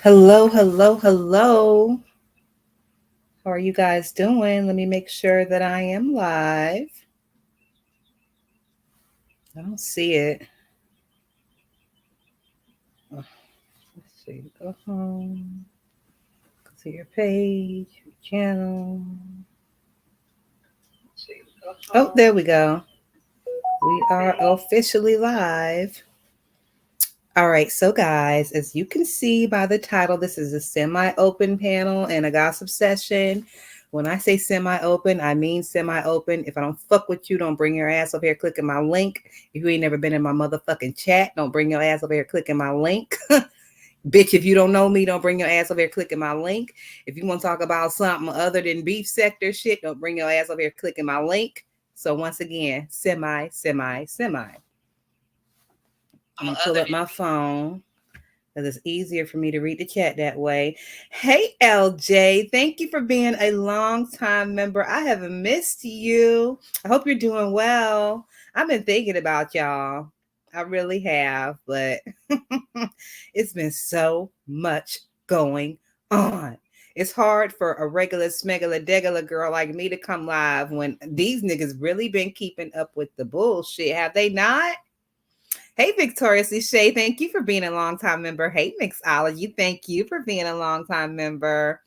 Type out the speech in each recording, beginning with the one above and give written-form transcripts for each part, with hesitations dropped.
Hello, hello, hello. How are you guys doing? Let me make sure that I am live. I don't see it. Oh, let's see. Go home. Go to your page, your channel. Oh, there we go. We are officially live. All right, so guys, as you can see by the title, this is a semi-open panel and a gossip session. When I say semi-open, I mean semi-open. If I don't fuck with you, don't bring your ass over here clicking my link. If you ain't never been in my motherfucking chat, don't bring your ass over here clicking my link. Bitch, if you don't know me, don't bring your ass over here clicking my link. If you want to talk about something other than beef sector shit, don't bring your ass over here clicking my link. So once again, semi. I'm gonna pull up my phone because it's easier for me to read the chat that way. Hey, LJ, thank you for being a long time member. I have missed you. I hope you're doing well. I've been thinking about y'all. I really have, but it's been so much going on. It's hard for a regular smegula degula girl like me to come live when these niggas really been keeping up with the bullshit. Have they not? Hey, Victoria Shay, thank you for being a longtime member. Hey, Mixology, thank you for being a longtime member.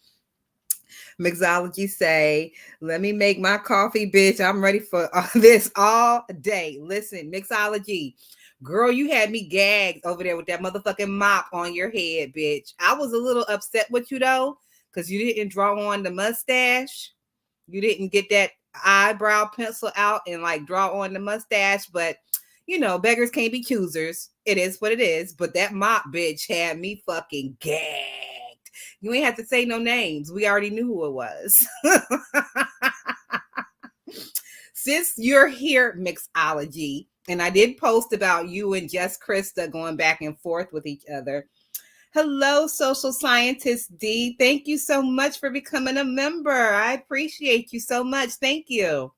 Mixology say, let me make my coffee, bitch. I'm ready for this all day. Listen, Mixology, girl, you had me gagged over there with that motherfucking mop on your head, bitch. I was a little upset with you, though, because you didn't draw on the mustache. You didn't get that eyebrow pencil out and like draw on the mustache, but you know, beggars can't be choosers. It is what it is. But that mop bitch had me fucking gagged. You ain't have to say no names. We already knew who it was. Since you're here, Mixology, and I did post about you and Jess Krista going back and forth with each other. Hello, social scientist D. Thank you so much for becoming a member. I appreciate you so much. Thank you.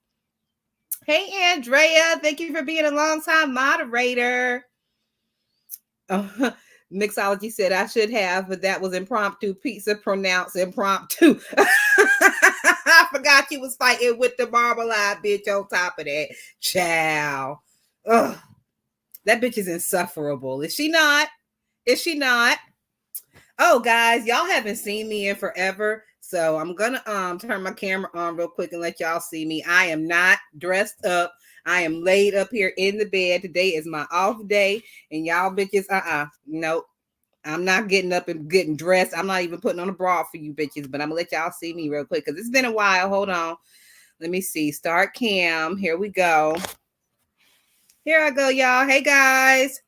Hey, Andrea. Thank you for being a long-time moderator. Mixology said I should have, but that was impromptu. Pizza pronounced impromptu. I forgot you was fighting with the marble eye bitch on top of that. Chow. Ugh. That bitch is insufferable. Is she not? Is she not? Oh, guys, y'all haven't seen me in forever. So I'm gonna turn my camera on real quick and let y'all see me. I am not dressed up. I am laid up here in the bed. Today is my off day, and y'all bitches, nope. I'm not getting up and getting dressed. I'm not even putting on a bra for you bitches, but I'm gonna let y'all see me real quick because it's been a while. Hold on. Let me see. Start cam. Here we go. Here I go, y'all. Hey guys.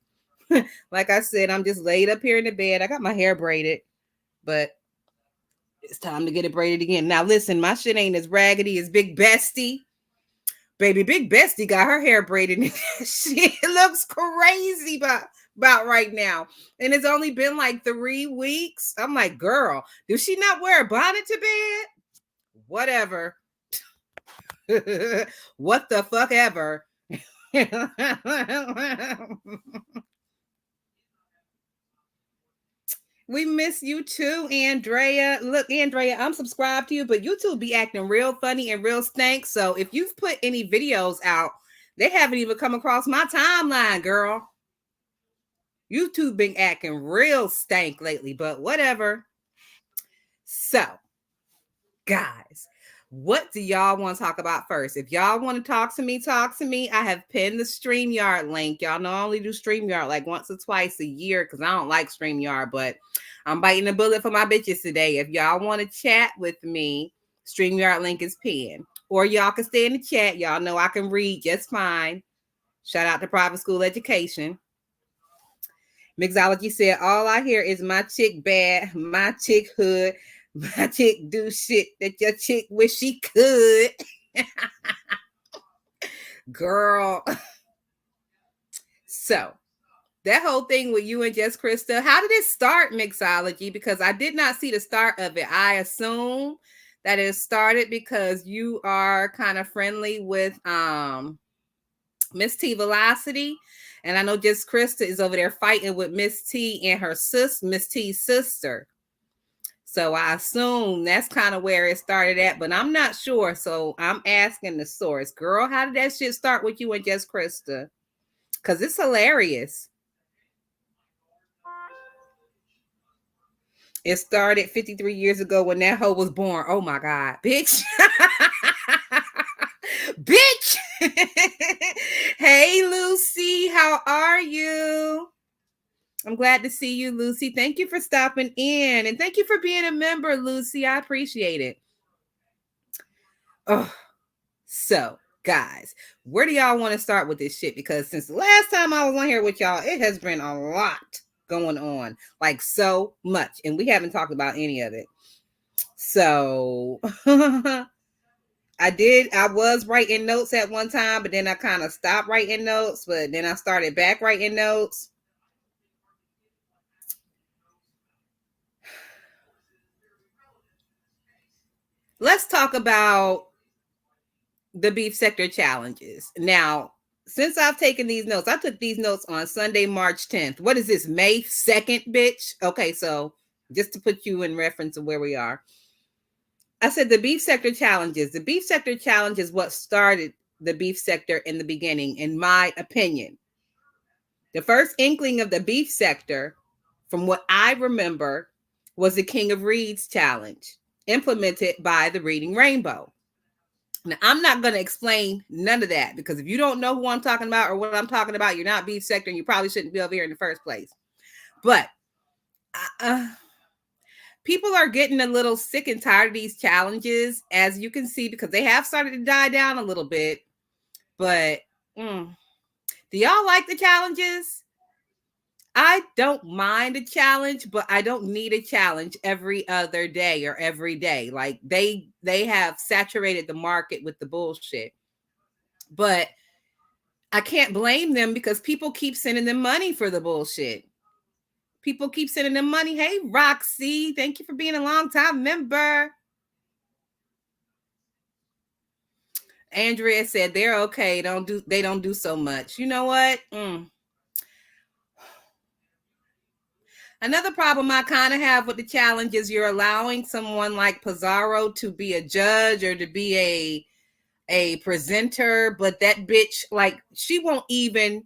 Like I said, I'm just laid up here in the bed. I got my hair braided, but it's time to get it braided again. Now, listen, my shit ain't as raggedy as Big Bestie. Baby, Big Bestie got her hair braided. She looks crazy about right now. And it's only been like 3 weeks. I'm like, girl, does she not wear a bonnet to bed? Whatever. What the fuck ever. We miss you too, Andrea. Look, Andrea, I'm subscribed to you, but YouTube be acting real funny and real stank. So if you've put any videos out, they haven't even come across my timeline, girl. YouTube been acting real stank lately, but whatever. So, guys, what do y'all want to talk about first? If y'all want to talk to me, talk to me. I have pinned the StreamYard link. Y'all know I only do StreamYard like once or twice a year because I don't like StreamYard, but I'm biting a bullet for my bitches today. If y'all want to chat with me, StreamYard link is pinned. Or y'all can stay in the chat. Y'all know I can read just fine. Shout out to private school education. Mixology said, all I hear is my chick bad, my chick hood, my chick do shit that your chick wish she could. Girl. So that whole thing with you and Jess Krista, how did it start, Mixology? Because I did not see the start of it. I assume that it started because you are kind of friendly with Miss T Velocity. And I know Jess Krista is over there fighting with Miss T and her Miss T's sister. So I assume that's kind of where it started at, but I'm not sure. So I'm asking the source. Girl, how did that shit start with you and Just Krista? Because it's hilarious. It started 53 years ago when that hoe was born. Oh my God, bitch. Bitch. Hey, Lucy, how are you? I'm glad to see you, Lucy. Thank you for stopping in, and thank you for being a member, Lucy. I appreciate it. Oh, so guys, where do y'all want to start with this shit? Because since the last time I was on here with y'all, it has been a lot going on, like so much, and we haven't talked about any of it. So I was writing notes at one time, but then I kind of stopped writing notes, but then I started back writing notes. Let's talk about the beef sector challenges. Now, since I've taken these notes, I took these notes on Sunday, March 10th. What is this, May 2nd, bitch? Okay, so just to put you in reference of where we are. I said the beef sector challenges. The beef sector challenge is what started the beef sector in the beginning, in my opinion. The first inkling of the beef sector, from what I remember, was the King of Reeds challenge, implemented by the Reading Rainbow. Now, I'm not going to explain none of that, because if you don't know who I'm talking about or what I'm talking about, you're not beef sector and you probably shouldn't be over here in the first place. But people are getting a little sick and tired of these challenges, as you can see, because they have started to die down a little bit. But do y'all like the challenges? I don't mind a challenge, but I don't need a challenge every other day or every day. Like they have saturated the market with the bullshit. But I can't blame them, because people keep sending them money for the bullshit. People keep sending them money. Hey, Roxy, thank you for being a long time member. Andrea said they're okay. They don't do so much. You know what? Another problem I kind of have with the challenge is you're allowing someone like Pizarro to be a judge or to be a presenter, but that bitch, like, she won't even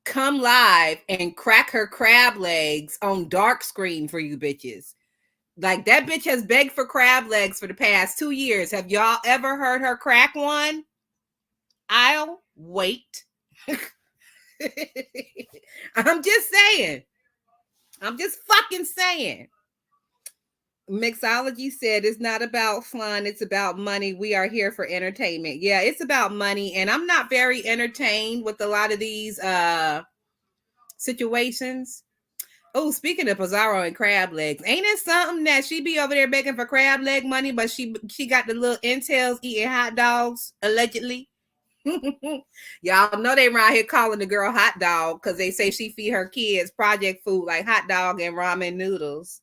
come live and crack her crab legs on dark screen for you bitches. Like, that bitch has begged for crab legs for the past 2 years. Have y'all ever heard her crack one? I'll wait. I'm just saying. I'm just fucking saying. Mixology said it's not about fun, it's about money. We are here for entertainment. Yeah, it's about money, and I'm not very entertained with a lot of these situations. Oh, speaking of Pizarro and crab legs, ain't it something that she be over there begging for crab leg money, but she got the little intels eating hot dogs, allegedly? Y'all know they around here calling the girl hot dog because they say she feed her kids project food like hot dog and ramen noodles.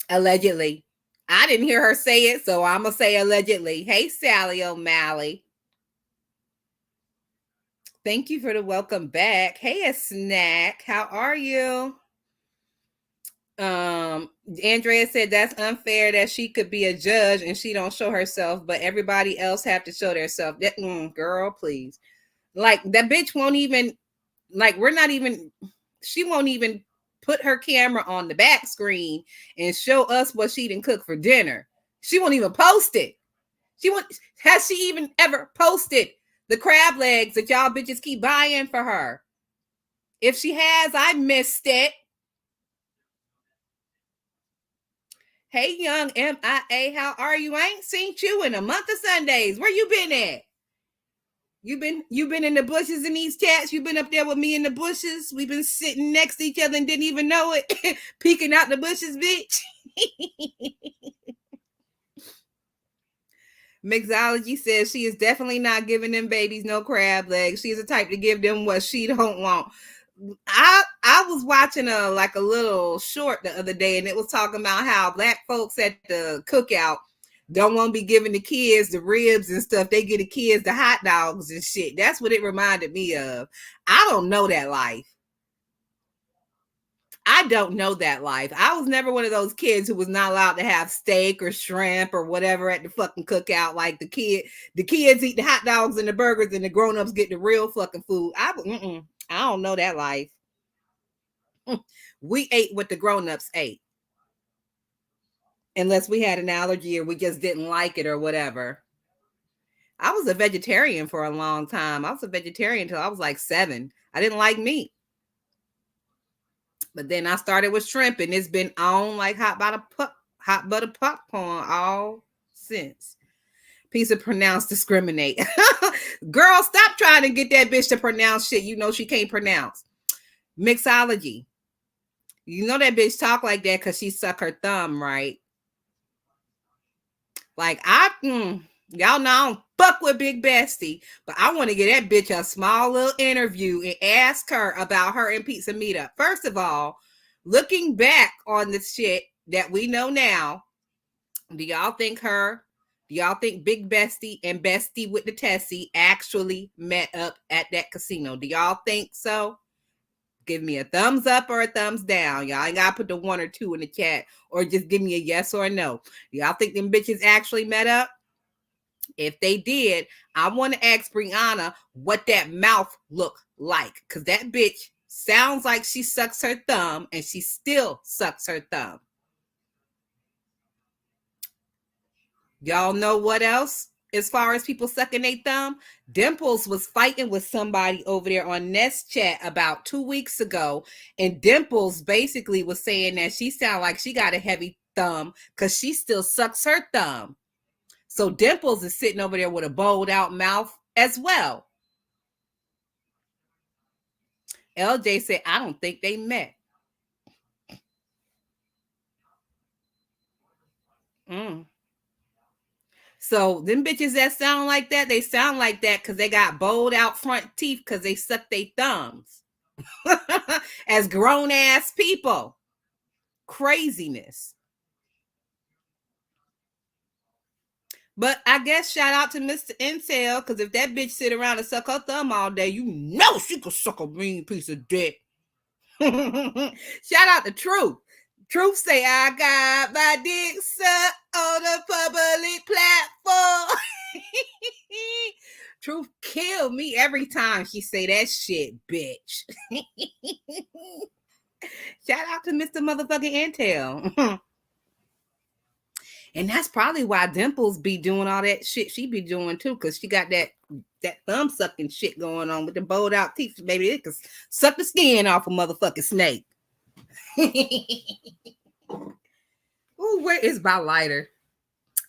Allegedly. I didn't hear her say it, so I'm going to say allegedly. Hey, Sally O'Malley. Thank you for the welcome back. Hey, a snack. How are you? Andrea said that's unfair that she could be a judge and she don't show herself, but everybody else have to show themselves. That girl, please. Like, that bitch won't even, like, she won't even put her camera on the back screen and show us what she didn't cook for dinner. She won't even post it. Has she even ever posted the crab legs that y'all bitches keep buying for her? If she has, I missed it. Hey, young MIA, how are you? I ain't seen you in a month of Sundays. Where you been at? You been in the bushes in these chats? You been up there with me in the bushes? We've been sitting next to each other and didn't even know it. Peeking out the bushes, bitch. Mixology says she is definitely not giving them babies no crab legs. She's the type to give them what she don't want. I was watching a little short the other day, and it was talking about how black folks at the cookout don't want to be giving the kids the ribs and stuff. They give the kids the hot dogs and shit. That's what it reminded me of. I don't know that life. I don't know that life. I was never one of those kids who was not allowed to have steak or shrimp or whatever at the fucking cookout. Like the kids eat the hot dogs and the burgers, and the grown-ups get the real fucking food. I don't know that life. We ate what the grown-ups ate, unless we had an allergy or we just didn't like it or whatever. I was a vegetarian for a long time. I was a vegetarian until I was like 7. I didn't like meat. But then I started with shrimp, and it's been on like hot butter popcorn all since. Piece of pronounce discriminate. Girl, stop trying to get that bitch to pronounce shit you know she can't pronounce. Mixology. You know that bitch talk like that because she suck her thumb, right? Like y'all know I don't fuck with Big Bestie, but I want to get that bitch a small little interview and ask her about her and Pizza Meetup. First of all, looking back on the shit that we know now, do y'all think Big Bestie and Bestie with the Tessie actually met up at that casino? Do y'all think so? Give me a thumbs up or a thumbs down. Y'all ain't gotta put the 1 or 2 in the chat, or just give me a yes or a no. Y'all think them bitches actually met up? If they did, I want to ask Brianna what that mouth looked like, because that bitch sounds like she sucks her thumb, and she still sucks her thumb. Y'all know what else? As far as people sucking their thumb, Dimples was fighting with somebody over there on Nest Chat about 2 weeks ago, and Dimples basically was saying that she sounded like she got a heavy thumb because she still sucks her thumb. So Dimples is sitting over there with a bowled out mouth as well. LJ said, I don't think they met. So them bitches that sound like that, they sound like that because they got bowled out front teeth because they suck their thumbs. As grown ass people. Craziness. But I guess shout out to Mr. Intel, because if that bitch sit around and suck her thumb all day, you know she could suck a mean piece of dick. Shout out to Truth. Truth say, I got my dick sucked on a public platform. Truth kill me every time she say that shit, bitch. Shout out to Mr. Motherfucking Intel. And that's probably why Dimples be doing all that shit she be doing too, because she got that thumb sucking shit going on with the bowled out teeth. Baby, it can suck the skin off a motherfucking snake. Ooh, where is my lighter?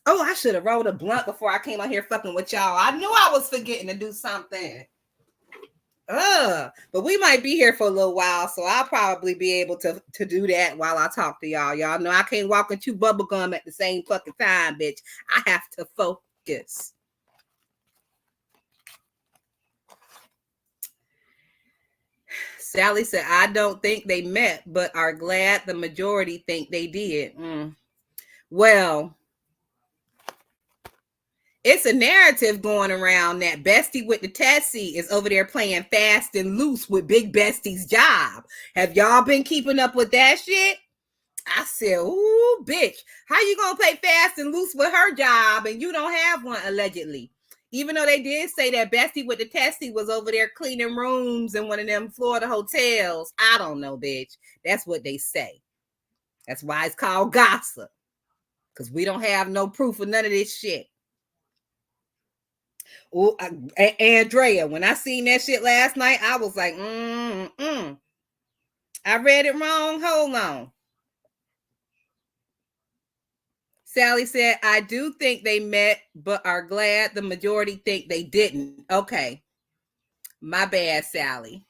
Oh, I should have rolled a blunt before I came out here fucking with y'all. I knew I was forgetting to do something. But we might be here for a little while, so I'll probably be able to do that while I talk to y'all. Y'all know I can't walk and chew bubble gum at the same fucking time, bitch. I have to focus. Sally said, I don't think they met, but are glad the majority think they did. Well, it's a narrative going around that Bestie with the Tessie is over there playing fast and loose with Big Bestie's job. Have y'all been keeping up with that shit? I said, ooh, bitch, how you gonna play fast and loose with her job and you don't have one, allegedly? Even though they did say that Bestie with the Tessie was over there cleaning rooms in one of them Florida hotels. I don't know, bitch. That's what they say. That's why it's called gossip. Because we don't have no proof of none of this shit. Oh, Andrea, when I seen that shit last night, I was like, I read it wrong. Hold on. Sally said, I do think they met, but are glad the majority think they didn't. Okay. My bad, Sally.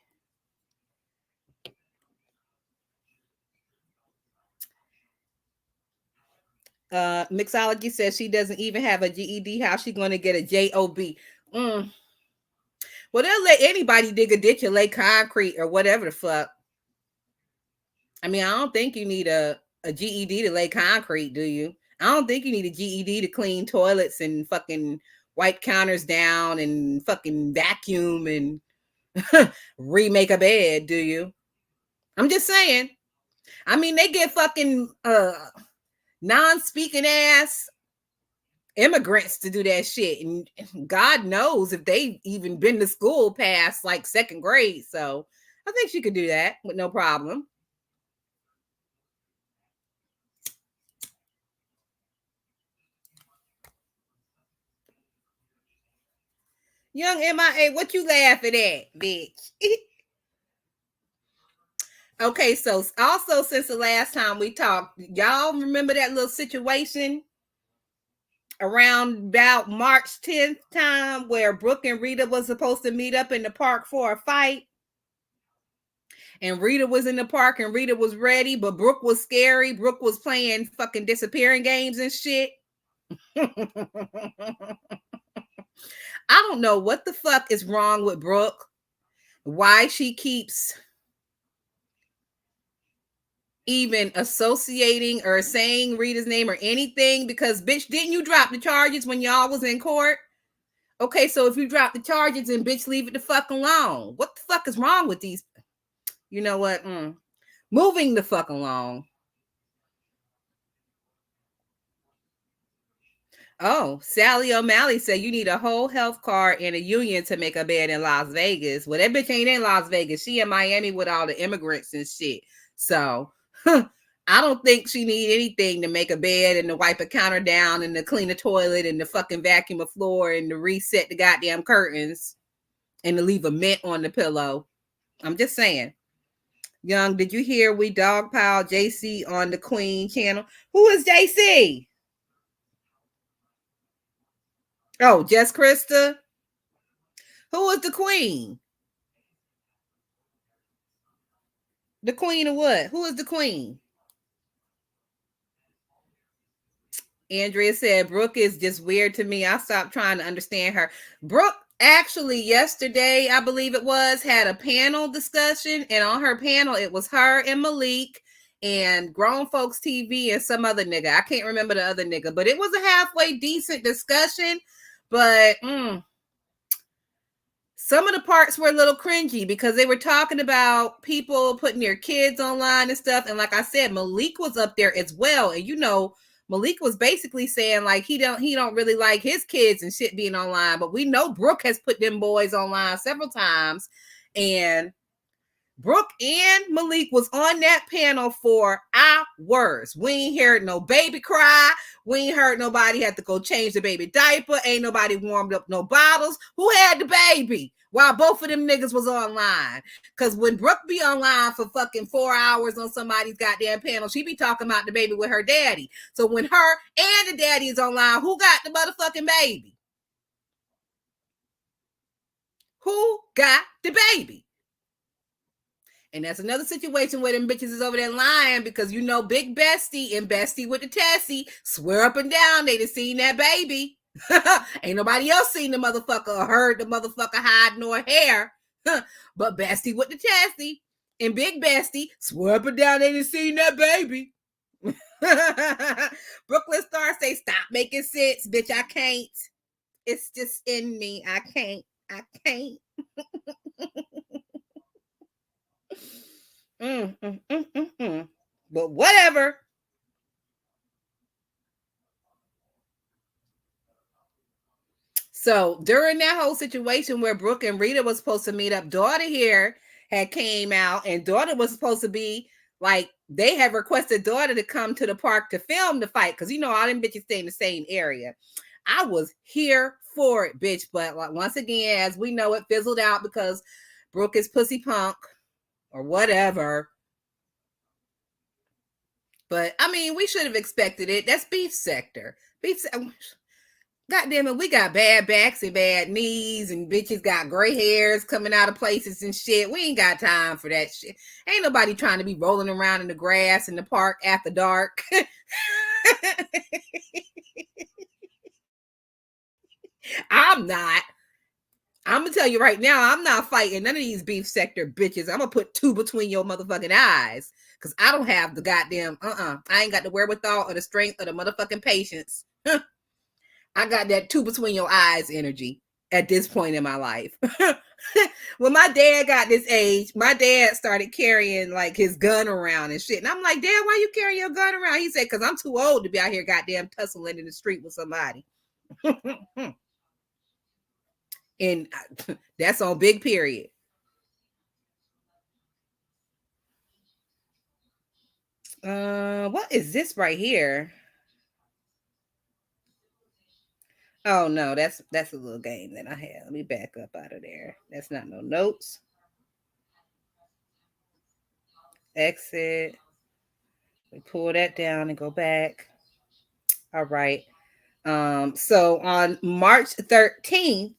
Mixology says she doesn't even have a GED. How's she going to get a JOB? Well, they'll let anybody dig a ditch or lay concrete or whatever the fuck. I mean, I don't think you need a GED to lay concrete, do you? I don't think you need a GED to clean toilets and fucking wipe counters down and fucking vacuum and remake a bed, do you? I'm just saying. I mean, they get fucking non-speaking ass immigrants to do that shit, and God knows if they even been to school past like second grade. So I think she could do that with no problem. Young MIA, what you laughing at, bitch? Okay, so also since the last time we talked, y'all remember that little situation around about March 10th time where Brooke and Rita was supposed to meet up in the park for a fight? And Rita was in the park and Rita was ready, but Brooke was scary. Brooke was playing fucking disappearing games and shit. I don't know what the fuck is wrong with Brooke. Why she keeps even associating or saying Rita's name or anything, because bitch, didn't you drop the charges when y'all was in court? Okay, so if you drop the charges and bitch, leave it the fuck alone. What the fuck is wrong with these? You know what? Moving the fuck along. Oh, Sally O'Malley said you need a whole health card and a union to make a bed in Las Vegas. Well, that bitch ain't in Las Vegas. She in Miami with all the immigrants and shit. So I don't think she need anything to make a bed and to wipe a counter down and to clean the toilet and to fucking vacuum the floor and to reset the goddamn curtains and to leave a mint on the pillow. I'm just saying. Young, did you hear we dogpiled JC on the Queen channel? Who is JC? Oh, just Krista? Who is the Queen? The Queen of what? Who is the Queen? Andrea said, Brooke is just weird to me. I stopped trying to understand her. Brooke actually yesterday, I believe it was, had a panel discussion. And on her panel, it was her and Malik and Grown Folks TV and some other nigga. I can't remember the other nigga, but it was a halfway decent discussion. But some of the parts were a little cringy because they were talking about people putting their kids online and stuff. And like I said, Malik was up there as well. And you know, Malik was basically saying like he don't really like his kids and shit being online. But we know Brooke has put them boys online several times. And Brooke and Malik was on that panel for hours. We ain't heard no baby cry. We ain't heard nobody had to go change the baby diaper. Ain't nobody warmed up no bottles. Who had the baby while both of them niggas was online? Because when Brooke be online for fucking 4 hours on somebody's goddamn panel, she be talking about the baby with her daddy. So when her and the daddy is online, who got the motherfucking baby? Who got the baby? And that's another situation where them bitches is over there lying because you know Big Bestie and Bestie with the Tessie swear up and down they done seen that baby. Ain't nobody else seen the motherfucker or heard the motherfucker hide nor hair. But Bestie with the Tessie and Big Bestie swear up and down they done seen that baby. Brooklyn Star say, stop making sense, bitch. I can't. It's just in me. I can't. But whatever. So during that whole situation where Brooke and Rita was supposed to meet up, Daughter here had came out, and Daughter was supposed to be like, they had requested Daughter to come to the park to film the fight because you know all them bitches stay in the same area. I was here for it, bitch, but like, once again, as we know, it fizzled out because Brooke is pussy punk or whatever. But I mean, we should have expected it. That's beef sector. God damn it, we got bad backs and bad knees, and bitches got gray hairs coming out of places and shit. We ain't got time for that shit. Ain't nobody trying to be rolling around in the grass in the park after dark. I'm not. I'm gonna tell you right now, I'm not fighting none of these beef sector bitches. I'm gonna put two between your motherfucking eyes because I don't have the goddamn I ain't got the wherewithal or the strength or the motherfucking patience. I got that two between your eyes energy at this point in my life. When my dad got this age, my dad started carrying like his gun around and shit. And I'm like, Dad, why you carrying your gun around? He said, because I'm too old to be out here goddamn tussling in the street with somebody. And that's on big period. What is this right here? Oh no, that's a little game that I had. Let me back up out of there. That's not no notes. Exit. We pull that down and go back. All right. So on March 13th,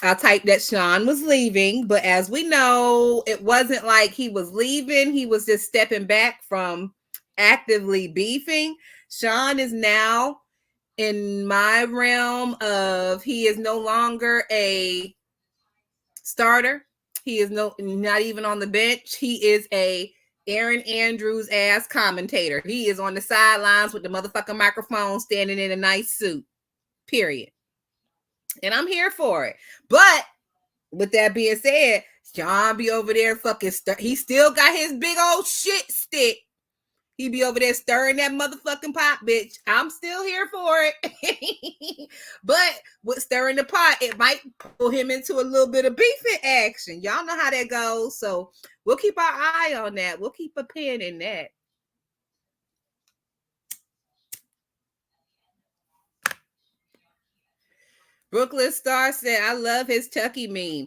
I typed that Sean was leaving, but as we know, it wasn't like he was leaving. He was just stepping back from actively beefing. Sean is now in my realm of he is no longer a starter. He is not even on the bench. He is a Aaron Andrews ass commentator. He is on the sidelines with the motherfucking microphone, standing in a nice suit. Period. And I'm here for it. But with that being said, John be over there fucking he still got his big old shit stick. He be over there stirring that motherfucking pot, bitch. I'm still here for it. But with stirring the pot, it might pull him into a little bit of beefing action. Y'all know how that goes. So we'll keep our eye on that. We'll keep a pin in that. Brooklyn Star said, I love his Chucky meme.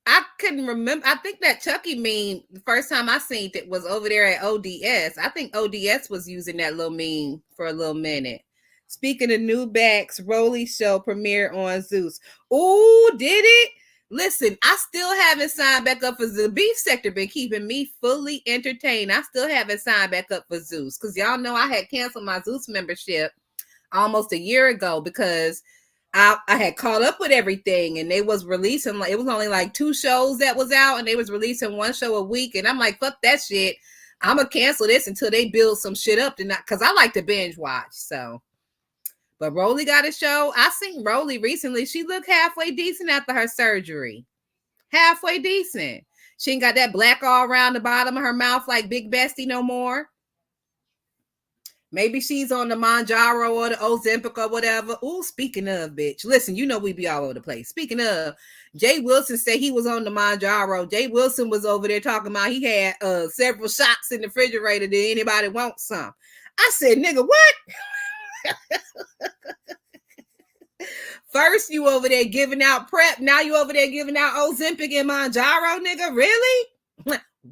I couldn't remember. I think that Chucky meme, the first time I seen it was over there at ODS. I think ODS was using that little meme for a little minute. Speaking of new backs, Rolly show premiere on Zeus. Oh, did it? Listen, I still haven't signed back up for the beef sector. Been keeping me fully entertained. I still haven't signed back up for Zeus because y'all know I had canceled my Zeus membership almost a year ago because I had caught up with everything and they was releasing like it was only like 2 shows that was out and they was releasing 1 show a week and I'm like, fuck that shit. I'm gonna cancel this until they build some shit up to not because I like to binge watch. So but Rolly got a show. I seen Rolly recently. She looked halfway decent after her surgery. Halfway decent. She ain't got that black all around the bottom of her mouth like Big Bestie no more. Maybe she's on the Manjaro or the Ozempic or whatever. Ooh, speaking of, bitch. Listen, you know we be all over the place. Speaking of, Jay Wilson said he was on the Manjaro. Jay Wilson was over there talking about he had several shots in the refrigerator. Did anybody want some? I said, nigga, what? First, you over there giving out prep. Now you over there giving out Ozempic and Manjaro, nigga. Really?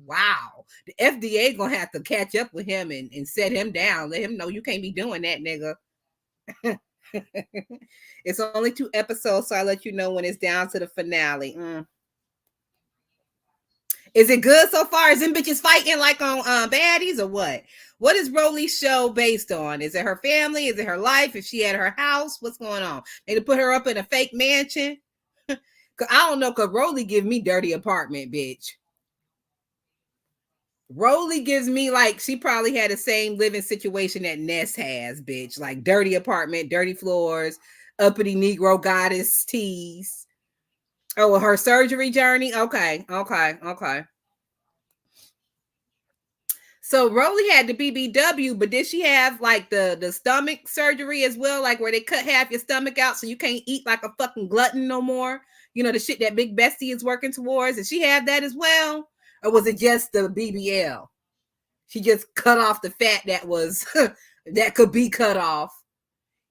Wow. The FDA gonna have to catch up with him and set him down. Let him know you can't be doing that, nigga. It's only 2 episodes, so I'll let you know when it's down to the finale. Is it good so far? Is them bitches fighting like on baddies or what? What is Rolly's show based on? Is it her family? Is it her life? Is she at her house? What's going on? They to put her up in a fake mansion? Cause I don't know, cause Rolly give me dirty apartment, bitch. Rolly gives me like she probably had the same living situation that Ness has, bitch. Like dirty apartment, dirty floors, uppity Negro goddess tees. Oh, her surgery journey. Okay. So Rolly had the BBW, but did she have like the stomach surgery as well? Like where they cut half your stomach out so you can't eat like a fucking glutton no more? You know, the shit that Big Bestie is working towards. Did she have that as well? Or was it just the BBL? She just cut off the fat that was that could be cut off.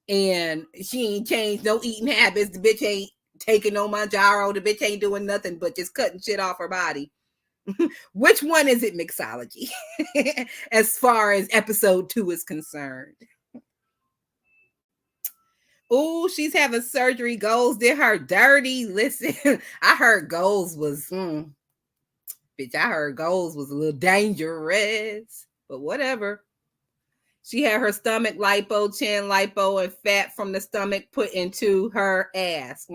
And she ain't changed no eating habits. The bitch ain't taking no Manjaro. The bitch ain't doing nothing but just cutting shit off her body. Which one is it, mixology? As far as episode 2 is concerned. Oh, she's having surgery. Goals did her dirty. Listen, I heard Goals was bitch, I heard Goals was a little dangerous, but whatever. She had her stomach lipo, chin lipo, and fat from the stomach put into her ass.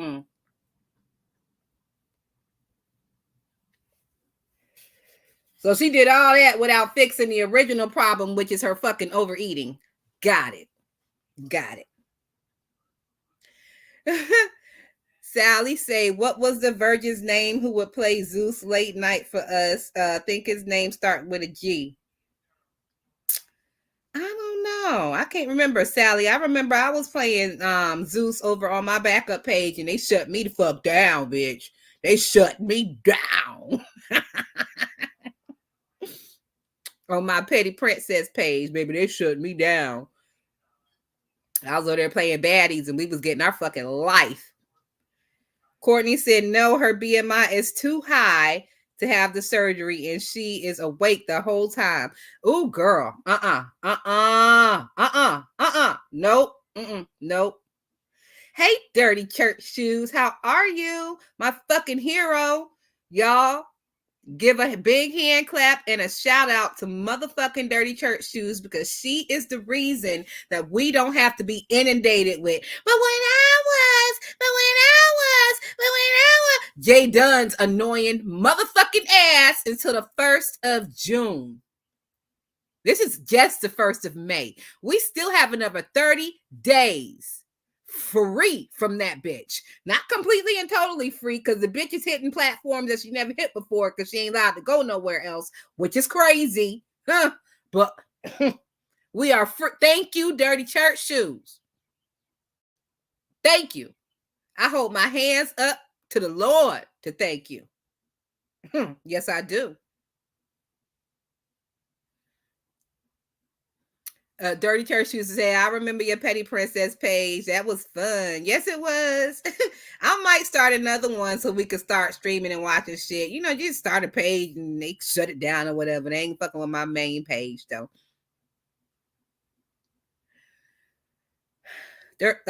So she did all that without fixing the original problem, which is her fucking overeating. Got it. Sally say, what was the virgin's name who would play Zeus late night for us? I think his name started with a G. I don't know. I can't remember, Sally. I remember I was playing Zeus over on my backup page and they shut me the fuck down, bitch. They shut me down. On my Petty Princess page, baby, they shut me down. I was over there playing baddies and we was getting our fucking life. Courtney said, no, her BMI is too high to have the surgery and she is awake the whole time. Ooh, girl. Nope. Nope. Hey, dirty church shoes. How are you? My fucking hero. Y'all, give a big hand clap and a shout out to motherfucking Dirty Church Shoes because she is the reason that we don't have to be inundated with, but when I was, Jay Dunn's annoying motherfucking ass until the 1st of June. This is just the 1st of May. We still have another 30 days free from that bitch. Not completely and totally free because the bitch is hitting platforms that she never hit before because she ain't allowed to go nowhere else, which is crazy. Huh? But we are free. Thank you, Dirty Church Shoes. Thank you. I hold my hands up to the Lord to thank you. Yes, I do. Dirty Church Shoes say, I remember your Petty Princess page. That was fun. Yes, it was. I might start another one so we could start streaming and watching shit. You know, just start a page and they shut it down or whatever. They ain't fucking with my main page, though.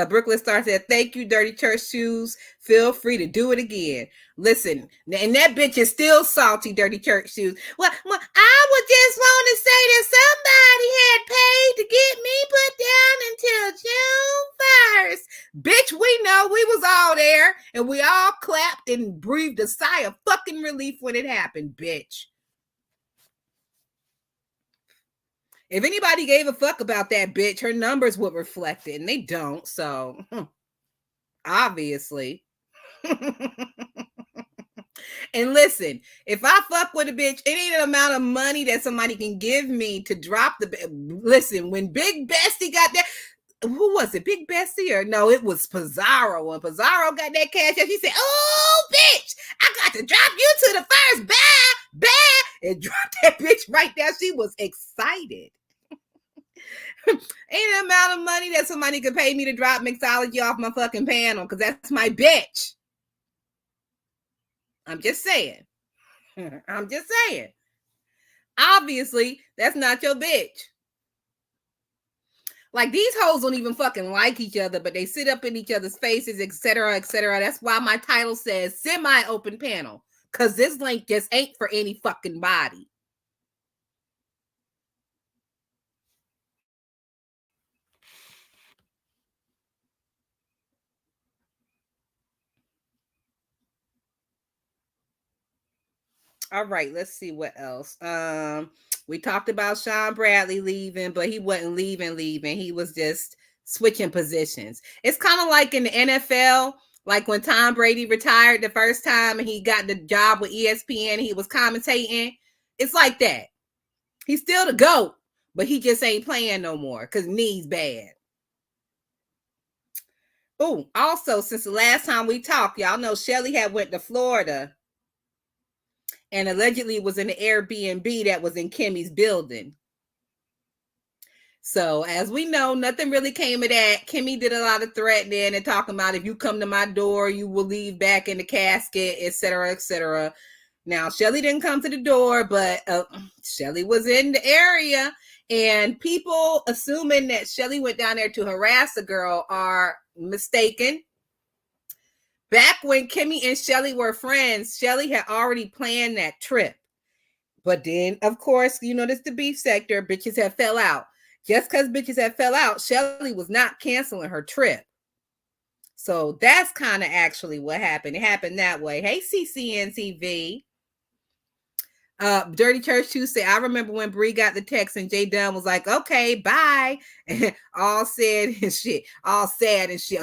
Brooklyn Star said, thank you, Dirty Church Shoes. Feel free to do it again. Listen, and that bitch is still salty, Dirty Church Shoes. Well, I would just want to say that somebody had paid to get me put down until June 1st. Bitch, we know we was all there and we all clapped and breathed a sigh of fucking relief when it happened, bitch. If anybody gave a fuck about that bitch, her numbers would reflect it, and they don't, so obviously. And listen, if I fuck with a bitch, it ain't an amount of money that somebody can give me to drop the... Listen, when Big Bestie got that... Who was it? Big Bestie? Or no, it was Pizarro. When Pizarro got that cash, she said, oh, bitch, I got to drop you to the first. Bye. And dropped that bitch right there. She was excited. Ain't an amount of money that somebody could pay me to drop mixology off my fucking panel because that's my bitch. I'm just saying. Obviously, that's not your bitch. Like, these hoes don't even fucking like each other, but they sit up in each other's faces, etc., etc. That's why my title says semi-open panel, because this link just ain't for any fucking body. All right, let's see what else. We talked about Sean Bradley leaving, but he wasn't leaving. He was just switching positions. It's kind of like in the NFL, like when Tom Brady retired the first time and he got the job with ESPN, he was commentating. It's like that. He's still the GOAT, but he just ain't playing no more because knees bad. Oh, also, since the last time we talked, y'all know Shelly had went to Florida and allegedly was in the Airbnb that was in Kimmy's building. So as we know, nothing really came of that. Kimmy did a lot of threatening and talking about if you come to my door, you will leave back in the casket, etc., etc. Now, Shelly didn't come to the door, but Shelly was in the area, and people assuming that Shelly went down there to harass a girl are mistaken. Back when Kimmy and Shelly were friends, Shelly had already planned that trip. But then, of course, you know, this the beef sector. Bitches have fell out. Just because bitches have fell out, Shelly was not canceling her trip. So that's kind of actually what happened. It happened that way. Hey, CCNTV. Dirty Church 2 say, I remember when Bree got the text and Jay Dunn was like, okay, bye. All said and shit. All sad and shit.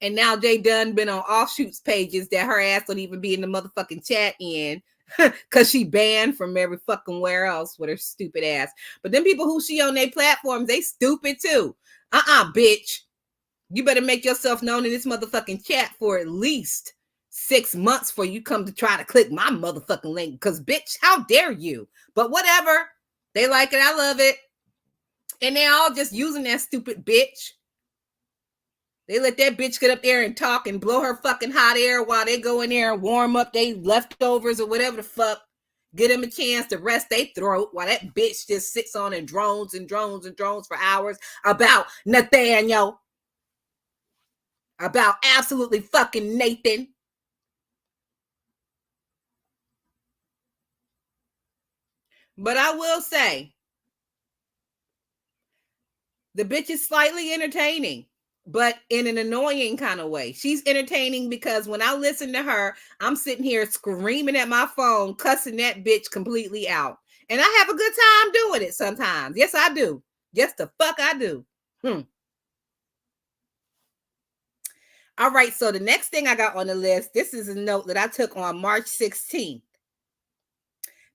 And now they done been on offshoots pages that her ass don't even be in the motherfucking chat in. Cause she banned from every fucking where else with her stupid ass. But then people who she on their platforms, they stupid too. Bitch. You better make yourself known in this motherfucking chat for at least 6 months before you come to try to click my motherfucking link. Cause bitch, how dare you? But whatever. They like it. I love it. And they all just using that stupid bitch. They let that bitch get up there and talk and blow her fucking hot air while they go in there and warm up they leftovers or whatever the fuck. Get them a chance to rest their throat while that bitch just sits on and drones and drones and drones for hours about Nathaniel. About absolutely fucking Nathan. But I will say, the bitch is slightly entertaining, but in an annoying kind of way. She's entertaining because when I listen to her, I'm sitting here screaming at my phone, cussing that bitch completely out. And I have a good time doing it sometimes. Yes, I do. Yes, the fuck I do. All right, so the next thing I got on the list, this is a note that I took on March 16th.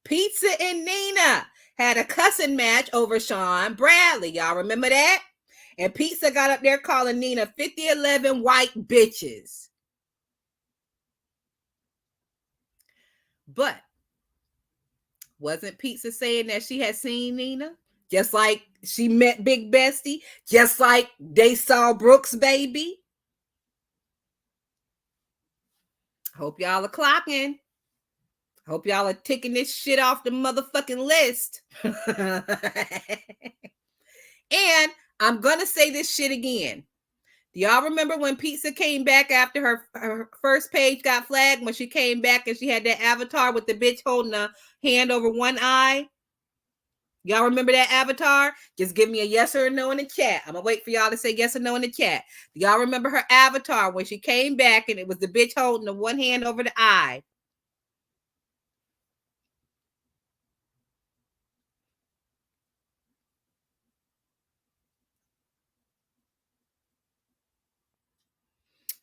Pizza and Nina had a cussing match over Sean Bradley. Y'all remember that? And Pizza got up there calling Nina 5011 white bitches. But wasn't Pizza saying that she had seen Nina? Just like she met Big Bestie? Just like they saw Brooks' baby? Hope y'all are clocking. Hope y'all are ticking this shit off the motherfucking list. And I'm going to say this shit again. Do y'all remember when Pizza came back after her first page got flagged? When she came back and she had that avatar with the bitch holding a hand over one eye? Y'all remember that avatar? Just give me a yes or a no in the chat. I'm going to wait for y'all to say yes or no in the chat. Do y'all remember her avatar when she came back and it was the bitch holding the one hand over the eye?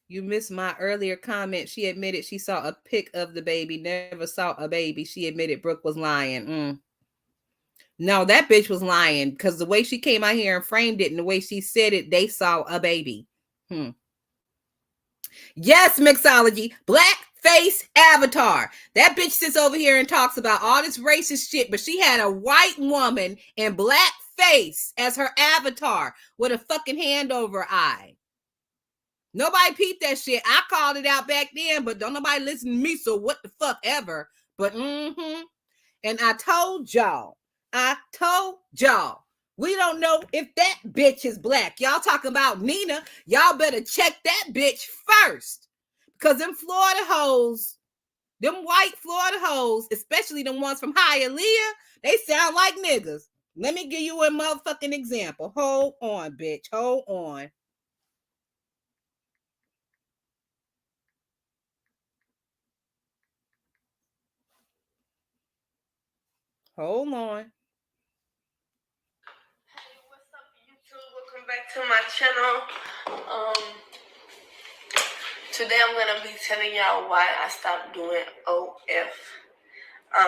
You missed my earlier comment. She admitted she saw a pic of the baby, never saw a baby. She admitted Brooke was lying. No, that bitch was lying because the way she came out here and framed it and the way she said it, they saw a baby. Yes, mixology. Black face avatar. That bitch sits over here and talks about all this racist shit, but she had a white woman in black face as her avatar with a fucking hand over her eye. Nobody peeped that shit. I called it out back then, but don't nobody listen to me, so what the fuck ever. But and I told y'all, we don't know if that bitch is black. Y'all talking about Nina, y'all better check that bitch first. Because them Florida hoes, them white Florida hoes, especially them ones from Hialeah, they sound like niggas. Let me give you a motherfucking example. Hold on, bitch. Hold on. Hold on. Hey, what's up, YouTube? Welcome back to my channel. Today I'm gonna be telling y'all why I stopped doing OF. A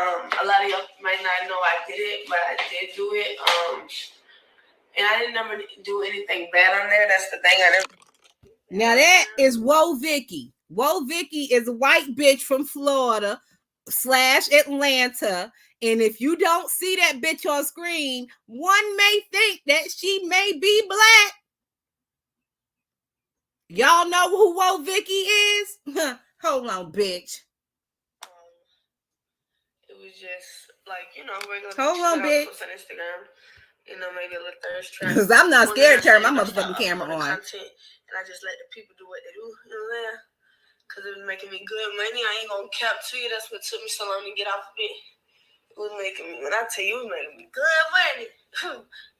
lot of y'all might not know I did it, but I did do it. And I didn't never do anything bad on there. That's the thing. I never. Now that is Whoa Vicky. Whoa Vicky is a white bitch from Florida / Atlanta. And if you don't see that bitch on screen, one may think that she may be black. Y'all know who Whoa Vicky is? Hold on, bitch. It was just like, regular. Hold on, bitch. On Instagram. Maybe a little thirst trap. Because I'm not scared to turn my motherfucking camera on. Content, and I just let the people do what they do, because it was making me good money. I ain't gonna cap to you. That's what took me so long to get off of it. It was making me, when I tell you, it was making me good money.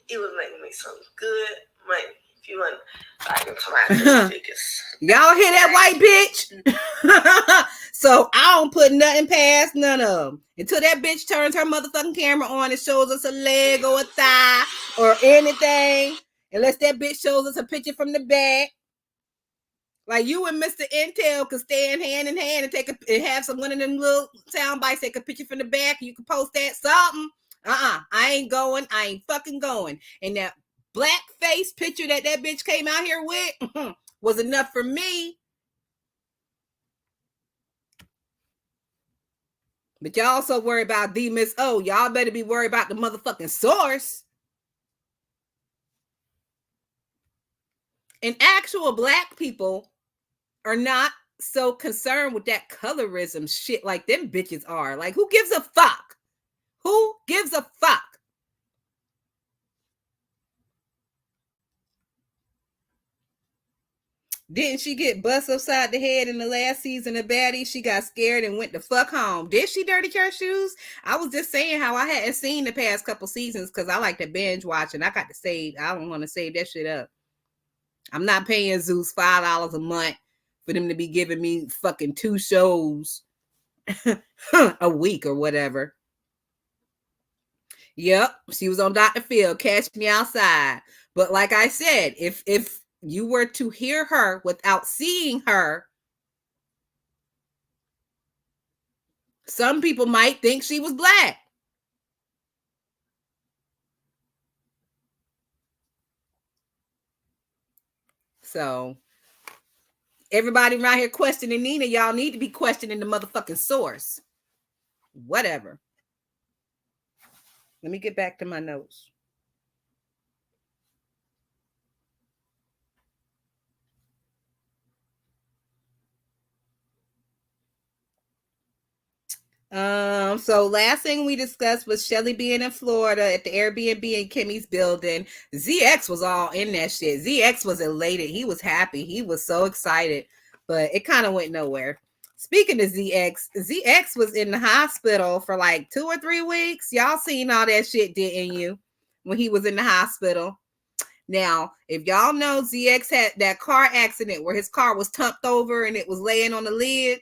It was making me some good money. If you want, I can come out the figures. Y'all hear that, white bitch? So I don't put nothing past none of them. Until that bitch turns her motherfucking camera on and shows us a leg or a thigh or anything. Unless that bitch shows us a picture from the back. Like you and Mr. Intel could stand hand in hand and and have some one of them little sound bites, take a picture from the back, you can post that something. I ain't going. I ain't fucking going. And that black face picture that bitch came out here with was enough for me. But y'all also worry about the Miss O. Y'all better be worried about the motherfucking source. And actual black people are not so concerned with that colorism shit like them bitches are. Like, who gives a fuck? Who gives a fuck? Didn't she get bust upside the head in the last season of Baddie? She got scared and went the fuck home. Did she dirty her shoes? I was just saying how I hadn't seen the past couple seasons because I like to binge watch and I got to save. I don't want to save that shit up. I'm not paying Zeus $5 a month for them to be giving me fucking 2 shows a week or whatever. Yep, she was on Dr. Phil, Catch Me Outside. But like I said, if you were to hear her without seeing her, some people might think she was black. So everybody around here questioning Nina, y'all need to be questioning the motherfucking source. Whatever. Let me get back to my notes. So last thing we discussed was Shelly being in Florida at the Airbnb in Kimmy's building. ZX was all in that shit. ZX was elated. He was happy. He was so excited, but it kind of went nowhere. Speaking of ZX was in the hospital for like 2 or 3 weeks. Y'all seen all that shit, didn't you? When he was in the hospital. Now, if y'all know, ZX had that car accident where his car was tumped over and it was laying on the lid.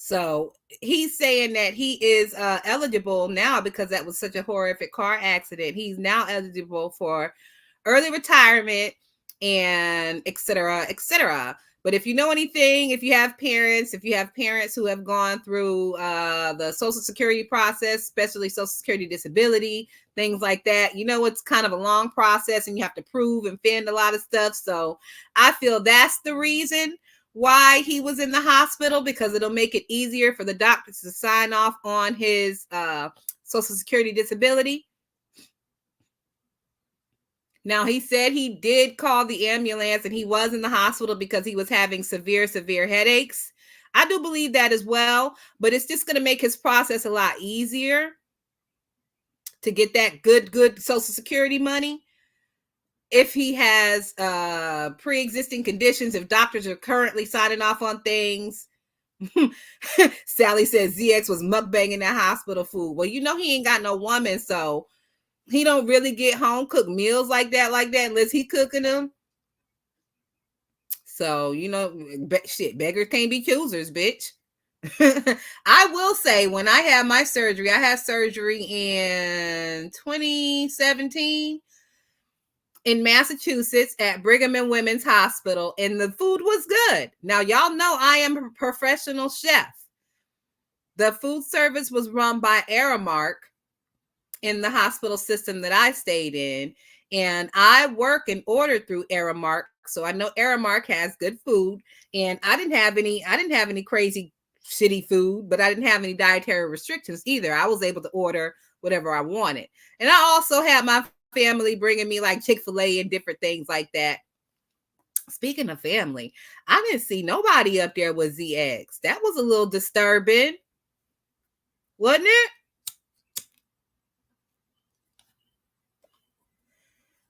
So he's saying that he is eligible now because that was such a horrific car accident. He's now eligible for early retirement and et cetera, et cetera. But if you know anything, if you have parents who have gone through the Social Security process, especially Social Security disability, things like that, you know, it's kind of a long process and you have to prove and fend a lot of stuff. So I feel that's the reason why he was in the hospital, because it'll make it easier for the doctors to sign off on his Social Security disability. Now, he said he did call the ambulance and he was in the hospital because he was having severe headaches. I do believe that as well, but it's just going to make his process a lot easier to get that good Social Security money. If he has pre-existing conditions, if doctors are currently signing off on things. Sally says ZX was mukbanging that hospital food. Well, you know he ain't got no woman, so he don't really get home cooked meals like that unless he cooking them. So, you know, shit, beggars can't be choosers, bitch. I will say, when I had my surgery, I had surgery in 2017 in Massachusetts at Brigham and Women's Hospital, and the food was good. Now, y'all know I am a professional chef. The food service was run by Aramark in the hospital system that I stayed in, and I work and order through Aramark, so I know Aramark has good food. And I didn't have any crazy shitty food, but I didn't have any dietary restrictions either. I was able to order whatever I wanted, and I also had my family bringing me like Chick-fil-A and different things like that. Speaking of family, I didn't see nobody up there with ZX. That was a little disturbing, wasn't it?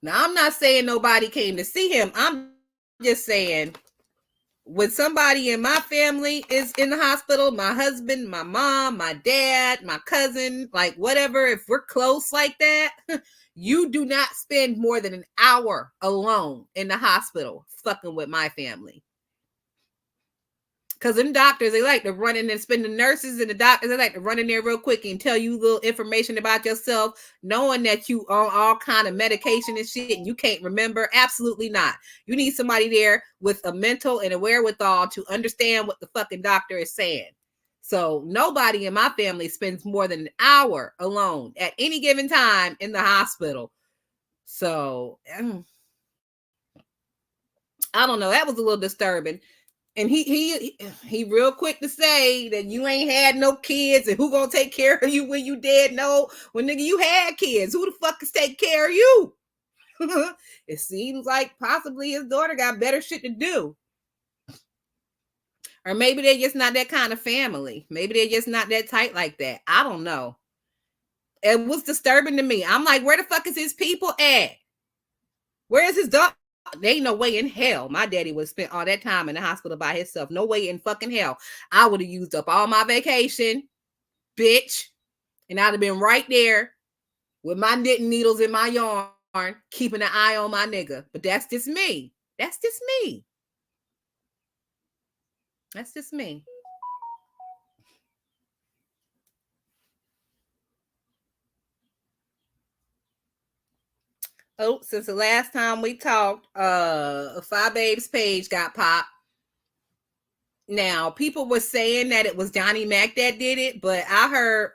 Now, I'm not saying nobody came to see him. I'm just saying, when somebody in my family is in the hospital, my husband, my mom, my dad, my cousin, like whatever, if we're close like that, you do not spend more than an hour alone in the hospital fucking with my family. Because them doctors, they like to run in and spend the nurses and the doctors, they like to run in there real quick and tell you little information about yourself, knowing that you on all kind of medication and shit and you can't remember. Absolutely not. You need somebody there with a mental and a wherewithal to understand what the fucking doctor is saying. So nobody in my family spends more than an hour alone at any given time in the hospital. So I don't know. That was a little disturbing. And he real quick to say that you ain't had no kids and who gonna take care of you when you dead. No, when nigga you had kids, who the fuck is take care of you? It seems like possibly his daughter got better shit to do. Or maybe they're just not that kind of family. Maybe they're just not that tight like that. I don't know. It was disturbing to me. I'm like, where the fuck is his people at? Where is his daughter? There ain't no way in hell my daddy would spend all that time in the hospital by himself. No way in fucking hell. I would have used up all my vacation, bitch, and I'd have been right there with my knitting needles in my yarn, keeping an eye on my nigga. But that's just me. That's just me. That's just me. Oh, since the last time we talked, Five Babes page got popped. Now, people were saying that it was Johnny Mac that did it, but I heard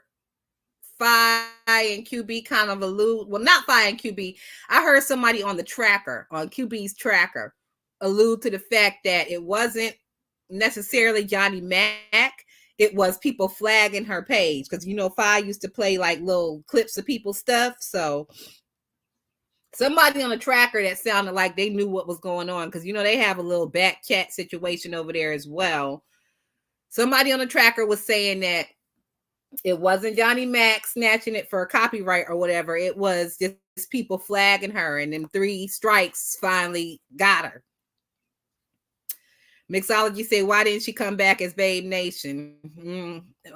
Fi and QB kind of allude. Well, not Fi and QB. I heard somebody on the tracker, on QB's tracker, allude to the fact that it wasn't necessarily Johnny Mac. It was people flagging her page because you know Fi used to play like little clips of people's stuff. So somebody on the tracker that sounded like they knew what was going on because you know they have a little back chat situation over there as well. Somebody on the tracker was saying that it wasn't Johnny Mac snatching it for copyright or whatever. It was just people flagging her, and then 3 strikes finally got her. Mixology said, "Why didn't she come back as Babe Nation?"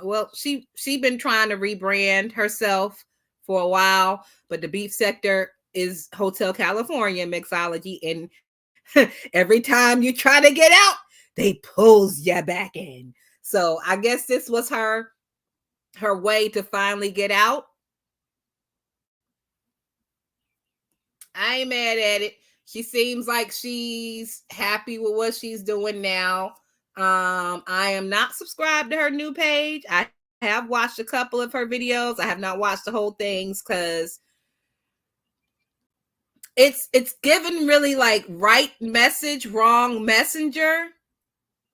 Well, she been trying to rebrand herself for a while, but the beef sector is Hotel California, Mixology, and every time you try to get out, they pulls you back in. So I guess this was her way to finally get out. I ain't mad at it. She seems like she's happy with what she's doing now. I am not subscribed to her new page. I have watched a couple of her videos. I have not watched the whole things because it's given really like right message, wrong messenger.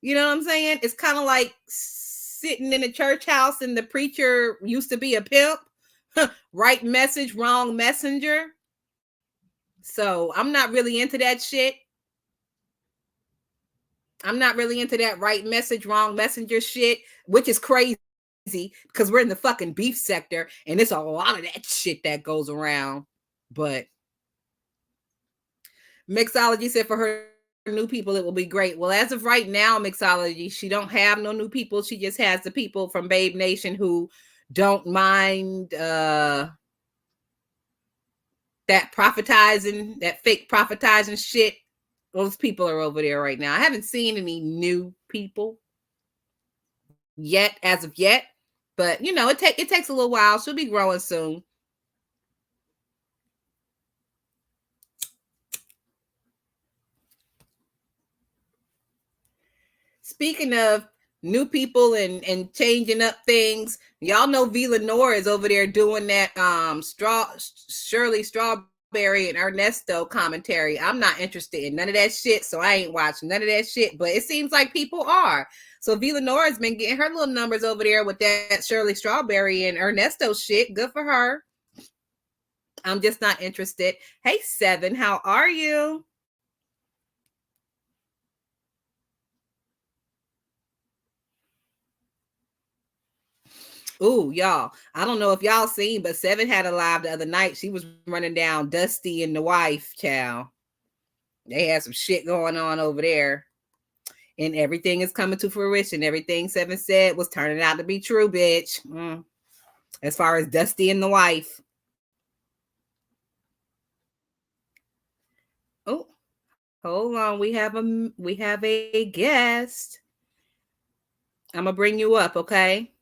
You know what I'm saying? It's kind of like sitting in a church house and the preacher used to be a pimp. Right message, wrong messenger. So I'm not really into that shit. I'm not really into that right message, wrong messenger shit, which is crazy because we're in the fucking beef sector and it's a lot of that shit that goes around. But Mixology said for her new people it will be great. Well, as of right now, Mixology, she don't have no new people. She just has the people from Babe Nation who don't mind that prophetizing, that fake prophetizing shit. Those people are over there right now. I haven't seen any new people yet, as of yet, but you know, it takes a little while. She'll be growing soon. Speaking of new people and changing up things, y'all know V Lenore is over there doing that Shirley Strawberry and Ernesto commentary. I'm not interested in none of that shit, so I ain't watching none of that shit. But it seems like people are. So V Lenore has been getting her little numbers over there with that Shirley Strawberry and Ernesto shit. Good for her. I'm just not interested. Hey, Seven, how are you? Ooh, y'all. I don't know if y'all seen, but Seven had a live the other night. She was running down Dusty and the wife, child. They had some shit going on over there. And everything is coming to fruition. Everything Seven said was turning out to be true, bitch. As far as Dusty and the wife. Oh, hold on. We have a guest. I'm gonna bring you up, okay?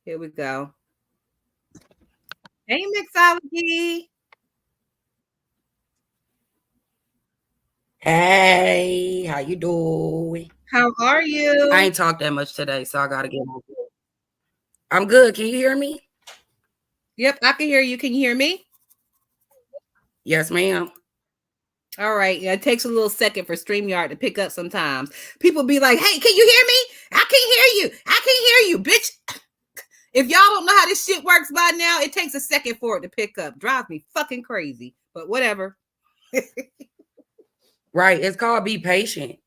Here we go. Hey, mixology. Hey, how you doing? How are I you? ain't talked that much today, so I gotta get on. I'm good. Can you hear me? Yep, I can hear you. Can you hear me? Yes, ma'am. All right. Yeah, it takes a little second for StreamYard to pick up sometimes. People be like, hey, can you hear me? I can't hear you. I can't hear you, bitch. If y'all don't know how this shit works by now, it takes a second for it to pick up. Drives me fucking crazy. But whatever. Right. It's called be patient.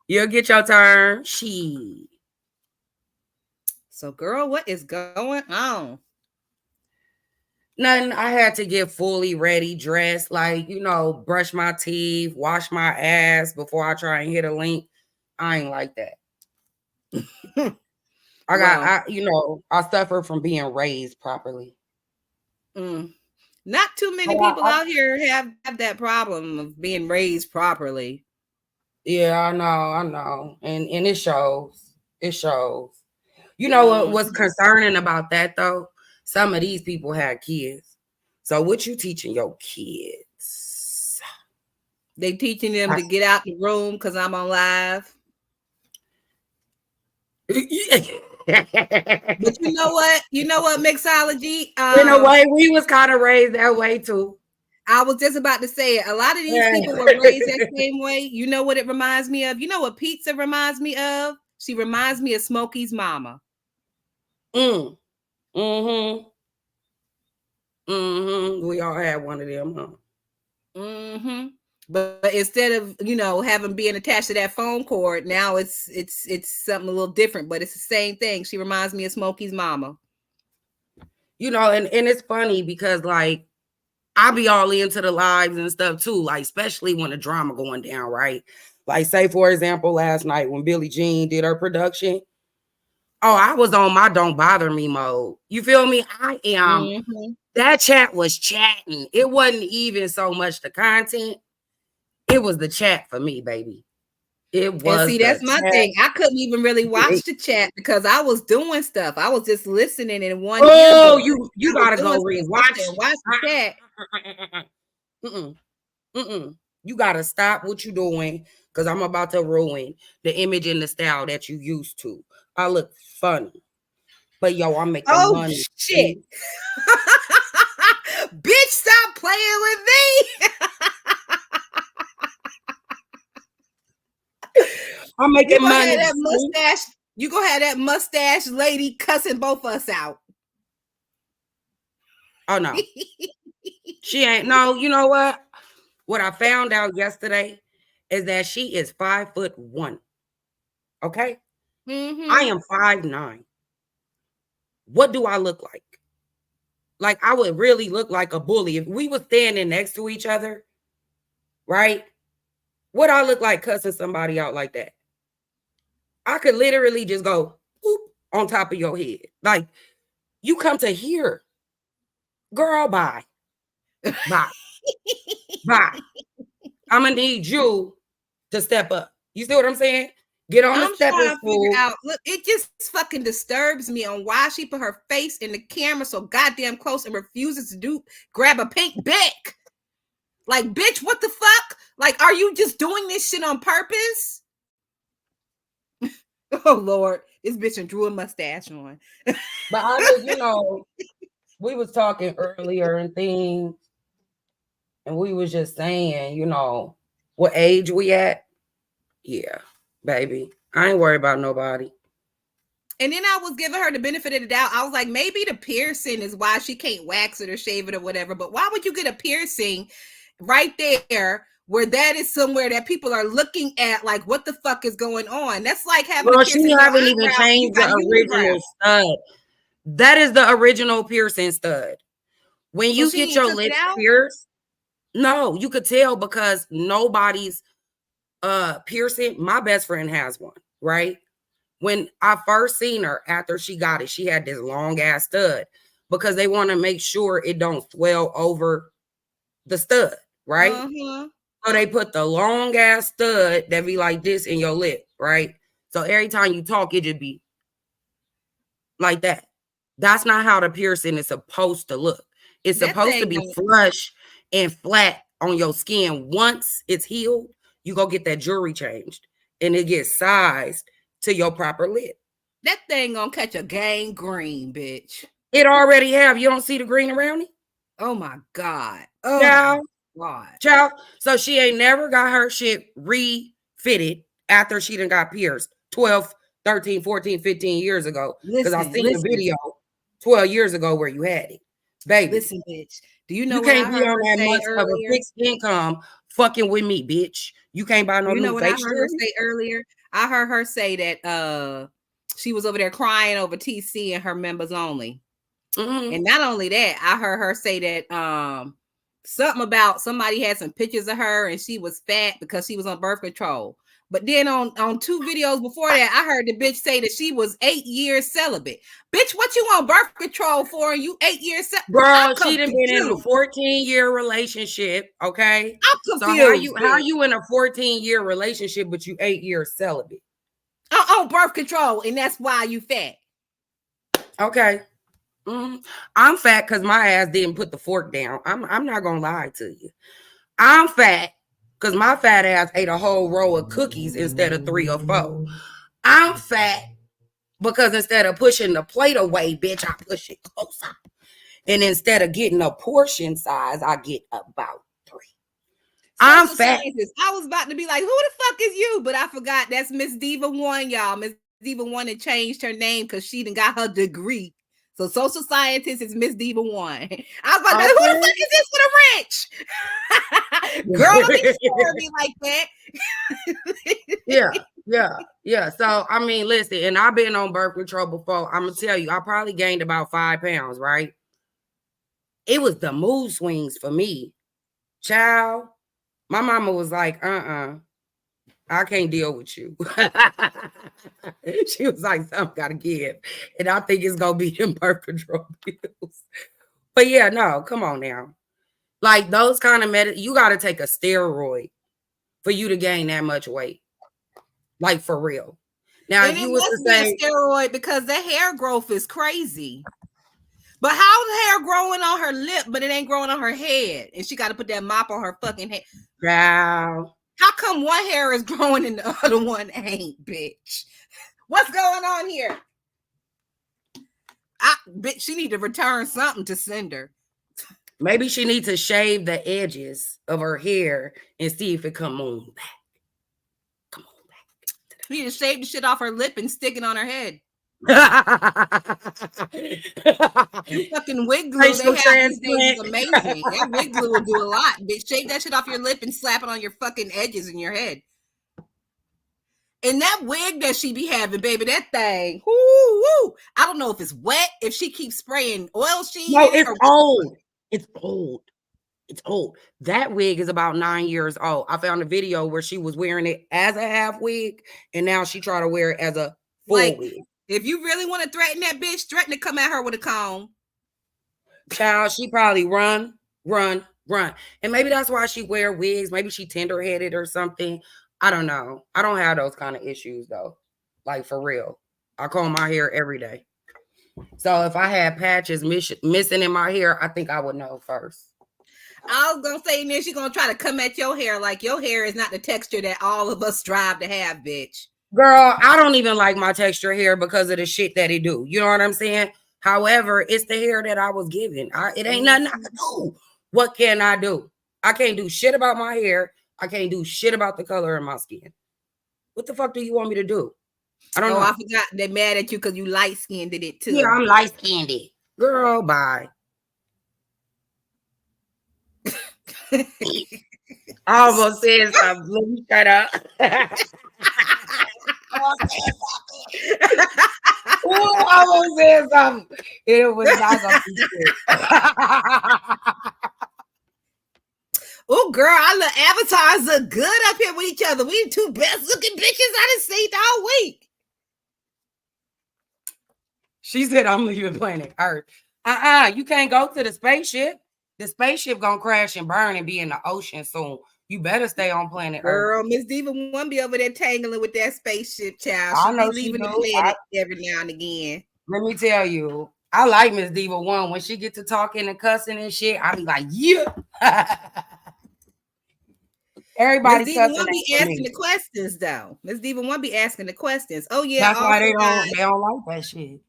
You'll get your turn. She. So, girl, what is going on? Nothing. I had to get fully ready, dressed, like, brush my teeth, wash my ass before I try and hit a link. I ain't like that. Well, I suffer from being raised properly. not too many So people out here have that problem of being raised properly. Yeah, I know. And it shows. It shows. You know what was concerning about that though? Some of these people had kids. So what you teaching your kids? They teaching them to get out the room because I'm on live. But you know what? You know what, mixology? In a way, we was kind of raised that way too. I was just about to say it. A lot of these people were raised that same way. You know what it reminds me of? You know what pizza reminds me of? She reminds me of Smokey's mama. Mm-hmm. We all had one of them, huh? Mm-hmm. But instead of having being attached to that phone cord, now it's something a little different. But it's the same thing. She reminds me of Smokey's mama. And it's funny because like I be all into the lives and stuff too, like especially when the drama going down, right? Like say for example, last night when Billie Jean did her production, I was on my don't bother me mode. You feel me? I am. That chat was chatting. It wasn't even so much the content. It was the chat for me, baby. It was. And see, that's my thing. I couldn't even really watch the chat because I was doing stuff. I was just listening in one ear. Oh, you gotta go rewatch. Watch the chat. You gotta stop what you're doing because I'm about to ruin the image and the style that you used to. I look funny, but yo, I'm making money. Shit. Bitch, stop playing with me. I'm making money. That mustache. You gonna have that mustache lady cussing both of us out. Oh no. She ain't. No, you know what? What I found out yesterday is that she is 5'1". Okay? I am 5'9". What do I look like? Like I would really look like a bully if we were standing next to each other, right? What I look like cussing somebody out like that? I could literally just go whoop, on top of your head. Like you come to here, girl. Bye, bye, bye. I'm gonna need you to step up. You see what I'm saying? Get on the stepping stool. Out. Look, it just fucking disturbs me on why she put her face in the camera so goddamn close and refuses to grab a pink back. Like, bitch, what the fuck? Like, are you just doing this shit on purpose? Oh Lord, this bitch and drew a mustache on. But I just, we was talking earlier and things, and we was just saying, what age we at? Yeah, baby. I ain't worried about nobody. And then I was giving her the benefit of the doubt. I was like, maybe the piercing is why she can't wax it or shave it or whatever. But why would you get a piercing right there where that is somewhere that people are looking at like, what the fuck is going on? That's like having a piercing. She haven't even changed the original stud. That is the original piercing stud. When you get your lips pierced, no, you could tell because nobody's piercing. My best friend has one, right? When I first seen her after she got it, she had this long ass stud because they want to make sure it don't swell over the stud, right? So they put the long ass stud that be like this in your lip, right? So every time you talk, it just be like that. That's not how the piercing is supposed to look. It's That supposed to thing be don't- flush and flat on your skin. Once it's healed, you go get that jewelry changed and it gets sized to your proper lip. that thing gonna catch a gangrene, bitch. It already have. You don't see the green around it? Oh my God. Oh Child, my God. child. So she ain't never got her shit refitted after she done got pierced 12, 13, 14, 15 years ago. Because I seen the video 12 years ago where you had it. Baby. Listen, bitch. Do you know You what can't I be heard on her that say much of a earlier? fixed income fucking with me, bitch. You can't buy no You know new what I face heard her jewelry? say earlier? I heard her say that she was over there crying over TC and her members only. Mhm. And not only that, I heard her say that something about somebody had some pictures of her and she was fat because she was on birth control. But then on 2 videos before that, I heard the bitch say that she was 8 years celibate. Bitch, what you on birth control for? And you 8 years celibate? Girl, she done been in a 14-year relationship, okay? I'm So confused. how you in a 14-year relationship but you 8 years celibate? I'm on birth control, and that's why you fat. Okay. Mhm. I'm fat because my ass didn't put the fork down. I'm not gonna lie to you. I'm fat because my fat ass ate a whole row of cookies instead of 3 or 4. I'm fat because instead of pushing the plate away, bitch, I push it closer. And instead of getting a portion size, I get about 3. I'm fat. Sciences. I was about to be like, who the fuck is you? But I forgot that's Miss Diva One, y'all. Miss Diva One had changed her name because she done got her degree. So social scientist is Miss Diva One. I was like, who the fuck is this for the rich? Girl, don't be scaring me like that. Yeah. So I mean, listen, and I've been on birth control before. I'm gonna tell you, I probably gained about 5 pounds, right? It was the mood swings for me. Child, my mama was like, I can't deal with you. She was like, something gotta give. And I think it's gonna be them birth control pills. But yeah, no, come on now. Like those kind of you gotta take a steroid for you to gain that much weight. Like for real. Now, and if you it was must to be say a steroid because the hair growth is crazy. But how the hair growing on her lip, but it ain't growing on her head, and she got to put that mop on her fucking head. Wow. How come one hair is growing and the other one ain't, bitch? What's going on here? Bitch, she need to return something to Cinder. Maybe she needs to shave the edges of her hair and see if it come on back. Come on back. She need to shave the shit off her lip and stick it on her head. Fucking wig glue they have these days is amazing. That wig glue will do a lot. Bitch, shave that shit off your lip and slap it on your fucking edges in your head. And that wig that she be having, baby, that thing, woo. I don't know if it's wet, if she keeps spraying oil sheen. No, it's old. It's old. It's old. That wig is about 9 years old. I found a video where she was wearing it as a half wig, and now she try to wear it as a full wig. If you really want to threaten that bitch, threaten to come at her with a comb. Child, she probably run. And maybe that's why she wear wigs. Maybe she tender-headed or something. I don't know. I don't have those kind of issues, though. Like, for real. I comb my hair every day. So if I had patches missing in my hair, I think I would know first. I was going to say, and then she's going to try to come at your hair like your hair is not the texture that all of us strive to have, bitch. Girl, I don't even like my texture hair because of the shit that it do. You know what I'm saying? However, it's the hair that I was given. It ain't nothing I can do. What can I do? I can't do shit about my hair. I can't do shit about the color of my skin. What the fuck do you want me to do? I don't know. I forgot they're mad at you because you light-skinned it too. Yeah, I'm light-skinned. Girl, bye. I almost said something. Let me shut up. I almost said something. It was not going to be good. Oh, girl, our little avatars look good up here with each other. We the 2 best-looking bitches I done seen all week. She said, I'm leaving planet Earth. You can't go to the spaceship. The spaceship gonna crash and burn and be in the ocean soon. You better stay on planet Earth. Girl, Miss Diva won't be over there tangling with that spaceship child. I She know be she leaving the do. planet every now and again. Let me tell you, I like Miss Diva 1. When she get to talking and cussing and shit, I be like, yeah. Everybody Miss Diva cussing won't be at asking me. the questions though. Miss Diva won't be asking the questions. Oh yeah, That's why also they don't like that shit.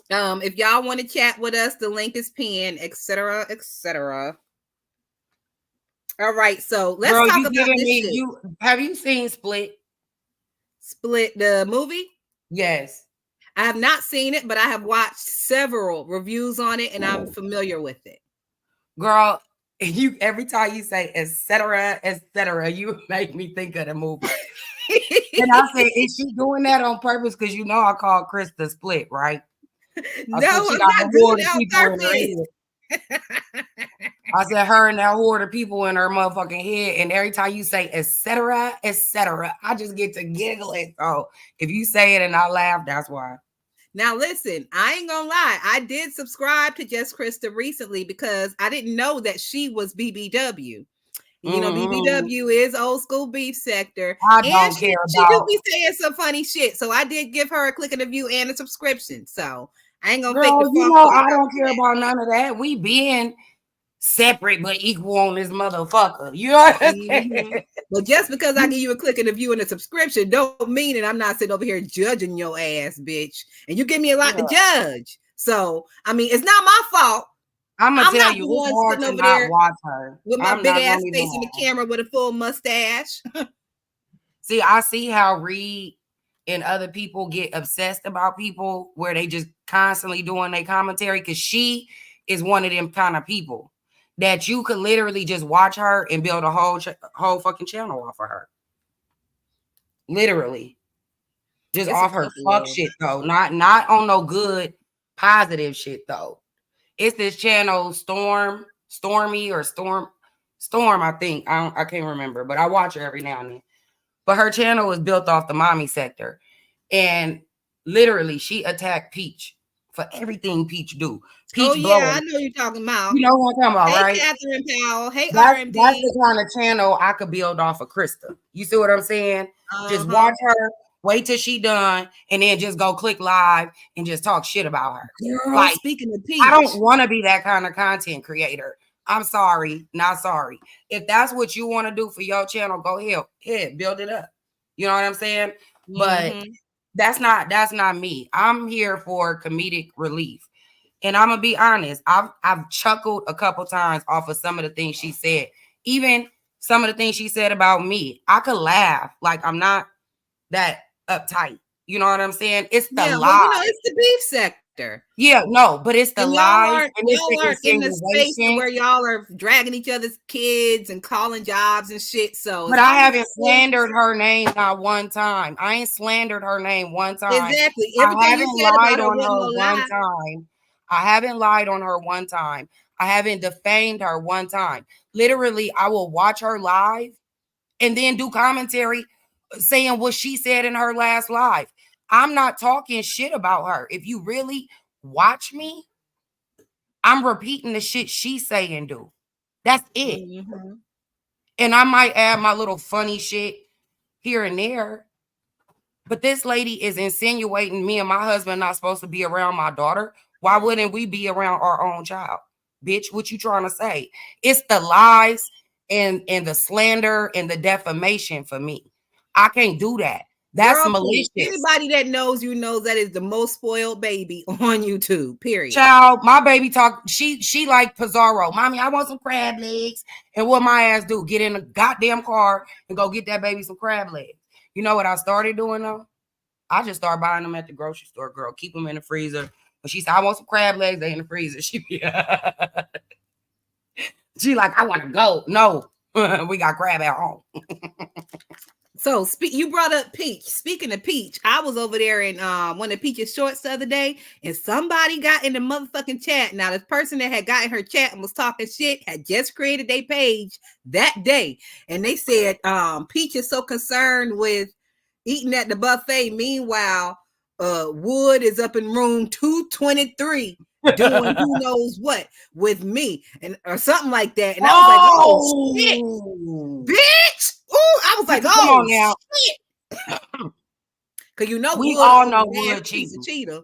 if y'all want to chat with us, the link is pinned, etc., etc. All right, so let's Girl, talk you about giving this me shit. have you seen Split? Split the movie? Yes. I have not seen it, but I have watched several reviews on it and I'm familiar with it. Girl, you every time you say etc., you make me think of the movie. And I say, is she doing that on purpose? Because you know I call Chris the Split, right? No, she I'm got not a doing horde it of on people in her head. I said her and that horde of people in her motherfucking head. And every time you say etc., I just get to giggling. So if you say it and I laugh, that's why. Now listen, I ain't gonna lie. I did subscribe to Just Krista recently because I didn't know that she was BBW. You know, BBW is old school beef sector. I and don't she care do about. be saying some funny shit. So I did give her a click of the view and a subscription. So I ain't gonna fake Girl, the you funk. know I don't care about none of that. We being separate but equal on this motherfucker. You know what I'm saying? But just because I give you a click of the view and a subscription don't mean that I'm not sitting over here judging your ass, bitch. And you give me a lot to judge. So I mean, it's not my fault. I'm gonna tell you, the it's one hard sitting to over not there watch her. with my I'm big not ass gonna face in the camera with a full mustache. See, I see how Reed and other people get obsessed about people where they just constantly doing their commentary, because she is one of them kind of people that you could literally just watch her and build a whole fucking channel off of her. Literally. Just It's off her fuck shit though. Not on no good positive shit though. It's this channel Stormy or Storm, I think. I can't remember, but I watch her every now and then. But her channel is built off the mommy sector. And literally, she attacked Peach for everything Peach do. Peach blowing. I know you're talking about. You know what I'm talking about, right? Catherine Powell. Hey, that's RMD. That's the kind of channel I could build off of Krista. You see what I'm saying? Just watch her, wait till she done, and then just go click live and just talk shit about her. Girl, like, speaking of Peach, I don't want to be that kind of content creator. I'm sorry, not sorry. If that's what you want to do for your channel, go ahead, build it up. You know what I'm saying? But that's not me. I'm here for comedic relief. And I'm gonna be honest, I've chuckled a couple times off of some of the things she said. Even some of the things she said about me, I could laugh. Like, I'm not that uptight. You know what I'm saying? It's the lies. Well, it's the beef sector. Yeah, no, but it's the lies and y'all aren't in the space where y'all are dragging each other's kids and calling jobs and shit. So, but I haven't slandered her name not one time. I ain't slandered her name one time. Exactly. I haven't lied on her one time. I haven't lied on her one time. I haven't defamed her one time. Literally, I will watch her live and then do commentary saying what she said in her last live. I'm not talking shit about her. If you really watch me, I'm repeating the shit she say and do. That's it. And I might add my little funny shit here and there. But this lady is insinuating me and my husband not supposed to be around my daughter. Why wouldn't we be around our own child? Bitch, what you trying to say? It's the lies and the slander and the defamation for me. I can't do that. That's malicious. Anybody that knows you knows that is the most spoiled baby on YouTube, period. Child, my baby talk, she like Pizarro. Mommy, I want some crab legs. And what my ass do? Get in the goddamn car and go get that baby some crab legs. You know what I started doing though? I just started buying them at the grocery store, girl. Keep them in the freezer. When she said, I want some crab legs, they in the freezer. She like, I want to go. No, we got crab at home. So you brought up Peach. Speaking of Peach, I was over there in one of Peach's shorts the other day, and somebody got in the motherfucking chat. Now, this person that had got in her chat and was talking shit had just created their page that day, and they said Peach is so concerned with eating at the buffet. Meanwhile, Wood is up in room 223 doing who knows what with me and or something like that. And I was like, oh shit, bitch. Ooh, I was like, Come oh on now. shit. Cause you know We Wood all a know nasty Wood piece of cheating. cheater.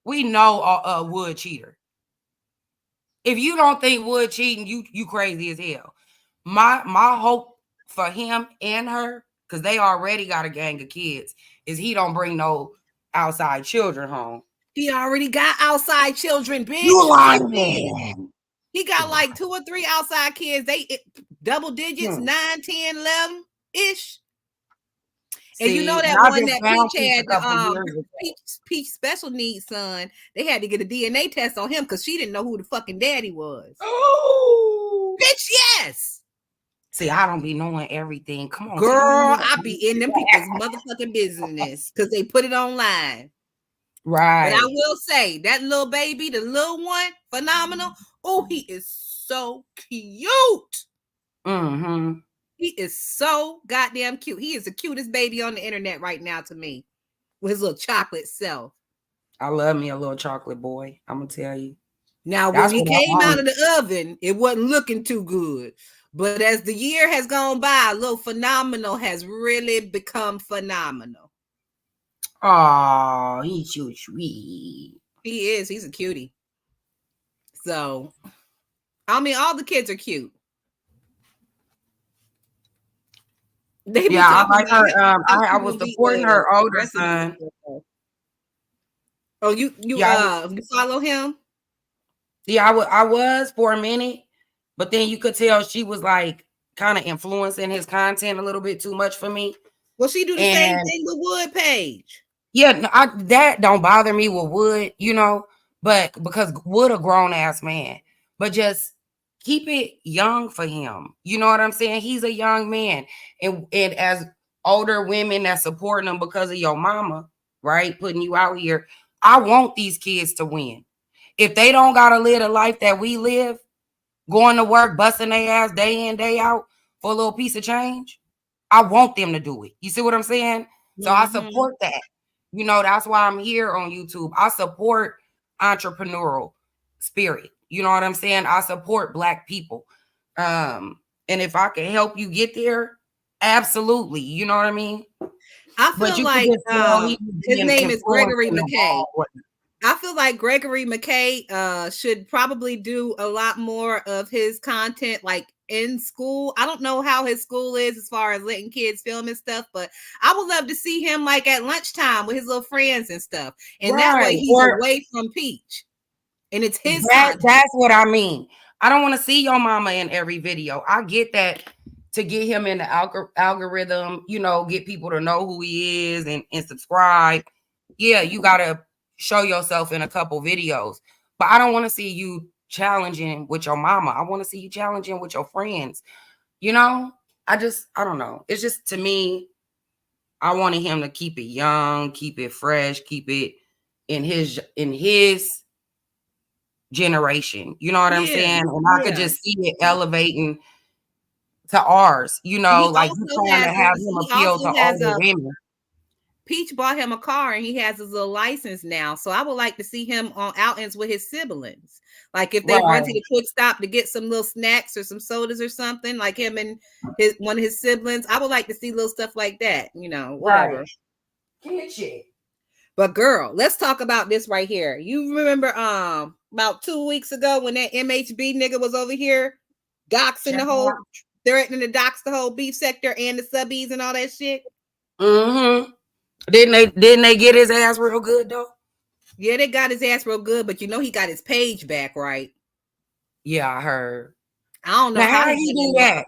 We know Wood cheater. If you don't think Wood cheating, you crazy as hell. My hope for him and her, because they already got a gang of kids, is he don't bring no outside children home. He already got outside children, bitch. You lying. He got like 2 or 3 outside kids. They double digits, 9, 10, 11-ish. And you know that one that Peach had, the Peach special needs son, they had to get a DNA test on him because she didn't know who the fucking daddy was. Oh, bitch, yes. See, I don't be knowing everything. Come on, girl, I be in them people's motherfucking business because they put it online. Right. But I will say that little baby, the little one, phenomenal. Oh, he is so cute. Mm-hmm. He is so goddamn cute. He is the cutest baby on the internet right now to me, with his little chocolate self. I love me a little chocolate boy. I'm gonna tell you. Now, when he came out of the oven, it wasn't looking too good. But as the year has gone by, little Phenomenal has really become phenomenal. Oh, he's so sweet. He is. He's a cutie. So, I mean, all the kids are cute. They yeah, I like her. I was supporting her older son. Oh, you follow him? Yeah, I was for a minute, but then you could tell she was like kind of influencing his content a little bit too much for me. Well, she do the same thing with Wood Page. Yeah, that don't bother me with Wood, you know, but because Wood a grown ass man, but just keep it young for him. You know what I'm saying? He's a young man, and as older women that supporting him because of your mama, right, putting you out here. I want these kids to win. If they don't gotta live the life that we live, going to work, busting their ass day in, day out for a little piece of change, I want them to do it. You see what I'm saying? So I support that. You know, that's why I'm here on YouTube. I support entrepreneurial spirit. You know what I'm saying? I support Black people. And if I can help you get there, absolutely. You know what I mean? I feel like his name is Gregory McKay. I feel like Gregory McKay should probably do a lot more of his content like in school. I don't know how his school is as far as letting kids film and stuff, but I would love to see him like at lunchtime with his little friends and stuff. And that way he's away from Peach. And it's his content. That's what I mean. I don't want to see your mama in every video. I get that, to get him in the algorithm, you know, get people to know who he is and subscribe. Yeah, you got to show yourself in a couple videos. But I don't want to see you challenging with your mama. I want to see you challenging with your friends. You know, I don't know. It's just, to me, I wanted him to keep it young, keep it fresh, keep it in his generation. You know what I'm saying? And I could just see it elevating to ours. You know, like you trying to have him appeal to older women. Peach bought him a car and he has his little license now. So I would like to see him on outings with his siblings. Like if they run to the quick stop to get some little snacks or some sodas or something, like him and one of his siblings. I would like to see little stuff like that, you know, whatever. Right. But girl, let's talk about this right here. You remember about 2 weeks ago when that MHB nigga was over here doxing threatening to dox the whole beef sector and the subbies and all that shit? Mm-hmm. Didn't they get his ass real good though? Yeah, they got his ass real good, but you know he got his page back, right? Yeah, I heard. I don't know how he do that.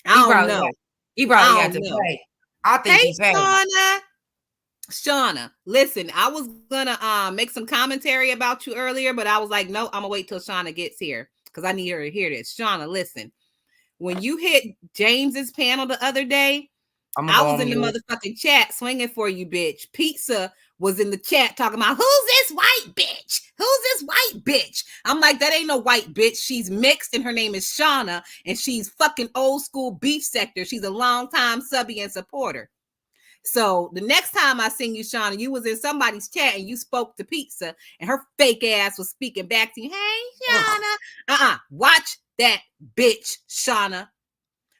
I don't know. He probably had to pay. I think he paid. Shauna, listen, I was gonna make some commentary about you earlier, but I was like, no, I'm gonna wait till Shauna gets here because I need her to hear this. Shauna, listen, when you hit James's panel the other day, I was in the motherfucking chat swinging for you, bitch. Pizza was in the chat talking about, who's this white bitch? Who's this white bitch? I'm like, that ain't no white bitch. She's mixed and her name is Shauna and she's fucking old school beef sector. She's a long time subby and supporter. So the next time I seen you, Shauna, you was in somebody's chat and you spoke to Pizza, and her fake ass was speaking back to you. Hey, Shauna. Watch that bitch, Shauna.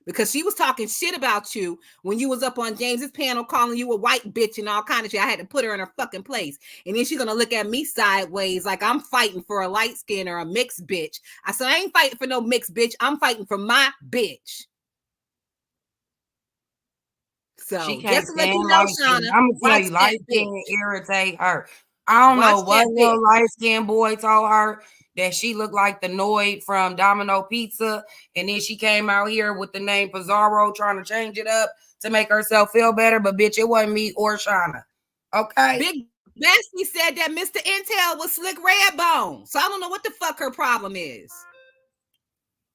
Because she was talking shit about you when you was up on James's panel calling you a white bitch and all kind of shit. I had to put her in her fucking place. And then she's going to look at me sideways like I'm fighting for a light skin or a mixed bitch. I said, I ain't fighting for no mixed bitch. I'm fighting for my bitch. So she can't just to let stand you know, light skin. Shauna, I'm gonna tell you, watch light that skin bitch. irritate her. I don't know Watch what that little bitch. light skinned boy told her that she looked like the Noid from Domino Pizza, and then she came out here with the name Pizarro trying to change it up to make herself feel better. But bitch, it wasn't me or Shauna. Okay. Big Bestie said that Mr. Intel was Slick Redbone. So I don't know what the fuck her problem is.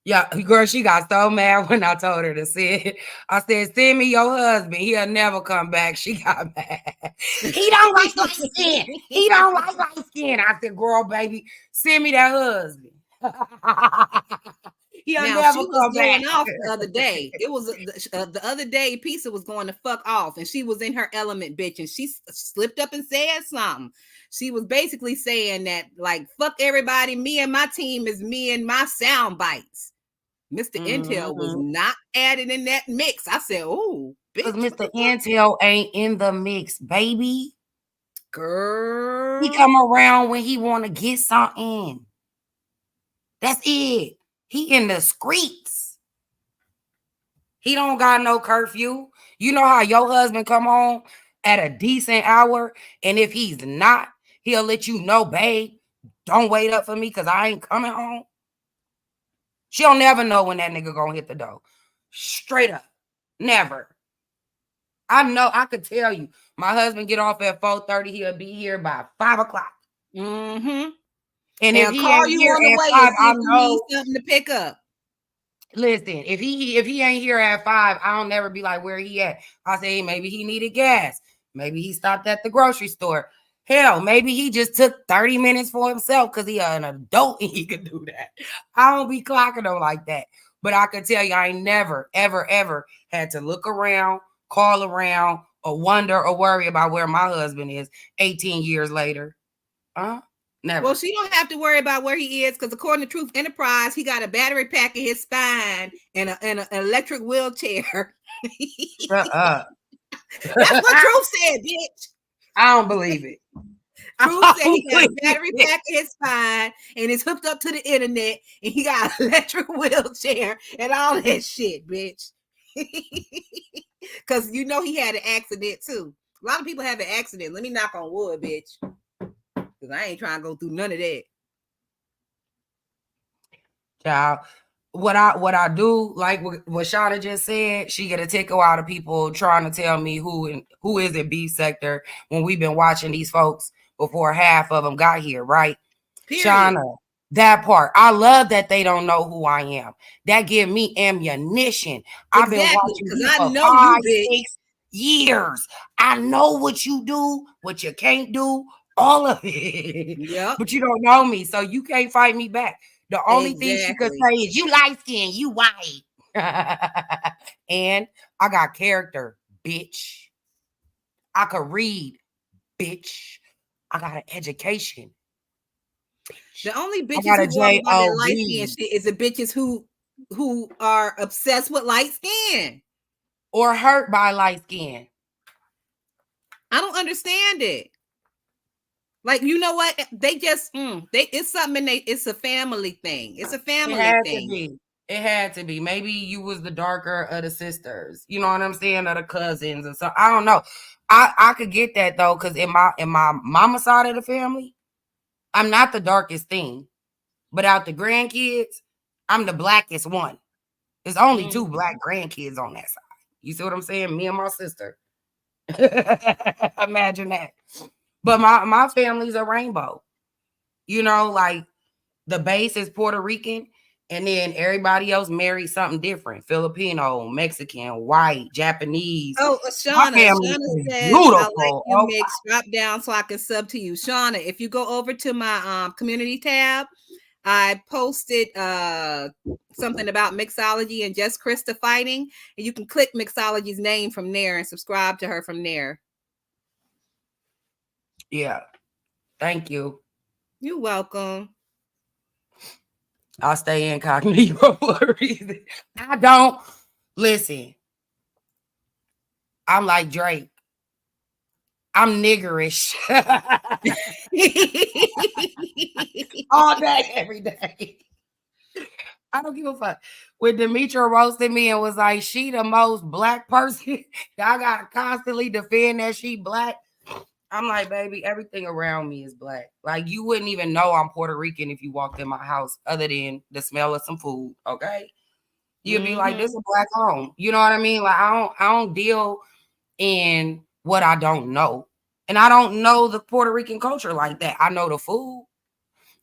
Yeah, girl, she got so mad when I told her to send it. I said, send me your husband. He'll never come back. She got mad. He don't like light skin. He don't like light skin. I said, girl, baby, send me that husband. He'll Now never she was come back. going off the other day. It was the other day. Pizza was going to fuck off, and she was in her element, bitch. And she slipped up and said something. She was basically saying that, like, fuck everybody. Me and my team is me and my sound bites. Mr. Intel was not added in that mix. I said, "Oh, because bitch, Mr. Intel ain't in the mix, baby. Girl, He come around when he want to get something. That's it. He in the streets. He don't got no curfew. You know how your husband come home at a decent hour, and if he's not, he'll let you know, babe, don't wait up for me because I ain't coming home. She'll never know when that nigga gonna hit the door. Straight up. Never. I know, I could tell you. My husband get off at 4:30. He'll be here by 5 o'clock. Mm-hmm. And if he call ain't you here on the at way 5, and see I if you know. need something to pick up. Listen, if he ain't here at 5, I don't never be like, where he at? I say, hey, maybe he needed gas. Maybe he stopped at the grocery store. Hell, maybe he just took 30 minutes for himself because he an adult and he could do that. I don't be clocking him like that. But I can tell you, I ain't never, ever, ever had to look around, call around, or wonder or worry about where my husband is 18 years later. Never. Well, she don't have to worry about where he is because according to Truth Enterprise, he got a battery pack in his spine and an electric wheelchair. Shut up. That's what Truth said, bitch. I don't believe it. Truth said he got a battery pack in his spine and is hooked up to the internet and he got an electric wheelchair and all that shit, bitch. Because you know he had an accident too. A lot of people have an accident. Let me knock on wood, bitch. Because I ain't trying to go through none of that. Child, what I do, like what Shauna just said, she get a tickle out of people trying to tell me who is in B sector when we've been watching these folks before half of them got here, right? Period. Shauna, that part. I love that they don't know who I am. That give me ammunition. Exactly, I've been watching you for 5, 6 years. I know what you do, what you can't do, all of it. Yeah. But you don't know me, so you can't fight me back. The only thing she could say is, you light skin, you white. And I got character, bitch. I could read, bitch. I got an education. The only bitches who want about that light skin shit is the bitches who are obsessed with light skin. Or hurt by light skin. I don't understand it. Like, you know what? They just it's something it's a family thing. It's a family thing. It had to be. Maybe you was the darker of the sisters. You know what I'm saying? Or the cousins and so I don't know. I could get that though, because in my mama side of the family, I'm not the darkest thing. But out the grandkids, I'm the blackest one. There's only 2 black grandkids on that side. You see what I'm saying? Me and my sister. Imagine that. But my family's a rainbow. You know, like the base is Puerto Rican, and then everybody else married something different. Filipino, Mexican, white, Japanese. Oh, Shauna says, beautiful. I like you mix. Drop down so I can sub to you. Shauna, if you go over to my community tab, I posted something about mixology and just Krista fighting, and you can click mixology's name from there and subscribe to her from there. Yeah. Thank you. You're welcome. I'll stay incognito for a reason. I don't listen. I'm like Drake. I'm niggerish. All day, every day. I don't give a fuck. When Demetra roasted me and was like, she the most black person, I gotta constantly defend that she black. I'm like, baby, everything around me is black. Like, you wouldn't even know I'm Puerto Rican if you walked in my house, other than the smell of some food. Okay, you'd be like, this is a black home. You know what I mean? Like, I don't deal in what I don't know, and I don't know the Puerto Rican culture like that. I know the food.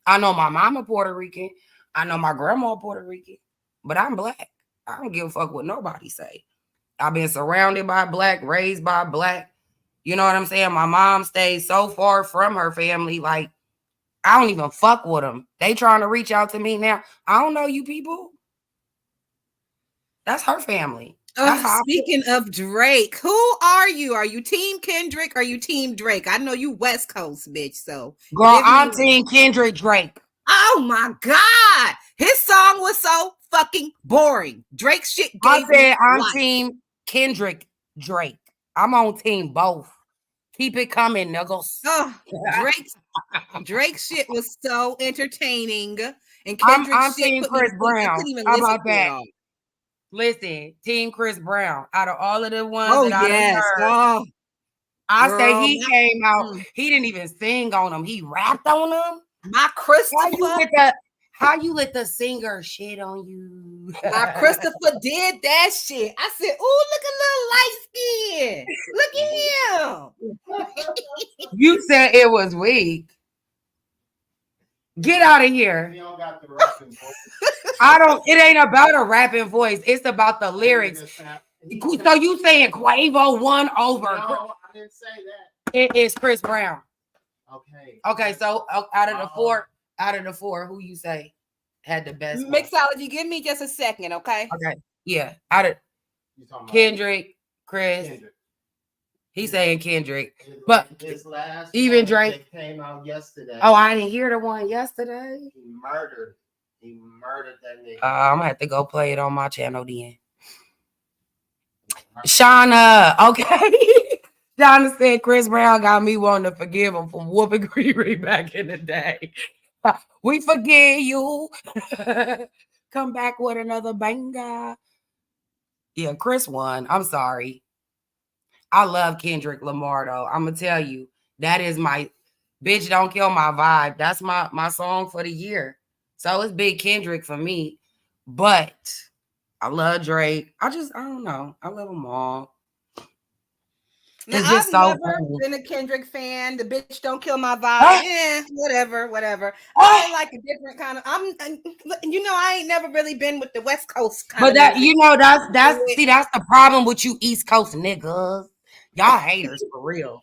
I know my mama Puerto Rican. I know my grandma Puerto Rican, but I'm black. I don't give a fuck what nobody say. I've been surrounded by black, raised by black. You know what I'm saying? My mom stays so far from her family. Like, I don't even fuck with them. They trying to reach out to me now. I don't know you people. That's her family. That's how Speaking of Drake, who are you? Are you Team Kendrick? Or are you Team Drake? I know you West Coast, bitch. So, girl, I'm Team Kendrick Drake. Oh my God. His song was so fucking boring. Drake shit gave I said I'm life. Team Kendrick Drake. I'm on team both. Keep it coming, niggas. Oh, Drake's shit was so entertaining. And I'm Kendrick's shit Team put Chris me to sleep. Brown. I couldn't even How listen about to it that? all. Listen, Team Chris Brown. Out of all of the ones that I done heard, Oh, I say he came out. He didn't even sing on them. He rapped on them. My Christopher. How you let the singer shit on you? My Christopher did that shit. I said, "Oh, look a little light skin. Look at him." You said it was weak. Get out of here. He don't got the rapping voice. It ain't about a rapping voice. It's about the lyrics. So you saying Quavo won over? No, I didn't say that. It is Chris Brown. Okay. Okay, so out of the four, who you say had the best mixology? Give me just a second, okay? Okay, yeah. Out of Kendrick, Chris. Kendrick. He's saying Kendrick, but his last even Drake came out yesterday. Oh, I didn't hear the one yesterday. He murdered that nigga. I'm gonna have to go play it on my channel then. Shauna, okay. Shauna said Chris Brown got me wanting to forgive him from whooping Riri back in the day. We forgive you. Come back with another banger. Yeah, Chris won. I'm sorry. I love Kendrick Lamar though. I'm gonna tell you, that is my bitch don't kill my vibe. That's my song for the year. So it's big Kendrick for me. But I love Drake. I don't know. I love them all. Now, I've never been a Kendrick fan. The bitch don't kill my vibe. Whatever. I like a different kind of. I ain't never really been with the West Coast kind of. But that music. that's the problem with you East Coast niggas. Y'all haters for real.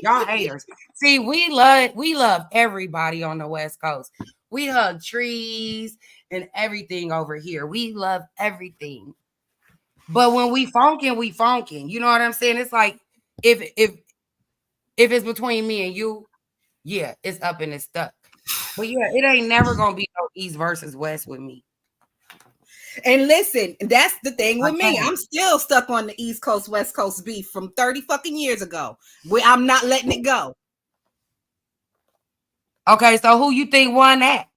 Y'all haters. See, we love everybody on the West Coast. We hug trees and everything over here. We love everything. But when we funkin'. You know what I'm saying? It's like if it's between me and you, yeah, it's up and it's stuck. But yeah, it ain't never gonna be no East versus West with me. And listen, that's the thing with me. I'm still stuck on the East Coast, West Coast beef from 30 fucking years ago. I'm not letting it go. Okay, so who you think won that?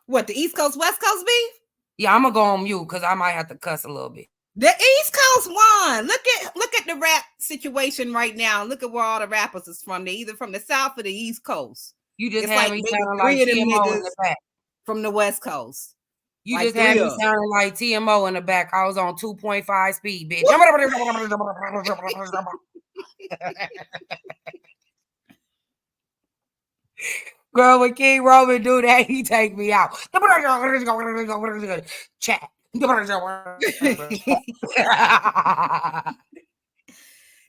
What, the East Coast, West Coast beef? Yeah, I'm gonna go on mute because I might have to cuss a little bit. The East Coast won. Look at the rap situation right now. Look at where all the rappers is from. They're either from the South or the East Coast. You just had me sounding like TMO in the back. From the West Coast. You just had me sounding like TMO in the back. I was on 2.5 speed, bitch. Girl, when King Roman do that, he take me out. Chat.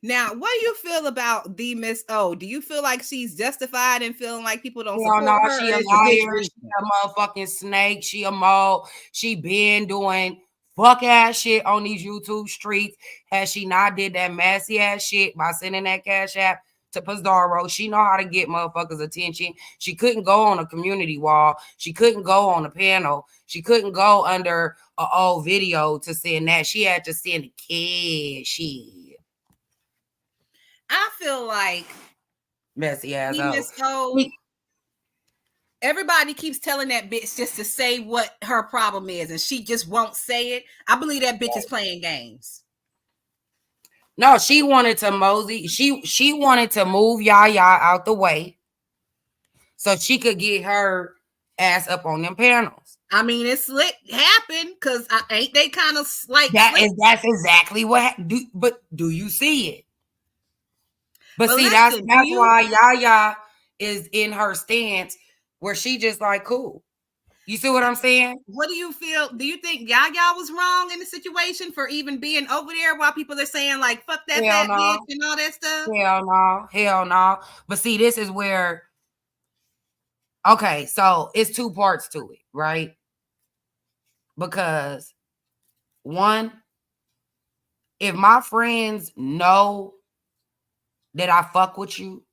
Now, what do you feel about the Miss O? Do you feel like she's justified in feeling like people don't Hell no, support her? she Or a is the bitch liar. She recent? a motherfucking snake. She a mole. She been doing fuck ass shit on these YouTube streets. Has she not did that messy ass shit by sending that Cash App to Pizarro? She know how to get motherfuckers' attention. She couldn't go on a community wall. She couldn't go on a panel. She couldn't go under an old video to send that. She had to send cash shit. I feel like Messy ass the Miss O. Everybody keeps telling that bitch just to say what her problem is, and she just won't say it. I believe that bitch is playing games. No, she wanted to mosey. She wanted to move Yaya out the way so she could get her ass up on them panels. I mean, it's slick happened because ain't they kind of like that's exactly what. But do you see it? But see, listen, that's why Yaya is in her stance where she just like cool. You see what I'm saying? What do you feel? Do you think Yaya was wrong in the situation for even being over there while people are saying like fuck that fat bitch and all that stuff? Hell no. But see, this is where. Okay, so it's two parts to it, right? Because one, if my friends know that I fuck with you,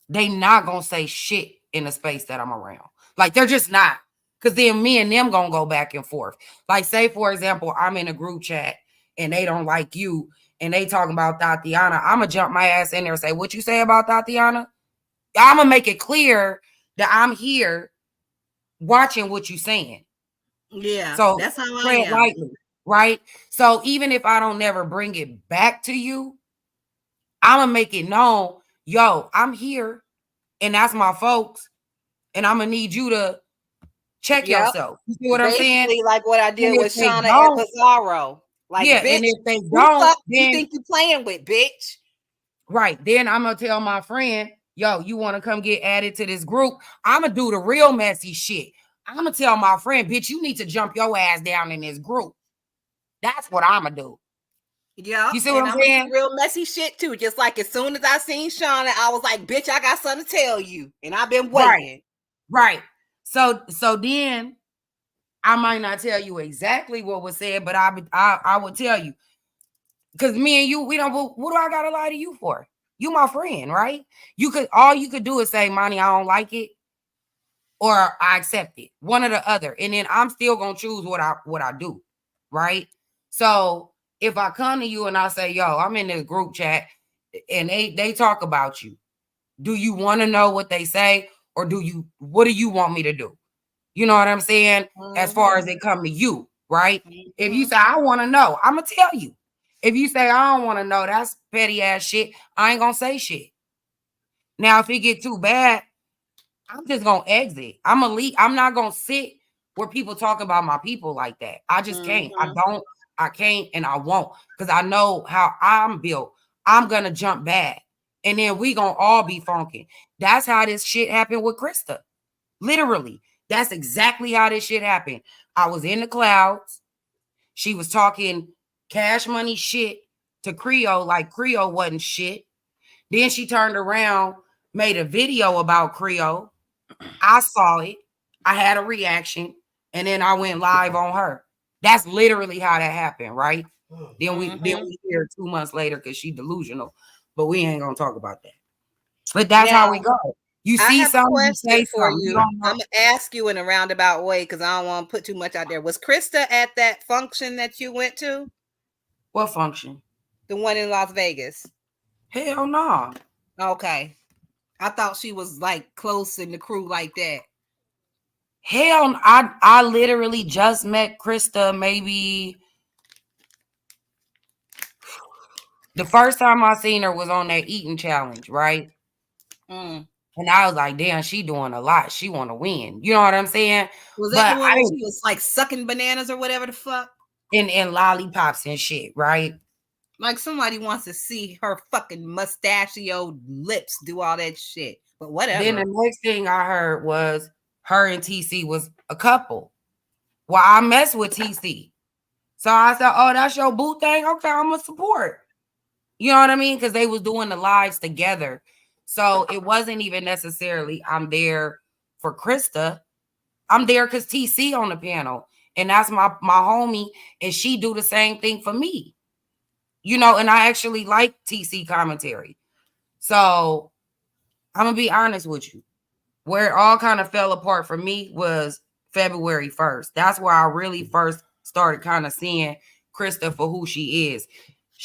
they not gonna say shit in the space that I'm around. Like they're just not. Cause then me and them gonna go back and forth. Like say for example, I'm in a group chat and they don't like you and they talking about Thotiana. I'ma jump my ass in there and say, what you say about Thotiana? I'ma make it clear that I'm here watching what you saying. Yeah, so that's how I tread am. lightly, right? So even if I don't never bring it back to you, I'm gonna make it known, yo, I'm here, and that's my folks, and I'm gonna need you to check yourself. You see what I'm saying? Basically, like what I did with Shauna and Pizarro. Like, yeah, bitch, and if they who don't, you think you playing with, bitch? Right. Then I'm gonna tell my friend, yo, you want to come get added to this group? I'm gonna do the real messy shit. I'm gonna tell my friend, bitch, you need to jump your ass down in this group. That's what I'm gonna do. Yeah, you see what I'm saying? Real messy shit too. Just like as soon as I seen Shauna, I was like, bitch, I got something to tell you, and I've been waiting. Right. So then I might not tell you exactly what was said, but I would tell you. Because me and you, we don't. What do I gotta lie to you for? You my friend, right? All you could do is say, Monty, I don't like it, or I accept it. One or the other. And then I'm still gonna choose what I do, right? So if I come to you and I say, yo, I'm in this group chat and they talk about you, do you want to know what they say, or what do you want me to do? You know what I'm saying? As far as it come to you, right? If you say, I want to know, I'm going to tell you. If you say, I don't want to know, that's petty ass shit, I ain't going to say shit. Now, if it get too bad, I'm just going to exit. I'm going to leave. I'm not going to sit where people talk about my people like that. I just can't. I can't, and I won't, because I know how I'm built. I'm going to jump back, and then we going to all be funky. That's how this shit happened with Krista. Literally. That's exactly how this shit happened. I was in the clouds. She was talking Cash Money shit to Creole like Creole wasn't shit. Then she turned around, made a video about Creole. I saw it. I had a reaction. And then I went live on her. That's literally how that happened, right? Then we hear 2 months later because she delusional. But we ain't gonna talk about that. But that's how we go. You see something, you say something. You. I'm gonna ask you in a roundabout way because I don't want to put too much out there. Was Krista at that function that you went to? What function? The one in Las Vegas. Hell no. Okay. I thought she was like close in the crew like that. Hell, I literally just met Krista maybe. The first time I seen her was on that eating challenge, right? And I was like, damn, she doing a lot. She want to win. You know what I'm saying? Was that the one where she was like sucking bananas or whatever the fuck? And lollipops and shit, right? Like somebody wants to see her fucking mustachioed lips do all that shit. But whatever. Then the next thing I heard was her and TC was a couple. Well, I mess with TC. So I said, oh, that's your boo thing? Okay, I'm going to support. You know what I mean? Because they was doing the lives together. So it wasn't even necessarily I'm there for Krista. I'm there because TC on the panel. And that's my homie. And she do the same thing for me. You know, and I actually like TC commentary. So I'm gonna be honest with you. Where it all kind of fell apart for me was February 1st. That's where I really first started kind of seeing Krista for who she is.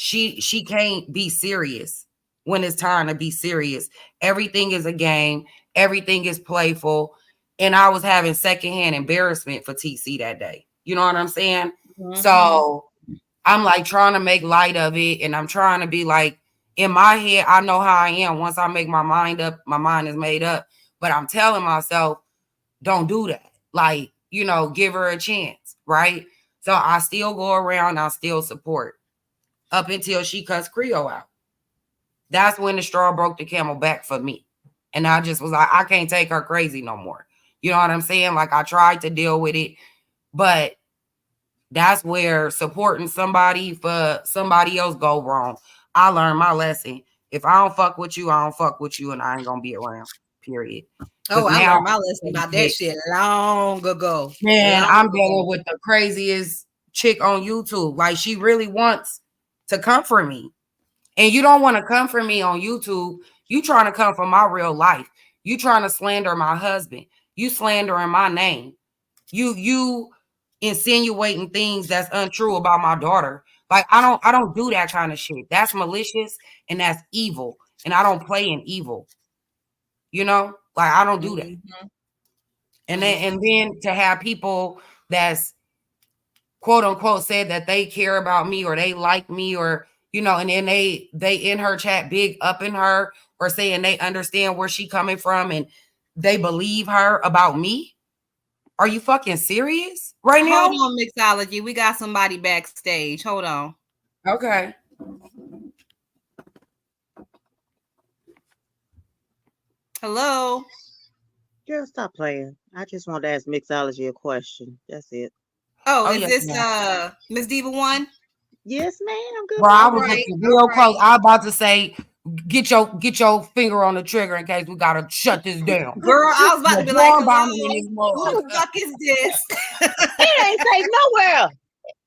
She can't be serious when it's time to be serious. Everything is a game, everything is playful. And I was having secondhand embarrassment for TC that day. You know what I'm saying? Mm-hmm. So I'm like trying to make light of it, and I'm trying to be like, in my head, I know how I am. Once I make my mind up, my mind is made up. But I'm telling myself, don't do that. Like, you know, give her a chance, right? So I still go around, I still support up until she cuts Creole out. That's when the straw broke the camel back for me. And I just was like, I can't take her crazy no more. You know what I'm saying? Like, I tried to deal with it, but that's where supporting somebody for somebody else go wrong. I learned my lesson. If I don't fuck with you, I don't fuck with you, and I ain't gonna be around. Period. Oh, I learned my lesson about that shit long ago. Man, I'm dealing with the craziest chick on YouTube. Like, she really wants to comfort me. And you don't want to comfort me on YouTube. You trying to come from my real life. You trying to slander my husband. You slandering my name. You insinuating things that's untrue about my daughter. Like, I don't do that kind of shit. That's malicious and that's evil. And I don't play in evil. You know? Like, I don't do that. Mm-hmm. And then to have people that's quote unquote said that they care about me or they like me, or you know, and then they in her chat big up in her or saying they understand where she coming from and they believe her about me. Are you fucking serious right now? Hold on, Mixology. We got somebody backstage. Hold on. Okay. Hello. Girl, stop playing. I just want to ask Mixology a question. That's it. Oh, is this Miss Diva One? Yes, ma'am. Good. Bro, I was looking real close. I was about to say, get your finger on the trigger in case we gotta shut this down. Girl, I was about to be like, who the fuck is this? It ain't safe nowhere.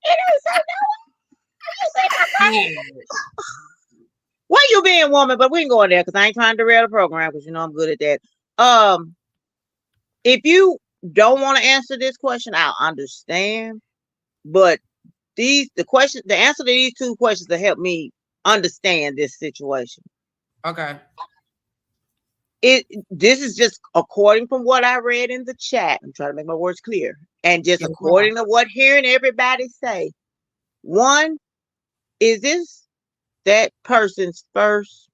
It ain't safe nowhere. Where you been, woman? But we ain't going there because I ain't trying to derail the program because you know I'm good at that. If you don't want to answer this question, I'll understand. But the answer to these two questions will help me understand this situation. Okay. This is just according from what I read in the chat. I'm trying to make my words clear. And just according to what hearing everybody say. One, is this that person's first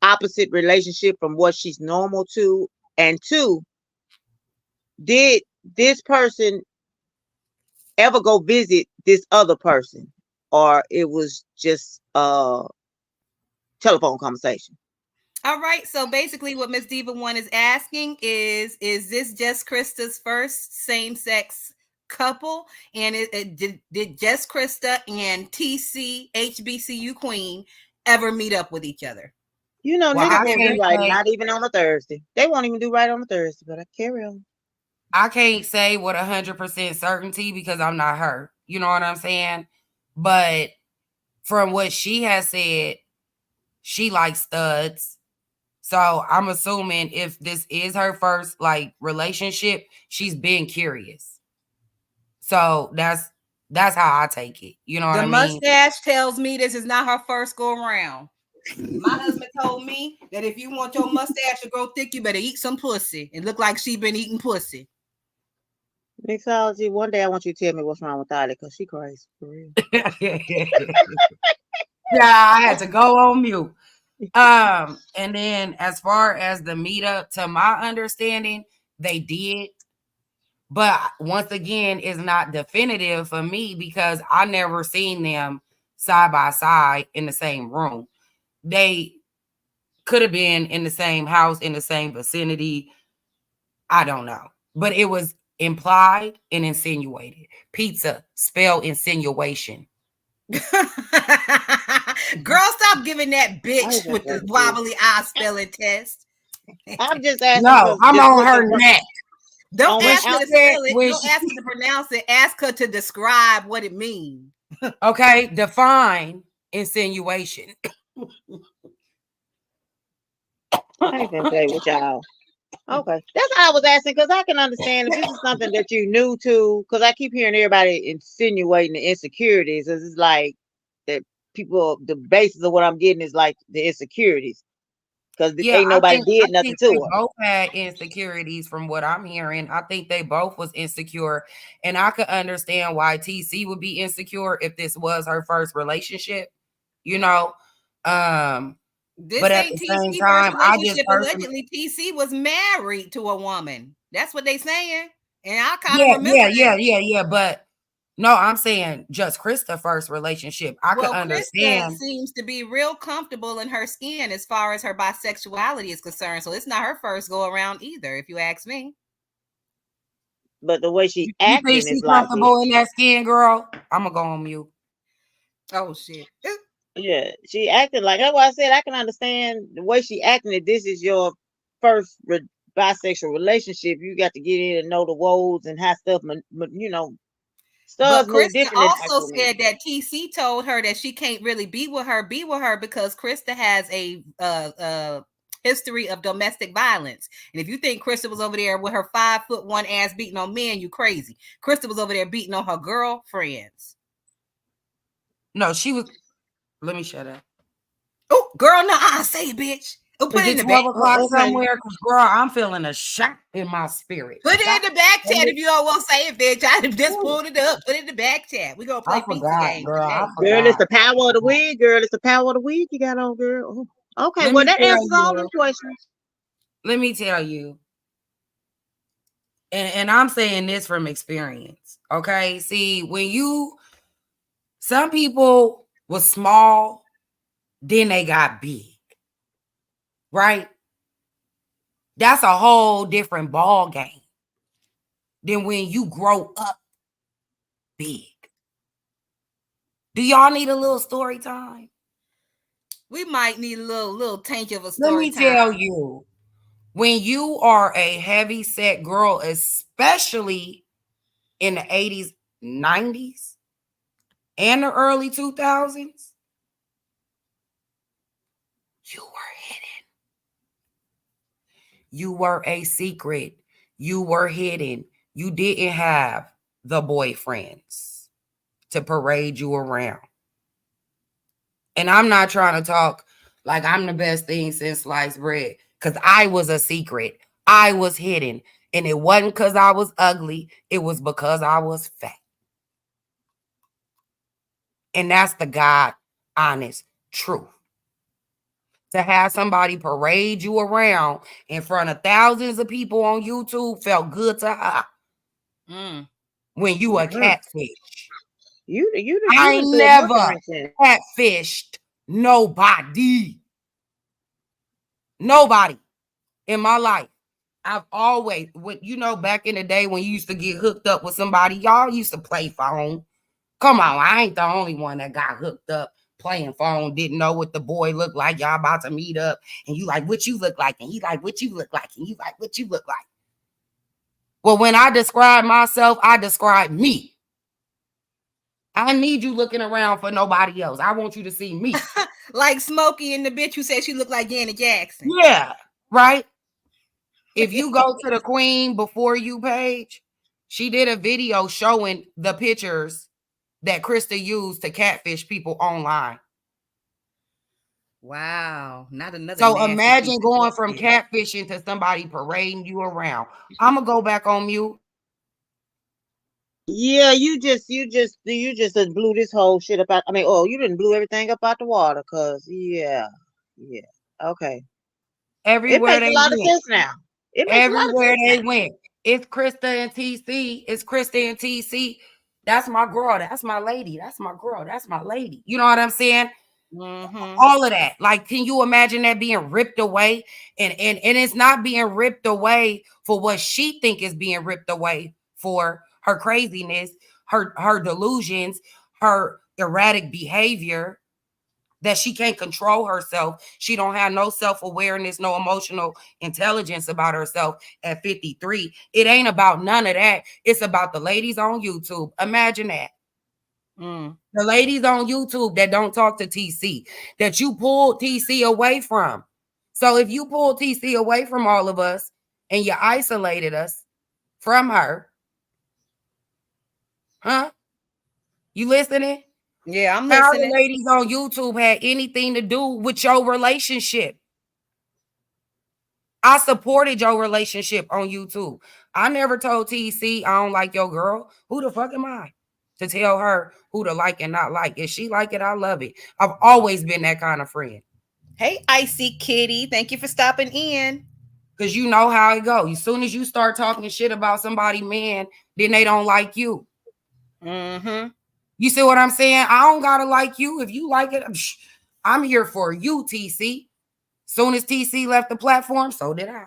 opposite relationship from what she's normal to? And two, did this person ever go visit this other person, or it was just a telephone conversation? All right, so basically what Miss Diva One is asking is this just Krista's first same-sex couple? And did just Krista and TC HBCU Queen ever meet up with each other? You know, niggas won't do right, not even on a Thursday. They won't even do right on a Thursday, but I carry on. I can't say with 100% certainty because I'm not her. You know what I'm saying? But from what she has said, she likes studs. So I'm assuming if this is her first like relationship, she's been curious. So that's how I take it. You know what I mean? The mustache tells me this is not her first go around. My husband told me that if you want your mustache to grow thick, you better eat some pussy. It looked like she been eating pussy. Mixology, one day I want you to tell me what's wrong with Thali because she crazy for real. Yeah, I had to go on mute. And then as far as the meetup, to my understanding, they did. But once again, it's not definitive for me because I never seen them side by side in the same room. They could have been in the same house, in the same vicinity. I don't know. But it was implied and insinuated. Pizza, spell insinuation. Girl, stop giving that bitch with the wobbly eye spelling test. I'm just asking. No, I'm on her neck. Don't ask her to spell it. Don't ask her to pronounce it. Ask her to describe what it means. Okay, define insinuation. I ain't gonna play with y'all. Okay, that's how I was asking, because I can understand if this is something that you new to. Because I keep hearing everybody insinuating the insecurities. It's like that people. The basis of what I'm getting is like the insecurities, because ain't nobody did nothing to them. Both had insecurities from what I'm hearing. I think they both was insecure, and I could understand why TC would be insecure if this was her first relationship. You know, this but at ain't the TC same time, I just allegedly TC was married to a woman. That's what they saying, and I kind of remember. Yeah. But no, I'm saying just Krista first relationship. I could understand. Krista seems to be real comfortable in her skin as far as her bisexuality is concerned. So it's not her first go around either, if you ask me. But the way she acting is like comfortable in that skin, girl. I'm gonna go on mute. Oh shit. Yeah, she acted like that's why I said I can understand the way she acting. If this is your first bisexual relationship, you got to get in and know the woes and how stuff, you know. But Krista also said that TC told her that she can't really be with her because Krista has a history of domestic violence. And if you think Krista was over there with her 5'1" ass beating on men, you crazy. Krista was over there beating on her girlfriends. No, she was. Let me shut up. Oh, girl, no, I say it, bitch. Oh, put it in the back. 12 o'clock somewhere, because girl, I'm feeling a shock in my spirit. Put it in the back chat if you don't want to say it, bitch. I just pulled it up. Put it in the back chat. We gonna play pizza games. Girl, it's the power of the wig, girl. It's the power of the wig you got on, girl. Okay, well that answers all the questions. Let me tell you. And I'm saying this from experience. Okay. See, some people was small, then they got big. Right? That's a whole different ball game than when you grow up big. Do y'all need a little story time? We might need a little tank of a story time. Let me tell you, when you are a heavy set girl, especially in the 80s, 90s, and the early 2000s, you were hidden. You were a secret. You were hidden. You didn't have the boyfriends to parade you around. And I'm not trying to talk like I'm the best thing since sliced bread, because I was a secret. I was hidden. And it wasn't because I was ugly. It was because I was fat. And that's the God honest truth. To have somebody parade you around in front of thousands of people on YouTube felt good to her. When you a catfish. I never catfished nobody. Nobody in my life. I've always, back in the day when you used to get hooked up with somebody, y'all used to play phone. Come on, I ain't the only one that got hooked up playing phone, didn't know what the boy looked like. Y'all about to meet up, and you like what you look like, and he like what you look like, and you like what you look like. Well, when I describe myself, I describe me. I need you looking around for nobody else. I want you to see me. Like Smokey and the bitch who said she looked like Janet Jackson. Yeah, right? If you go to the Queen Before You page, she did a video showing the pictures that Krista used to catfish people online. Wow. Not another. So imagine going from catfishing to somebody parading you around. I'm going to go back on mute. Yeah, you just blew this whole shit up out. I mean, you didn't blew everything up out the water, cause yeah. Okay. Everywhere it makes a lot of sense now. Everywhere they went. It's Krista and TC. It's Krista and TC. That's my girl. That's my lady. That's my girl. That's my lady. You know what I'm saying? Mm-hmm. All of that. Like, can you imagine that being ripped away? And it's not being ripped away for what she think is being ripped away for. Her craziness, her delusions, her erratic behavior. that she can't control herself. She don't have no self-awareness, no emotional intelligence about herself at 53. It ain't about none of that. It's about the ladies on YouTube. Imagine that. The ladies on YouTube that don't talk to TC, that you pulled TC away from. So if you pulled TC away from all of us and you isolated us from her, huh? You listening? Yeah, I'm How listening. the ladies on YouTube had anything to do with your relationship? I supported your relationship on YouTube. I never told TC I don't like your girl. Who the fuck am I to tell her who to like and not like? If she like it, I love it. I've always been that kind of friend. Hey, Icy Kitty, thank you for stopping in. Because you know how it goes. As soon as you start talking shit about somebody, man, then they don't like you. Mm-hmm. You see what I'm saying? I don't gotta like you. If you like it, I'm here for you, TC. Soon as TC left the platform, so did I.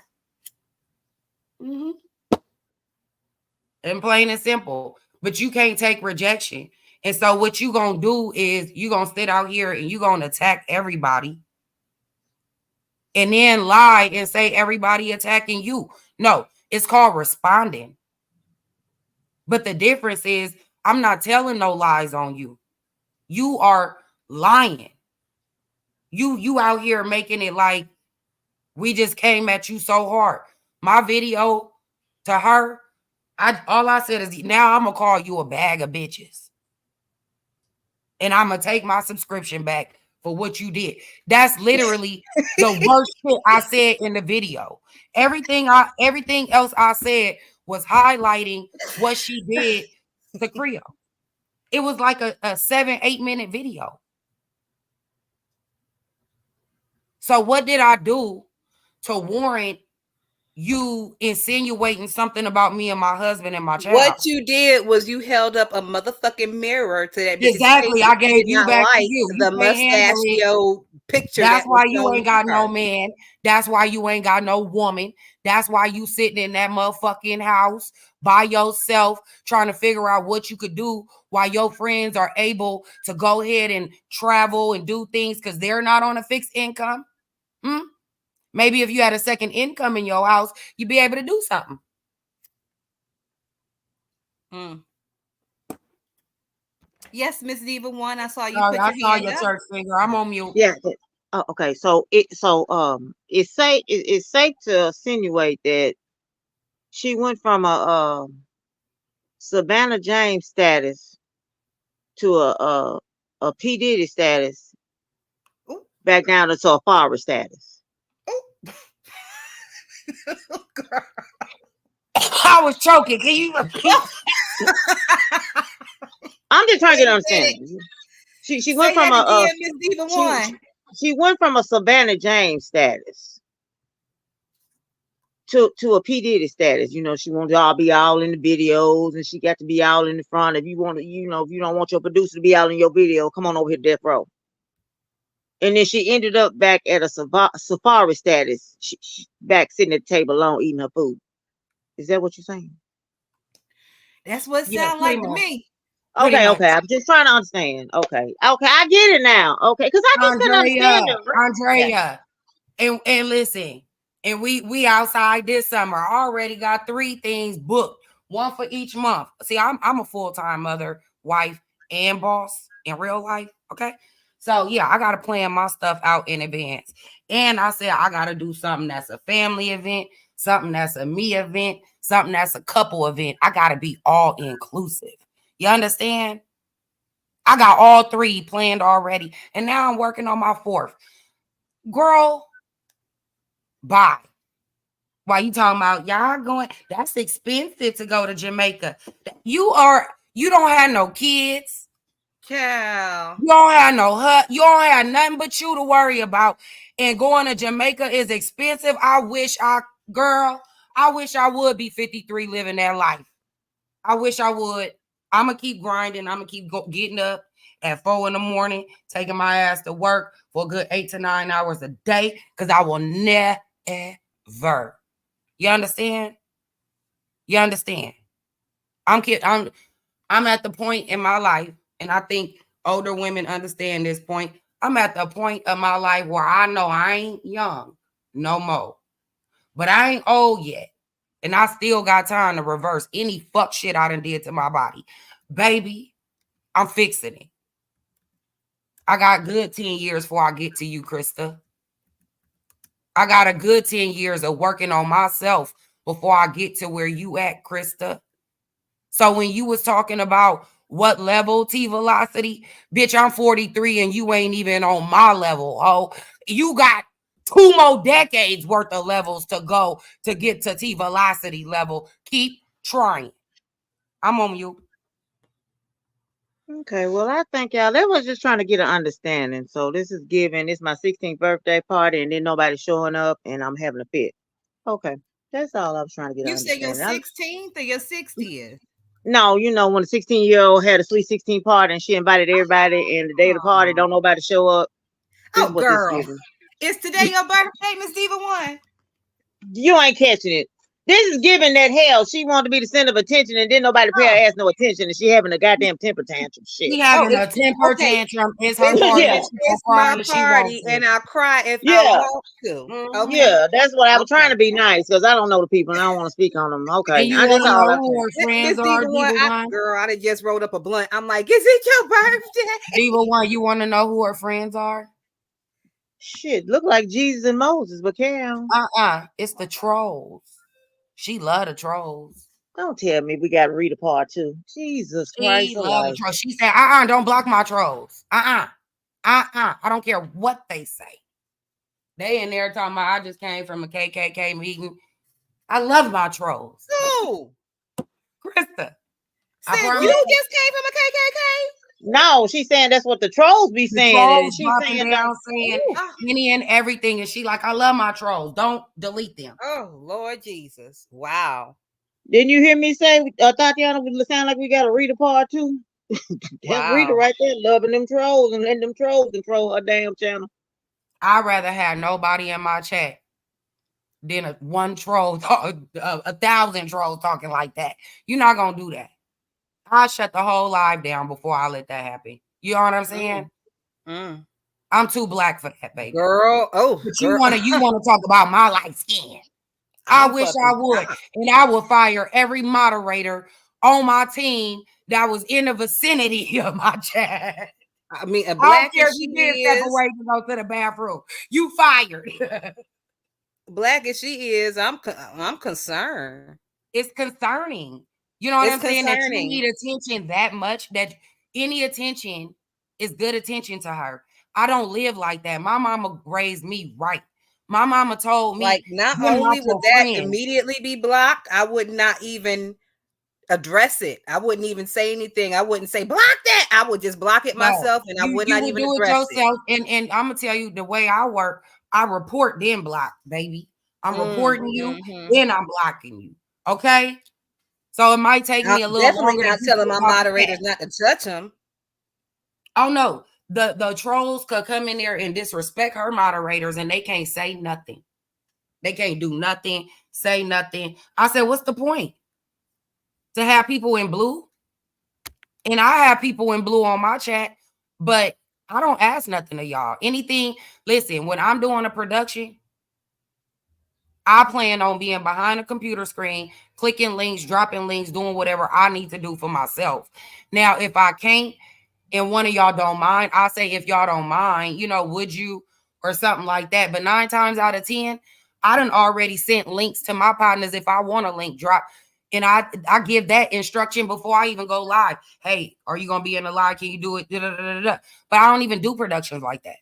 And plain and simple. But you can't take rejection. And so what you gonna do is you gonna sit out here and you gonna attack everybody. And then lie and say everybody attacking you. No, it's called responding. But the difference is I'm not telling no lies on you. You are lying. You out here making it like we just came at you so hard. My video to her, all I said is now I'm gonna call you a bag of bitches. And I'm gonna take my subscription back for what you did. That's literally the worst shit I said in the video. Everything else I said was highlighting what she did to Creole. It was like a 7-8 minute video. So what did I do to warrant you insinuating something about me and my husband and my child? What you did was you held up a motherfucking mirror to that bitch's Exactly. face. I gave Did you not back to like you. the You can't handle it. mustachio picture. That's that was why you shown ain't got to no her. man. That's why you ain't got no woman. That's why you sitting in that motherfucking house by yourself trying to figure out what you could do while your friends are able to go ahead and travel and do things because they're not on a fixed income. Maybe if you had a second income in your house, you'd be able to do something. Yes, Miss Diva One. I saw you Sorry, put I your saw hand your up. church finger. I'm on mute. Yeah. Oh, okay. So it's safe to insinuate that she went from a Savannah James status to a P Diddy status Ooh. back down to a Favre status. I was choking. Can you repeat? I'm just trying to get Wait a understanding. She went Say from that a again, Miss Diva One. she went from a Savannah James status to a P Diddy status. You know, she wanted to all be all in the videos, and she got to be all in the front. If you want to, you know, if you don't want your producer to be out in your video, come on over here to Death Row. And then she ended up back at a safari status, she back sitting at the table alone eating her food. Is that what you're saying? That's what it Yeah, sounds like to me. Pretty much. Okay. I'm just trying to understand. Okay, I get it now. Okay, because I just couldn't understand it. Andrea, and listen, and we outside this summer. I already got 3 things booked, one for each month. See, I'm a full-time mother, wife, and boss in real life. Okay, so yeah, I gotta plan my stuff out in advance. And I said I gotta do something that's a family event, something that's a me event, something that's a couple event. I gotta be all inclusive. You understand? I got all 3 planned already, and now I'm working on my 4th. Girl, bye. Why you talking about y'all going? That's expensive to go to Jamaica. You don't have no kids. Ciao. You don't have no you don't have nothing but you to worry about. And going to Jamaica is expensive. I wish I would be 53 living that life. I wish I would. I'm going to keep grinding. I'm going to keep getting up at 4 a.m, taking my ass to work for a good 8 to 9 hours a day because I will never. You understand? You understand? I'm at the point in my life, and I think older women understand this point. I'm at the point of my life where I know I ain't young no more, but I ain't old yet. And I still got time to reverse any fuck shit I done did to my body. Baby, I'm fixing it. I got good 10 years before I get to you, Krista. I got a good 10 years of working on myself before I get to where you at, Krista. So when you was talking about what level T velocity, bitch, I'm 43 and you ain't even on my level. Oh, you got 2 more decades worth of levels to go to get to T velocity level. Keep trying. I'm on you. Okay, well, I think y'all, that was just trying to get an understanding. So this is giving, it's my 16th birthday party and then nobody showing up and I'm having a fit. Okay, that's all I was trying to get an You said your understanding. 16th or your 60th? No, you know, when a 16-year-old had a sweet 16 party and she invited everybody and the day of the party, don't nobody show up. This Oh, is what this girl. giving. Is today your birthday, Miss Diva One? You ain't catching it. This is giving that hell. She wanted to be the center of attention and then nobody pay her ass no attention and she having a goddamn temper tantrum. Shit. She Oh, having a it's temper okay. tantrum. It's her It's, party. Yeah. And she gonna it's cry my if she wants party, to. and I'll cry if I Yeah. want to. Okay. Yeah, that's what I was trying Okay. to be nice because I don't know the people and I don't want to speak on them. Okay. And you That's want to all know I'm who saying. her friends Miss are, Diva One, Diva One? girl, I done just rolled up a blunt. I'm like, is it your birthday? Diva One, you want to know who her friends are? Shit, look like Jesus and Moses, but Cam. It's the trolls. She love the trolls. Don't tell me we got to read a part two. Jesus Christ She love the alive. trolls. She said, don't block my trolls. I don't care what they say. They in there talking about, I just came from a KKK meeting. I love my trolls. Who? Krista. Said promise you just came from a KKK? No, she's saying that's what the trolls be the saying. trolls And she's dropping saying, down saying any and everything. And she like, I love my trolls. Don't delete them. Oh, Lord Jesus. Wow. didn't you hear me say, Tatiana, would sound like we got to read a part two? That's Rita right there, loving them trolls and letting them trolls control her damn channel. I'd rather have nobody in my chat than one troll, 1,000 trolls talking like that. You're not going to do that. I shut the whole live down before I let that happen. You know what I'm saying? I'm too black for that, baby. Girl, but you want to talk about my light skin. I'm I wish I would. And I would fire every moderator on my team that was in the vicinity of my chat. I mean, a I black don't care as if she you did step is, away to go to the bathroom. You fired. black as she is, I'm concerned. It's concerning. You know what I'm saying? That you need attention that much, that any attention is good attention to her. I don't live like that. My mama raised me right. My mama told me, like, not only would that immediately be blocked, I would not even address it. I wouldn't even say anything. I wouldn't say block that. I would just block it myself, and I would not even address it. And I'm gonna tell you the way I work. I report then block, baby. I'm reporting you, then I'm blocking you. Okay. So it might take me a little definitely longer. Not telling my moderators not to touch them. Oh no, the trolls could come in there and disrespect her moderators, and they can't say nothing. They can't do nothing, say nothing. I said, what's the point? To have people in blue? And I have people in blue on my chat, but I don't ask nothing to y'all. Anything, listen, when I'm doing a production, I plan on being behind a computer screen, clicking links, dropping links, doing whatever I need to do for myself. Now, if I can't, and one of y'all don't mind, I say, if y'all don't mind, would you, or something like that. But 9 times out of 10, I done already sent links to my partners if I want a link drop. And I give that instruction before I even go live. Hey, are you going to be in the live? Can you do it? But I don't even do productions like that.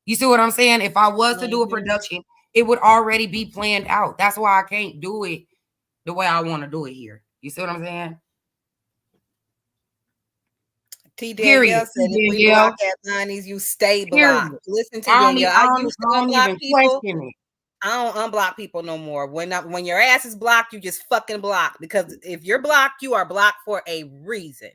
You see what I'm saying? If I was to do a production, it would already be planned out. That's why I can't do it the way I want to do it here. You see what I'm saying? T. Danielle said, if we block at 90s, you stay blocked. Listen to Danielle. I used to unblock people. I don't unblock people no more. When your ass is blocked, you just fucking block. Because if you're blocked, you are blocked for a reason.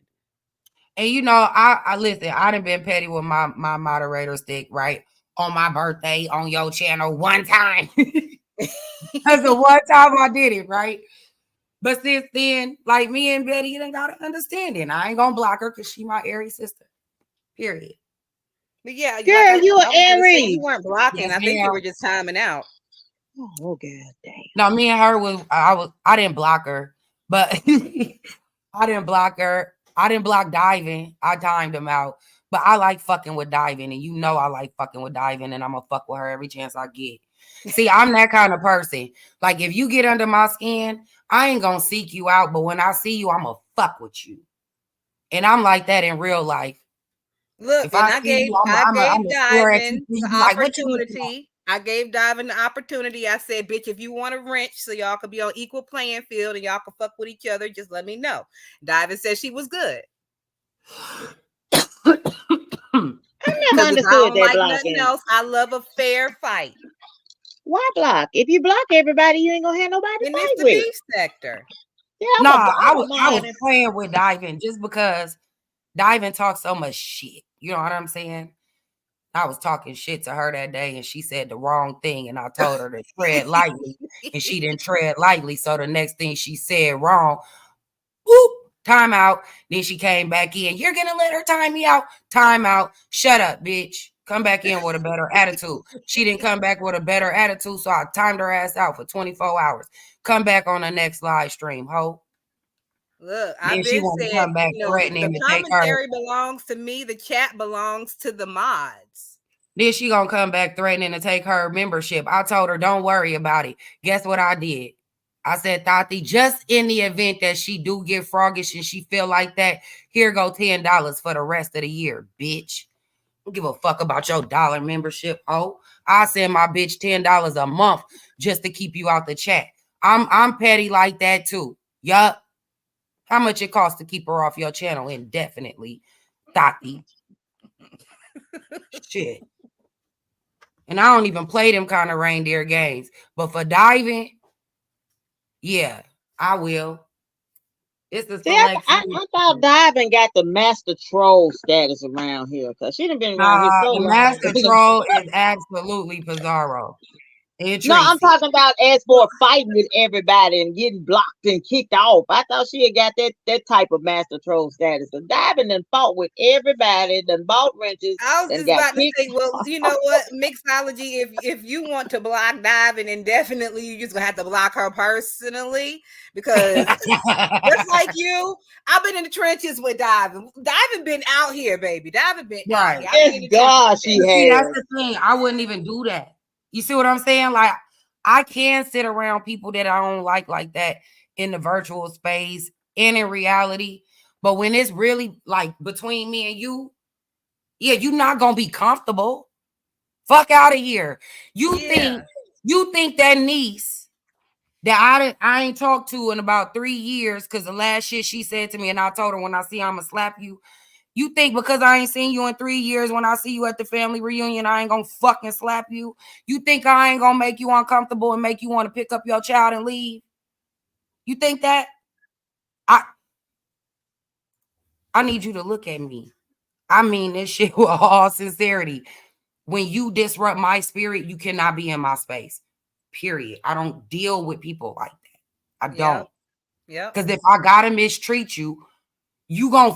And I listen, I done been petty with my moderator stick, right? On my birthday on your channel one time. That's the one time I did it, right? But since then, like me and Betty, you done got to understand it. I ain't gonna block her because she my Aries sister. Period. But yeah, Girl, like I you was an gonna say, you Aries. weren't blocking. Yes, I think you ma'am. were just timing out. Oh, god damn. No, me and her I didn't block her, but I didn't block her. I didn't block Diving. I timed him out. But I like fucking with Diving, and you know I like fucking with Diving, and I'm gonna fuck with her every chance I get. See, I'm that kind of person. Like, if you get under my skin, I ain't gonna seek you out, but when I see you, I'm gonna fuck with you. And I'm like that in real life. Look, If and I see you, I'm a stare at you. Diving You the be like, what you looking at? opportunity. I gave Diving the opportunity. I said, bitch, if you want a wrench so y'all could be on equal playing field and y'all can fuck with each other, just let me know. Diving said she was good. I never Because if I understood don't that like nothing blocking. else, I love a fair fight. Why block? If you block everybody, you ain't gonna have nobody to And it's fight the with. beef sector. Yeah, No, I'm I a was mind. playing with Diving just because Diving talks so much shit. You know what I'm saying? I was talking shit to her that day and she said the wrong thing and I told her to tread lightly and she didn't tread lightly. So the next thing she said wrong, whoop, time out. Then she came back in. You're going to let her time me out? Time out. Shut up, bitch. Come back in with a better attitude. She didn't come back with a better attitude, so I timed her ass out for 24 hours. Come back on the next live stream, ho. Look, Then I've she been want to said, come back the threatening to take her. commentary belongs to me. The chat belongs to the mods. Then she gonna come back threatening to take her membership. I told her, don't worry about it. Guess what I did? I said, Thoti, just in the event that she do get froggish and she feel like that, here go $10 for the rest of the year, bitch. Don't give a fuck about your dollar membership. Oh, I send my bitch $10 a month just to keep you out the chat. I'm petty like that too. Yup. How much it costs to keep her off your channel indefinitely, Thoti? Shit. And I don't even play them kind of reindeer games. But for Diving, yeah, I will. It's a See, select few. I thought Diving got the master troll status around here because she done been around here so The long. master troll is absolutely Pizarro. And No, I'm Tracy. talking about as for fighting with everybody and getting blocked and kicked off. I thought she had got that type of master troll status. So Diving done fought with everybody, done bought wrenches, I was and just got about to kicked. say, well, you know what, mixology. If you want to block Diving indefinitely, you just gonna have to block her personally because just like you, I've been in the trenches with Diving. Diving been out here, baby. Diving been out here. I've been Yes, in the God, trenches. she See, that's has. the thing. I wouldn't even do that. You see what I'm saying? Like, I can sit around people that I don't like that in the virtual space and in reality. But when it's really like between me and you, yeah, you're not gonna be comfortable. Fuck out of here. You Yeah. think that niece that I ain't talked to in about 3 years because the last shit she said to me, and I told her when I see her, I'ma slap you. You think because I ain't seen you in 3 years, when I see you at the family reunion, I ain't gonna fucking slap you? You think I ain't gonna make you uncomfortable and make you want to pick up your child and leave? You think that? I need you to look at me. I mean this shit with all sincerity. When you disrupt my spirit, you cannot be in my space. Period. I don't deal with people like that. I don't. Yep. Because if I gotta mistreat you, you gonna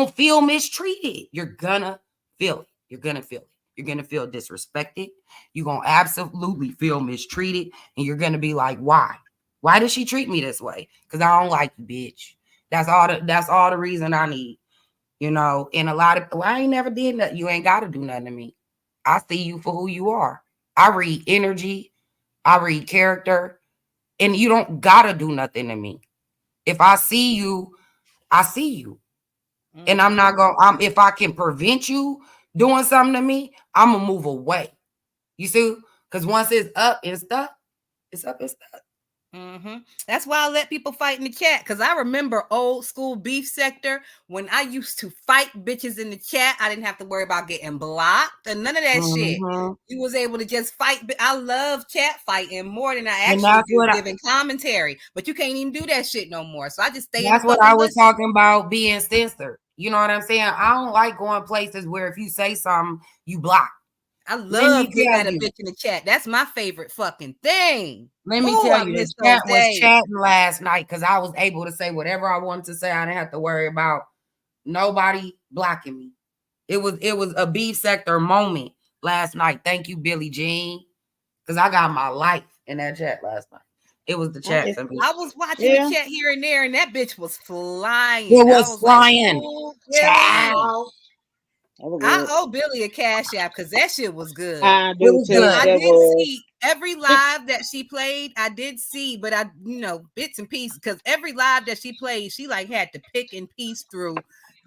feel mistreated. You're gonna feel it. You're gonna feel it. You're gonna feel disrespected. You're gonna absolutely feel mistreated. And you're gonna be like, why? Why does she treat me this way? Because I don't like you, bitch. That's all the reason I need. And a lot of I ain't never did nothing. You ain't gotta do nothing to me. I see you for who you are. I read energy, I read character, and you don't gotta do nothing to me. If I see you, I see you. And I'm not gonna if I can prevent you doing something to me, I'm gonna move away. You see? Because once it's up and stuck, it's up and stuck. That's why I let people fight in the chat, because I remember old school beef sector when I used to fight bitches in the chat. I didn't have to worry about getting blocked and none of that shit. You was able to just fight. I love chat fighting more than I actually do giving commentary, but you can't even do that shit no more. So I just stay in the That's what fucking I was listen. talking about, being censored. You know what I'm saying? I don't like going places where if you say something, you block. I love getting at a bitch in the chat. That's my favorite fucking thing. Let me tell you, the chat was chatting last night because I was able to say whatever I wanted to say. I didn't have to worry about nobody blocking me. It was a beef sector moment last night. Thank you, Billie Jean. Because I got my life in that chat last night. It was the chat for me. I was watching the chat here and there, and that bitch was flying. It was flying. Like, oh, Child. I owe Billy a Cash App because that shit was good. I do too. I did see every live that she played. I did see, but I, bits and pieces, because every live that she played, she like had to pick and piece through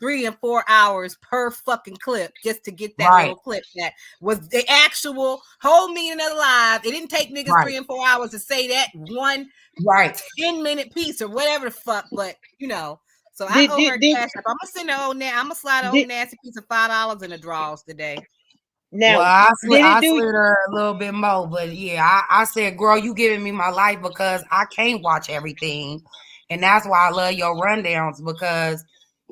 3 and 4 hours per fucking clip just to get that little clip that was the actual whole meaning of the live. It didn't take niggas 3 and 4 hours to say that one 10-minute piece or whatever the fuck, but So I owe her Cash App. I'm gonna send her old I'm gonna slide old nasty piece of $5 in the draws today. Now, I slid her a little bit more, but yeah, I said, girl, you giving me my life because I can't watch everything, and that's why I love your rundowns, because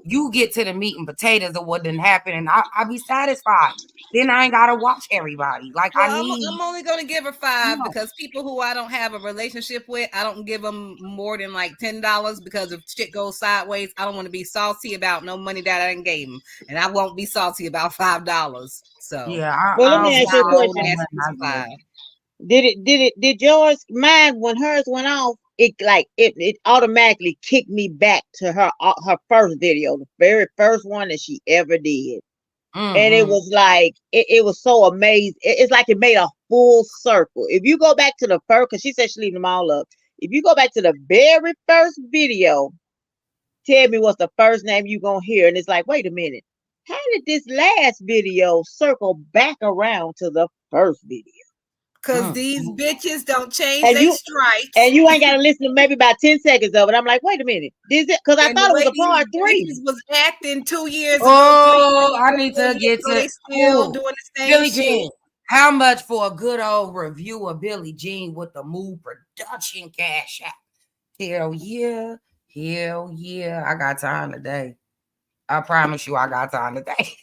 you get to the meat and potatoes of what didn't happen, and I be satisfied. Then I ain't gotta watch everybody. Like, I'm only gonna give her 5 because people who I don't have a relationship with, I don't give them more than like $10, because if shit goes sideways, I don't want to be salty about no money that I didn't gave them, and I won't be salty about $5. So yeah, let me ask you a question. Did yours, mine, when hers went off, it automatically kicked me back to her first video, the very first one that she ever did. And it was like, it was so amazing. It's like it made a full circle. If you go back to the first, because she said she leaving them all up. If you go back to the very first video, tell me what's the first name you gonna hear. And it's like, wait a minute. How did this last video circle back around to the first video? Because these bitches don't change their stripes. And you ain't got to listen to maybe about 10 seconds of it. I'm like, wait a minute. Is it? Because I thought it was a part 3. Bitches was acting 2 years ago. Oh, I need to get to they still doing the same Billie shit. Jean. How much for a good old review of Billie Jean with the Move Production Cash App? Hell yeah. Hell yeah. I got time today. I promise you I got time today.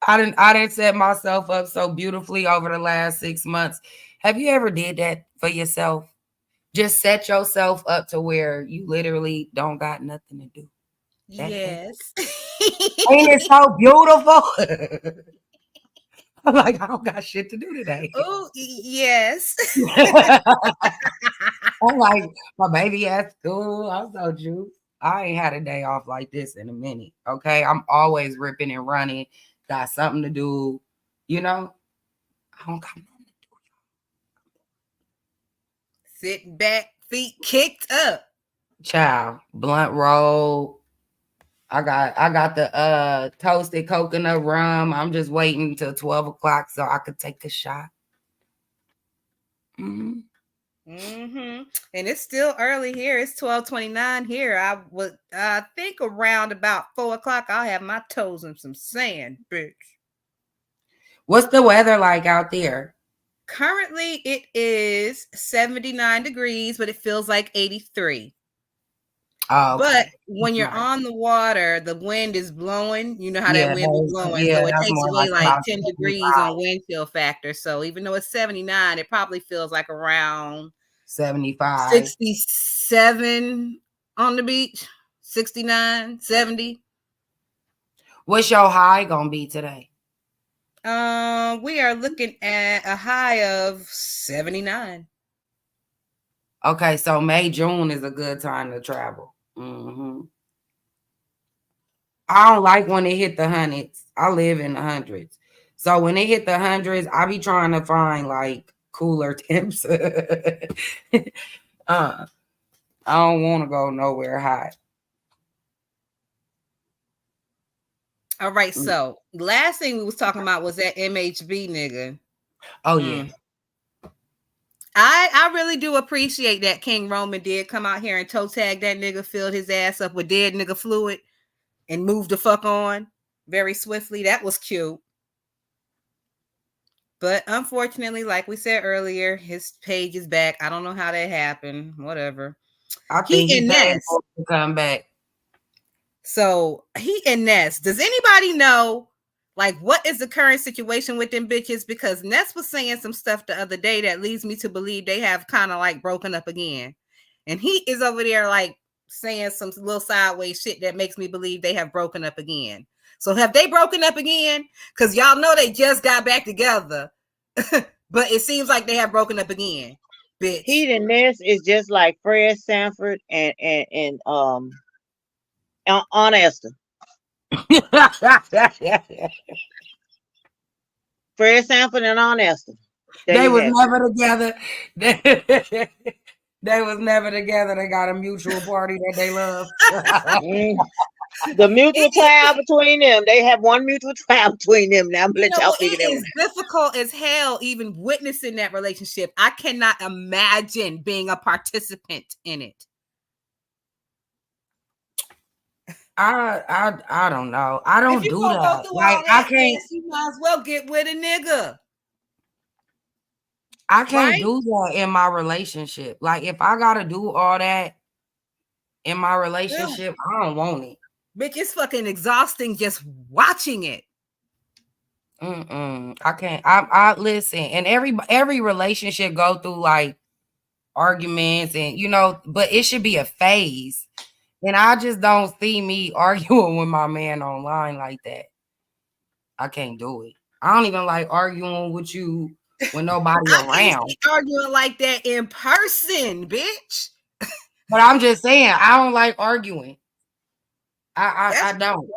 I didn't set myself up so beautifully over the last 6 months. Have you ever did that for yourself? Just set yourself up to where you literally don't got nothing to do. Yes. Ain't it so beautiful? I'm like, I don't got shit to do today. Oh, yes. I'm like, my baby at school. I'm so juiced. I ain't had a day off like this in a minute. Okay. I'm always ripping and running. Got something to do. I don't got nothing to do. Sit back, feet kicked up. Child, blunt roll. I got the toasted coconut rum. I'm just waiting till 12 o'clock so I could take a shot. And it's still early here. It's 12:29 here. I think around about 4 o'clock I'll have my toes in some sand, bitch. What's the weather like out there? Currently it is 79 degrees, but it feels like 83. Oh, okay. But when you're on the water, the wind is blowing. You know how that wind is blowing. So it takes away like 10 degrees on wind chill factor. So even though it's 79, it probably feels like around 75, 67 on the beach, 69, 70. What's your high gonna be today? We are looking at a high of 79. Okay, so May, June is a good time to travel. I don't like when it hit the hundreds. I live in the hundreds. So when it hit the hundreds, I be trying to find like cooler temps. I don't want to go nowhere hot. All right, so last thing we was talking about was that MHB nigga. Oh yeah. I really do appreciate that King Roman did come out here and toe tag that nigga, filled his ass up with dead nigga fluid, and moved the fuck on very swiftly. That was cute. But unfortunately, like we said earlier, his page is back. I don't know how that happened. Whatever. I think he Ness to come back. So he and Ness. Does anybody know, like, what is the current situation with them bitches? Because Ness was saying some stuff the other day that leads me to believe they have kind of like broken up again. And he is over there like saying some little sideways shit that makes me believe they have broken up again. So have they broken up again? Because y'all know they just got back together. But it seems like they have broken up again. Bitch. Heat and Ness is just like Fred Sanford and Aunt Esther. Fred Sanford and Aunt Esther. They was never together. They was never together. They got a mutual party that they love. The mutual trial between them. They have one mutual trial between them. Now I'm gonna let y'all figure that out. It is difficult as hell even witnessing that relationship. I cannot imagine being a participant in it. I don't know. I don't do that. Like I can't. You might as well get with a nigga. I can't do that in my relationship. Like if I gotta do all that in my relationship, I don't want it. Bitch, it's fucking exhausting just watching it. I can't. I listen, and every relationship go through like arguments, and but it should be a phase. And I just don't see me arguing with my man online like that. I can't do it. I don't even like arguing with you when nobody around. Arguing like that in person, bitch. But I'm just saying, I don't like arguing. I don't.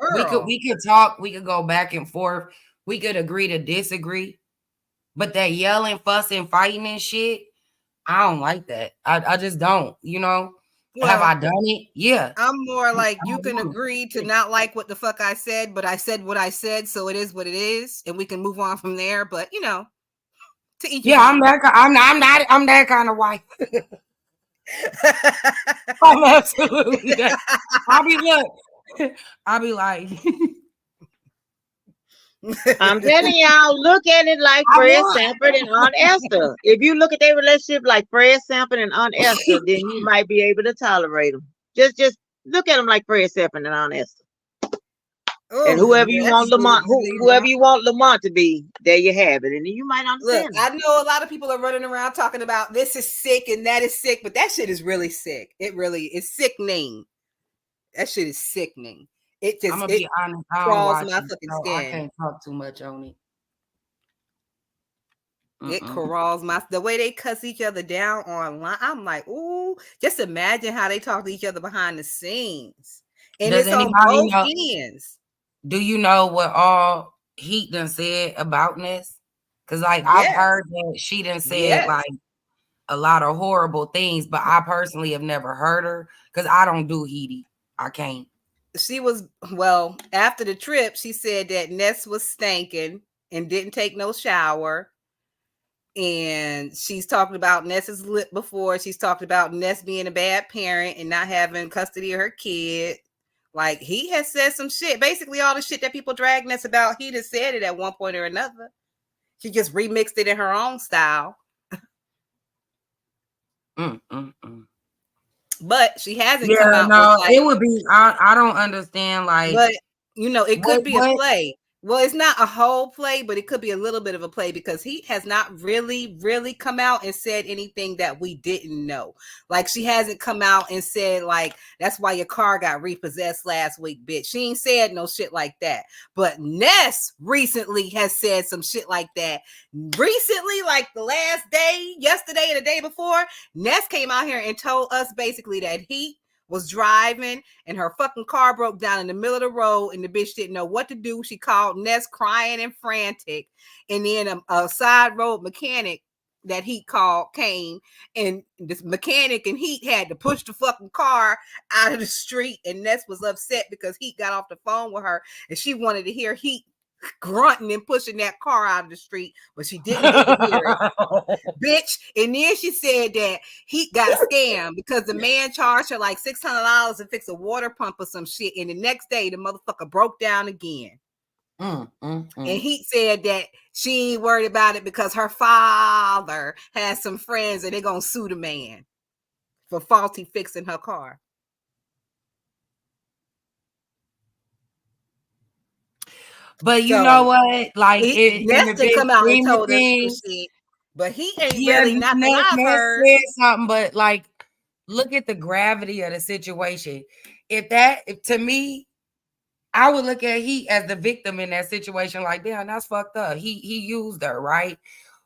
We could talk. We could go back and forth. We could agree to disagree. But that yelling, fussing, fighting and shit, I don't like that. I just don't. Well, have I done it? Yeah. I'm more like you can agree to not like what the fuck I said, but I said what I said, so it is what it is, and we can move on from there. But to each. Yeah, I'm that kind of wife. I'm absolutely that. I'll be like. I'm telling y'all, look at it like Fred Sanford and Aunt Esther. If you look at their relationship like Fred Sanford and Aunt Esther, then you might be able to tolerate them. Just look at them like Fred Sanford and Aunt Esther. And whoever you want Lamont to be, there you have it. And you might understand. Look, I know a lot of people are running around talking about this is sick and that is sick, but that shit is really sick. It really is sickening. That shit is sickening. I'm gonna be honest. Crawls my fucking skin. I can't talk too much on it. It crawls the way they cuss each other down online. I'm like, ooh, just imagine how they talk to each other behind the scenes. And it's on both ends. Do you know what all Heat done said about this? Because I've heard that she done said like a lot of horrible things, but I personally have never heard her because I don't do Heaty. I can't. She was, after the trip, she said that Ness was stinking and didn't take no shower. And she's talked about Ness's lip before. She's talked about Ness being a bad parent and not having custody of her kid. Like, he has said some shit. Basically, all the shit that people drag Ness about, he just said it at one point or another. She just remixed it in her own style. But she hasn't come out. No, it would be. I don't understand. Like, but it could be a play. Well, it's not a whole play, but it could be a little bit of a play because he has not really, really come out and said anything that we didn't know. Like, she hasn't come out and said, like, that's why your car got repossessed last week, bitch. She ain't said no shit like that. But Ness recently has said some shit like that. Recently, like the last day, yesterday and the day before, Ness came out here and told us basically that he was driving and her fucking car broke down in the middle of the road and the bitch didn't know what to do. She called Ness crying and frantic. And then a side road mechanic that Heat called came, and this mechanic and Heat had to push the fucking car out of the street. And Ness was upset because Heat got off the phone with her and she wanted to hear Heat grunting and pushing that car out of the street, but she didn't get to hear it. Bitch. And then she said that he got scammed because the man charged her like $600 to fix a water pump or some shit, and the next day the motherfucker broke down again. And he said that she ain't worried about it because her father has some friends and they're gonna sue the man for faulty fixing her car. But you know what? Like, Ness to come out and told us some shit, but he ain't really nothing I've heard. Said something, but like, look at the gravity of the situation. If to me, I would look at Heat as the victim in that situation. Like, damn, that's fucked up. He used her, right?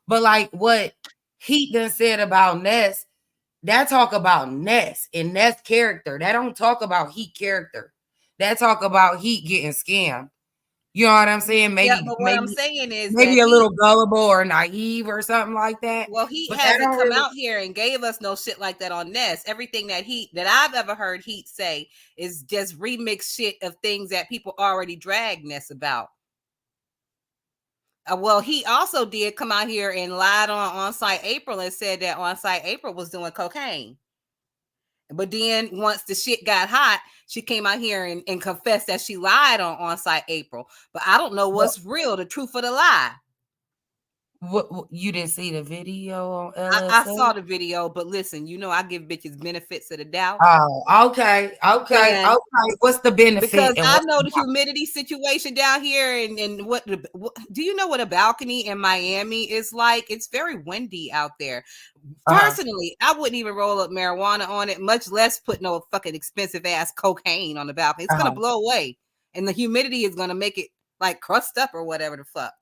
But like what Heat done said about Ness, that talk about Ness and Ness character. That don't talk about Heat character. That talk about Heat getting scammed. You know what I'm saying? Yeah, but what I'm saying is that maybe a little gullible or naive or something like that. well, he But that hasn't don't come really. out here and gave us no shit like that on Ness. Everything that I've ever heard Heat say is just remix shit of things that people already dragged Ness about. Well, he also did come out here and lied on Site April and said that On Site April was doing cocaine. But then once the shit got hot, she came out here and confessed that she lied on Site April. But I don't know what's real, the truth or the lie. What you didn't see the video on I LSA? saw the video, but listen, you know I give bitches benefits of the doubt. Oh, okay. What's the benefit? Because I know the humidity situation down here, and what do you know what a balcony in Miami is like? It's very windy out there. Personally, I wouldn't even roll up marijuana on it, much less put no fucking expensive ass cocaine on the balcony. It's gonna blow away, and the humidity is gonna make it like crust up or whatever the fuck.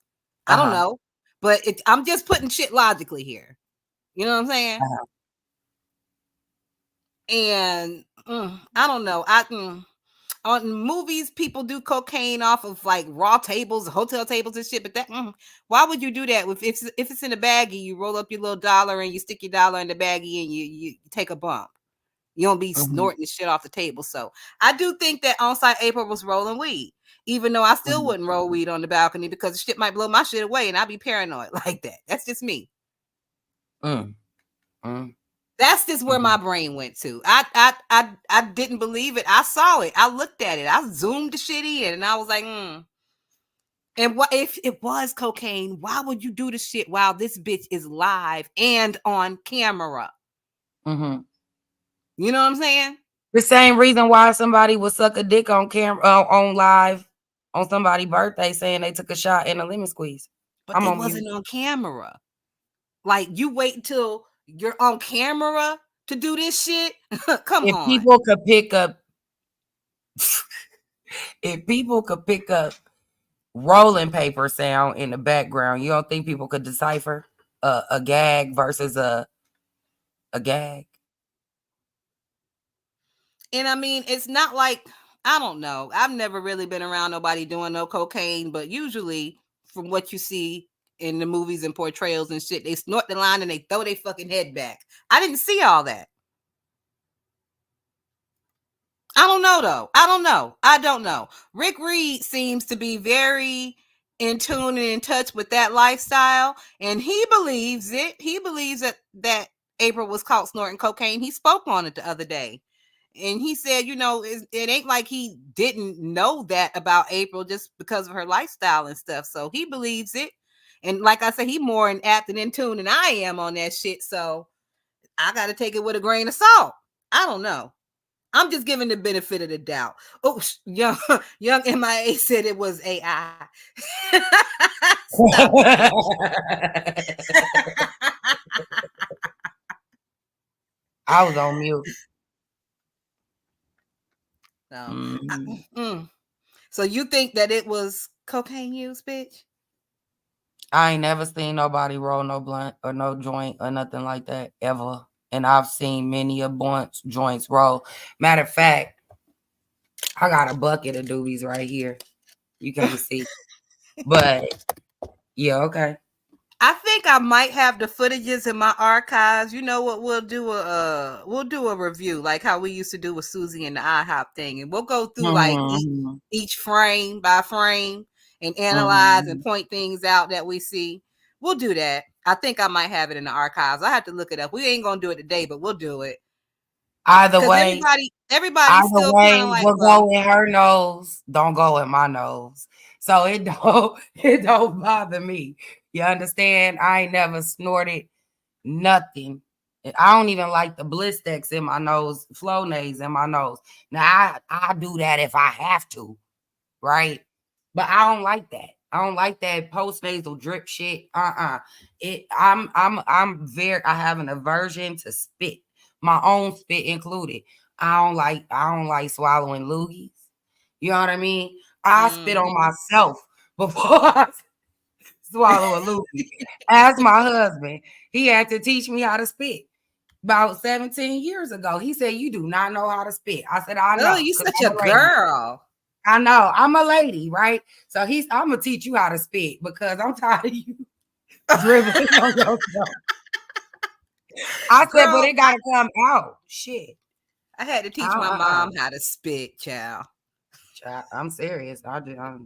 I don't know, but I'm just putting shit logically here. You know what I'm saying? And I don't know. On movies, people do cocaine off of like raw tables, hotel tables and shit. But that, why would you do that? If it's in a baggie, you roll up your little dollar and you stick your dollar in the baggie and you take a bump. You don't be snorting the shit off the table. So I do think that On Site April was rolling weed, even though I still wouldn't roll weed on the balcony because the shit might blow my shit away and I'd be paranoid like that. That's just me. That's just where my brain went to. I didn't believe it. I saw it. I looked at it. I zoomed the shit in, and I was like, And what if it was cocaine? Why would you do the shit while this bitch is live and on camera? You know what I'm saying? The same reason why somebody would suck a dick on camera, on live, on somebody's birthday, saying they took a shot in a lemon squeeze. But it wasn't on camera. Like you wait until you're on camera to do this shit. Come on. People could pick up, if people could pick up rolling paper sound in the background, you don't think people could decipher a gag versus a gag? And I mean, it's not like, I don't know. I've never really been around nobody doing no cocaine, but usually from what you see in the movies and portrayals and shit, they snort the line and they throw their fucking head back. I didn't see all that. I don't know though. I don't know. Rick Reed seems to be very in tune and in touch with that lifestyle, and he believes it. He believes that April was caught snorting cocaine. He spoke on it the other day. And he said, you know, it ain't like he didn't know that about April just because of her lifestyle and stuff. So he believes it. And like I said, he more in apt and in tune than I am on that shit. So I got to take it with a grain of salt. I don't know. I'm just giving the benefit of the doubt. Oh, young MIA said it was AI. I was on mute. So you think that it was cocaine use, bitch? I ain't never seen nobody roll no blunt or no joint or nothing like that ever. And I've seen many a joints roll. Matter of fact, I got a bucket of doobies right here. You can't see. But yeah, okay. I think I might have the footages in my archives. You know what? We'll do a review like how we used to do with Susie and the IHOP thing, and we'll go through like each frame by frame and analyze and point things out that we see. We'll do that. I think I might have it in the archives. I have to look it up. We ain't gonna do it today, but we'll do it. Either way, everybody's still kind of like, we'll go in her nose. Don't go in my nose. So it don't bother me. You understand? I ain't never snorted nothing. I don't even like the Blistex in my nose, Flonase in my nose. Now I do that if I have to, right? But I don't like that. I don't like that post-nasal drip shit. I have an aversion to spit. My own spit included. I don't like swallowing loogies. You know what I mean? I spit on myself before I swallow a loogie. Ask my husband. He had to teach me how to spit about 17 years ago. He said, "You do not know how to spit." I said, "I know." Oh, you such I'm a lady. girl. I know. I'm a lady, right? So I'm gonna teach you how to spit because I'm tired of you dribbling on yourself. I said, but it gotta come out. Shit. I had to teach my mom how to spit, child. I'm serious.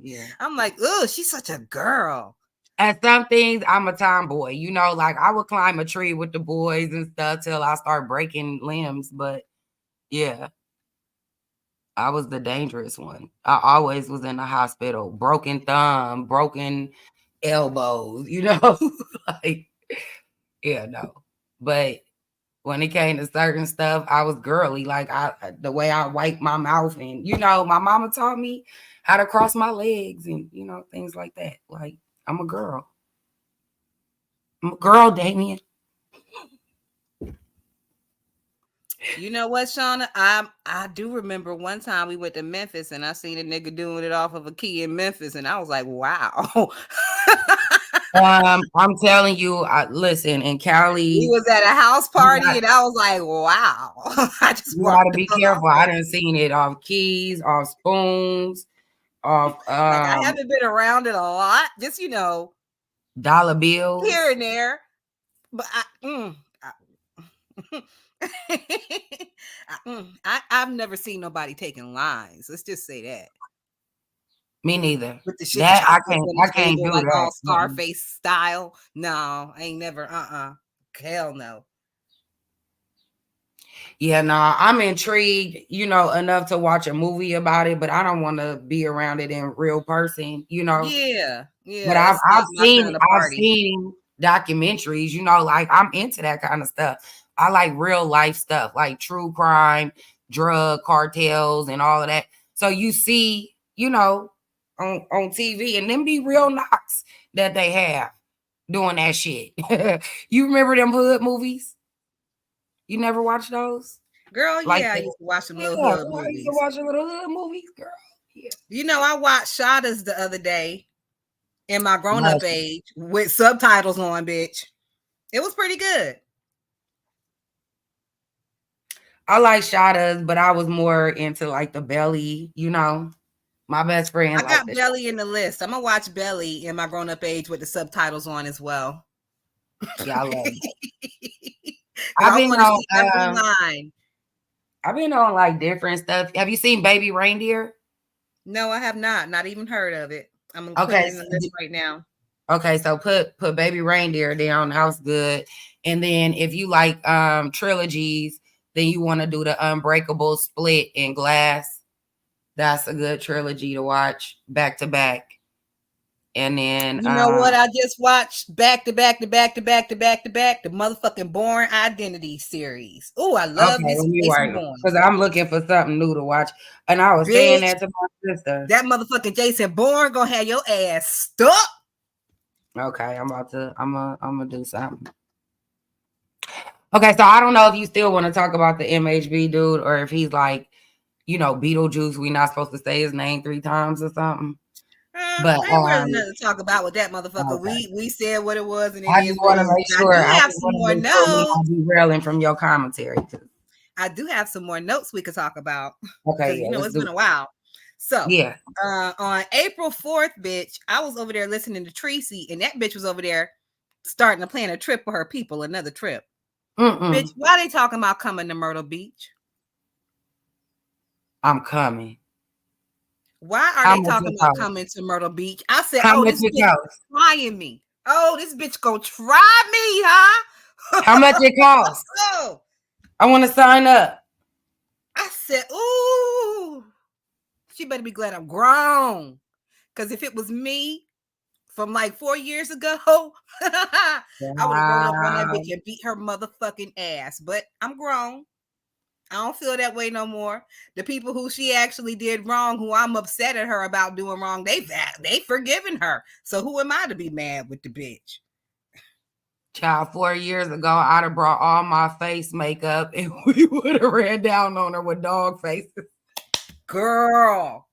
Yeah. I'm like, oh, she's such a girl. At some things, I'm a tomboy. You know, like I would climb a tree with the boys and stuff till I start breaking limbs. But yeah, I was the dangerous one. I always was in the hospital. Broken thumb, broken elbows, you know? Like, yeah, no. But when it came to certain stuff, I was girly. Like the way I wipe my mouth and, you know, my mama taught me how to cross my legs and, you know, things like that. Like, I'm a girl. I'm a girl, Damien. You know what, Shauna? I do remember one time we went to Memphis and I seen a nigga doing it off of a key in Memphis, and I was like, wow. I'm telling you, listen, in Cali, we was at a house party and I was like, wow. I just you gotta be careful. I didn't seen it off keys, off spoons, off like I haven't been around it a lot, just dollar bills here and there. But I've never seen nobody taking lines. Let's just say that. Me neither. With the shit that I can't can't do like that. all Scarface style. No, I ain't never. Hell no. Yeah, no, I'm intrigued, enough to watch a movie about it, but I don't want to be around it in real person, Yeah. But I've seen documentaries, like I'm into that kind of stuff. I like real life stuff, like true crime, drug cartels, and all of that. So you see, on TV, and them be real knocks that they have doing that shit. You remember them hood movies? You never watched those? Girl, yeah, I used to watch some little hood movies. I used to watch a little hood movies, girl. Yeah. I watched Shada's the other day in my grown-up age with subtitles on, bitch. It was pretty good. I like Shada's, but I was more into like the Belly, My best friend. I got Belly in the list. I'm gonna watch Belly in my grown-up age with the subtitles on as well. Yeah, I love it. I've been on every line. I've been on like different stuff. Have you seen Baby Reindeer? No, I have not. Not even heard of it. I'm gonna put it in the list right now. Okay, so put Baby Reindeer down. That was good. And then if you like trilogies, then you want to do the Unbreakable, Split, and Glass. That's a good trilogy to watch back to back. And then you know what I just watched back to back, the motherfucking Born Identity series. Oh, I love this Jason Bourne. Because I'm looking for something new to watch. And I was saying that to my sister. That motherfucking Jason Bourne gonna have your ass stuck. Okay, I'm gonna do something. Okay, so I don't know if you still want to talk about the MHB dude or if he's like, Beetlejuice. We're not supposed to say his name 3 times or something. But ain't really nothing to talk about with that motherfucker. Okay. We said what it was, and I just want to make sure. I have some more notes. I'll be railing from your commentary too. I do have some more notes we could talk about. Okay, it's been a while. So yeah, on April 4th, bitch, I was over there listening to Tracy, and that bitch was over there starting to plan a trip for her people, another trip. Bitch, why they talking about coming to Myrtle Beach? I'm coming. Why are they talking about coming to Myrtle Beach? I said, this bitch is trying me. Oh, this bitch gonna try me, huh? How much it costs? Oh, I want to sign up. I said, ooh, she better be glad I'm grown. Because if it was me from like 4 years ago, I would have rolled up on that bitch and beat her motherfucking ass. But I'm grown. I don't feel that way no more. The people who she actually did wrong, who I'm upset at her about doing wrong, they forgiven her. So who am I to be mad with the bitch? Child, 4 years ago, I'd have brought all my face makeup and we would have ran down on her with dog faces. Girl.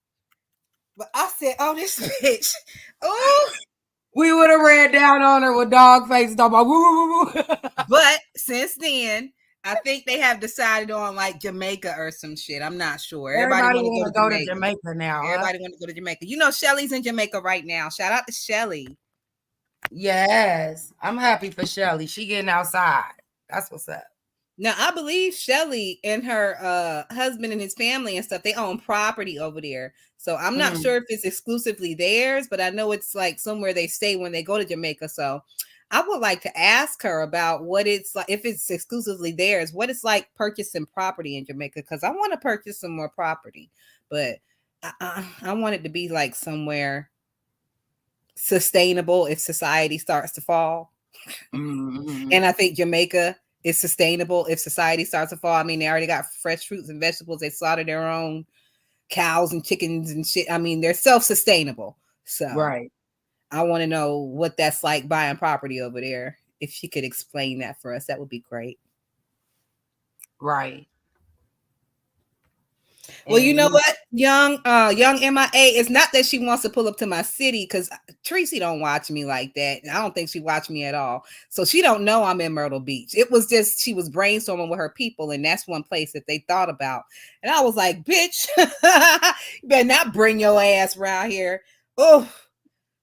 But I said, oh, this bitch. Oh. We would have ran down on her with dog faces talking about woo, woo, woo. But since then, I think they have decided on like Jamaica or some shit. I'm not sure. Everybody want to go to Jamaica now. Everybody want to go to Jamaica. You know, Shelly's in Jamaica right now. Shout out to Shelly. Yes, I'm happy for Shelly. She getting outside. That's what's up. Now, I believe Shelly and her husband and his family and stuff, they own property over there. So I'm not sure if it's exclusively theirs, but I know it's like somewhere they stay when they go to Jamaica. So I would like to ask her about what it's like, if it's exclusively theirs, what it's like purchasing property in Jamaica, because I want to purchase some more property, but I want it to be like somewhere sustainable if society starts to fall. And I think Jamaica is sustainable if society starts to fall. I mean, they already got fresh fruits and vegetables. They slaughter their own cows and chickens and shit. I mean, they're self-sustainable. So right. I want to know what that's like buying property over there. If she could explain that for us, that would be great. Right. Well, you know what, young MIA, it's not that she wants to pull up to my city, because Tracy don't watch me like that. I don't think she watched me at all. So she don't know I'm in Myrtle Beach. It was just she was brainstorming with her people, and that's one place that they thought about. And I was like, bitch, you better not bring your ass around here. Oh,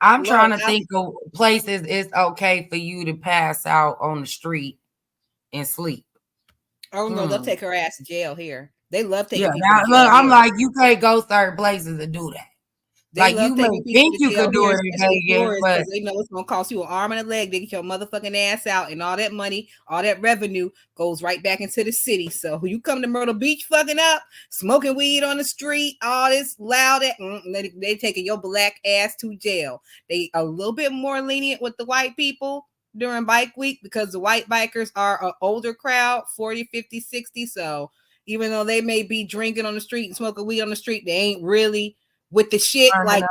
I'm trying to think of places it's okay for you to pass out on the street and sleep. Oh no, they'll take her ass to jail here. They love taking people now, to jail. Look, I'm like, you can't go certain places to do that. They like you may think you could do it in Vegas, but they know it's gonna cost you an arm and a leg to get your motherfucking ass out, and all that money, all that revenue goes right back into the city. So you come to Myrtle Beach fucking up, smoking weed on the street, all this loud, they taking your black ass to jail. They a little bit more lenient with the white people during bike week, because the white bikers are an older crowd, 40, 50, 60. So even though they may be drinking on the street and smoking weed on the street, they ain't really with the shit like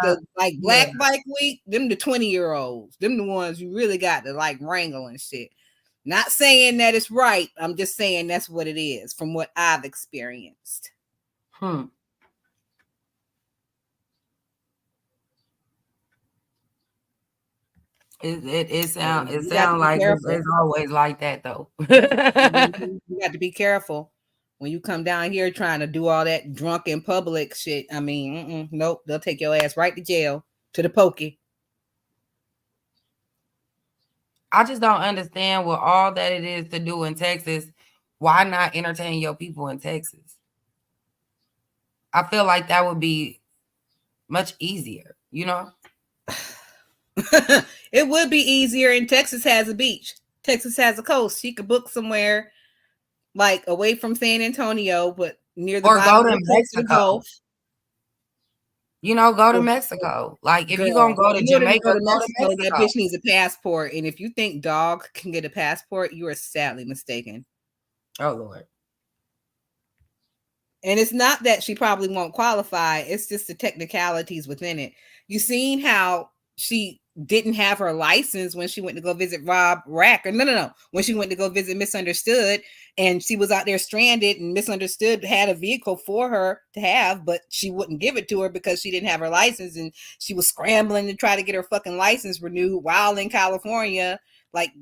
Black Bike Week. Them the 20-year-olds. Them the ones you really got to like wrangle and shit. Not saying that it's right. I'm just saying that's what it is from what I've experienced. It sounds like it's always like that though. You got to be careful when you come down here trying to do all that drunk in public shit. I mean, nope, they'll take your ass right to jail, to the pokey. I just don't understand with all that it is to do in Texas. Why not entertain your people in Texas? I feel like that would be much easier, you know? It would be easier, and Texas has a beach. Texas has a coast. She could book somewhere like away from San Antonio, but near the or go to Mexico. You know, go to Mexico. Like if you're gonna go to Jamaica, go to Mexico. That bitch needs a passport. And if you think dog can get a passport, you are sadly mistaken. Oh Lord. And it's not that she probably won't qualify. It's just the technicalities within it. You seen how she didn't have her license when she went to go visit Rob Racker. No. When she went to go visit Misunderstood, and she was out there stranded, and Misunderstood had a vehicle for her to have, but she wouldn't give it to her because she didn't have her license, and she was scrambling to try to get her fucking license renewed while in California. Like,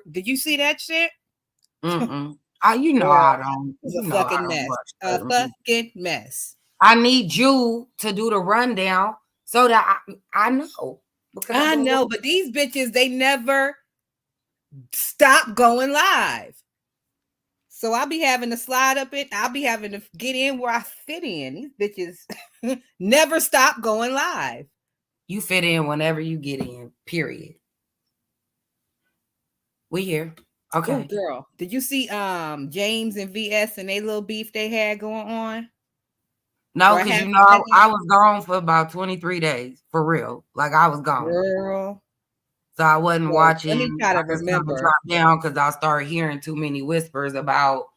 did you see that shit? You know, I don't. It's a fucking mess. A fucking mess. I need you to do the rundown so that I know. Because I know, but these bitches, they never stop going live. So I'll be having to slide up it. I'll be having to get in where I fit in. These bitches never stop going live. You fit in whenever you get in, period. We here. Okay. Oh, girl. Did you see James and VS and they little beef they had going on? No, because you know I was gone for about 23 days, for real. Like I was gone. Girl. So I wasn't watching. Let me try to remember. Drop down because I started hearing too many whispers about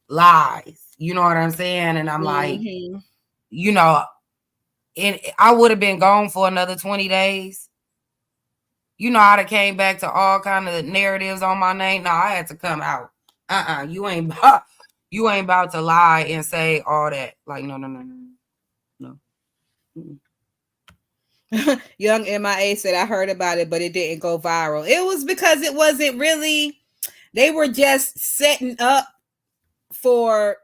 lies. You know what I'm saying? And I'm like, you know, and I would have been gone for another 20 days. You know, I'd have came back to all kind of narratives on my name. No, I had to come out. You ain't about to lie and say all that. Like, no. Young MIA said, I heard about it, but it didn't go viral. It was because it wasn't really, they were just setting up for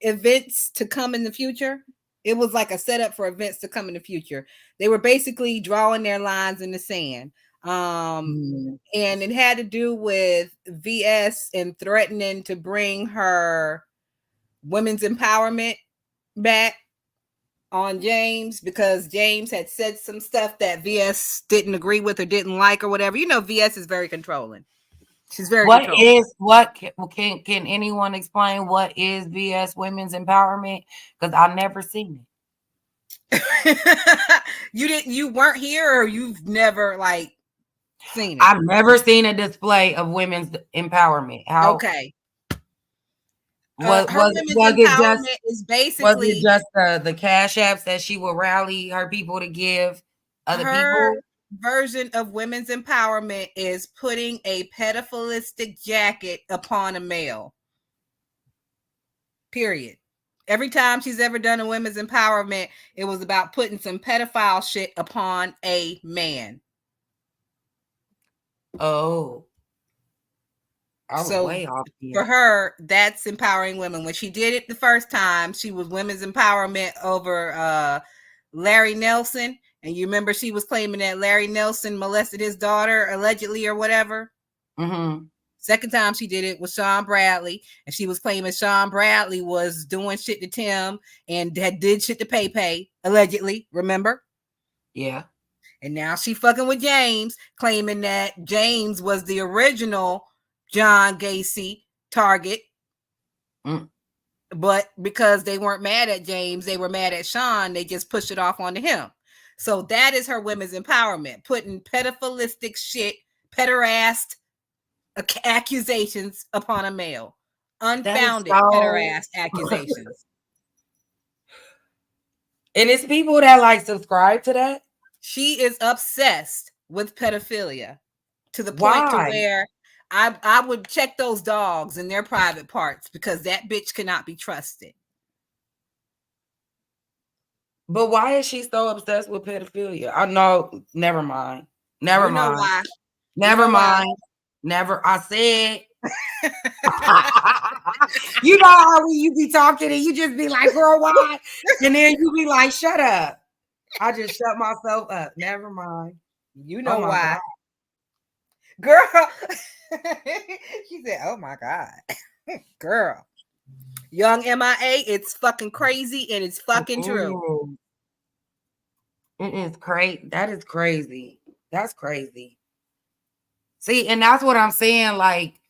events to come in the future. It was like a setup for events to come in the future. They were basically drawing their lines in the sand. And it had to do with VS and threatening to bring her women's empowerment back on James because James had said some stuff that VS didn't agree with or didn't like or whatever. You know, VS is very controlling. She's very controlling. Can anyone explain what is VS women's empowerment? Because I've never seen it. You weren't here, or you've never like seen it? I've never seen a display of women's empowerment. How? Okay. Was it just the cash apps that she would rally her people to give other people? Version of women's empowerment is putting a pedophilistic jacket upon a male. Period. Every time she's ever done a women's empowerment, it was about putting some pedophile shit upon a man. Oh. So way off for her, that's empowering women. When she did it the first time, she was women's empowerment over Larry Nelson. And you remember she was claiming that Larry Nelson molested his daughter allegedly or whatever. Mm-hmm. Second time she did it was Sean Bradley. And she was claiming Sean Bradley was doing shit to Tim and did shit to Pay allegedly. Remember? Yeah. And now she fucking with James, claiming that James was the original John Gacy target. But because they weren't mad at James, they were mad at Sean, they just pushed it off onto him. So that is her women's empowerment, putting pedophilistic shit, pederast accusations upon a male. Unfounded pederast accusations. And it's people that like subscribe to that. She is obsessed with pedophilia to the point to where I would check those dogs in their private parts because that bitch cannot be trusted. But why is she so obsessed with pedophilia? I know. Never mind. Never mind. Why? Never mind. Why? Never. I said. You know how you be talking and you just be like, girl, why? And then you be like, shut up. I just shut myself up. Never mind. You know why. God. Girl. She said, oh my God. Girl. Young MIA, it's fucking crazy and it's fucking true. It is crazy. That is crazy. That's crazy. See, and that's what I'm saying. Like,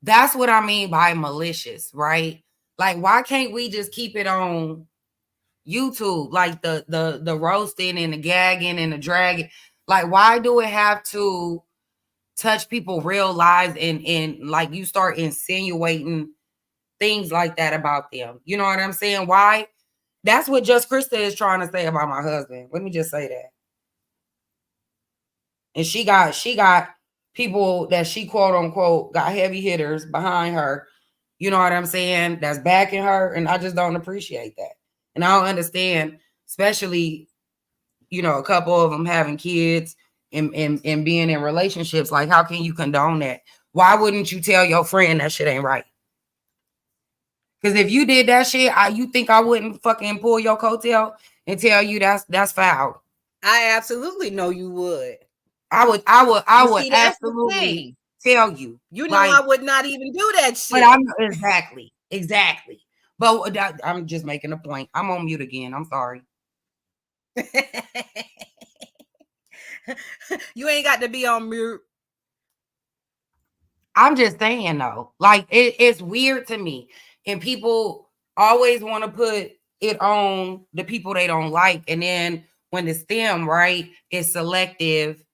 that's what I mean by malicious, right? Like, why can't we just keep it on YouTube? Like the roasting and the gagging and the dragging. Like, why do it have to touch people real lives and like you start insinuating things like that about them? You know what I'm saying? Why? That's what Just Krista is trying to say about my husband. Let me just say that. And she got people that she quote unquote got heavy hitters behind her. You know what I'm saying? That's backing her. And I just don't appreciate that. And I don't understand, especially, you know, a couple of them having kids and being in relationships. Like, how can you condone that? Why wouldn't you tell your friend that shit ain't right? Because if you did that shit, you think I wouldn't fucking pull your coattail and tell you that's foul? I absolutely know you would. I would absolutely tell you. You know, like, I would not even do that shit. But I'm exactly. But I'm just making a point. I'm on mute again. I'm sorry. You ain't got to be on mute. I'm just saying though, like it's weird to me. And people always want to put it on the people they don't like. And then when it's them, right, it's selective.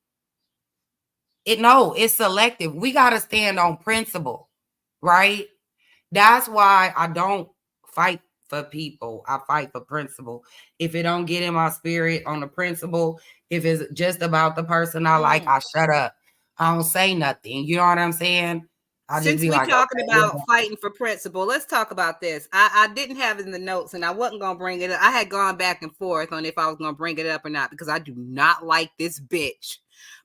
It's selective. We got to stand on principle, right? That's why I don't fight for people. I fight for principle. If it don't get in my spirit on the principle, if it's just about the person I like, I shut up. I don't say nothing. You know what I'm saying? Since we're talking about fighting for principle, let's talk about this. I didn't have it in the notes, and I wasn't going to bring it up. I had gone back and forth on if I was going to bring it up or not, because I do not like this bitch.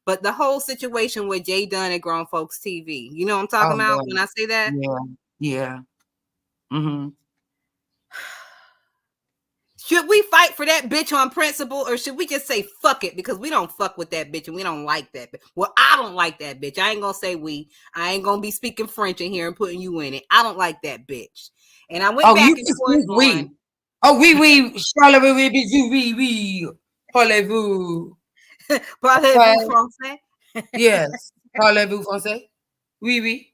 But the whole situation with Jay Dunn at Grown Folks TV, you know what I'm talking about when I say that? Yeah. Mm-hmm. Should we fight for that bitch on principle, or should we just say fuck it because we don't fuck with that bitch and we don't like that bitch? Well, I don't like that bitch. I ain't gonna say we. I ain't gonna be speaking French in here and putting you in it. I don't like that bitch. And I went back and forth on. Oh, oui. Parlez-vous. Parlez-vous français? Yes. Parlez-vous français? Oui.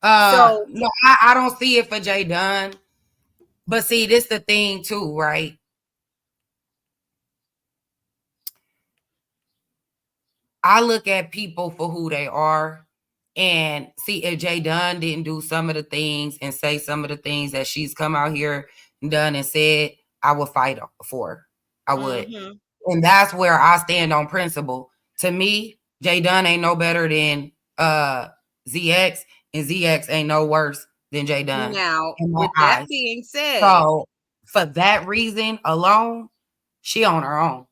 So no, I don't see it for Jay Dunn. But see, this the thing too, right? I look at people for who they are, and see if Jay Dunn didn't do some of the things and say some of the things that she's come out here and done and said, I would fight for her. I would. Mm-hmm. And that's where I stand on principle. To me, Jay Dunn ain't no better than ZX, and ZX ain't no worse than Jay Dunn. Now, with that being said, so for that reason alone, she on her own.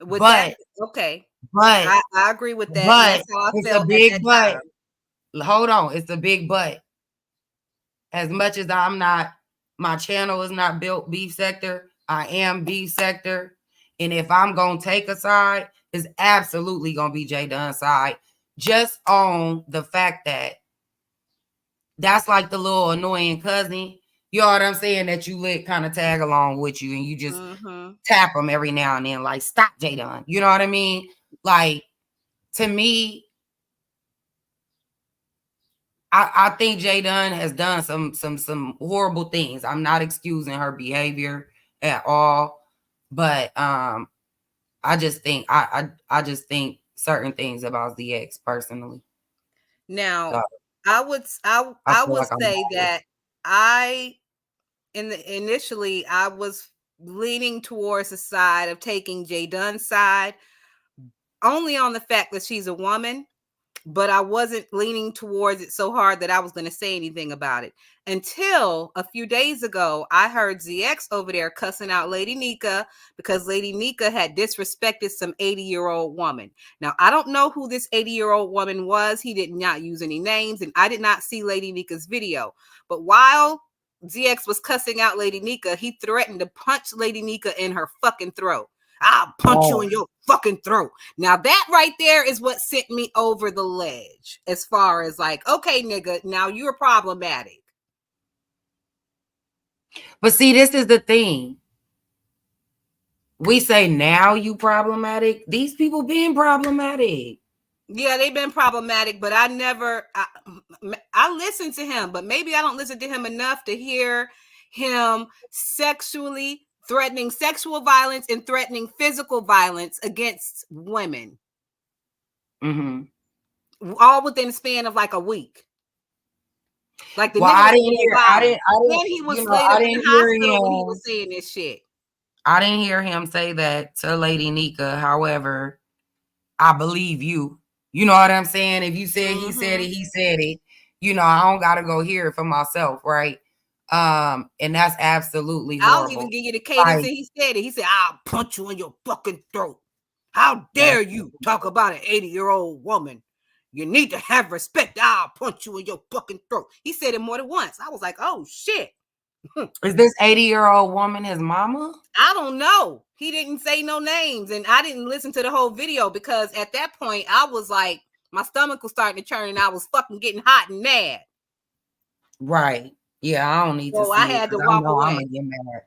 With that, okay. But I agree with that. But that's how I it's felt a big but. Time. Hold on, it's a big but. As much as I'm not, my channel is not built beef sector. I am beef sector, and if I'm gonna take a side, it's absolutely gonna be Jay Dunn's side. Just on the fact that that's like the little annoying cousin. You know what I'm saying? That you let kind of tag along with you, and you just tap them every now and then, like stop Jay Dunn. You know what I mean? Like, to me, I think Jay Dunn has done some horrible things. I'm not excusing her behavior at all, but I just think I just think certain things about ZX personally. Now, so, I would say that initially I was leaning towards the side of taking Jay Dunn's side, only on the fact that she's a woman. But I wasn't leaning towards it so hard that I was going to say anything about it until a few days ago. I heard ZX over there cussing out Lady Nika because Lady Nika had disrespected some 80-year-old woman. Now, I don't know who this 80-year-old woman was. He did not use any names, and I did not see Lady Nika's video. But while ZX was cussing out Lady Nika, he threatened to punch Lady Nika in her fucking throat. I'll punch you in your fucking throat. Now that right there is what sent me over the ledge as far as like, okay, nigga, now you're problematic. But see, this is the thing. We say now you problematic. These people being problematic. Yeah, they've been problematic, but I listen to him, but maybe I don't listen to him enough to hear him sexually threatening sexual violence and threatening physical violence against women. Mm-hmm. All within the span of like a week. Like the nigga I didn't then he was laid up in the hospital when he was saying this shit. I didn't hear him say that to Lady Nika. However, I believe you. You know what I'm saying? If you said he said it, he said it. You know, I don't gotta go hear it for myself, right? And that's absolutely horrible. I'll even give you the cadence that he said it. He said, I'll punch you in your fucking throat. How dare you talk about an 80-year-old woman? You need to have respect. I'll punch you in your fucking throat. He said it more than once. I was like, oh shit. Is this 80-year-old woman his mama? I don't know. He didn't say no names, and I didn't listen to the whole video because at that point I was like, my stomach was starting to churn and I was fucking getting hot and mad. Right. Yeah, I don't need to see I had to walk away. I'm gonna get mad.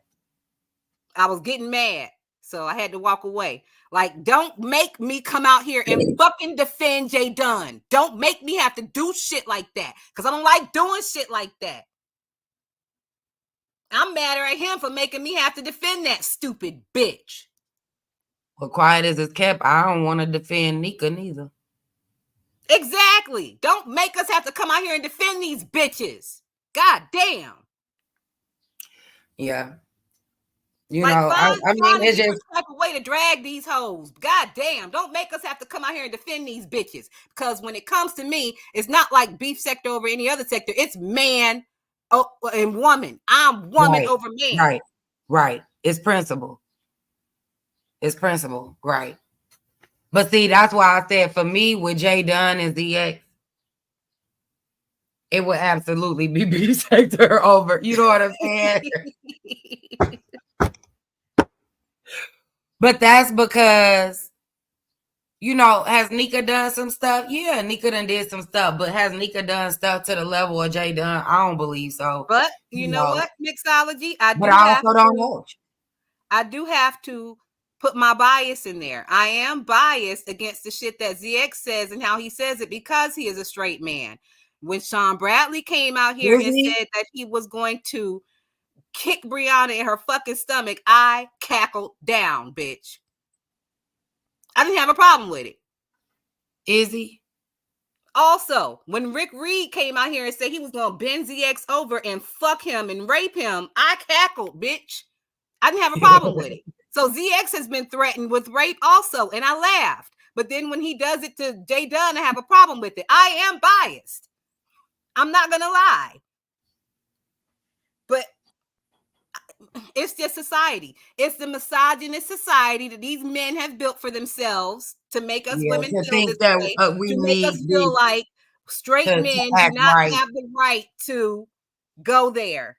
I was getting mad, so I had to walk away. Like, don't make me come out here and fucking defend Jay Dunn. Don't make me have to do shit like that, because I don't like doing shit like that. I'm madder at him for making me have to defend that stupid bitch. Well, quiet as it's kept, I don't want to defend Nika neither. Exactly. Don't make us have to come out here and defend these bitches. God damn. Yeah. You know, I mean, it's just type of way way to drag these hoes. God damn, don't make us have to come out here and defend these bitches. Because when it comes to me, it's not like beef sector over any other sector. It's man and woman. I'm woman over man. Right. It's principle. It's principle. Right. But see, that's why I said for me, with J Dunn and ZX, it would absolutely be beef sector over. You know what I'm saying? But that's because, you know, has Nika done some stuff? Yeah, Nika done did some stuff. But has Nika done stuff to the level of J Dunn? I don't believe so. But you know what, mixology? I do have to put my bias in there. I am biased against the shit that ZX says and how he says it because he is a straight man. When Sean Bradley came out here and said that he was going to kick Brianna in her fucking stomach, I cackled down, bitch. I didn't have a problem with it. Is he? Also, when Rick Reed came out here and said he was going to bend ZX over and fuck him and rape him, I cackled, bitch. I didn't have a problem with it. So ZX has been threatened with rape also, and I laughed. But then when he does it to J Dunn, I have a problem with it. I am biased. I'm not going to lie. But it's just society. It's the misogynist society that these men have built for themselves to make us women feel this way, to make us feel like straight men do not have the right to go there.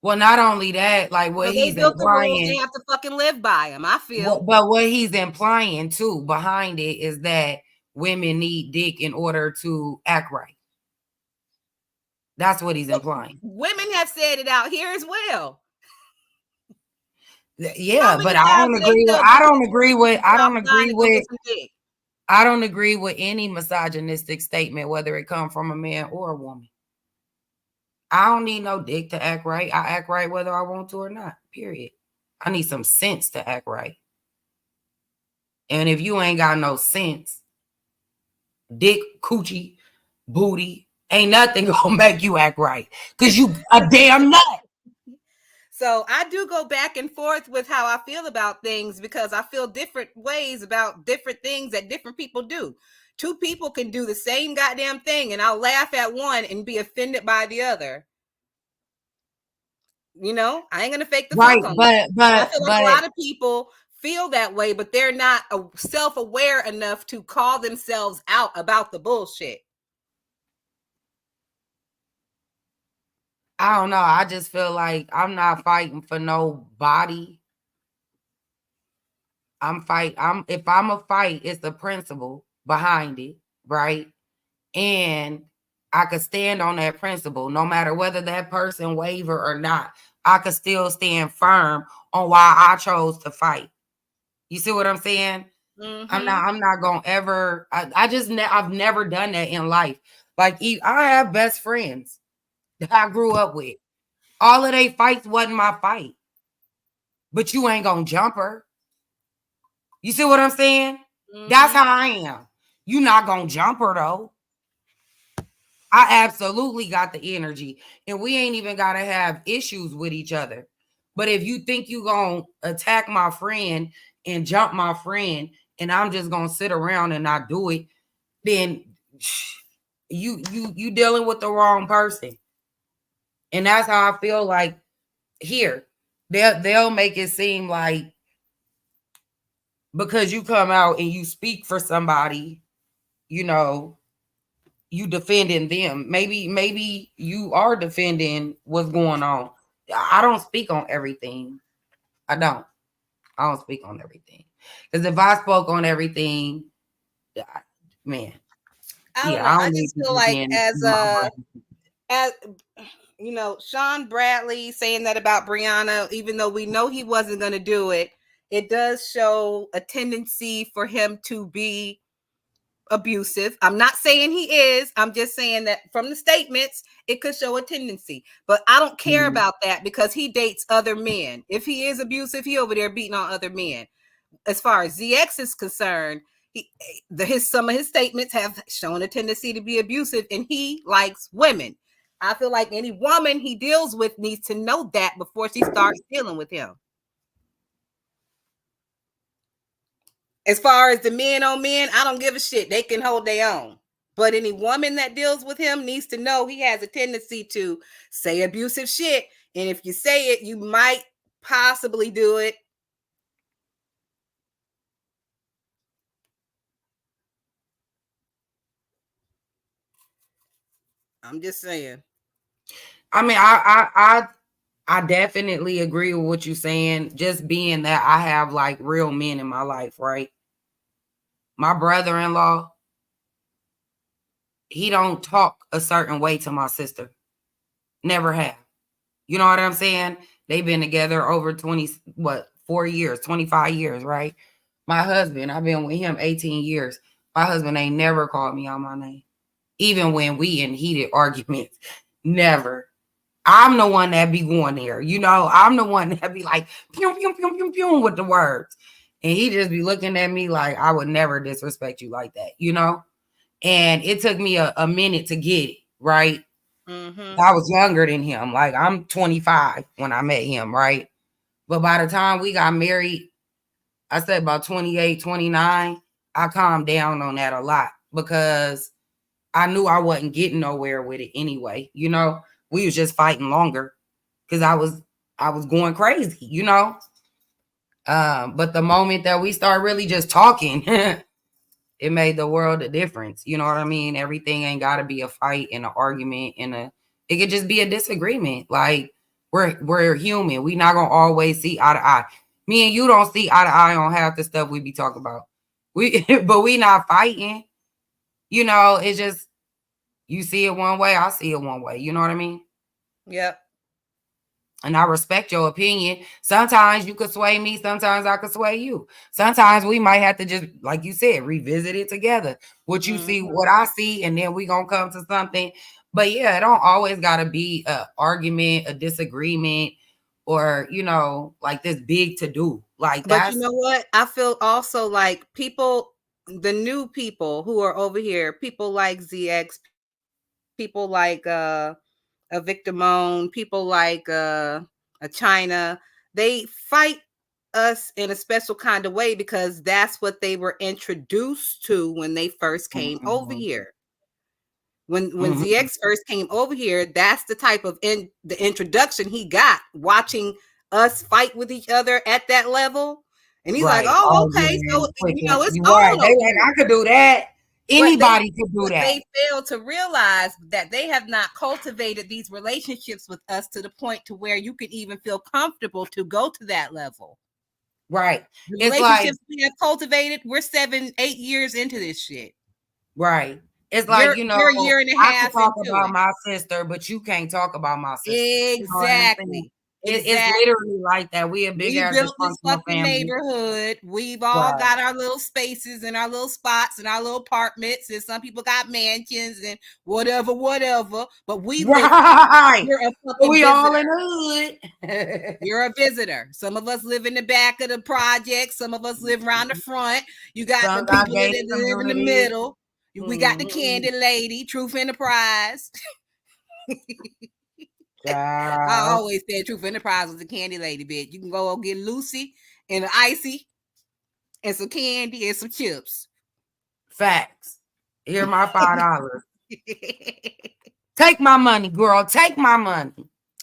Well, not only that, like what he's implying, they have to fucking live by them. I feel, but what he's implying too behind it is that women need dick in order to act right. That's what he's implying. Women have said it out here as well. Yeah, but I don't agree with I don't agree with any misogynistic statement, whether it comes from a man or a woman. I don't need no dick to act right. I act right whether I want to or not, period. I need some sense to act right. And if you ain't got no sense, dick, coochie, booty, ain't nothing gonna make you act right. Because you a damn nut. So I do go back and forth with how I feel about things because I feel different ways about different things that different people do. Two people can do the same goddamn thing and I'll laugh at one and be offended by the other. You know, I ain't gonna fake the fuck on that. I feel like a lot of people feel that way, but they're not self-aware enough to call themselves out about the bullshit. I don't know. I just feel like I'm not fighting for nobody. If I'm a fight, it's the principle behind it, right? And I could stand on that principle, no matter whether that person waver or not. I could still stand firm on why I chose to fight. You see what I'm saying? Mm-hmm. I'm not gonna ever. I've never done that in life. Like I have best friends that I grew up with. All of they fights wasn't my fight. But you ain't gonna jump her. You see what I'm saying? Mm-hmm. That's how I am. You not gonna jump her though. I absolutely got the energy. And we ain't even gotta have issues with each other. But if you think you gonna attack my friend and jump my friend, and I'm just gonna sit around and not do it, then you dealing with the wrong person. And that's how I feel like here. They'll make it seem like because you come out and you speak for somebody, you know, you defending them. Maybe you are defending what's going on. I don't speak on everything. I don't speak on everything. Because if I spoke on everything, man. I just feel like as you know, Sean Bradley saying that about Brianna, even though we know he wasn't going to do it, it does show a tendency for him to be abusive. I'm not saying he is. I'm just saying that from the statements, it could show a tendency. But I don't care about that because he dates other men. If he is abusive, he over there beating on other men. As far as ZX is concerned, some of his statements have shown a tendency to be abusive, and he likes women. I feel like any woman he deals with needs to know that before she starts dealing with him. As far as the men on men, I don't give a shit. They can hold their own. But any woman that deals with him needs to know he has a tendency to say abusive shit. And if you say it, you might possibly do it. I'm just saying. I mean, I definitely agree with what you're saying. Just being that I have like real men in my life, right? My brother-in-law, he don't talk a certain way to my sister. Never have. You know what I'm saying? They've been together over 4 years, 25 years, right? My husband, I've been with him 18 years. My husband ain't never called me out my name. Even when we in heated arguments. Never. I'm the one that be going there. You know, I'm the one that be like, pew, pew, pew, pew, pew, with the words. And he just be looking at me like, I would never disrespect you like that, you know? And it took me a minute to get it, right? Mm-hmm. I was younger than him. Like, I'm 25 when I met him, right? But by the time we got married, I said about 28, 29, I calmed down on that a lot because I knew I wasn't getting nowhere with it anyway. You know, we was just fighting longer because I was going crazy, you know. But the moment that we start really just talking, it made the world a difference. You know what I mean? Everything ain't got to be a fight and an argument it could just be a disagreement. Like we're human. We not gonna always see eye to eye. Me and you don't see eye to eye on half the stuff we be talking about. But we not fighting. You know, it's just you see it one way, I see it one way. You know what I mean? Yep. And I respect your opinion. Sometimes you could sway me. Sometimes I could sway you. Sometimes we might have to just, like you said, revisit it together. What you see, what I see, and then we going to come to something. But yeah, it don't always got to be an argument, a disagreement, or, you know, like this big to do. Like But that's. you know what? I feel also like people, the new people who are over here, people like ZX, people like a Victor Moan, people like a China, they fight us in a special kind of way because that's what they were introduced to when they first came over here. When ZX first came over here, that's the type of the introduction he got, watching us fight with each other at that level. And he's like, oh, okay. Yeah, So, you know, it's right. on. They like, I could do that. Anybody could do that. They fail to realize that they have not cultivated these relationships with us to the point to where you could even feel comfortable to go to that level. Right. The relationships we have cultivated, we're 7-8 years into this shit. Right. It's like, you know, you're a year and a half. I can talk about my sister, but you can't talk about my sister. Exactly. You know it's literally like that. We a big ass built this dysfunctional fucking family. neighborhood. We've all got our little spaces and our little spots and our little apartments, and some people got mansions and whatever. But we live. You're a fucking we visitor. all in the hood. You're a visitor. Some of us live in the back of the project. Some of us live around the front. You got the people that live in the middle. We got the Candy Lady, Truth Enterprise. I always said Truth Enterprise was a Candy Lady, bitch. You can go get Lucy and an icy and some candy and some chips. Facts. Here my $5. Take my money, girl. Take my money.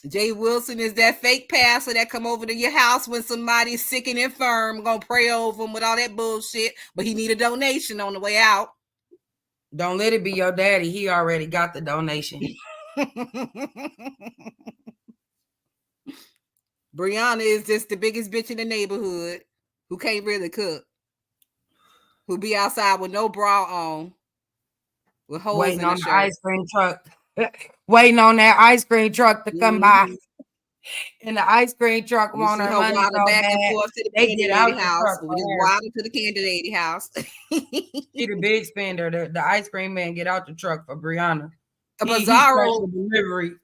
Jay Wilson is that fake pastor that come over to your house when somebody's sick and infirm, gonna pray over him with all that bullshit, but he need a donation on the way out. Don't let it be your daddy. He already got the donation. Brianna is just the biggest bitch in the neighborhood who can't really cook, who be outside with no bra on, with holes waiting in on the the ice cream truck, waiting on that ice cream truck to come by. And the ice cream truck want her money so back bad. and forth to the They Candy get out Lady the house. truck We just waddle to the Candy Lady house. She the big spender. The ice cream man get out the truck for Brianna. Pizarro,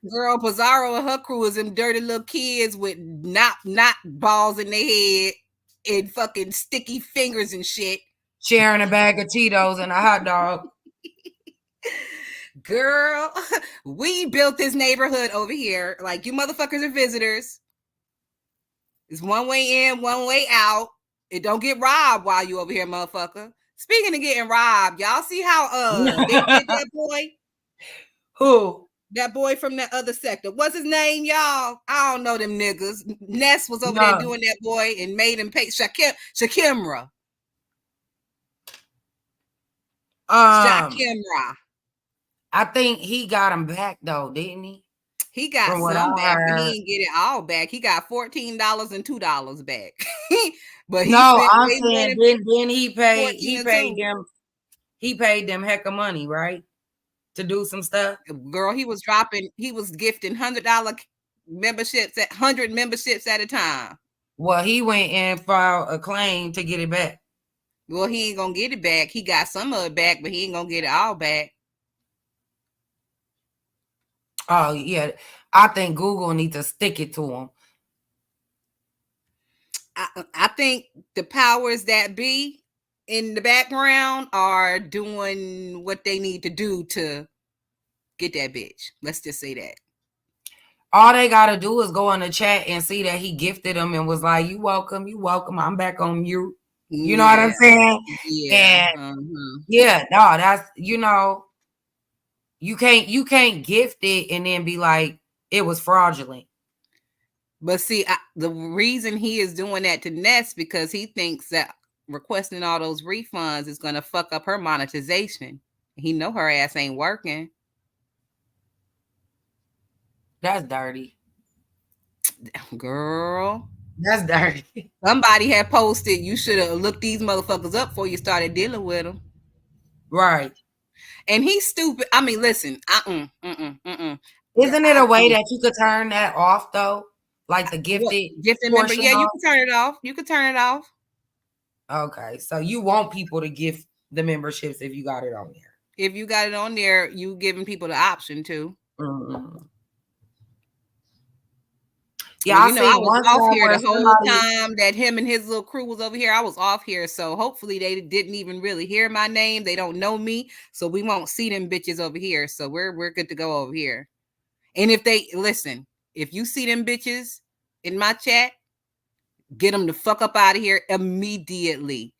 girl, Pizarro and her crew is them dirty little kids with not balls in their head and fucking sticky fingers and shit. Sharing a bag of Cheetos and a hot dog. Girl, we built this neighborhood over here. Like, you motherfuckers are visitors. It's one way in, one way out. It don't get robbed while you over here, motherfucker. Speaking of getting robbed, y'all see how they did that boy? Who? That boy from that other sector. What's his name, y'all? I don't know them niggas. Ness was over there doing that boy and made him pay Shakimra. Shakimra. I think he got him back though, didn't he? He got some back, but he didn't get it all back. He got $14 and $2 back. But he no, I'm saying then he paid them heck of money, right? To do some stuff. Girl, he was gifting $100 memberships at 100 memberships at a time. Well, he went and filed a claim to get it back. Well, he ain't gonna get it back. He got some of it back, but he ain't gonna get it all back. Oh yeah, I think Google needs to stick it to him. I think the powers that be in the background are doing what they need to do to get that bitch. Let's just say that. All they gotta do is go in the chat and see that he gifted him and was like, "You welcome, you welcome. I'm back on mute." You know what I'm saying? Yeah. And yeah, no, that's you can't gift it and then be like it was fraudulent. But see, the reason he is doing that to Ness because he thinks that requesting all those refunds is going to fuck up her monetization. He know her ass ain't working. That's dirty. Girl. That's dirty. Somebody had posted, you should have looked these motherfuckers up before you started dealing with them. Right. And he's stupid. I mean, listen. Isn't it a way that you could turn that off though? Like the gifted member? Yeah, you can turn it off. You can turn it off. Okay. So you want people to gift the memberships if you got it on there. If you got it on there, you giving people the option to. Mm-hmm. Yeah, well, I was off here the whole time that him and his little crew was over here. I was off here, so hopefully they didn't even really hear my name. They don't know me, so we won't see them bitches over here. So we're good to go over here. And if they listen, if you see them bitches in my chat, get them the fuck up out of here immediately.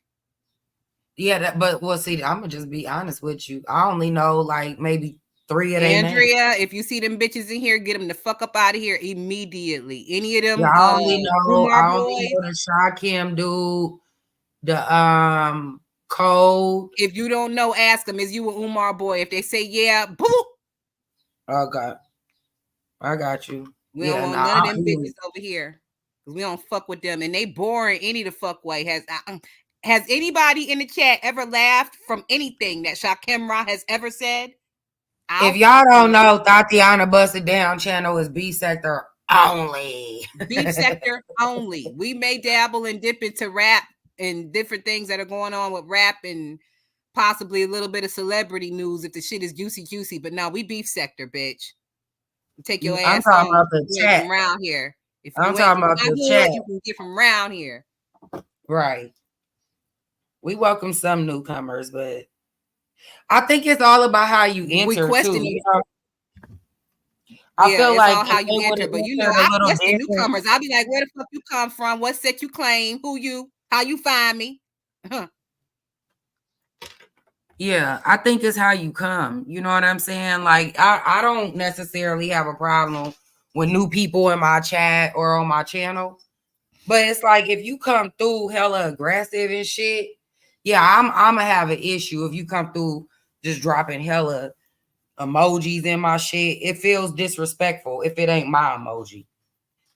Yeah, but see, I'm gonna just be honest with you. I only know like maybe 3 of them. Andrea, if you see them bitches in here, get them the fuck up out of here immediately. Any of them? Yeah, I only know the Shakim dude, the code. If you don't know, ask them. Is you an Umar boy? If they say yeah, boop. Okay, I got you. We don't want none of them bitches over here because we don't fuck with them, and they boring any the fuck way. Has anybody in the chat ever laughed from anything that Shakimra has ever said? If y'all don't know, ThotianaBussitdown channel is B sector only. B sector only. We may dabble and dip into rap and different things that are going on with rap and possibly a little bit of celebrity news if the shit is juicy. But no, we beef sector, bitch. Take your ass I'm talking home. about the chat. From around here. If I'm talking about the chat. You can get from around here. Right. We welcome some newcomers, but I think it's all about how you enter too. You know? I feel like all how you enter, but I question newcomers. I'll be like, where the fuck you come from? What set you claim? Who you? How you find me? Huh. Yeah, I think it's how you come. You know what I'm saying? Like, I don't necessarily have a problem with new people in my chat or on my channel. But it's like if you come through hella aggressive and shit, yeah, I'm gonna have an issue if you come through just dropping hella emojis in my shit. It feels disrespectful if it ain't my emoji.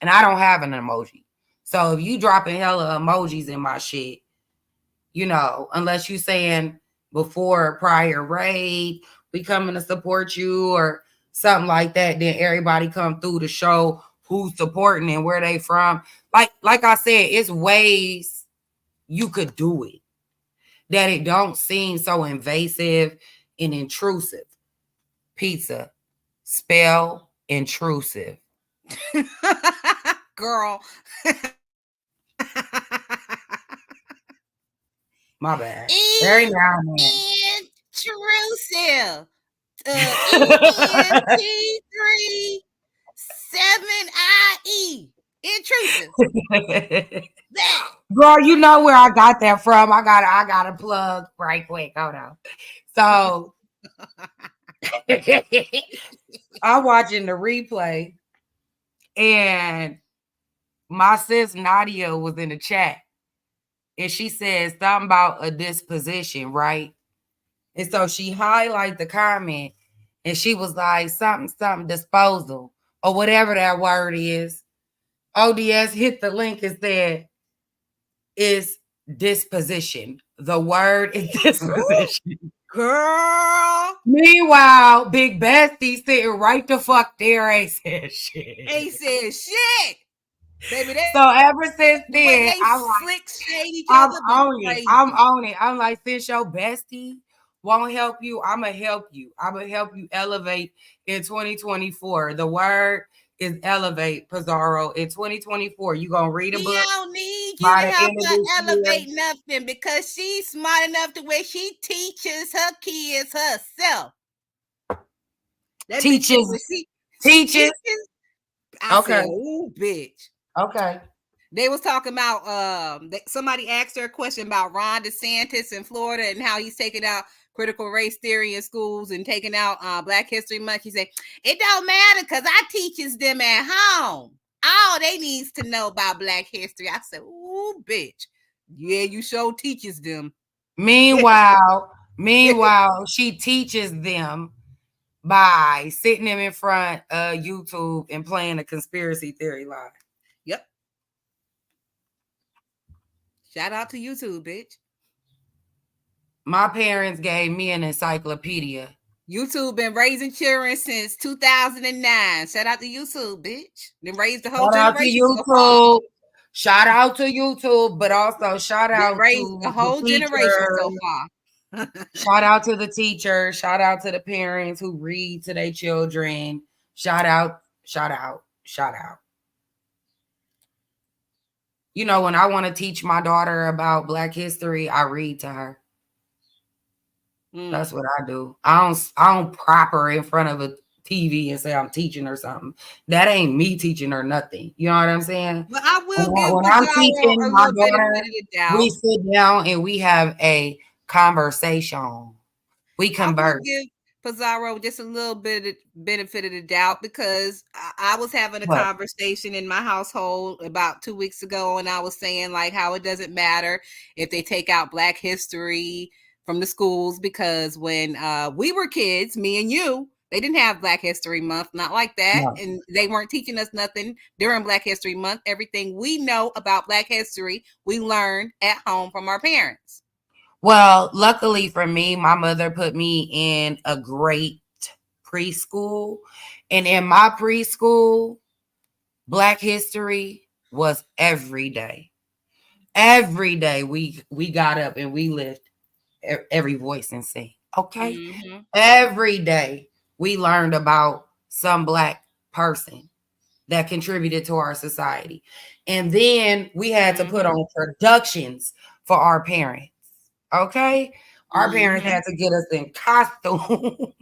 And I don't have an emoji. So if you dropping hella emojis in my shit, you know, unless you saying before a prior raid, we coming to support you or something like that, then everybody come through to show who's supporting and where they from. Like I said, it's ways you could do it that it don't seem so invasive and intrusive. Pizza, spell intrusive. Girl. My bad. Very now and then. Intrusive. ENT37IE. Intrusive. Girl, you know where I got that from. I got a plug right quick. Hold on. So I'm watching the replay, and my sis Nadia was in the chat, and she said something about a disposition, right? And so she highlighted the comment, and she was like, something disposal, or whatever that word is. ODS hit the link and said, is disposition. The word is disposition. Girl. Meanwhile, Big Bestie sitting right the fuck there ain't said shit. Ain't said shit. Baby, So ever since the way then, they I'm like, slick shade each I'm other, on it. crazy. I'm on it. I'm like, since your bestie won't help you, I'm going to help you. I'm going to help you elevate in 2024. The word is elevate, Pizarro. In 2024, you going to read a book. She don't need you by to the help end of her this elevate year. nothing because she's smart enough to where she teaches her kids herself. That Teaches. bitch, she Teaches. I Okay. said, ooh, bitch. Okay. They was talking about somebody asked her a question about Ron DeSantis in Florida and how he's taking out critical race theory in schools and taking out Black History Month. She said, it don't matter because I teaches them at home. All they needs to know about Black history. I said, ooh, bitch. Yeah, you sure teaches them. Meanwhile, she teaches them by sitting them in front of YouTube and playing a conspiracy theory lie. Yep. Shout out to YouTube, bitch. My parents gave me an encyclopedia. YouTube been raising children since 2009. Shout out to YouTube, bitch. Then raised the whole generation so far. Shout out to YouTube, but also shout out raised to the whole generation so far. Shout out to the teacher. Shout out to the parents who read to their children. Shout out. You know, when I want to teach my daughter about Black history, I read to her. That's what I do. I don't prop her in front of a TV and say I'm teaching her something. That ain't me teaching her nothing. You know what I'm saying? But I will give when I'm teaching my daughter, we sit down and we have a conversation. We converse. I will give Pizarro just a little bit of benefit of the doubt because I was having a conversation in my household about 2 weeks ago, and I was saying like how it doesn't matter if they take out Black history from the schools because when we were kids, me and you, they didn't have Black History Month, not like that. No. And they weren't teaching us nothing during Black History Month. Everything we know about Black history, we learned at home from our parents. Well, luckily for me, my mother put me in a great preschool. And in my preschool, Black history was every day. Every day we got up and we lift every voice and sing. Okay? Mm-hmm. Every day we learned about some Black person that contributed to our society. And then we had to put on productions for our parents. Okay? Our parents had to get us in costume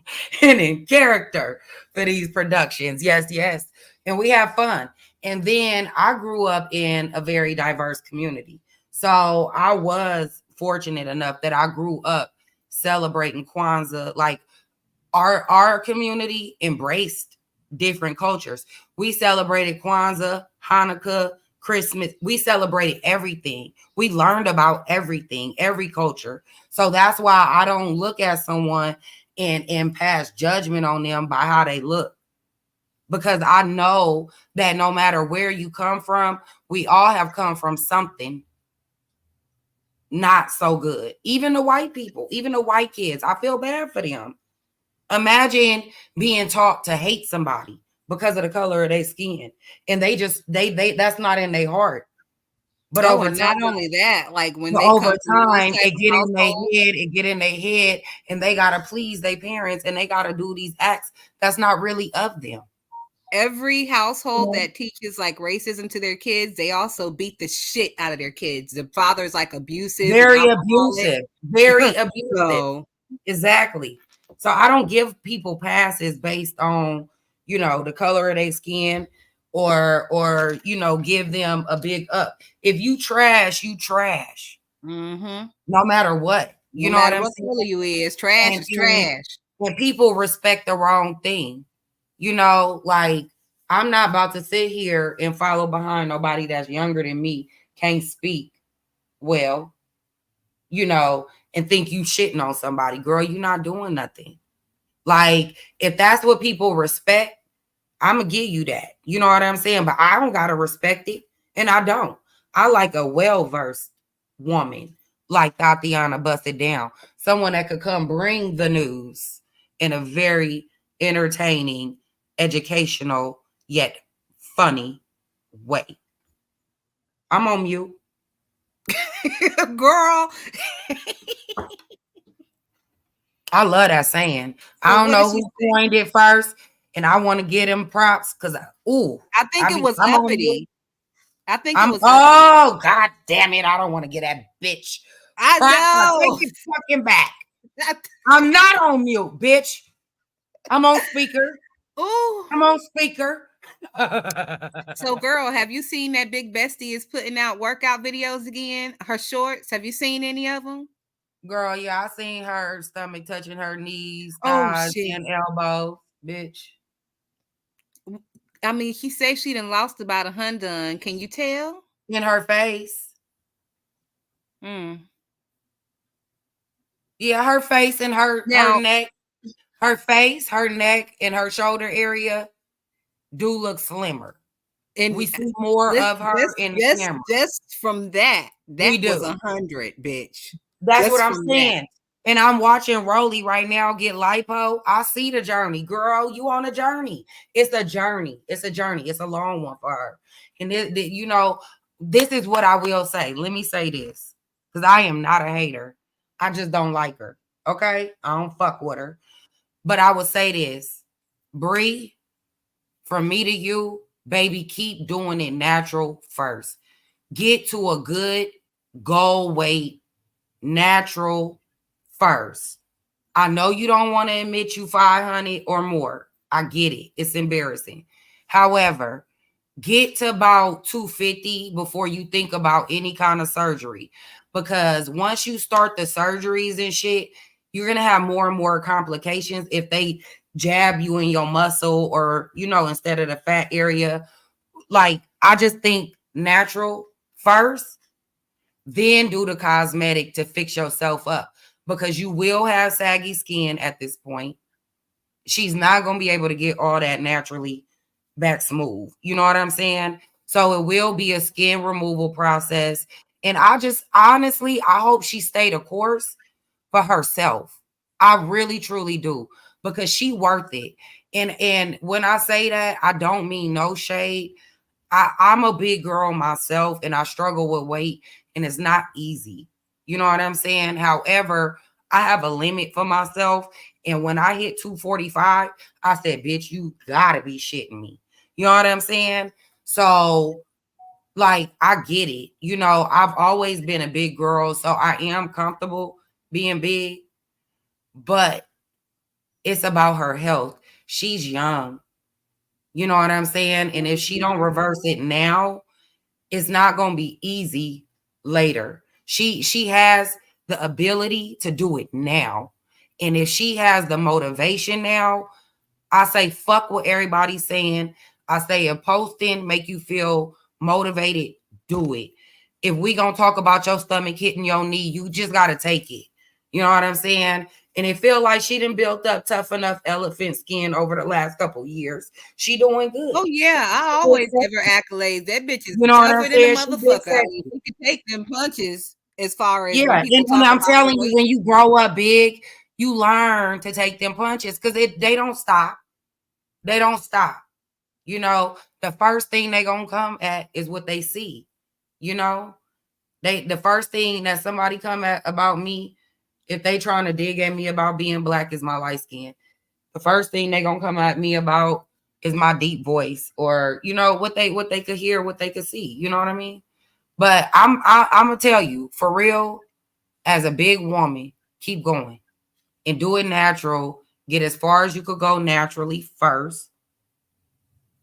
and in character for these productions. Yes. And we have fun. And then I grew up in a very diverse community. So I was fortunate enough that I grew up celebrating Kwanzaa. Like our community embraced different cultures. We celebrated Kwanzaa, Hanukkah, Christmas. We celebrated everything. We learned about everything, every culture. So that's why I don't look at someone and pass judgment on them by how they look. Because I know that no matter where you come from, we all have come from something not so good. Even the white people, even the white kids, I feel bad for them. Imagine being taught to hate somebody because of the color of their skin, and they that's not in their heart. But over time, not only that, like when they over time, it get in their head, and they gotta please their parents, and they gotta do these acts that's not really of them. Every household that teaches like racism to their kids, they also beat the shit out of their kids. The father's like abusive, very abusive. So. Exactly. So I don't give people passes based on, the color of their skin. or give them a big up. If you trash, you trash. Mm-hmm. No matter what. No You know what matter I'm what saying? color you is, trash And, is and trash. when people respect the wrong thing, like I'm not about to sit here and follow behind nobody that's younger than me, can't speak well, and think you shitting on somebody. Girl, you're not doing nothing. Like, if that's what people respect, I'm gonna give you that. You know what I'm saying? But I don't gotta respect it, and I don't. I like a well-versed woman like ThotianaBussitdown, someone that could come bring the news in a very entertaining, educational, yet funny way. I'm on mute. Girl. I love that saying. So I don't what know did she who say? coined it first, and I want to get him props because I think it was I'm on mute. uppity. I think it was uppity. Oh, god damn it. I don't want to get that bitch I props. I know. take it fucking back. I'm not on mute, bitch. I'm on speaker. Ooh. I'm on speaker. So, girl, have you seen that Big Bestie is putting out workout videos again? Her shorts. Have you seen any of them? Girl, yeah, I seen her stomach touching her knees, Oh thighs, shit. and elbows, bitch. I mean, she says she done lost about 100. Can you tell? In her face. Yeah, her face and her neck. Her face, her neck, and her shoulder area do look slimmer. And we see more of her in the camera. Just from that was 100, bitch. That's what I'm saying. And I'm watching Rolly right now get lipo. I see the journey. Girl, you on a journey. It's a journey. It's a journey. It's a long one for her. And this is what I will say. Let me say this. Because I am not a hater. I just don't like her. Okay? I don't fuck with her. But I would say this. Bree, from me to you, baby, keep doing it natural first. Get to a good goal weight, natural first. I know you don't want to admit you 500 or more. I get it. It's embarrassing. However, get to about 250 before you think about any kind of surgery. Because once you start the surgeries and shit, you're going to have more and more complications if they jab you in your muscle or, instead of the fat area. Like, I just think natural first, then do the cosmetic to fix yourself up because you will have saggy skin at this point. She's not going to be able to get all that naturally back smooth. You know what I'm saying? So it will be a skin removal process. And I hope she stayed a course for herself. I really, truly do, because she worth it. And when I say that, I don't mean no shade. I'm a big girl myself and I struggle with weight and it's not easy. You know what I'm saying? However, I have a limit for myself. And when I hit 245, I said, bitch, you gotta be shitting me. You know what I'm saying? So, like, I get it. I've always been a big girl, so I am comfortable being big, but it's about her health. She's young. You know what I'm saying? And if she don't reverse it now, it's not going to be easy later. She has the ability to do it now. And if she has the motivation now, I say fuck what everybody's saying. I say if posting make you feel motivated, do it. If we going to talk about your stomach hitting your knee, you just got to take it. You know what I'm saying? And it feel like she done built up tough enough elephant skin over the last couple years. She doing good. Oh yeah, I always give her accolades. That bitch is tougher than a motherfucker. I mean, she can take them punches as far as when people talk I'm about telling you, when you grow up big, you learn to take them punches because they don't stop. They don't stop. The first thing they gonna come at is what they see. The first thing that somebody come at about me, if they trying to dig at me about being black, is my light skin. The first thing they gonna come at me about is my deep voice, or what they could hear, what they could see. You know what I mean? But I'm gonna tell you for real, as a big woman, keep going and do it natural. Get as far as you could go naturally first.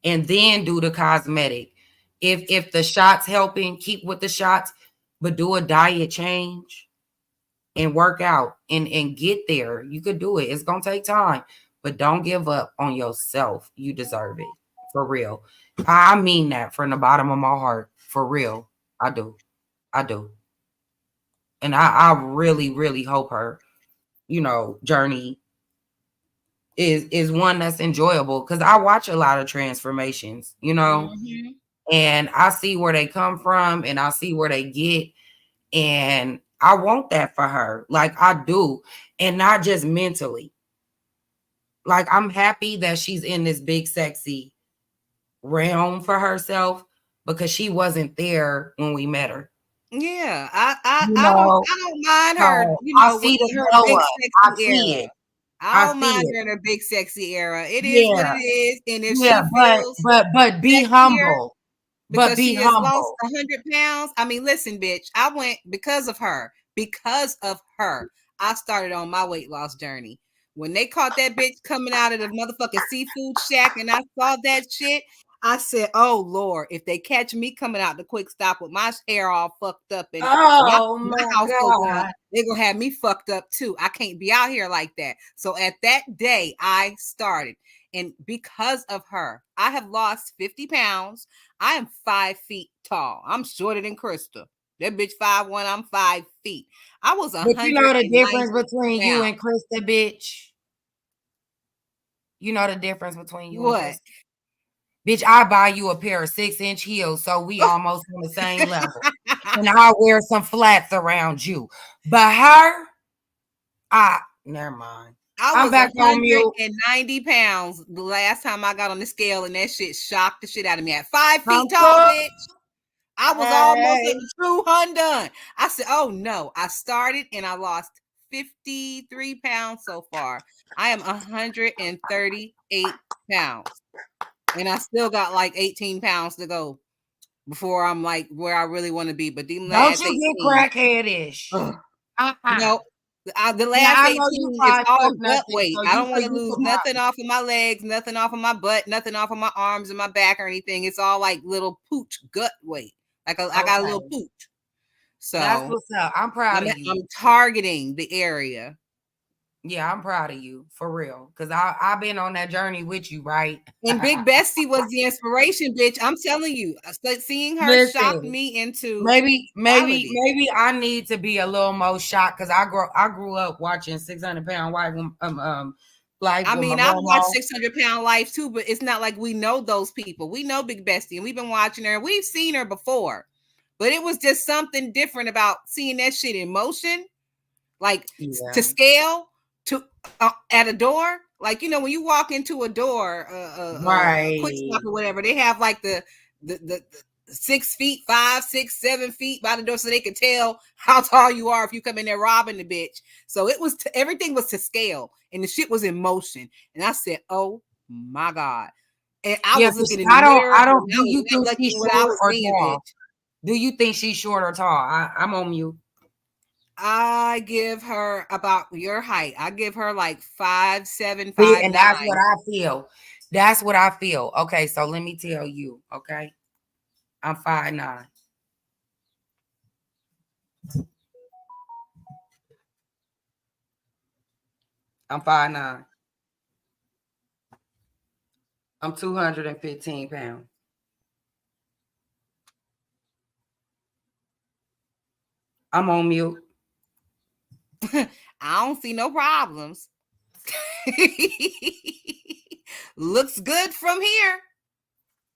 and then do the cosmetic. If the shots helping, keep with the shots, but do a diet change and work out and get there. You could do it. It's gonna take time, but don't give up on yourself. You deserve it. For real. I mean that from the bottom of my heart. For real. I do. I do. And I really, really hope her, journey is one that's enjoyable, because I watch a lot of transformations, and I see where they come from and I see where they get, and I want that for her. Like I do, and not just mentally. Like I'm happy that she's in this big sexy realm for herself, because she wasn't there when we met her. Yeah, You know, I don't mind her, so I see the in her glow big up. I sexy see era. it. I I don't see mind it. her in her big sexy era. It is what it Yeah. is, and if Yeah, she but feels but be sexier humble. But because be she has lost humble. 100 pounds. I mean, listen, bitch, I went because of her. Because of her, I started on my weight loss journey. When they caught that bitch coming out of the motherfucking seafood shack and I saw that shit, I said, oh Lord, if they catch me coming out the quick stop with my hair all fucked up and Oh my my house open up, God. they're gonna have me fucked up too. I can't be out here like that. So at that day, I started. And because of her, I have lost 50 pounds. I am 5 feet tall. I'm shorter than Krista. That bitch 5'1", I'm 5 feet. I was But you know the 190 difference between you pounds. and Krista, bitch? You know the difference between you and What? Krista? Bitch, I buy you a pair of 6-inch heels, so we almost on the same level. And I'll wear some flats around you. But her, never mind. I I'm was back on mute. 190 pounds the last time I got on the scale, and that shit shocked the shit out of me. At 5 I'm feet tall, cooked. bitch, I was almost a true Hundun. I said, oh no. I started and I lost 53 pounds so far. I am 138 pounds. And I still got like 18 pounds to go before I'm like where I really want to be. But them Don't last you 18, get crackheadish. no, the Now last I 18 know you is 5 all foot gut nothing, weight. so I don't want to you lose could nothing probably. off of my legs, nothing off of my butt, nothing off of my arms and my back or anything. It's all like little pooch gut weight. I got a little Okay. pooch. That's So what's up. I'm proud of you. I'm targeting the area. Yeah, I'm proud of you for real. Cause I've been on that journey with you, right? And Big Bestie was the inspiration, bitch. I'm telling you, seeing her shocked Listen, me into maybe reality. I need to be a little more shocked, because I grew up watching 600-pound wife life I with my mean, I've grandma. watched 600-pound life too, but it's not like we know those people. We know Big Bestie, and we've been watching her. We've seen her before, but it was just something different about seeing that shit in motion, like to Yeah. scale to at a door. Like when you walk into a door, a quick stop Right. or whatever, they have like the 6 feet, 5, 6, 7 feet by the door, so they can tell how tall you are if you come in there robbing the bitch. So it was everything was to scale, and the shit was in motion. And I said, "Oh my god!" And I Yeah, was but looking in the mirror, I and don't. I Do was you not think she's liking what I short was or seeing, tall? bitch. Do you think she's short or tall? I'm on mute. I give her about your height. I give her like 5'7", See, and 5'9". that's what I feel. That's what I feel. Okay, so let me tell you. Okay, I'm 5'9". I'm 5'9". I'm 215 pounds. I'm on mute. I don't see no problems. Looks good from here.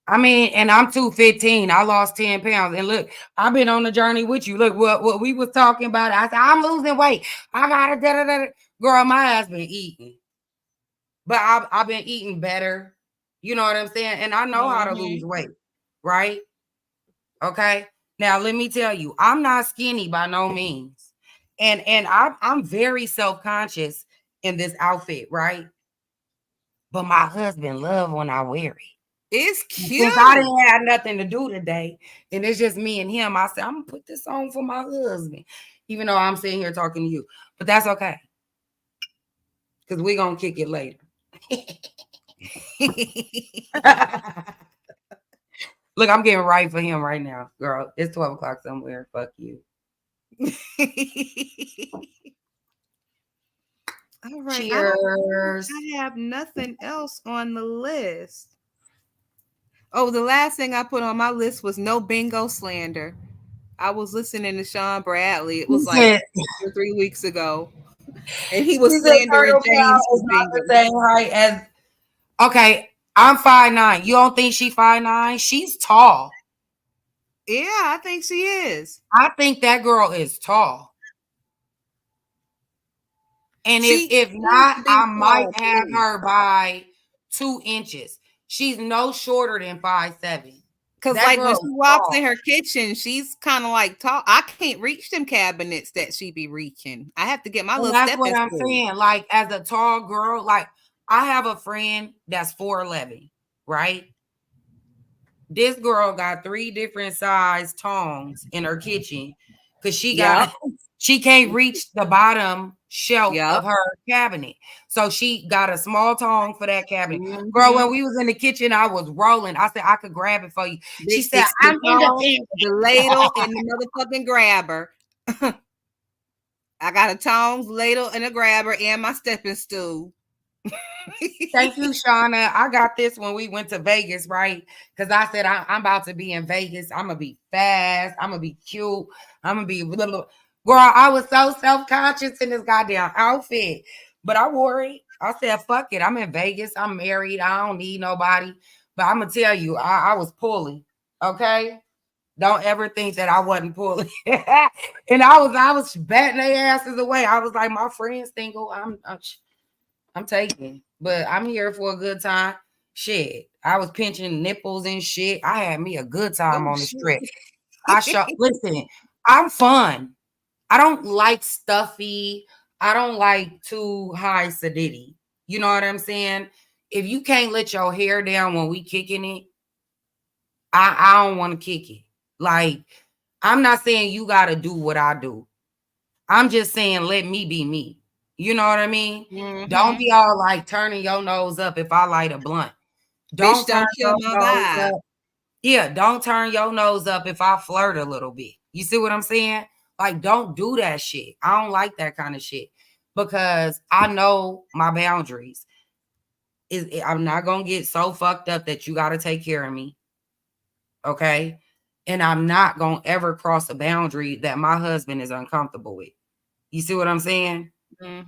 I mean, and I'm 215. I lost 10 pounds. And look, I've been on the journey with you. Look, what we was talking about. I said, I'm losing weight. I gotta da. Girl, my ass been eating. But I've been eating better. You know what I'm saying? And I know how to lose weight, right? Okay. Now let me tell you, I'm not skinny by no means. And I'm very self-conscious in this outfit, right? But my husband love when I wear it. It's Since I cute. didn't have nothing to do today, and it's just me and him, I said, I'm gonna put this on for my husband, even though I'm sitting here talking to you. But that's okay. Because we're gonna kick it later. Look, I'm getting right for him right now, girl. It's 12 o'clock somewhere. Fuck you. All right. Cheers. I have nothing else on the list. Oh, the last thing I put on my list was no bingo slander. I was listening to Sean Bradley. It He was like said, 3 weeks ago. And he he was said slandering Turtle Cow James for is not bingo. the same height as. Okay, I'm 5'9". You don't think she 5'9"? She's tall. Yeah, I think she is. I think that girl is tall. And She if needs not, to be I might tall, have too. her by 2 inches. She's no shorter than 5'7". Cause That like girl when is she walks tall. in her kitchen, she's kind of like tall. I can't reach them cabinets that she be reaching. I have to get my And little that's stepping what I'm stool. saying. Like, as a tall girl, like, I have a friend that's 4'11", right? This girl got 3 different size tongs in her kitchen because Yep. she can't reach the bottom shelf Yep. of her cabinet. So she got a small tong for that cabinet. Girl, Mhm. when we was in the kitchen, I was rolling. I said, I could grab it for you. She Big said, sticks, the I'm tong, independent. the ladle, and the motherfucking grabber. I got a tongs, ladle, and a grabber, and my stepping stool. Thank you, Shauna. I got this when we went to Vegas, right? Because I said, I'm about to be in Vegas. I'm going to be fast. I'm going to be cute. I'm going to be blah, blah. Girl, I was so self-conscious in this goddamn outfit. But I wore it. I said, fuck it. I'm in Vegas. I'm married. I don't need nobody. But I'm going to tell you, I was pulling. Okay? Don't ever think that I wasn't pulling. And I was batting their asses away. I was like, my friend's single. I'm taking, but I'm here for a good time. Shit, I was pinching nipples and shit. I had me a good time Oh on the strip. shit! Listen, I'm fun. I don't like stuffy. I don't like too high sedity. You know what I'm saying? If you can't let your hair down when we kicking it, I don't want to kick it. Like, I'm not saying you gotta do what I do. I'm just saying let me be me. You know what I mean? Don't Mhm. be all like turning your nose up if I light a blunt. Bitch, Don't turn don't kill your my nose vibe. up. Yeah, don't turn your nose up if I flirt a little bit. You see what I'm saying? Like, don't do that shit. I don't like that kind of shit because I know my boundaries. I'm not gonna get so fucked up that you gotta take care of me. Okay. And I'm not gonna ever cross a boundary that my husband is uncomfortable with. You see what I'm saying?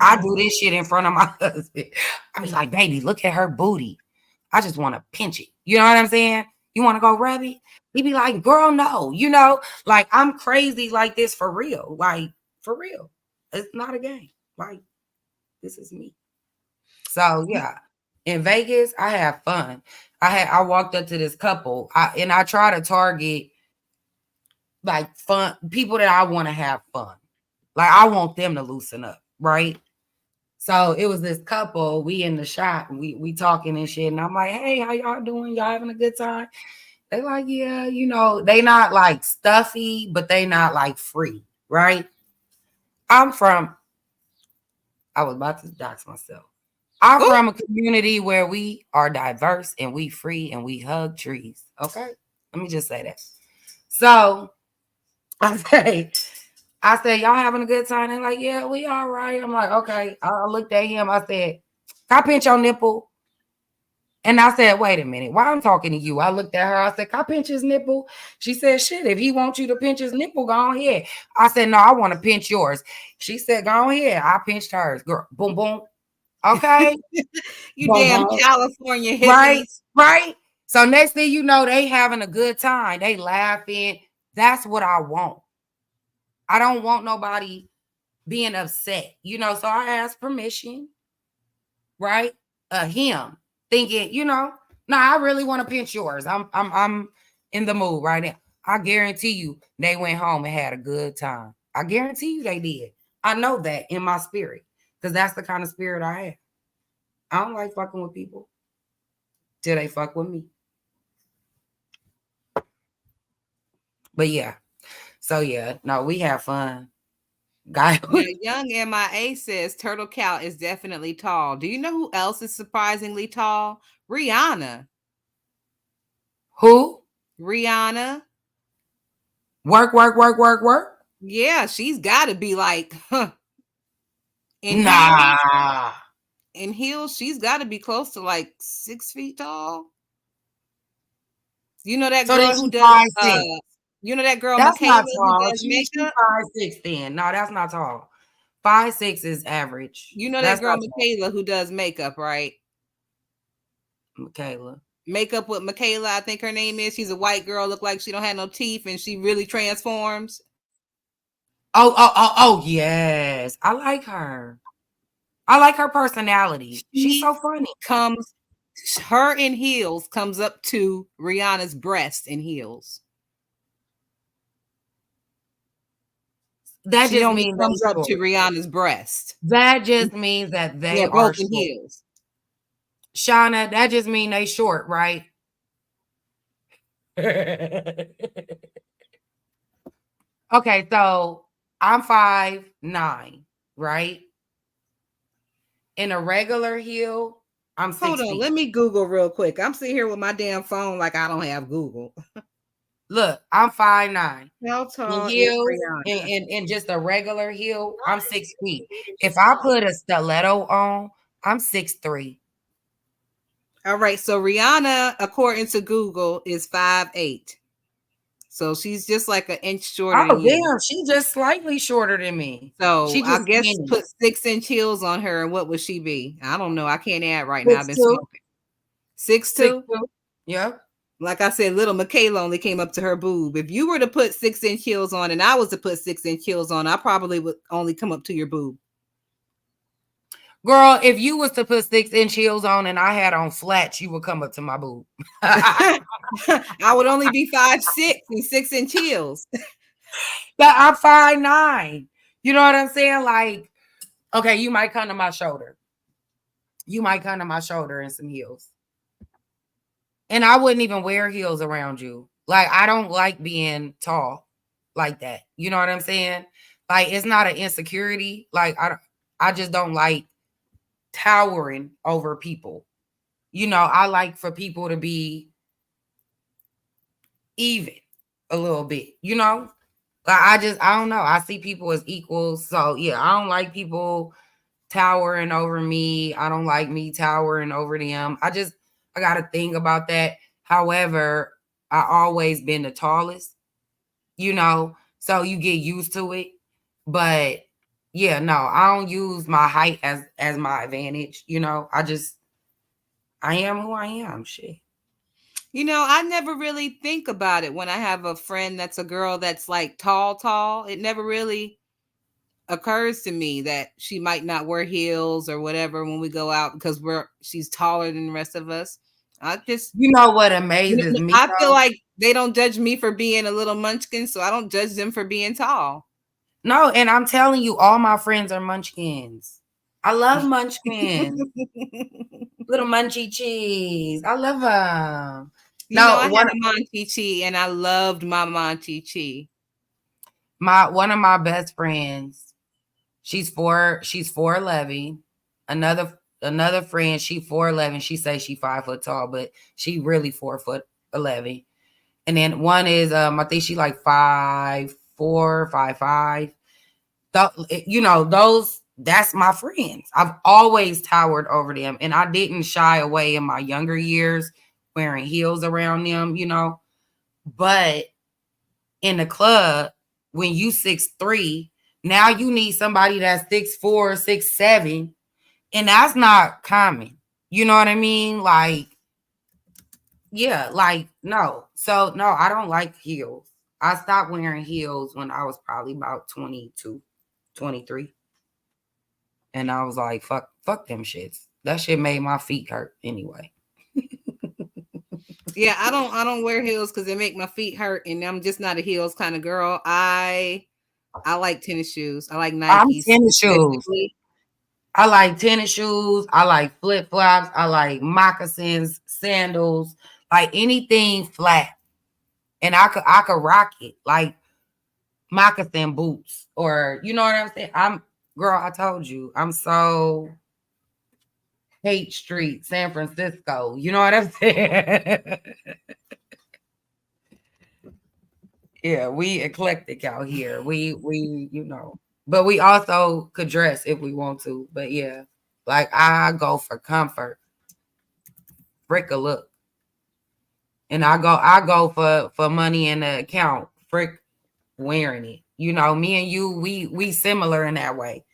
I do this shit in front of my husband. I was like, baby, look at her booty. I just want to pinch it. You know what I'm saying? You want to go rub it? He be like, girl, no. You know, like I'm crazy like this for real. Like, for real. It's not a game. Like, this is me. So yeah. In Vegas, I have fun. I walked up to this couple. I try to target like fun people that I want to have fun. Like I want them to loosen up, right? So it was this couple, we in the shop, and we talking and shit. And I'm like, hey, how y'all doing? Y'all having a good time? They like, yeah, you know, they not like stuffy, but they not like free, right? I'm from, I was about to dox myself. I'm Ooh. from a community where we are diverse and we free and we hug trees. Okay. Let me just say that. So I said, y'all having a good time? They're like, yeah, we all right. I'm like, okay. I looked at him. I said, can I pinch your nipple? And I said, wait a minute, why I'm talking to you? I looked at her. I said, can I pinch his nipple? She said, shit, if he wants you to pinch his nipple, go ahead. I said, no, I want to pinch yours. She said, go ahead. I pinched hers. Girl, boom, boom. Okay. You Boom, damn boom. California Right, hippies. right. So next thing you know, they having a good time. They laughing. That's what I want. I don't want nobody being upset, you know. So I asked permission, right? Him thinking, you know, no, I really want to pinch yours. I'm in the mood right now. I guarantee you, they went home and had a good time. I guarantee you, they did. I know that in my spirit because that's the kind of spirit I have. I don't like fucking with people till they fuck with me. But yeah, so yeah, no, we have fun. Guy, Now, young MIA says Turtle Cow is definitely tall. Do you know who else is surprisingly tall? Rihanna. Who? Rihanna. Work. Yeah, she's got to be like, in heels. Nah. In heels, she's got to be close to like 6 feet tall. You know that So girl then who she does 5'6". you know that girl That's Michaela not who tall. does She makeup? 5'6" then. No, that's not tall. 5'6" is average. You know that That's girl not Michaela who does makeup, right? Michaela. Makeup with Michaela, I think her name is. She's a white girl, look like she don't have no teeth, and she really transforms. Oh, yes. I like her. I like her personality. She's so funny. Her in heels comes up to Rihanna's breast in heels. That She just only means comes they up to short. Rihanna's breast. That just means that they They're are both in short. heels. Shauna, that just means they short, right? Okay, so I'm 5'9", right? In a regular heel, I'm 6 Hold on, feet. let me Google real quick. I'm sitting here with my damn phone like I don't have Google. Look, I'm 5'9". How In tall is heels, Rihanna? in just a regular heel, I'm 6 feet. If I put a stiletto on, I'm 6'3". All right, so Rihanna, according to Google, is 5'8". So she's just like an inch shorter Oh, than you. damn, she just slightly shorter than me. So She I just guess skinny. put 6-inch heels on her, and what would she be? I don't know. I can't add right now. I've been 6'2". smoking. 6'2". 6'2". Yep. Like I said, little Michaela only came up to her boob. If you were to put 6-inch heels on, and I was to put 6-inch heels on, I probably would only come up to your boob. Girl, if you was to put 6-inch heels on and I had on flats, you would come up to my boob. I would only be 5'6" and 6-inch heels. But I'm 5'9". You know what I'm saying? Like, okay, you might come to my shoulder. You might come to my shoulder in some heels. And I wouldn't even wear heels around you. Like, I don't like being tall like that. You know what I'm saying? Like, it's not an insecurity. Like, I just don't like towering over people. You know, I like for people to be even a little bit, you know? Like, I don't know. I see people as equals. So yeah, I don't like people towering over me. I don't like me towering over them. I got a thing about that. However, I always been the tallest, you know, so you get used to it. But yeah, no, I don't use my height as my advantage, you know. I am who I am. Shit. You know, I never really think about it when I have a friend that's a girl that's like tall. It never really occurs to me that she might not wear heels or whatever when we go out because she's taller than the rest of us. You know what amazes me? I feel like they don't judge me for being a little munchkin, so I don't judge them for being tall. No, and I'm telling you, all my friends are munchkins. I love munchkins. Little munchy cheese. I love them. You know, I had a Monty Chi, and I loved my Monty Chi. One of my best friends, she's 4'11". Another friend, she 4'11". She says she 5 foot tall, but she really 4'11". And then one is I think she like 5'4", 5'5". You know, that's my friends. I've always towered over them, and I didn't shy away in my younger years wearing heels around them, you know. But in the club, when you 6'3", now you need somebody that's 6'4", 6'7", and that's not common. You know what I mean? Like, yeah, like, no. So no, I don't like heels. I stopped wearing heels when I was probably about 22, 23. And I was like, fuck them shits. That shit made my feet hurt anyway. Yeah, I don't wear heels because they make my feet hurt, and I'm just not a heels kind of girl. I like tennis shoes. I like Nikes. I'm tennis shoes. I like tennis shoes. I like flip flops. I like moccasins, sandals, like anything flat. And I could rock it like moccasin boots, or you know what I'm saying. Girl, I told you, I'm so Hate Street, San Francisco. You know what I'm saying? Yeah, we eclectic out here. We but we also could dress if we want to. But yeah, like I go for comfort, frick a look, and I go for money in the account, frick wearing it. Me and you, we similar in that way.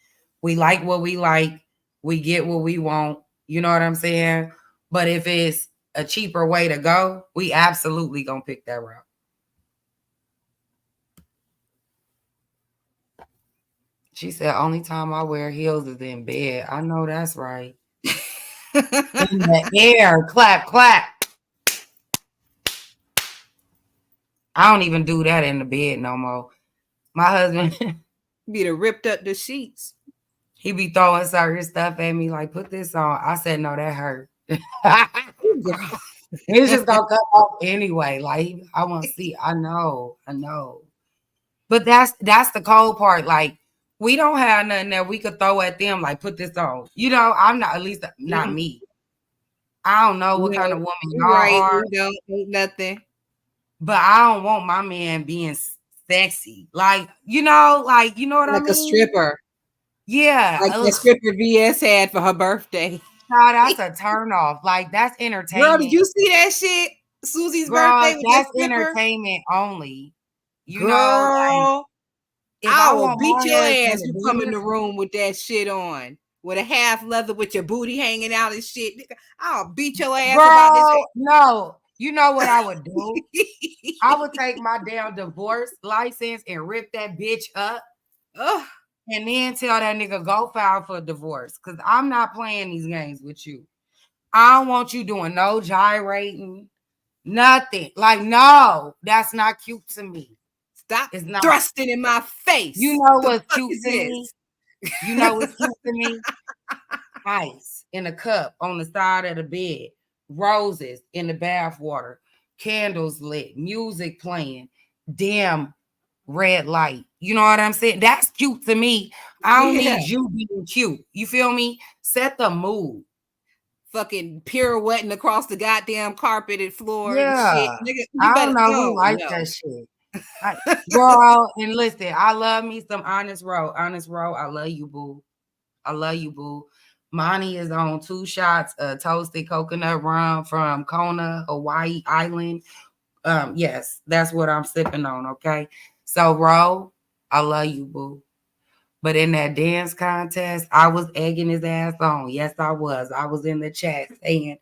We like what we like. We get what we want. You know what I'm saying? But if it's a cheaper way to go, we absolutely gonna pick that route. She said, only time I wear heels is in bed. I know that's right. In the air. Clap, clap. I don't even do that in the bed no more. My husband be to ripped up the sheets. He be throwing certain stuff at me like, put this on. I said, no, that hurt. It's just gonna cut off anyway. Like, I want to see. I know. But that's the cold part. Like, we don't have nothing that we could throw at them. Like, put this on. I'm not, at least not me. I don't know what kind of woman y'all are. We don't eat nothing. But I don't want my man being sexy. Like, you know what I mean? Like a stripper. Yeah. Like the stripper VS had for her birthday. No, that's a turn off. Like, that's entertainment. Girl, did you see that shit? Susie's birthday with that's that entertainment only. Girl, if I will beat your ass. You come in the business, room with that shit on, with a half leather with your booty hanging out and shit. I'll beat your ass about this. No, you know what I would do? I would take my damn divorce license and rip that bitch up. Ugh. And then tell that nigga go file for divorce. Because I'm not playing these games with you. I don't want you doing no gyrating. Nothing. Like, no, that's not cute to me. Stop thrusting in my face. You know what's cute to me? You know what's cute to me? Ice in a cup on the side of the bed. Roses in the bath water. Candles lit. Music playing. Damn red light. You know what I'm saying? That's cute to me. I don't need you being cute. You feel me? Set the mood. Fucking pirouetting across the goddamn carpeted floor and shit. Nigga, I don't know who likes that shit. Girl, and listen, I love me some Honest Row. Honest Row, I love you, boo. I love you, boo. Monty is on 2 shots of toasted coconut rum from Kona, Hawaii Island. Yes, that's what I'm sipping on, okay? So, Ro, I love you, boo. But in that dance contest, I was egging his ass on. Yes, I was. I was in the chat saying,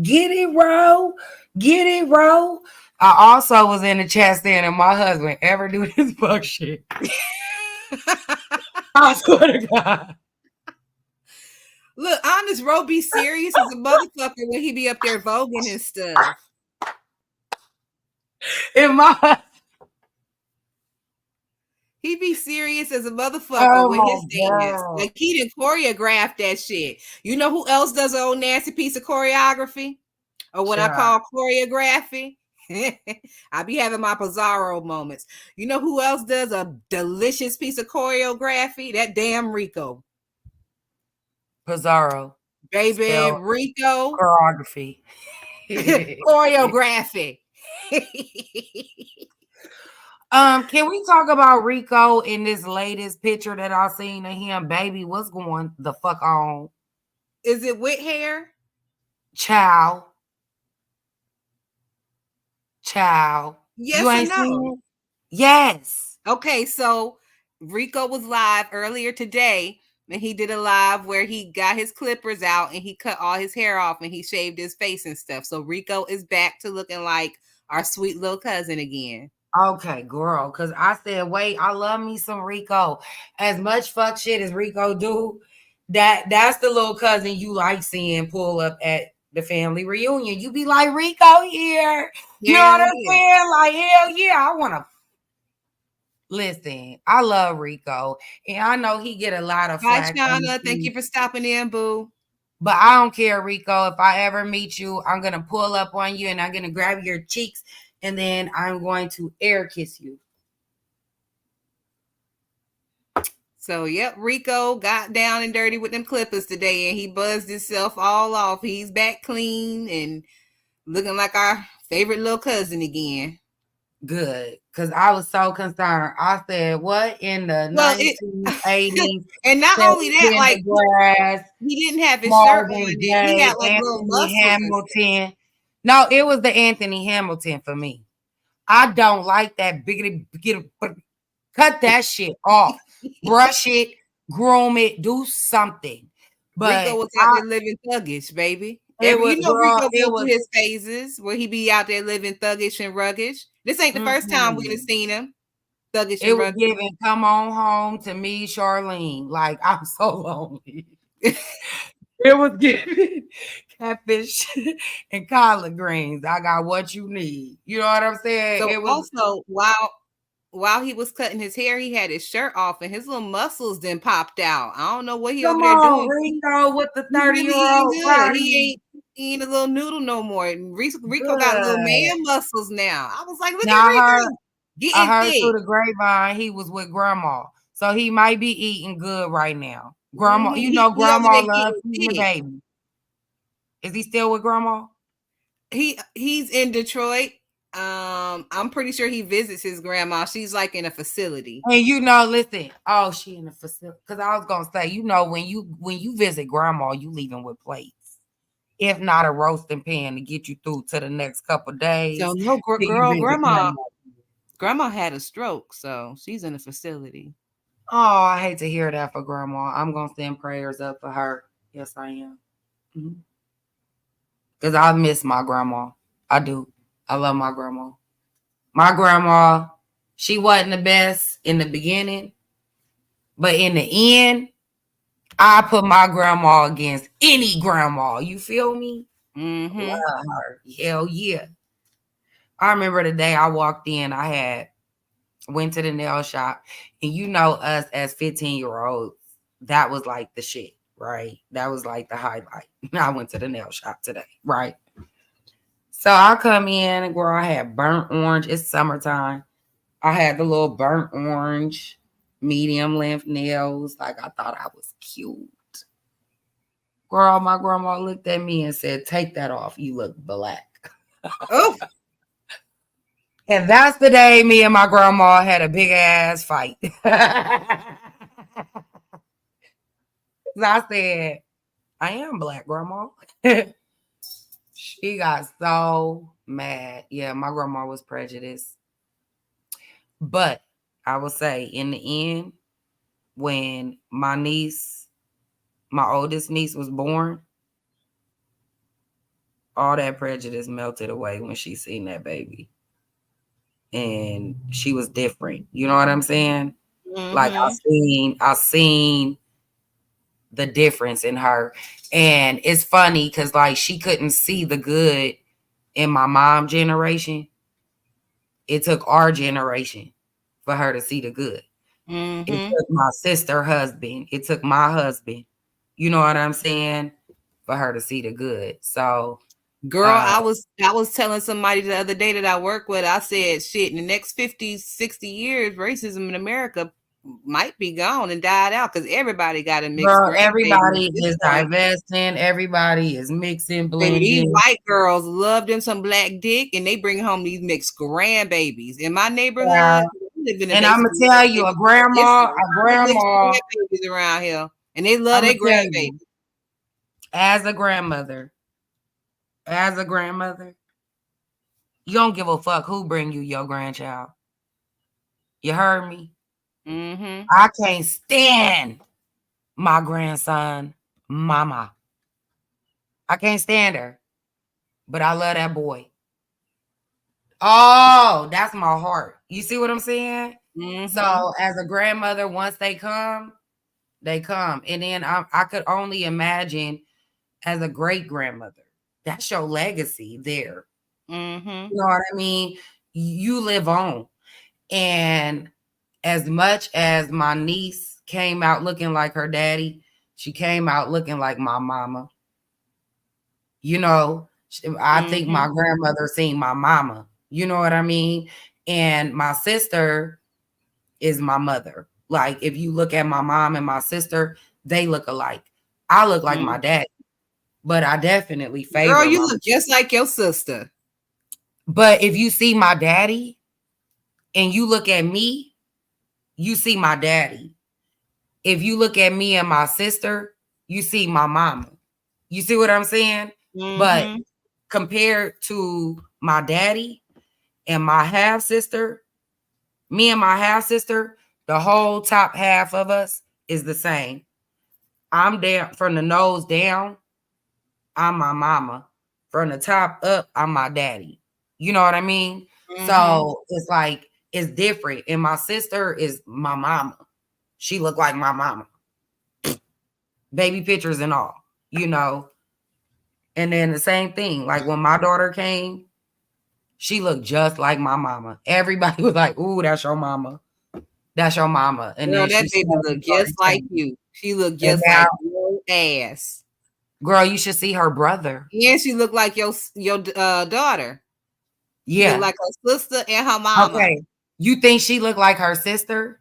get it, Ro. Get it, Ro. I also was in the chat saying, if my husband ever do this fuck shit, I swear to God. Look, Honest Ro be serious as a motherfucker when he be up there voguing and stuff. He be serious as a motherfucker with his dance. Like, he didn't choreograph that shit. You know who else does an old nasty piece of choreography? Or what I call choreography? I be having my Pizarro moments. You know who else does a delicious piece of choreography? That damn Rico. Pizarro. Baby, Spell Rico. Choreography. Choreography. Can we talk about Rico in this latest picture that I seen of him? Baby, what's going the fuck on? Is it with hair? Ciao. Yes, you ain't or no? seen it? Yes. Okay, so Rico was live earlier today, and he did a live where he got his clippers out and he cut all his hair off and he shaved his face and stuff. So Rico is back to looking like our sweet little cousin again. Okay, girl, because I said, wait, I love me some Rico. As much fuck shit as Rico do, that's the little cousin you like seeing pull up at the family reunion. You be like, Rico here. You know what I'm saying? Like, hell yeah, I want to. Listen, I love Rico. And I know he get a lot of flack. Hi, Shauna. Thank you for stopping in, boo. But I don't care, Rico. If I ever meet you, I'm going to pull up on you and I'm going to grab your cheeks and then I'm going to air kiss you. So, yep, Rico got down and dirty with them clippers today, and he buzzed himself all off. He's back clean and looking like our favorite little cousin again. Good, because I was so concerned. I said, "What in the Well, 1980s?" and not only that, like grass, he didn't have his shirt on, Marvin and he Gaye, had like little Anthony muscles and stuff. Hamilton. No, it was the Anthony Hamilton for me. I don't like that biggity. Cut that shit off. Brush it, groom it, do something. But Rico was out there living thuggish, baby. it was, You know, girl, Rico it go was. through his phases where he be out there living thuggish and ruggish. This ain't the first time we've seen him thuggish It and was ruggish. giving "Come On Home" to me, Charlene. Like, I'm so lonely. It was giving catfish and collard greens. I got what you need. You know what I'm saying? So It was also while he was cutting his hair, he had his shirt off and his little muscles then popped out. I don't know what he over there doing. Rico with the He really 30-year-old eating good. party. He ain't a little noodle no more. And Rico got little man muscles now. I was like, look Now, at Rico I getting heard thick. through the grapevine he was with grandma. So he might be eating good right now. Grandma, you know, grandma loves feeding the baby. Is he still with grandma? He's in Detroit. I'm pretty sure he visits his grandma. She's like in a facility. And you know, listen, oh, she in a facility. Because I was gonna say, you know, when you visit grandma, you leaving with plates. If not a roasting pan to get you through to the next couple days. So no, girl, grandma had a stroke, so she's in a facility. Oh, I hate to hear that for grandma. I'm gonna send prayers up for her. Yes, I am. Because I miss my grandma. I do. I love my grandma. My grandma, she wasn't the best in the beginning, but in the end, I put my grandma against any grandma. You feel me? Love her. Hell yeah. I remember the day I walked in, went to the nail shop, and you know us as 15-year-olds, that was like the shit, right? That was like the highlight. I went to the nail shop today, right? So I come in and girl, I had burnt orange. It's summertime. I had the little burnt orange, medium length nails. Like I thought I was cute. Girl, my grandma looked at me and said, "Take that off. You look black." Oh. And that's the day me and my grandma had a big ass fight. I said, "I am black, grandma." She got so mad. Yeah, my grandma was prejudiced. But I will say, in the end, when my oldest niece was born, all that prejudice melted away when she seen that baby. And she was different. You know what I'm saying? Like I seen the difference in her. And it's funny because like she couldn't see the good in my mom generation. It took our generation for her to see the good. It took my sister husband. It took my husband. You know what I'm saying? For her to see the good. So girl, I was telling somebody the other day that I work with, I said, shit, in the next 50, 60 years, racism in America might be gone and died out because everybody got a mixed girl, everybody is divesting, everybody is mixing, blending. These white girls love them some black dick and they bring home these mixed grandbabies. In my neighborhood, and I'm gonna tell you, a grandma babies around here, and they love their grandbabies. As a grandmother, you don't give a fuck who bring you your grandchild. You heard me? I can't stand my grandson, mama. I can't stand her, but I love that boy. Oh, that's my heart. You see what I'm saying? So as a grandmother, once they come. And then I could only imagine as a great grandmother. That's your legacy there. You know what I mean? You live on. And as much as my niece came out looking like her daddy, she came out looking like my mama. You know, I think my grandmother seen my mama. You know what I mean? And my sister is my mother. Like if you look at my mom and my sister, they look alike. I look like my dad, but I definitely favor Girl, you my. look just like your sister. But if you see my daddy and you look at me, you see my daddy. If you look at me and my sister, you see my mama. You see what I'm saying? But compared to my daddy and my half sister, me and my half sister, the whole top half of us is the same. I'm down from the nose down, I'm my mama. From the top up, I'm my daddy. You know what I mean? So it's like it's different. And my sister is my mama. She looked like my mama. Baby pictures and all, you know. And then the same thing, like when my daughter came, she looked just like my mama. Everybody was like, "Ooh, that's your mama. That's your mama." And Girl, then that baby looked just like you. She looked just like your ass. Girl, you should see her brother. Yeah, she looked like your daughter. She Yeah, looked like her sister and her mama. Okay, you think she looked like her sister?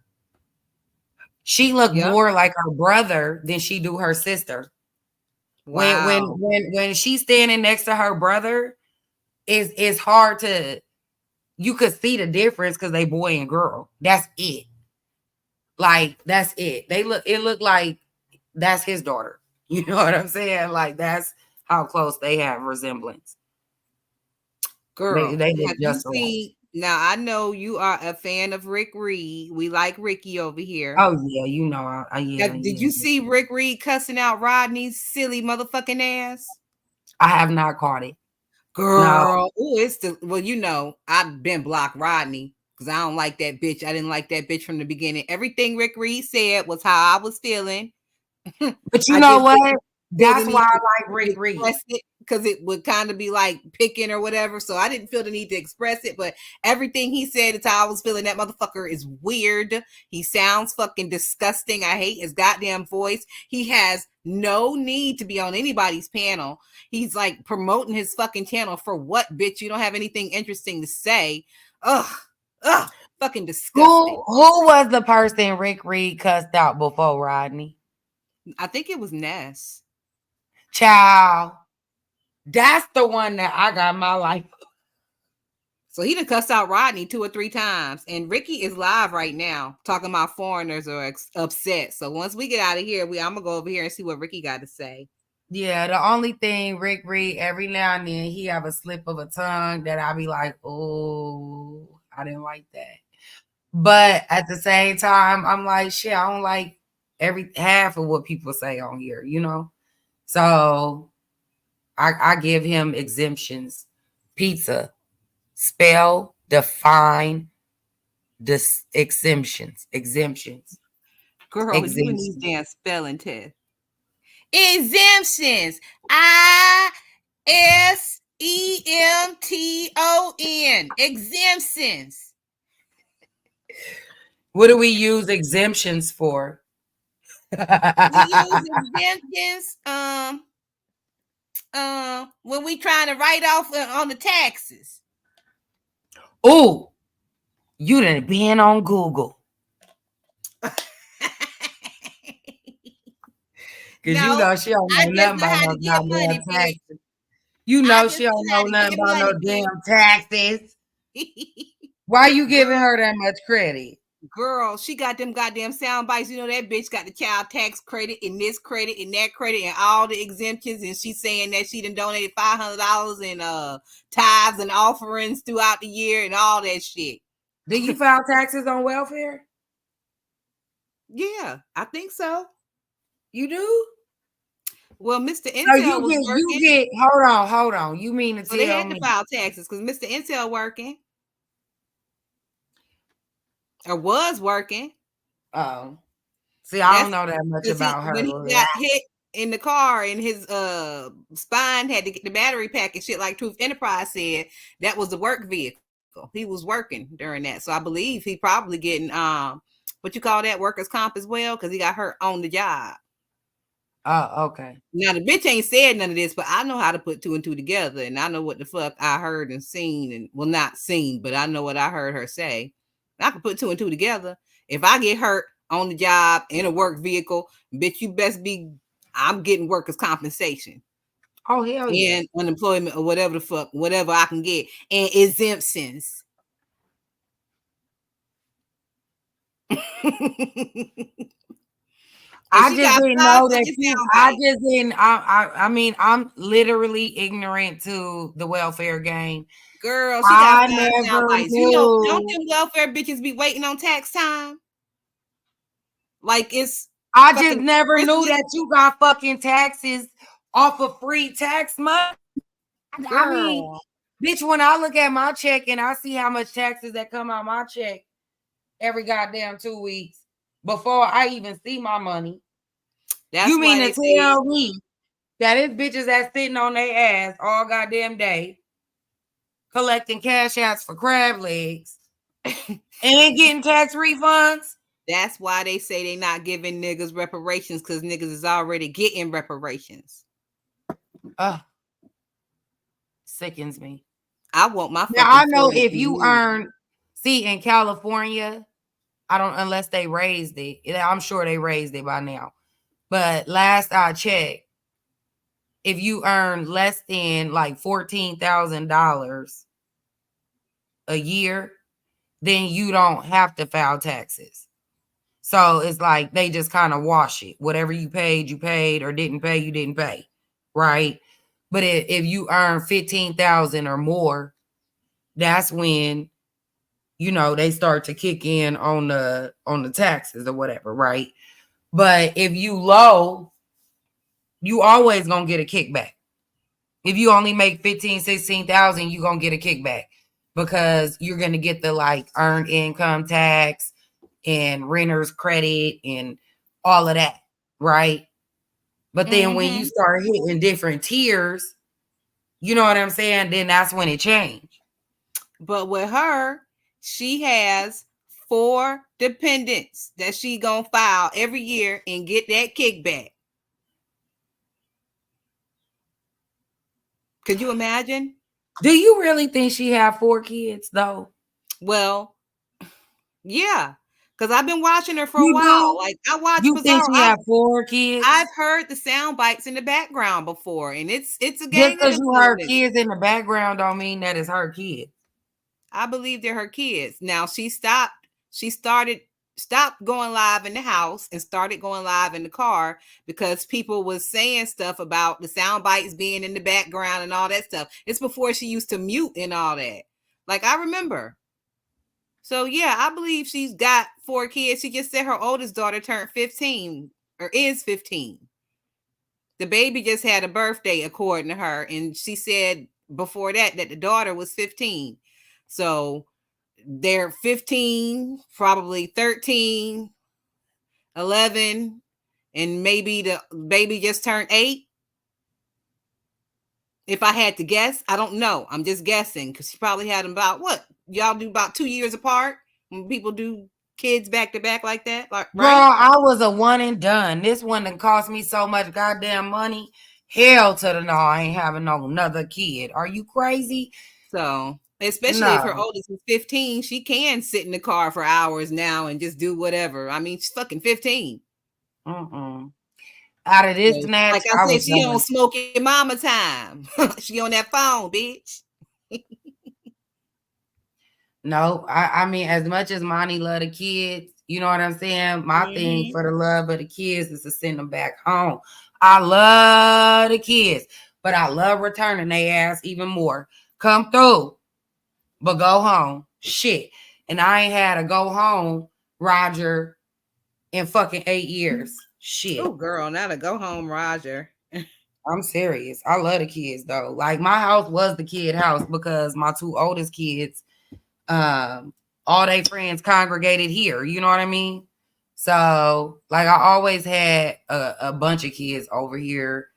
She looked more like her brother than she do her sister. Wow. When she's standing next to her brother, it's hard to. You could see the difference because they boy and girl. That's it. Like that's it. It looked like that's his daughter. You know what I'm saying? Like that's how close they have resemblance. Girl, They look have just you seen? Now I know you are a fan of Rick Reed. We like Ricky over here. Oh yeah, you know. Did you see Rick Reed cussing out Rodney's silly motherfucking ass? I have not caught it. Girl, well, you know, I've been blocked Rodney because I don't like that bitch. I didn't like that bitch from the beginning. Everything Rick Reed said was how I was feeling. But you know what? That's why I like Rick Reed. Because it would kind of be like picking or whatever. So I didn't feel the need to express it. But everything he said is how I was feeling. That motherfucker is weird. He sounds fucking disgusting. I hate his goddamn voice. He has no need to be on anybody's panel. He's like promoting his fucking channel for what, bitch? You don't have anything interesting to say. Ugh. Fucking disgusting. Who was the person Rick Reed cussed out before Rodney? I think it was Ness. Child. That's the one that I got my life. So he done cussed out Rodney 2 or 3 times. And Ricky is live right now talking about foreigners are upset. So once we get out of here, I'm going to go over here and see what Ricky got to say. Yeah, the only thing Rick Reed, every now and then, he have a slip of a tongue that I be like, oh, I didn't like that. But at the same time, I'm like, shit, I don't like half of what people say on here, you know? So I give him exemptions. Pizza. Spell, define, exemptions. Girl, exemptions. you need these damn spelling tests. Exemptions. ISEMTON. Exemptions. What do we use exemptions for? We use exemptions when we trying to write off on the taxes. Oh, you done been on Google. Because you know she don't know nothing about no goddamn taxes. You know she don't know nothing about no damn taxes. Why you giving her that much credit? Girl, she got them goddamn sound bites. You know, that bitch got the child tax credit and this credit and that credit and all the exemptions. And she's saying that she done donated $500 in tithes and offerings throughout the year and all that shit. Did you file taxes on welfare? Yeah, I think so. You do? Well, Mr. Intel was working. Hold on. You mean to tell me? They had to file taxes because Mr. Intel working. Or was working. Oh. See, I don't know that much about her. When he got hit in the car and his spine had to get the battery pack and shit, like Truth Enterprise said, that was the work vehicle. He was working during that. So I believe he probably getting what you call that, workers' comp as well, because he got hurt on the job. Oh, okay. Now the bitch ain't said none of this, but I know how to put 2 and 2 together, and I know what the fuck I heard and seen, and not seen, but I know what I heard her say. I can put 2 and 2 together. If I get hurt on the job in a work vehicle, bitch, you best be. I'm getting workers' compensation. Oh hell yeah. And unemployment or whatever the fuck, whatever I can get, and exemptions. I just didn't know that you. I bites. just didn't. I mean, I'm literally ignorant to the welfare game. Girl, she got I 5 sound never bites. You know, don't knew. them welfare bitches be waiting on tax time? Like it's I just fucking never knew Christmas. that you got fucking taxes off of free tax money. I mean, Girl, bitch, when I look at my check and I see how much taxes that come out my check every goddamn 2 weeks before I even see my money. that's You why mean they to say tell me that it's bitches that's sitting on their ass all goddamn day collecting cash outs for crab legs and getting tax refunds? that's why they say they not giving niggas reparations, because niggas is already getting reparations. Sickens me. I want my Now fucking I know 40 if in the you morning. earn, see, in California, I don't, unless they raised it. I'm sure they raised it by now. But last I checked, if you earn less than like $14,000 a year, then you don't have to file taxes. So it's like they just kind of wash it. Whatever you paid, or didn't pay, you didn't pay, right? But if you earn 15,000 or more, that's when, you know, they start to kick in on the taxes or whatever, right? But if you low, you always gonna get a kickback. If you only make 15, 16,000, you gonna get a kickback because you're gonna get the like earned income tax and renter's credit and all of that, right? But then when you start hitting different tiers, you know what I'm saying? Then that's when it changed. But with her, she has 4 dependents that she gonna file every year and get that kickback. Could you imagine? Do you really think she have 4 kids though? Well, yeah, because I've been watching her for a You while. do? Like I watch You think Bizarre. she have 4 kids? I've heard the sound bites in the background before, and it's a Just gang of because them you little heard niggas. kids in the background don't mean that it's her kids. I believe they're her kids. Now she stopped going live in the house and started going live in the car because people was saying stuff about the sound bites being in the background and all that stuff. It's before she used to mute and all that. Like I remember. So yeah, I believe she's got 4 kids. She just said her oldest daughter turned 15 or is 15. The baby just had a birthday according to her, and she said before that the daughter was 15. So they're 15, probably 13, 11, and maybe the baby just turned 8. If I had to guess, I don't know. I'm just guessing because she probably had them about what? Y'all do about 2 years apart when people do kids back to back like that, like, Girl, right? I was a one and done. This one done cost me so much goddamn money. Hell to the no, I ain't having no another kid. Are you crazy? So, especially if her No. oldest is 15, she can sit in the car for hours now and just do whatever. I mean, she's fucking 15. Mm-mm. Out of this So, snatch, like I I said, was she on done. smoking mama time. She on that phone, bitch. No, I mean, as much as Monty love the kids, you know what I'm saying? My thing for the love of the kids is to send them back home. I love the kids, but I love returning their ass even more. Come through, but go home. Shit. And I ain't had a go home, Roger, in fucking 8 years. Shit. Oh, girl, now to go home, Roger. I'm serious. I love the kids though. Like my house was the kid house because my 2 oldest kids, all their friends congregated here. You know what I mean? So like I always had a bunch of kids over here.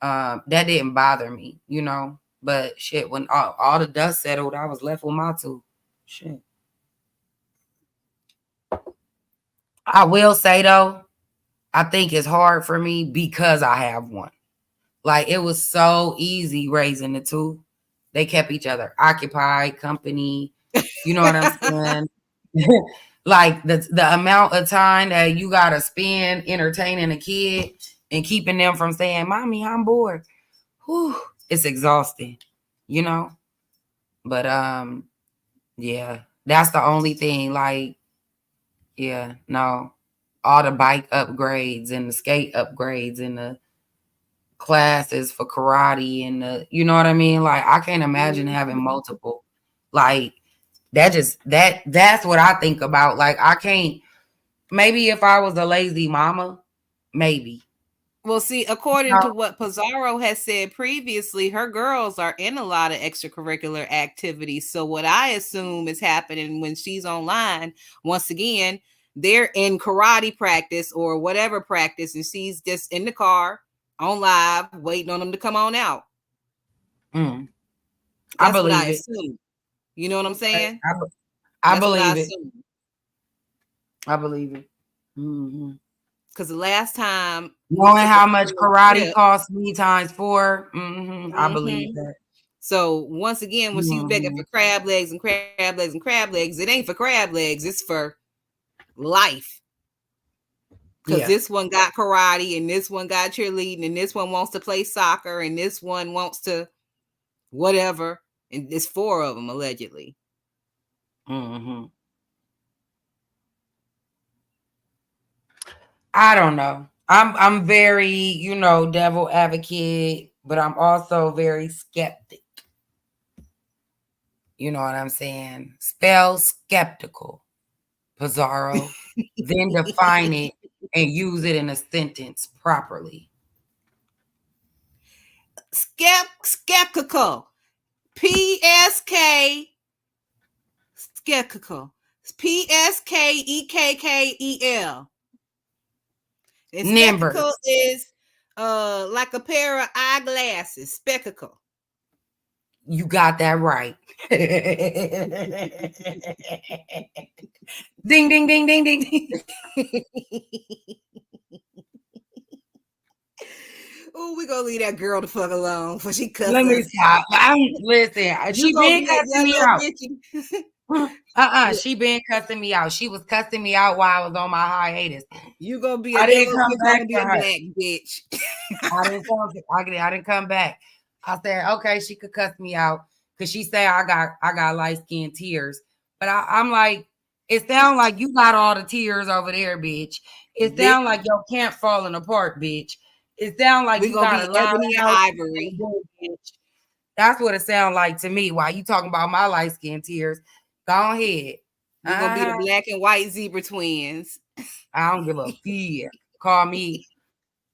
That didn't bother me, you know. But shit, when all the dust settled, I was left with my 2. Shit. I will say though, I think it's hard for me because I have one. Like it was so easy raising the 2. They kept each other occupied, company. You know what I'm saying? Like the amount of time that you gotta spend entertaining a kid and keeping them from saying, "Mommy, I'm bored." Whew, it's exhausting, you know. But yeah, that's the only thing. Like, yeah, no, all the bike upgrades and the skate upgrades and the classes for karate and the, you know what I mean? Like, I can't imagine having multiple. Like, that's what I think about. Like, I can't. Maybe if I was a lazy mama, maybe. Well, see, according to what Pizarro has said previously, her girls are in a lot of extracurricular activities. So what I assume is happening when she's online, once again, they're in karate practice or whatever practice, and she's just in the car on live waiting on them to come on out. I That's what believe I it. assume. You know what I'm saying? I believe it. Assume. I believe it. Mm-hmm. Because the last time, knowing how much karate costs me times 4, I believe that. So once again, when she's begging for crab legs and crab legs and crab legs, it ain't for crab legs, it's for life. Because this one got karate and this one got cheerleading and this one wants to play soccer and this one wants to whatever. And it's 4 of them allegedly. I don't know. I'm very, devil advocate, but I'm also very skeptic. You know what I'm saying? Spell skeptical, Pizarro. Then define it and use it in a sentence properly. Skeptical. PSK. Skeptical. PSKEKKEL. And spectacle is like a pair of eyeglasses. Spectacle. You got that right. Ding, ding, ding, ding, ding, ding. Oh, we gonna leave that girl the fuck alone before she cuss Let me stop. Listen, she been cussing me out. She been cussing me out. She was cussing me out while I was on my hiatus. You gonna be a I didn't come back to her. Black bitch. I didn't come back. I said, okay, she could cuss me out because she said I got light skin tears. But I'm like, it sounds like you got all the tears over there, bitch. It sounds like your camp falling apart, bitch. It sounds like you got a lot of ivory. Bitch. That's what it sounds like to me. While you talking about my light skin tears, go ahead. We're gonna be the black and white zebra twins. I don't give a fuck. Call me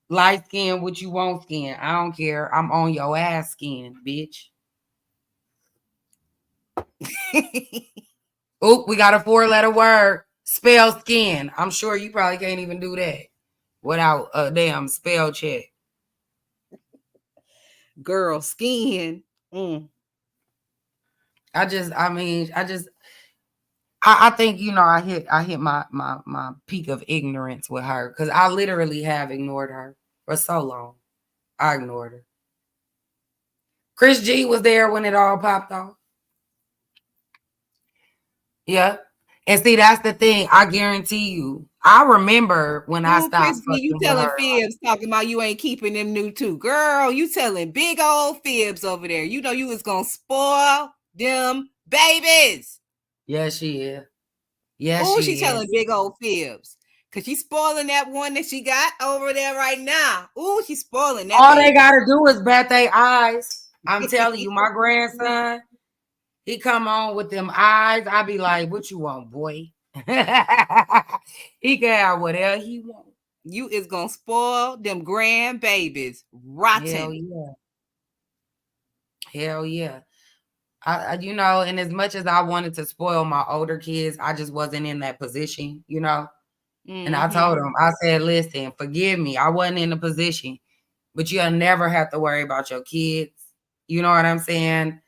light skin, what you want skin. I don't care. I'm on your ass skin, bitch. Oop, we got a 4-letter word. Spell skin. I'm sure you probably can't even do that without a damn spell check. Girl, skin. I think, I hit my peak of ignorance with her because I literally have ignored her for so long. I ignored her. Chris G was there when it all popped off. Yeah. And see, that's the thing. I guarantee you. I remember when I stopped. Chris, you telling fibs talking about you ain't keeping them new too. Girl, you telling big old fibs over there. You know you was gonna spoil them babies. Yeah, she is. Yeah, she telling big old fibs. Cause she's spoiling that one that she got over there right now. Ooh, she's spoiling that. All they gotta do is bat their eyes. I'm telling you, my grandson, he come on with them eyes. I be like, what you want, boy? He can have whatever he want. You is gonna spoil them grandbabies. Rotten. Hell yeah. Hell yeah. I and as much as I wanted to spoil my older kids, I just wasn't in that position, And I told them, I said, listen, forgive me. I wasn't in the position, but you'll never have to worry about your kids. You know what I'm saying?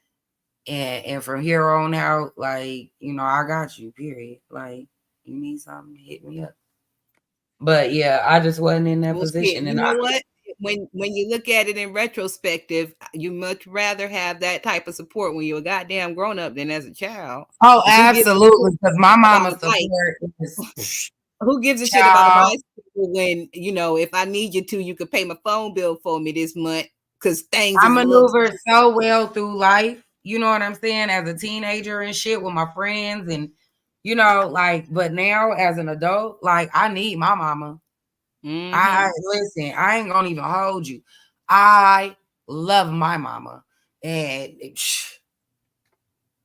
And from here on out, like, I got you, period. Like, you need something, hit me up. But yeah, I just wasn't in that position. You know what? when you look at it in retrospective, you much rather have that type of support when you're a goddamn grown up than as a child. Oh, 'Cause who gives a absolutely. shit Because my about mama's a bike? support is Who gives a shit about a child. bicycle when, if I need you to, you could pay my phone bill for me this month because things I is a little. maneuvered so well through life, you know what I'm saying, as a teenager and shit with my friends and but now as an adult, like I need my mama. I listen, I ain't gonna even hold you. I love my mama. And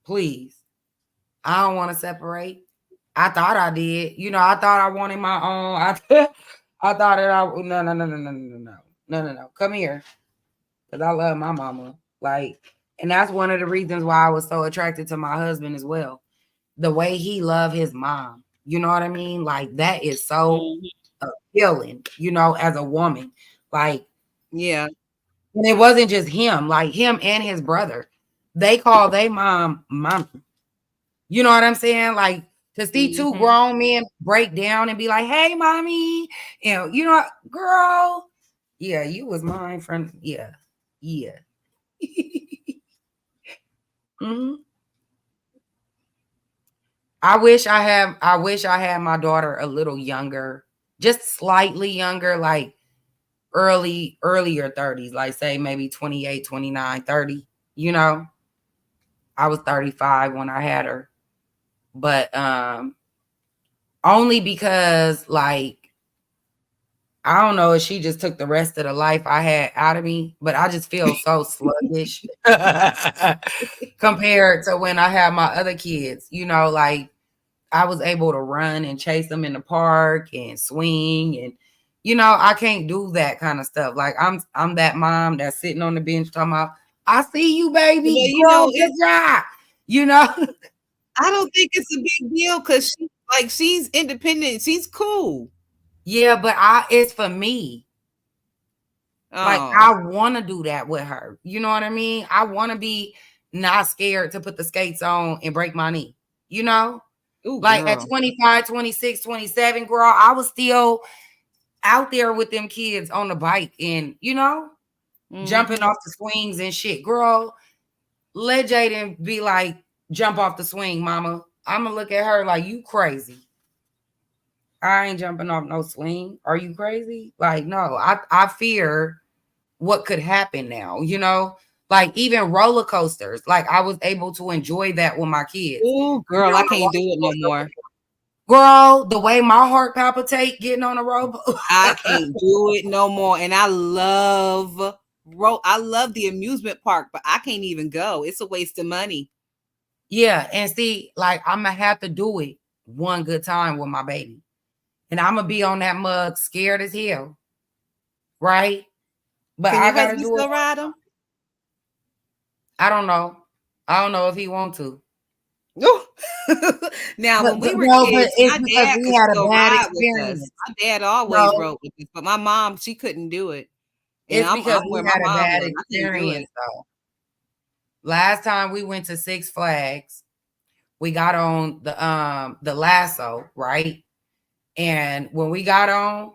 please, I don't want to separate. I thought I did. I thought I wanted my own. I thought that no. Come here. Because I love my mama. And that's one of the reasons why I was so attracted to my husband as well. The way he loved his mom. You know what I mean? Like that is so appealing, as a woman. Like, yeah. And it wasn't just him, like him and his brother. They call their mom mommy. You know what I'm saying? Like to see two grown men break down and be like, hey, mommy, girl. Yeah, you was mine from, yeah. Mm-hmm. I wish I had my daughter a little younger, just slightly younger, like earlier 30s, like say maybe 28, 29, 30, I was 35 when I had her. But only because like I don't know if she just took the rest of the life I had out of me, but I just feel so sluggish compared to when I had my other kids, like I was able to run and chase them in the park and swing and I can't do that kind of stuff. Like I'm that mom that's sitting on the bench talking about, I see you, baby. Well, Good job. I don't think it's a big deal because she's independent. She's cool. Yeah, but it's for me. Like I want to do that with her. You know what I mean? I want to be not scared to put the skates on and break my knee. Ooh, like girl. at 25, 26, 27, girl, I was still out there with them kids on the bike and, jumping off the swings and shit. Girl, let Jaden be like, jump off the swing, mama. I'm going to look at her like, you crazy. I ain't jumping off no swing. Are you crazy? Like, no, I fear what could happen now, like even roller coasters. Like I was able to enjoy that with my kids. Ooh, girl, I can't do it no more. Girl, the way my heart palpitate getting on a rope. I can't do it no more. And I love the amusement park, but I can't even go. It's a waste of money. Yeah, and see, like I'm gonna have to do it one good time with my baby. And I'm gonna be on that mug scared as hell. Right? But Can I gotta do it. Ride them? I don't know. I don't know if he want to. Now, when we were kids, my dad could still ride with us. My dad always rode with us, but my mom, she couldn't do it. And It's because we had a bad experience, though. Last time we went to Six Flags, we got on the lasso, right? And when we got on,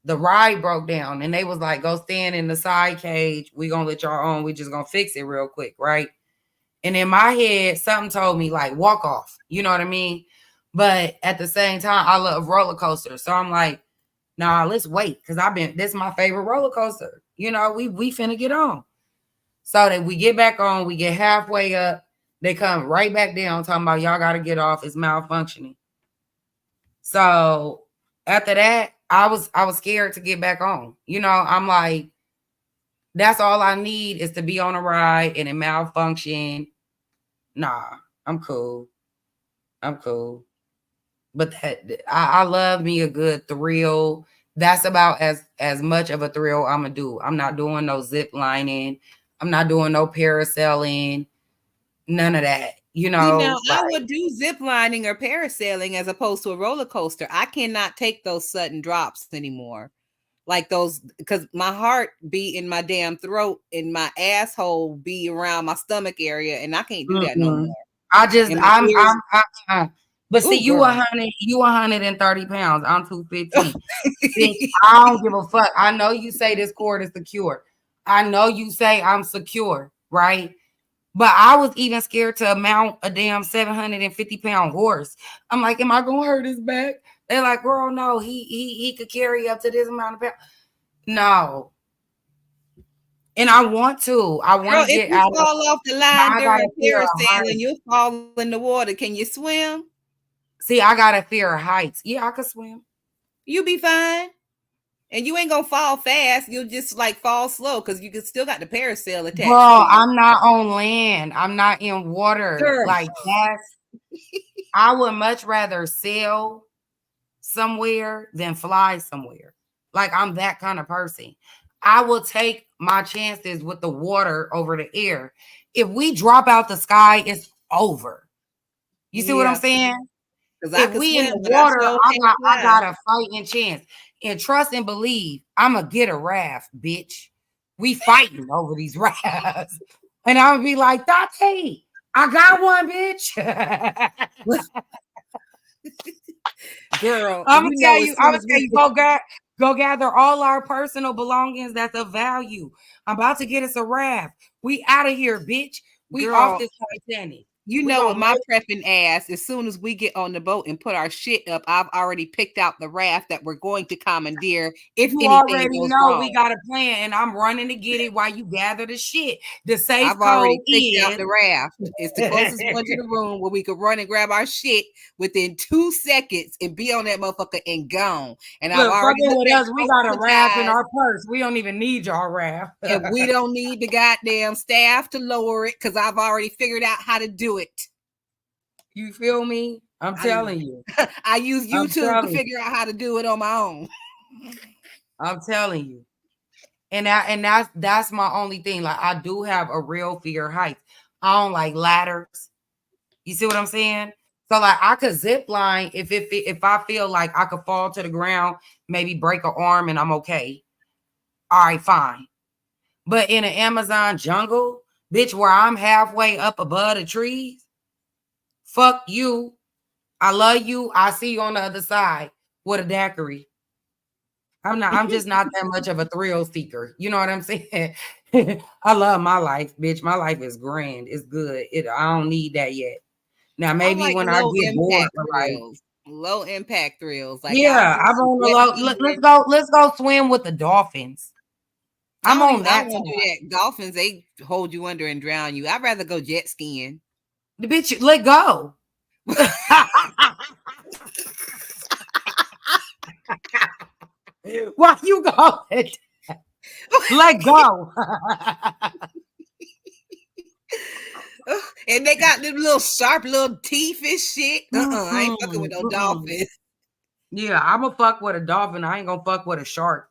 the ride broke down, and they was like, "Go stand in the side cage. We gonna let y'all on. We just gonna fix it real quick, right?" And in my head, something told me like, walk off. You know what I mean? But at the same time, I love roller coasters, so I'm like, nah, let's wait, because this is my favorite roller coaster. We finna get on. So that we get back on, we get halfway up, they come right back down talking about y'all gotta get off, it's malfunctioning. So after that, I was scared to get back on. I'm like, that's all I need is to be on a ride and it malfunction. Nah, I'm cool. But I love me a good thrill. That's about as much of a thrill I'm gonna do. I'm not doing no zip lining. I'm not doing no parasailing. None of that. I would do zip lining or parasailing as opposed to a roller coaster. I cannot take those sudden drops anymore. Like those, because my heart be in my damn throat and my asshole be around my stomach area, and I can't do that no more. But see, Ooh, girl. 130 pounds. I'm 215. Bitch, I don't give a fuck. I know you say this cord is secure. I know you say I'm secure, right? But I was even scared to mount a damn 750-pound horse. I'm like, am I gonna hurt his back? They're like, girl, no, he could carry up to this amount of pounds. No. And I want to. I want Girl, to if get you out of, fall off the but line I got during a fear of parasailing, heights. you'll fall in the water. Can you swim? See, I got a fear of heights. Yeah, I could swim. You'll be fine. And you ain't gonna fall fast. You'll just like fall slow because you can still got the parasail attached to Bro, you. I'm not on land. I'm not in water. Girl. Like I would much rather sail somewhere than fly somewhere. Like I'm that kind of person. I will take my chances with the water over the air. If we drop out the sky, it's over. You see what I'm Yeah. saying? Because I If could we in swim, the but I water, sure I can't got fly. a fighting chance. And trust and believe, I'ma get a raft, bitch. We fighting over these rafts. And I would be like, Dottie, I got one, bitch. Girl, I'm gonna you tell know as you, soon as we go gather all our personal belongings that's of value. I'm about to get us a raft. We out of here, bitch. We off girl, this Titanic. you We know gonna with my prepping ass, as soon as we get on the boat and put our shit up, I've already picked out the raft that we're going to commandeer if You anything already goes know we wrong. got a plan, and I'm running to get it while you gather the shit. The safe I've code already picked out is the raft. It's the closest one to the room where we could run and grab our shit within 2 seconds and be on that motherfucker and gone. And I've look already fucking looked with at us. the We rest got of a the raft in guys, our purse. We don't even need y'all raft. and we don't need the goddamn staff to lower it because I've already figured out how to do it. You feel me? I'm telling you. I use I'm YouTube to telling you. figure out how to do it on my own. I'm telling you. And that's my only thing. Like I do have a real fear of heights. I don't like ladders. You see what I'm saying? So like I could zip line if I feel like I could fall to the ground, maybe break an arm and I'm okay. All right, fine. But in an Amazon jungle, bitch, where I'm halfway up above the trees, fuck you. I love you. I see you on the other side with a daiquiri. I'm just not that much of a thrill seeker. You know what I'm saying? I love my life, bitch. My life is grand. It's good. I don't need that yet. Now I maybe like when I low get bored impact of life. thrills. Low impact thrills. Like I'll Yeah, do I'm some on the jet low. skiing. Let's go swim with the dolphins. I'm on I that don't want to do that. Dolphins, they hold you under and drown you. I'd rather go jet skiing. The bitch, let go. Why you going? Let go. And they got them little sharp little teeth and shit. I ain't fucking with no dolphins. Yeah, I'm gonna fuck with a dolphin. I ain't gonna fuck with a shark.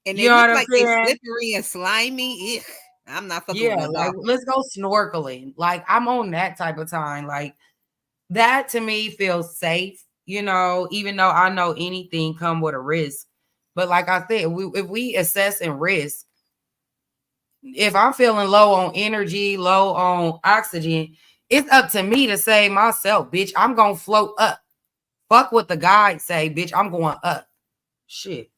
And You they know look what I'm like they saying? slippery and slimy. Ugh, I'm not fucking with Yeah, no like dolphin. let's go snorkeling. Like I'm on that type of time. Like that to me feels safe, even though I know anything come with a risk. But like I said, if we assess and risk, if I'm feeling low on energy, low on oxygen, it's up to me to save myself, bitch. I'm gonna float up. Fuck what the guides say, bitch. I'm going up. Shit.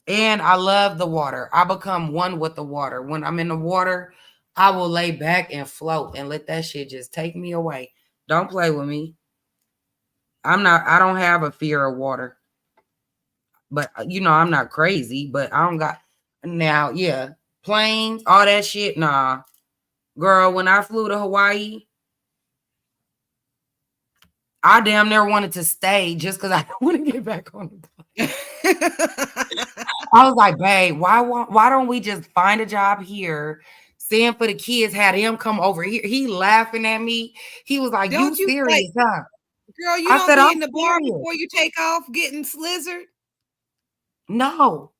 And I love the water. I become one with the water. When I'm in the water, I will lay back and float and let that shit just take me away. Don't play with me. I don't have a fear of water. But I'm not crazy, but I don't got now, yeah. Planes, all that shit. Nah. Girl, when I flew to Hawaii, I damn near wanted to stay just because I don't want to get back on the plane. I was like, babe, why don't we just find a job here? Send for the kids, had him come over here. He laughing at me. He was like, you Don't you like, serious, huh? girl, you I don't said, be I'm in the bar serious. before you take off getting slizzard? No.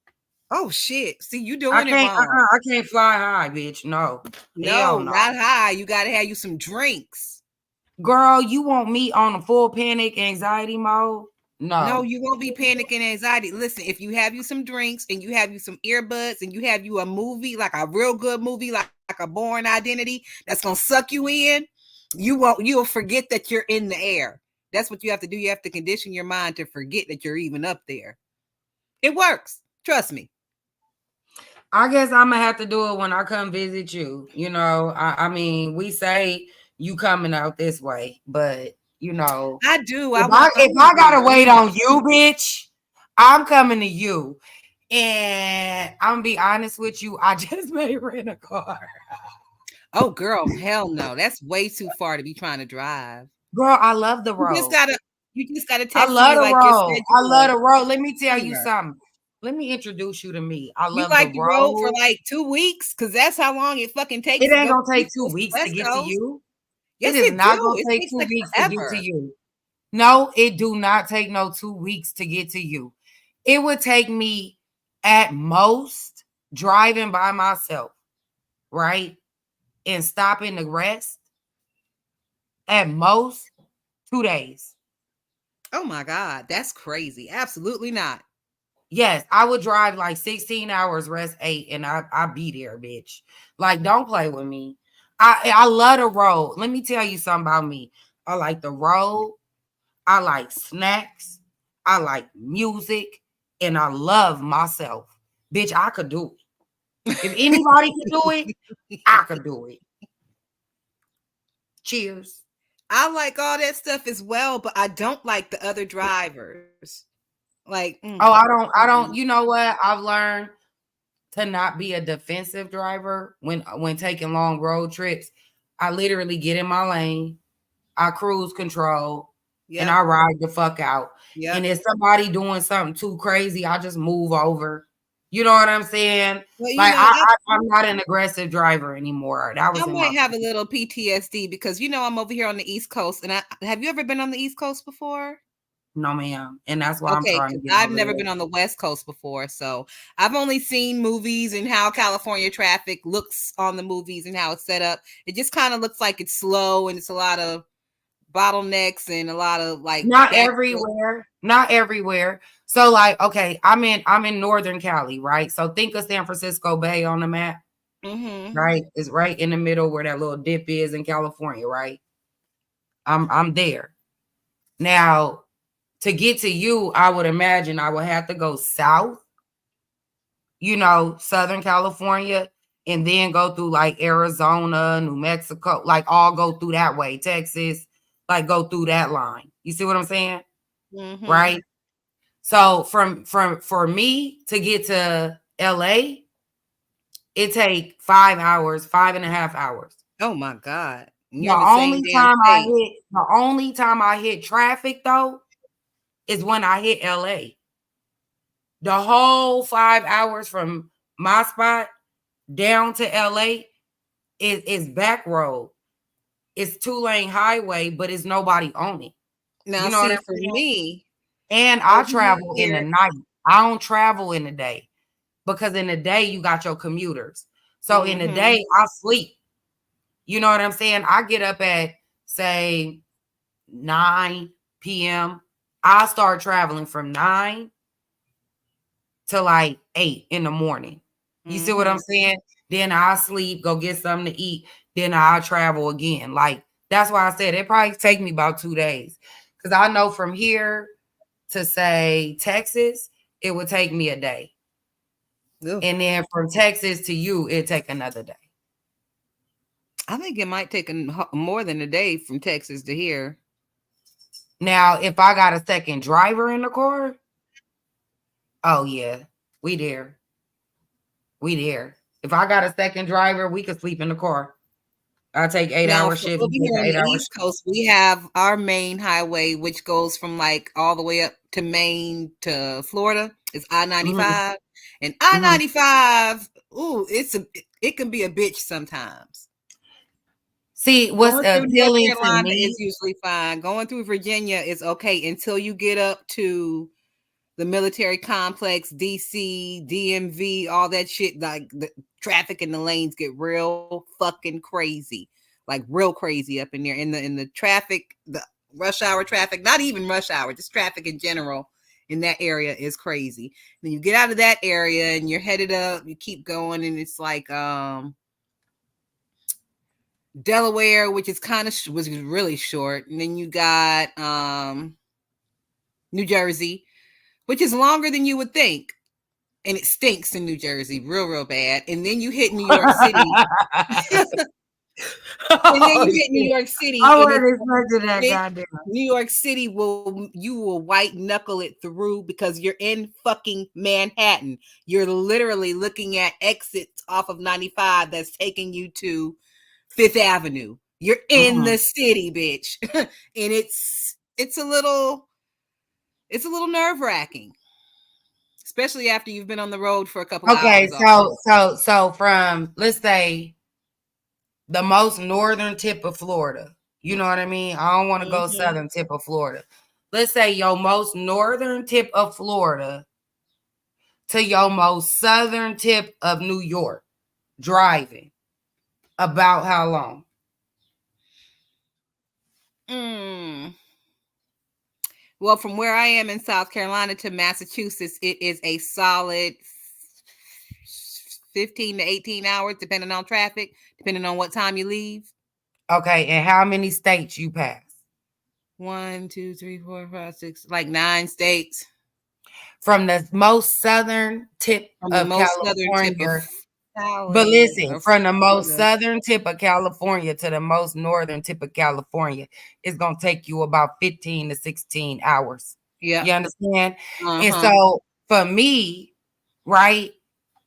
Oh shit. See, you doing it wrong. I can't fly high, bitch. No. No, not high. You gotta have you some drinks. Girl, you want me on a full panic anxiety mode? No, No. you won't be panicking anxiety. Listen, if you have you some drinks and you have you some earbuds and you have you a movie, like a real good movie, like a Born Identity, that's gonna suck you in. You'll forget that you're in the air. That's what you have to do. You have to condition your mind to forget that you're even up there. It works. Trust me. I guess I'm gonna have to do it when I come visit you. You know, I mean, we say you coming out this way, but you know, I do. if I gotta wait on you, bitch, I'm coming to you. And I'm gonna be honest with you, I just may rent a car. Oh, girl, hell no. That's way too far to be trying to drive. Girl, I love the road. You just gotta I text love me the like your road. I love the schedule. road. Let me tell you something. Let me introduce you to me. I You love the like the road for road. like 2 weeks? Because that's how long it fucking takes It to ain't go gonna from take East 2 Coast to weeks to West get to Coast. you. Yes, It is it not do. gonna It take takes 2 like weeks to get to forever. you. No, it do not take no 2 weeks to get to you. It would take me at most driving by myself, right? And stopping to rest at most 2 days. Oh my God, that's crazy. Absolutely not. Yes, I would drive like 16 hours, rest 8, and I be there, bitch. Like, don't play with me. I love the road. Let me tell you something about me. I like the road. I like snacks. I like music, and I love myself. Bitch, I could do it. If anybody can do it, I could do it. Cheers. I like all that stuff as well, but I don't like the other drivers. Like, Oh, I don't. You know what? I've learned to not be a defensive driver when taking long road trips. I literally get in my lane, I cruise control, and I ride the fuck out. And if somebody doing something too crazy, I just move over. You know what I'm saying? Well, Like I'm not an aggressive driver anymore. That was I in my might have a little PTSD because I'm over here on the East Coast, and have you ever been on the East Coast before? No, ma'am. And that's why I'm Okay, trying to because get I've over never there. been on the West Coast before, so I've only seen movies and how California traffic looks on the movies and how it's set up. It just kind of looks like it's slow and it's a lot of bottlenecks and a lot of like Not everywhere. So like, okay, I'm in Northern Cali, right? So think of San Francisco Bay on the map. Right? It's right in the middle where that little dip is in California, right? I'm there. Now, to get to you, I would imagine I would have to go south, Southern California, and then go through like Arizona, New Mexico, like all go through that way, Texas, like go through that line. You see what I'm saying? Right? So for me to get to LA, it take 5 hours, 5.5 hours. Oh my God. You're in The the same damn state. only time I hit traffic though is when I hit LA. The whole 5 hours from my spot down to LA is back road. It's 2-lane highway, but it's nobody on it. Now, You know what see, I'm for saying? me, And I over travel in the here, night. I don't travel in the day because in the day you got your commuters. So in the day I sleep. You know what I'm saying? I get up at say 9 p.m. I start traveling from 9 to like 8 in the morning. You see what I'm saying? Then I sleep, go get something to eat. Then I travel again. Like, that's why I said it probably take me about 2 days. Because I know from here to say Texas, it would take me a day. Ugh. And then from Texas to you, it'd take another day. I think it might take more than a day from Texas to here. Now, if I got a second driver in the car, oh yeah, we there. We there. If I got a second driver, we could sleep in the car. I take 8-hour For shift. over You take here on an the 8-hour East shift. Coast, we have our main highway, which goes from like all the way up to Maine to Florida. It's I-95, and I-95. Ooh, it can be a bitch sometimes. See, what's Going through North appealing to Carolina me? is usually fine. Going through Virginia is okay until you get up to the military complex, DC, DMV, all that shit. Like the traffic in the lanes get real fucking crazy, like real crazy up in there. In the traffic, the rush hour traffic, not even rush hour, just traffic in general in that area is crazy. Then you get out of that area and you're headed up. You keep going, and it's like Delaware, which is kind of was really short, and then you got New Jersey, which is longer than you would think, and it stinks in New Jersey, real bad. And then you hit New York City. And then you hit New York City, I and wasn't expecting that, goddamn. New York City you will white knuckle it through because you're in fucking Manhattan. You're literally looking at exits off of 95 that's taking you to Fifth Avenue. You're in the city, bitch, and it's a little nerve-wracking, especially after you've been on the road for a couple hours. Okay, so from, let's say, the most northern tip of Florida. You know what I mean? I don't want to go southern tip of Florida. Let's say your most northern tip of Florida to your most southern tip of New York, driving. About how long? Well, from where I am in South Carolina to Massachusetts, it is a solid 15 to 18 hours, depending on traffic, depending on what time you leave. Okay, and how many states you pass? 1, 2, 3, 4, 5, 6, like 9 states. From the most southern tip of California. But listen, from the most southern tip of California to the most northern tip of California, it's going to take you about 15 to 16 hours. Yeah. You understand? And so for me, right,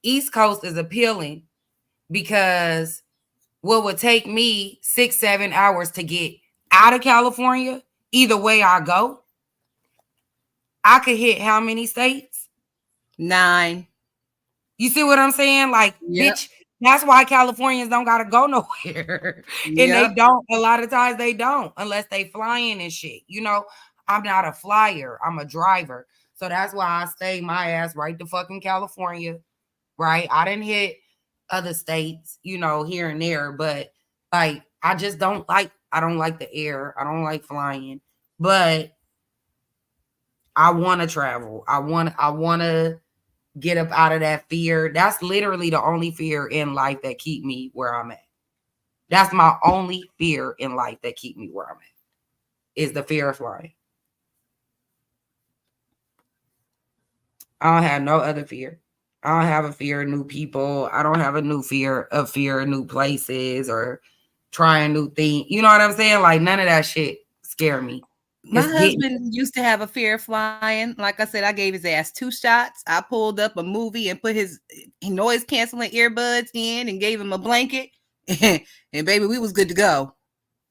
East Coast is appealing because what would take me 6-7 hours to get out of California, either way I go, I could hit how many states? 9. You see what I'm saying? Like, bitch, that's why Californians don't gotta go nowhere. And they don't, a lot of times they don't, unless they flying and shit. You know, I'm not a flyer, I'm a driver. So that's why I stay my ass right to fucking California, right? I didn't hit other states, you know, here and there, but like, I don't like the air. I don't like flying, but I want to travel. I want to get up out of that fear. That's literally the only fear in life that keep me where I'm at. That's my only fear in life that keep me where I'm at, is the fear of flying. I don't have no other fear. I don't have a fear of new people. I don't have a fear of new places or trying new things. You know what I'm saying? Like, none of that shit scare me. My husband used to have a fear of flying. Like I said, I gave his ass 2 shots. I pulled up a movie and put his noise canceling earbuds in and gave him a blanket. And baby, we was good to go.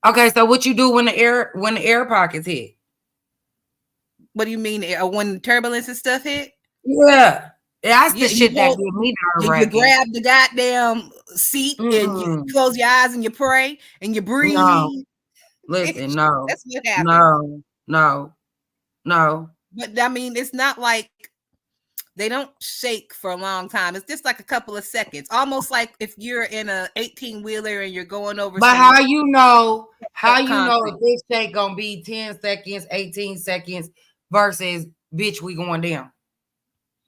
Okay, so what you do when the air pockets hit? What do you mean? When turbulence and stuff hit? Yeah. That's the shit that give me nerve-wracking. You grab the goddamn seat and you close your eyes and you pray and you breathe. No. Listen, no. That's what happens. No. But I mean, it's not like they don't shake for a long time. It's just like a couple of seconds. Almost like if you're in a 18-wheeler and you're going over. But how you know if this shake gonna be 10 seconds, 18 seconds versus bitch, we going down?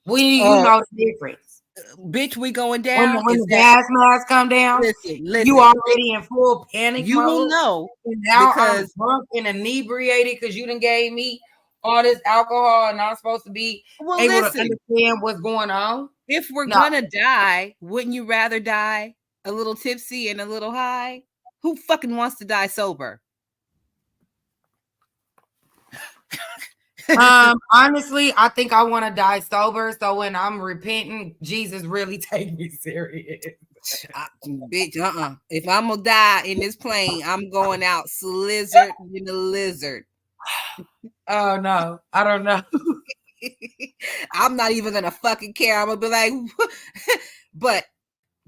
You know the difference. Bitch, we going down. When the gas mask come down, listen, you already in full panic you mode. Will know. And now I'm drunk and inebriated because you done gave me all this alcohol and I'm supposed to be able to understand what's going on. If we're gonna die, wouldn't you rather die a little tipsy and a little high? Who fucking wants to die sober? Honestly, I think I want to die sober. So when I'm repenting, Jesus really take me serious. Bitch, if I'm gonna die in this plane, I'm going out slizzard in the lizard. Oh no, I don't know. I'm not even gonna fucking care. I'm gonna be like, but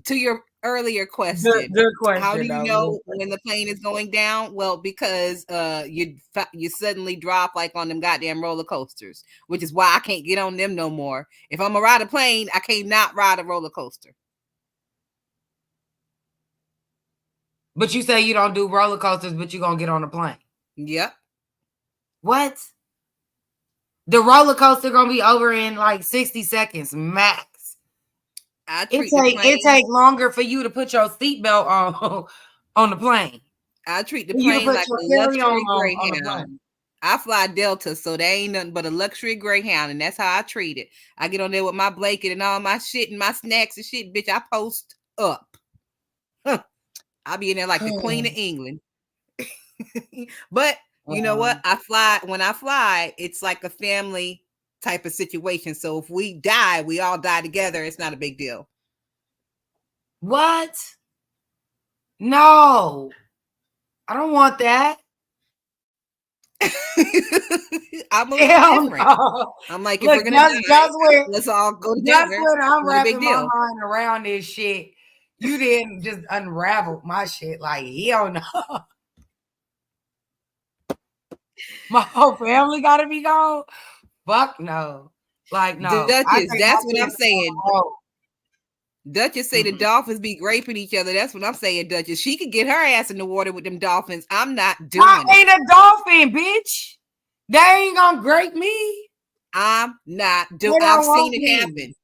to your earlier question, good question. How do you know when the plane is going down? Well, because you suddenly drop like on them goddamn roller coasters, which is why I can't get on them no more. If I'm gonna ride a plane, I can't not ride a roller coaster. But you say you don't do roller coasters, but you're gonna get on a plane. Yep. What? The roller coaster gonna be over in like 60 seconds max. It take longer for you to put your seatbelt On the plane. I treat the You plane put like your a carry-on luxury on the Greyhound. plane. I fly Delta, so they ain't nothing but a luxury Greyhound, and that's how I treat it. I get on there with my blanket and all my shit and my snacks and shit, bitch. I post up. Huh. I'll be in there like the Queen of England. But you know what? When I fly, it's like a family type of situation. So if we die, we all die together. It's not a big deal. What? No. I don't want that. I'm a little different. No. I'm like, if Look, we're gonna die, where, let's all go together. That's when I'm not a big wrapping my deal. mind around this shit. You didn't just unravel my shit. Like, hell no. My whole family gotta be gone. Fuck no. Like, no. Duchess, that's what I'm saying. Duchess say the dolphins be raping each other. That's what I'm saying, Duchess. She could get her ass in the water with them dolphins. I'm not doing it. I ain't a dolphin, bitch. They ain't gonna grape me. I'm not doing it. I've seen it happen.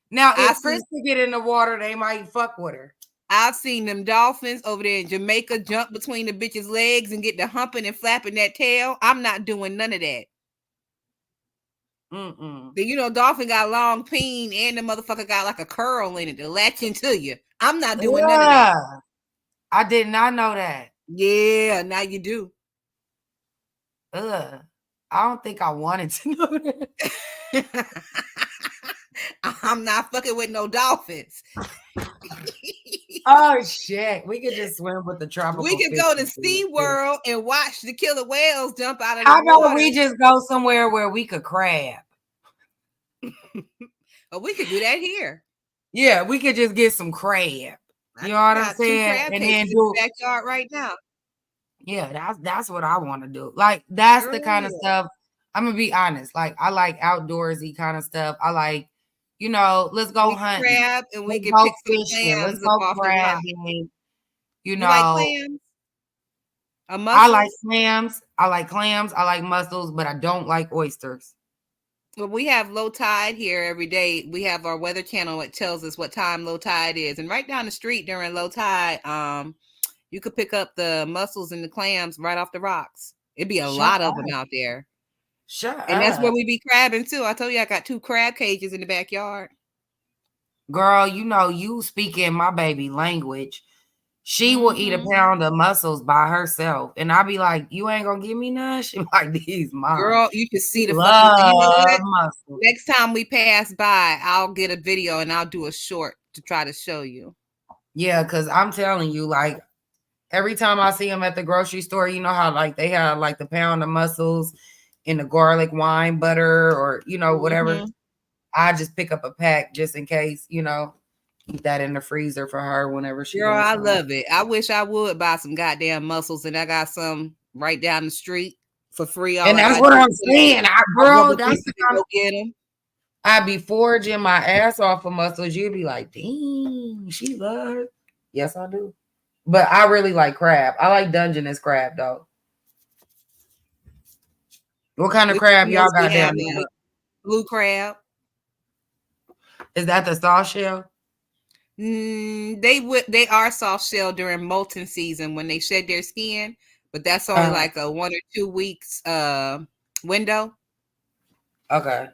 Now, if Chris could get in the water, they might fuck with her. I've seen them dolphins over there in Jamaica jump between the bitch's legs and get the humping and flapping that tail. I'm not doing none of that. You know, dolphin got long peen and the motherfucker got like a curl in it to latch into you. I'm not doing none of that. I did not know that. Yeah, now you do. I don't think I wanted to know that. I'm not fucking with no dolphins. Oh shit. We could just swim with the tropical. We could go to SeaWorld and watch the killer whales jump out of the water. How about water. we just go somewhere where we could crab? Oh, we could do that here. Yeah, we could just get some crab. You know what I'm saying? And then do the backyard right now. Yeah, that's what I want to do. Like, that's the kind of stuff. I'm gonna be honest. Like, I like outdoorsy kind of stuff. I like, you know, let's go hunting. Crab and we can go pick fishing. Let's go crabbing. You know, like clams? I like clams. I like clams. I like mussels, but I don't like oysters. Well, we have low tide here every day. We have our weather channel that tells us what time low tide is, and right down the street during low tide, you could pick up the mussels and the clams right off the rocks. It'd be a lot of them out there. And that's where we be crabbing too. I told you I got 2 crab cages in the backyard. Girl, you know, you speaking my baby language. She will eat a pound of mussels by herself. And I'll be like, you ain't gonna give me none? She like, these mom. Girl, you can see the fucking mussels. Next time we pass by, I'll get a video and I'll do a short to try to show you. Yeah, because I'm telling you, like, every time I see them at the grocery store, you know how like they have like the pound of mussels in the garlic wine butter or, you know, whatever. I just pick up a pack just in case, you know, keep that in the freezer for her whenever she. Girl, I love it. I wish I would buy some goddamn mussels, and I got some right down the street for free. And that's what I'm saying. Girl, that's the kind of get them. I'd be foraging my ass off for mussels. You'd be like, dang, she loves her. Yes, I do. But I really like crab. I like Dungeness crab, though. What kind of crab y'all got down there? Blue crab. Is that the soft shell? They are soft shell during molting season when they shed their skin, but that's only like a 1 or 2 weeks window. Okay.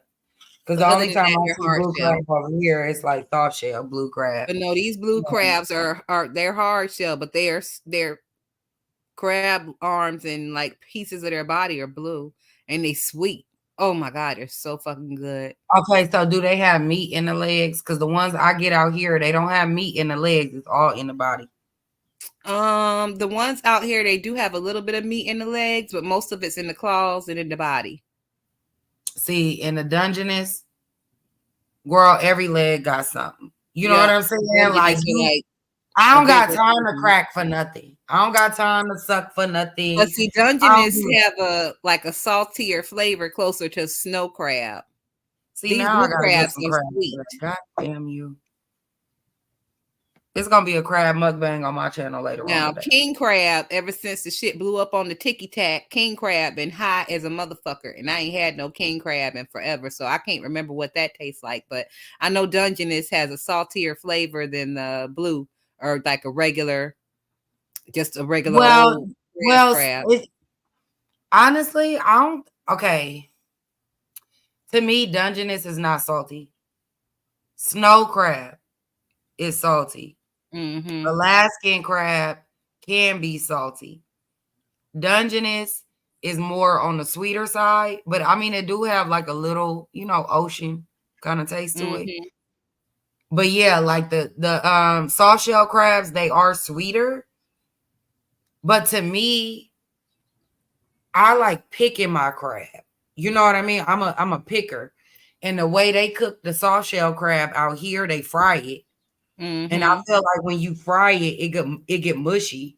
Because the only time I see blue crab over here, it's like soft shell blue crab. But no, these blue crabs they're hard shell, but their crab arms and like pieces of their body are blue, and they sweet. Oh my God, they're so fucking good. Okay, so do they have meat in the legs? Because the ones I get out here, they don't have meat in the legs. It's all in the body. The ones out here, they do have a little bit of meat in the legs, but most of it's in the claws and in the body. See, in the Dungeness, girl, every leg got something. You know what I'm saying? Like I don't got time to crack for nothing. I don't got time to suck for nothing. But see, Dungeness have a saltier flavor closer to snow crab. See, these now blue crabs are sweet. God damn you. It's gonna be a crab mukbang on my channel later on. Now, king crab, ever since the shit blew up on the ticky tack, king crab been high as a motherfucker. And I ain't had no king crab in forever. So I can't remember what that tastes like. But I know Dungeness has a saltier flavor than the blue or like a regular Just a regular old well, crab. honestly, I don't. Okay, to me, Dungeness is not salty. Snow crab is salty. Mm-hmm. Alaskan crab can be salty. Dungeness is more on the sweeter side, but I mean, it do have like a little, ocean kind of taste to it. Mm-hmm. But yeah, like the soft shell crabs, they are sweeter. But to me, I like picking my crab. You know what I mean? I'm a picker. And the way they cook the soft shell crab out here, they fry it. And I Mm-hmm. feel like when you fry it, it get mushy.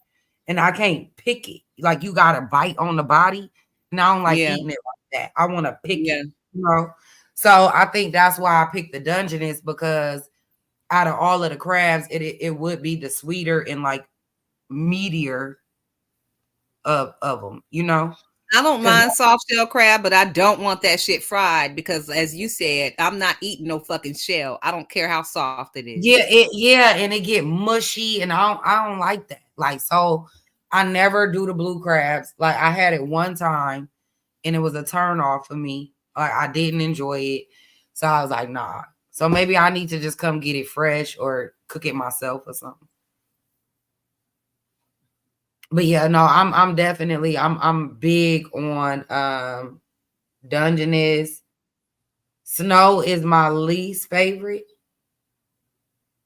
And I can't pick it. Like you gotta bite on the body. And I don't like Yeah. eating it like that. I want to pick Yeah. it. So I think that's why I picked the Dungeness, because out of all of the crabs, it would be the sweeter and like meatier of them, I don't Because mind soft shell crab, but I don't want that shit fried because, as you said, I'm not eating no fucking shell. I don't care how soft it is. and it get mushy, and I don't like that. Like, so I never do the blue crabs. Like, I had it one time, and it was a turn off for me. Like, I didn't enjoy it, so I was like, nah. So maybe I need to just come get it fresh or cook it myself or something. But yeah, no, I'm definitely I'm big on Dungeness. Snow is my least favorite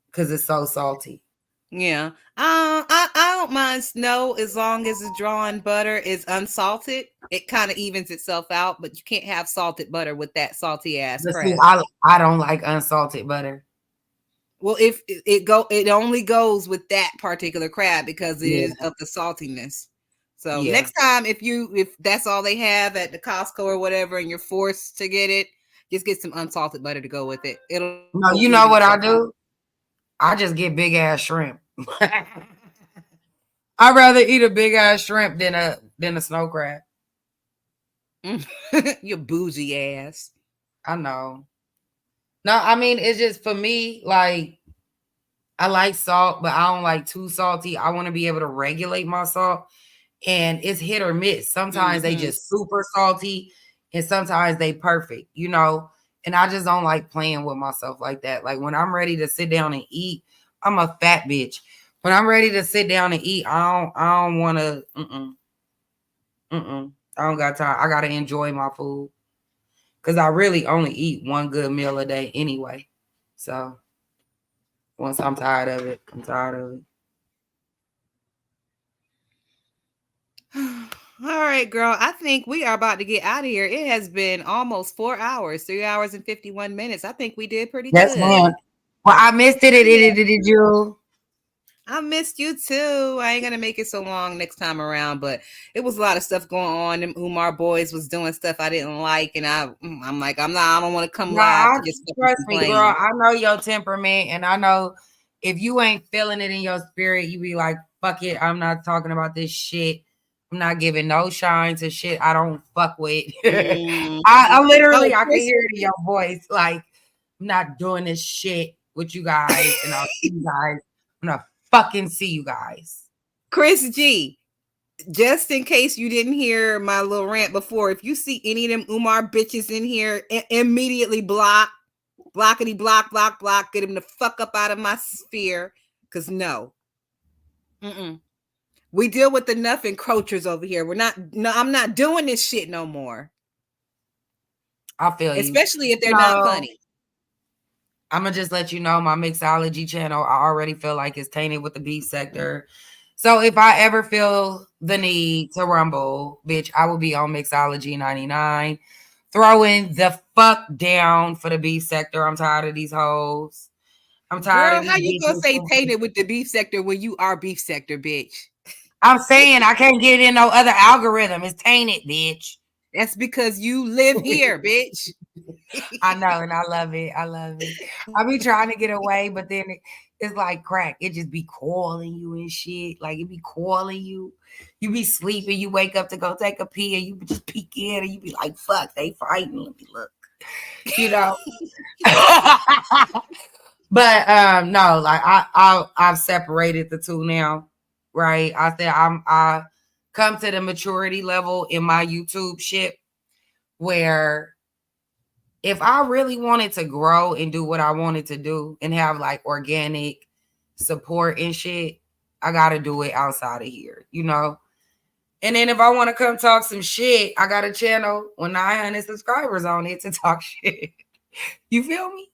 because it's so salty. Yeah. I don't mind snow as long as the drawn butter is unsalted. It kind of evens itself out, but you can't have salted butter with that salty ass But see, crab. I don't like unsalted butter. Well, if it only goes with that particular crab because it Yeah. is of the saltiness. So Yeah. next time, if that's all they have at the Costco or whatever, and you're forced to get it, just get some unsalted butter to go with it. It'll No, you even know what I itself out. do? I just get big ass shrimp. I'd rather eat a big ass shrimp than a snow crab. Your bougie ass. I know. No, I mean, it's just for me, like, I like salt, but I don't like too salty. I want to be able to regulate my salt. And it's hit or miss. Sometimes they Mm-hmm. just super salty, and sometimes they perfect. And I just don't like playing with myself like that. Like, when I'm ready to sit down and eat, I'm a fat bitch. When I'm ready to sit down and eat, I don't want to. I don't got time. I gotta enjoy my food because I really only eat one good meal a day anyway. So once I'm tired of it, I'm tired of it. All right, girl. I think we are about to get out of here. It has been almost 4 hours, 3 hours and 51 minutes. I think we did pretty Yes, good. ma'am. Well, I missed it. Did you? I missed you too. I ain't gonna make it so long next time around, but it was a lot of stuff going on. Them Umar boys was doing stuff I didn't like, and I'm like, I don't want to come live to just Trust me, complain. girl. I know your temperament, and I know if you ain't feeling it in your spirit, you be like, "Fuck it, I'm not talking about this shit. I'm not giving no shine to shit I don't fuck with." I literally, I can hear it in your voice. Like, I'm not doing this shit with you guys, and I'll see you guys. I'm gonna fucking see you guys. Chris G, just in case you didn't hear my little rant before, if you see any of them Umar bitches in here, immediately blockity block, get them the fuck up out of my sphere. Cause no. We deal with enough encroachers over here. I'm not doing this shit no more. I feel you. Especially if they're not funny. I'm gonna just let you know my mixology channel, I already feel like it's tainted with the beef sector. So if I ever feel the need to rumble, bitch, I will be on Mixology 99, throwing the fuck down for the beef sector. I'm tired of these hoes. I'm tired of these Girl, how you gonna say bitches. tainted with the beef sector when you are beef sector, bitch? I'm saying I can't get it in no other algorithm. It's tainted, bitch. That's because you live here, bitch. I know, and I love it. I love it. I be trying to get away, but then it's like crack. It just be calling you and shit. Like, it be calling you. You be sleeping. You wake up to go take a pee, and you just peek in, and you be like, "Fuck, they fighting. Let me look." But no, like I've separated the two now. right? I said I come to the maturity level in my YouTube shit where if I really wanted to grow and do what I wanted to do and have like organic support and shit, I gotta do it outside of here, you know? And then if I want to come talk some shit, I got a channel with 900 subscribers on it to talk shit. You feel me?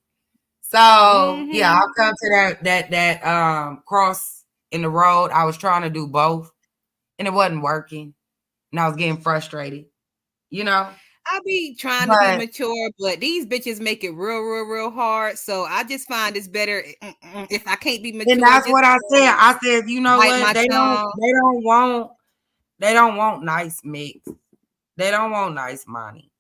So yeah, I've come to that cross in the road. I was trying to do both and it wasn't working. And I was getting frustrated, you know? I be trying to be mature, but these bitches make it real hard. So I just find it's better if I can't be mature. And that's what I said. I said, you know what? They don't want nice mix. They don't want nice money.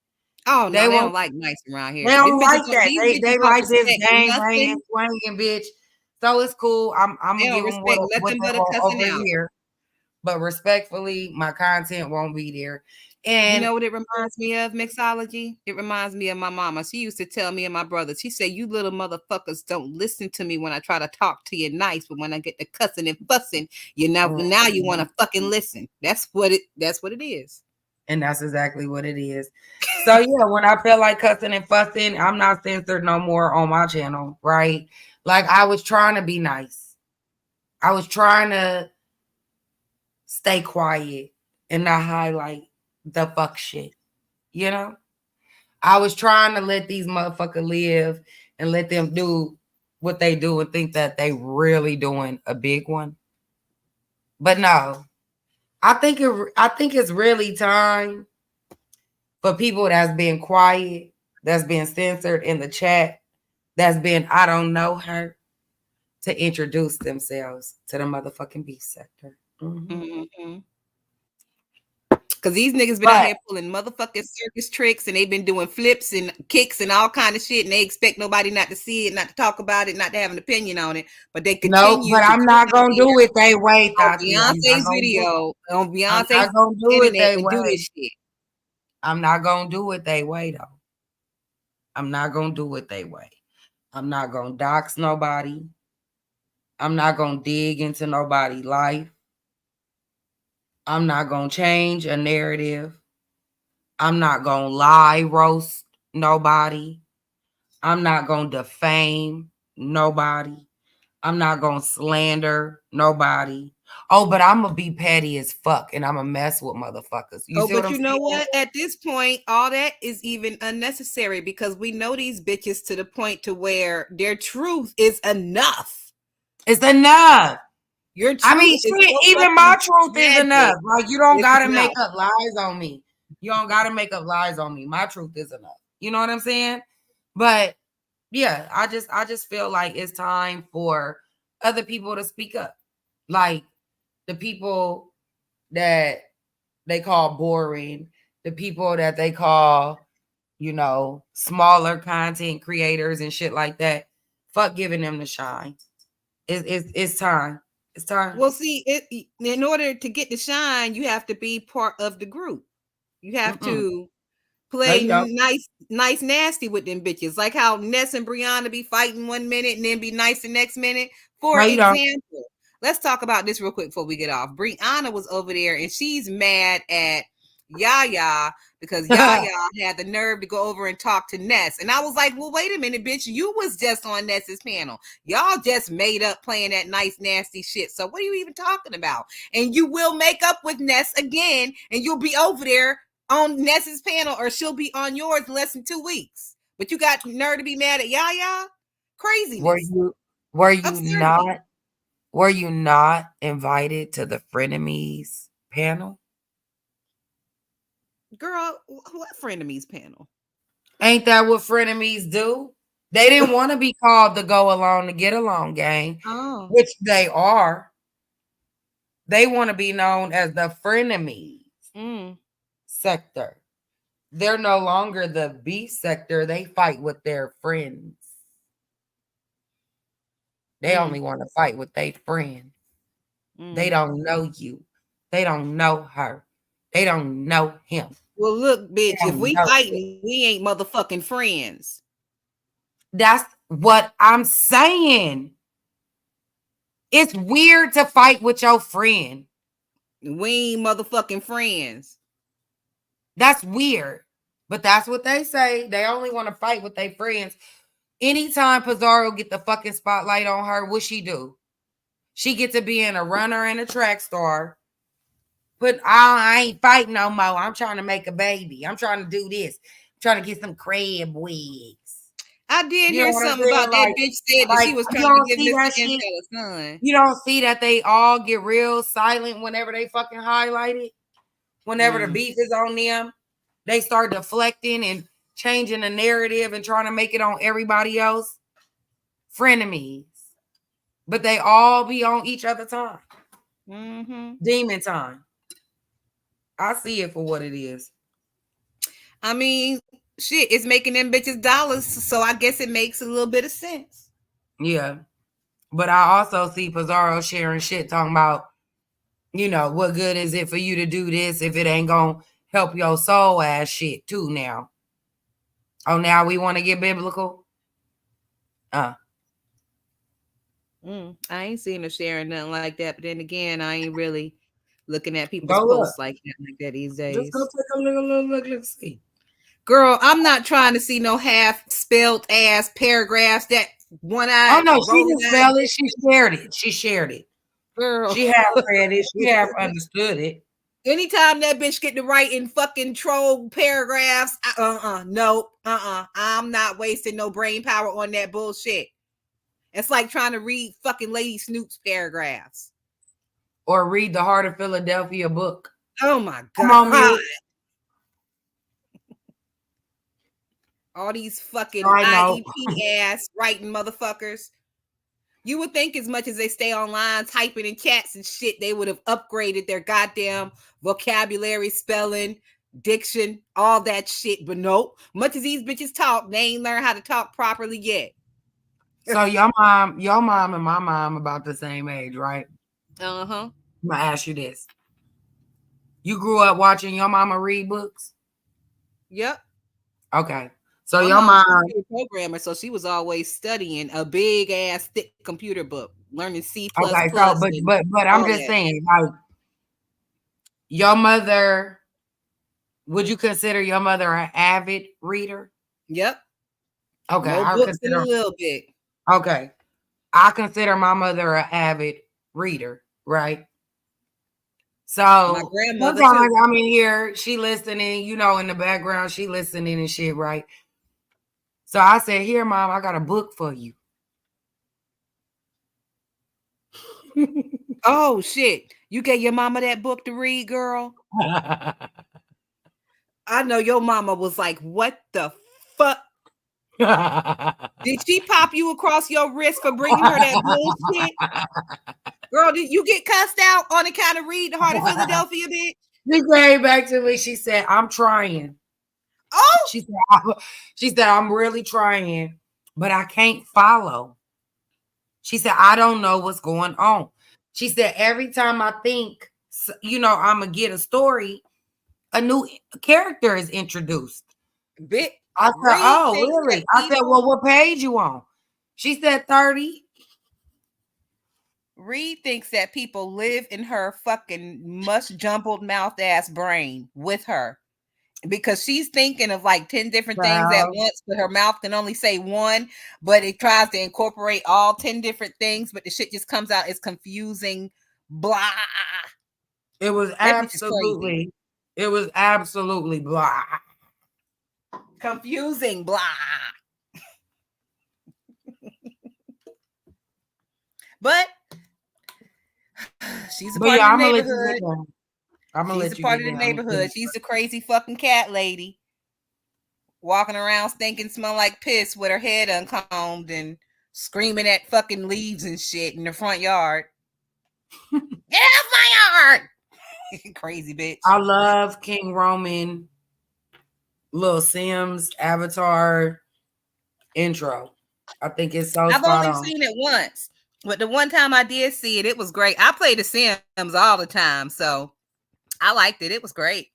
Oh no, they don't like nice around here. They don't like that. They like this gang banging, swinging bitch. So it's cool. I'm gonna give them what they want over here. But respectfully, my content won't be there. And you know what it reminds me of, mixology? It reminds me of my mama. She used to tell me and my brothers, she said, you little motherfuckers don't listen to me when I try to talk to you nice, but when I get to cussing and fussing, now you want to fucking listen. That's what it is. And that's exactly what it is. So yeah, when I feel like cussing and fussing, I'm not censored no more on my channel, right? Like I was trying to be nice. I was trying to stay quiet and not highlight the fuck shit, you know? I was trying to let these motherfuckers live and let them do what they do and think that they really doing a big one. But no, I think it's really time for people that's been quiet, that's been censored in the chat, that's been I don't know her, to introduce themselves to the motherfucking beast sector. Because these niggas been out here pulling motherfucking circus tricks and they've been doing flips and kicks and all kind of shit, and they expect nobody not to see it, not to talk about it, not to have an opinion on it. But they continue. No, but I'm not gonna do it they way, Tati. Beyonce's video on Beyonce's internet and do this shit. I'm not gonna do it they way though. I'm not gonna do it they way. I'm not gonna dox nobody. I'm not gonna dig into nobody's life. I'm not gonna change a narrative. I'm not gonna lie roast nobody. I'm not gonna defame nobody. I'm not gonna slander nobody. Oh, but I'm gonna be petty as fuck and I'm gonna mess with motherfuckers. But you know what? At this point, all that is even unnecessary because we know these bitches to the point to where their truth is enough. It's enough. Your truth I mean, even my truth is enough. Like you don't gotta make up lies on me. You don't gotta make up lies on me. My truth is enough. You know what I'm saying? But yeah, I just feel like it's time for other people to speak up. Like the people that they call boring, the people that they call, you know, smaller content creators and shit like that. Fuck giving them the shine. It's time. It's time. Well, see, in order to get the shine, you have to be part of the group. You have to play nice, nasty with them bitches. Like how Ness and Brianna be fighting one minute and then be nice the next minute. For example, let's talk about this real quick before we get off. Brianna was over there and she's mad at Yaya because Yaya had the nerve to go over and talk to Ness. And I was like, well, wait a minute, bitch. You was just on Ness's panel. Y'all just made up playing that nice, nasty shit. So what are you even talking about? And you will make up with Ness again and you'll be over there on Ness's panel or she'll be on yours in less than 2 weeks. But you got nerve to be mad at Yaya? Craziness. Were you not invited to the Frenemies panel? Girl, what Frenemies panel? Ain't that what Frenemies do? They didn't want to be called the go along to get along gang, which they are. They want to be known as the Frenemies sector. They're no longer the B sector. They fight with their friends. They only want to fight with their friends. They don't know you. They don't know her. They don't know him. Well, look, bitch, if we fighting, we ain't motherfucking friends. That's what I'm saying. It's weird to fight with your friend. We ain't motherfucking friends. That's weird. But that's what they say. They only want to fight with their friends. Anytime Pizarro get the fucking spotlight on her, what she do? She get to being a runner and a track star. But I ain't fighting no more. I'm trying to make a baby. I'm trying to do this. I'm trying to get some crab wigs. I did You know hear what I'm something about saying? that bitch said that she was you trying to don't give see that Mr. shit. Intel a son. You don't see that they all get real silent whenever they fucking highlight it. Whenever the beef is on them, they start deflecting and changing the narrative and trying to make it on everybody else. Frenemies. But they all be on each other time. Demon time. I see it for what it is. I mean, shit, it's making them bitches dollars, so I guess it makes a little bit of sense. Yeah. But I also see Pizarro sharing shit talking about, you know, what good is it for you to do this if it ain't gonna help your soul ass shit too now. Oh, now we want to get biblical? I ain't seen her sharing nothing like that, but then again, I ain't really looking at people's posts like that these days. Just go take a little look, see. Girl, I'm not trying to see no half-spelled ass paragraphs that one-eyed. Oh, no, she didn't spell it. She shared it. She shared it. Girl. She half read it. She half understood it. Anytime that bitch get to writing fucking troll paragraphs, nope, I'm not wasting no brain power on that bullshit. It's like trying to read fucking Lady Snoop's paragraphs. Or read the Heart of Philadelphia book. Oh my God. Come on, mute. All these fucking IEP ass writing motherfuckers. You would think as much as they stay online typing in chats and shit, they would have upgraded their goddamn vocabulary, spelling, diction, all that shit. But nope. Much as these bitches talk, they ain't learned how to talk properly yet. So your mom and my mom about the same age, right? Uh-huh. I'm gonna ask you this. You grew up watching your mama read books? Yep. Okay. So my your mom was a programmer, so she was always studying a big ass thick computer book, learning C++. Okay, so but I'm just saying, like, your mother, would you consider your mother an avid reader? Yep. Okay, no books in a little bit. Okay, I consider my mother an avid reader, right? So my grandmother sometimes too. I'm in here, she listening, you know, in the background, she listening and shit, right? So I said, "Here, Mom, I got a book for you." Oh shit! You gave your mama that book to read, girl? I know your mama was like, "What the fuck?" Did she pop you across your wrist for bringing her that bullshit? Girl, did you get cussed out on account of read the Heart of Philadelphia, bitch? She came back to me. She said, "I'm trying." Oh, she said, "I'm really trying, but I can't follow." She said, "I don't know what's going on." She said, "Every time I think, you know, I'm gonna get a story, a new character is introduced." bitch. I said, "Oh, really?" I said, "Well, what page you on?" She said, 30. Reed thinks that people live in her fucking mush jumbled mouth ass brain with her because she's thinking of like 10 different things at once, but her mouth can only say one, but it tries to incorporate all 10 different things, but the shit just comes out as confusing blah. It was absolutely blah. Confusing blah. But she's a part of the neighborhood. She's a part of the neighborhood. She's a crazy fucking cat lady walking around stinking, smell like piss with her head uncombed and screaming at fucking leaves and shit in the front yard. Get off my yard! Crazy bitch. I love King Roman, Lil Sims, Avatar intro. I think it's so I've only seen it once, but the one time I did see it, it was great. I play The Sims all the time, so I liked it. It was great.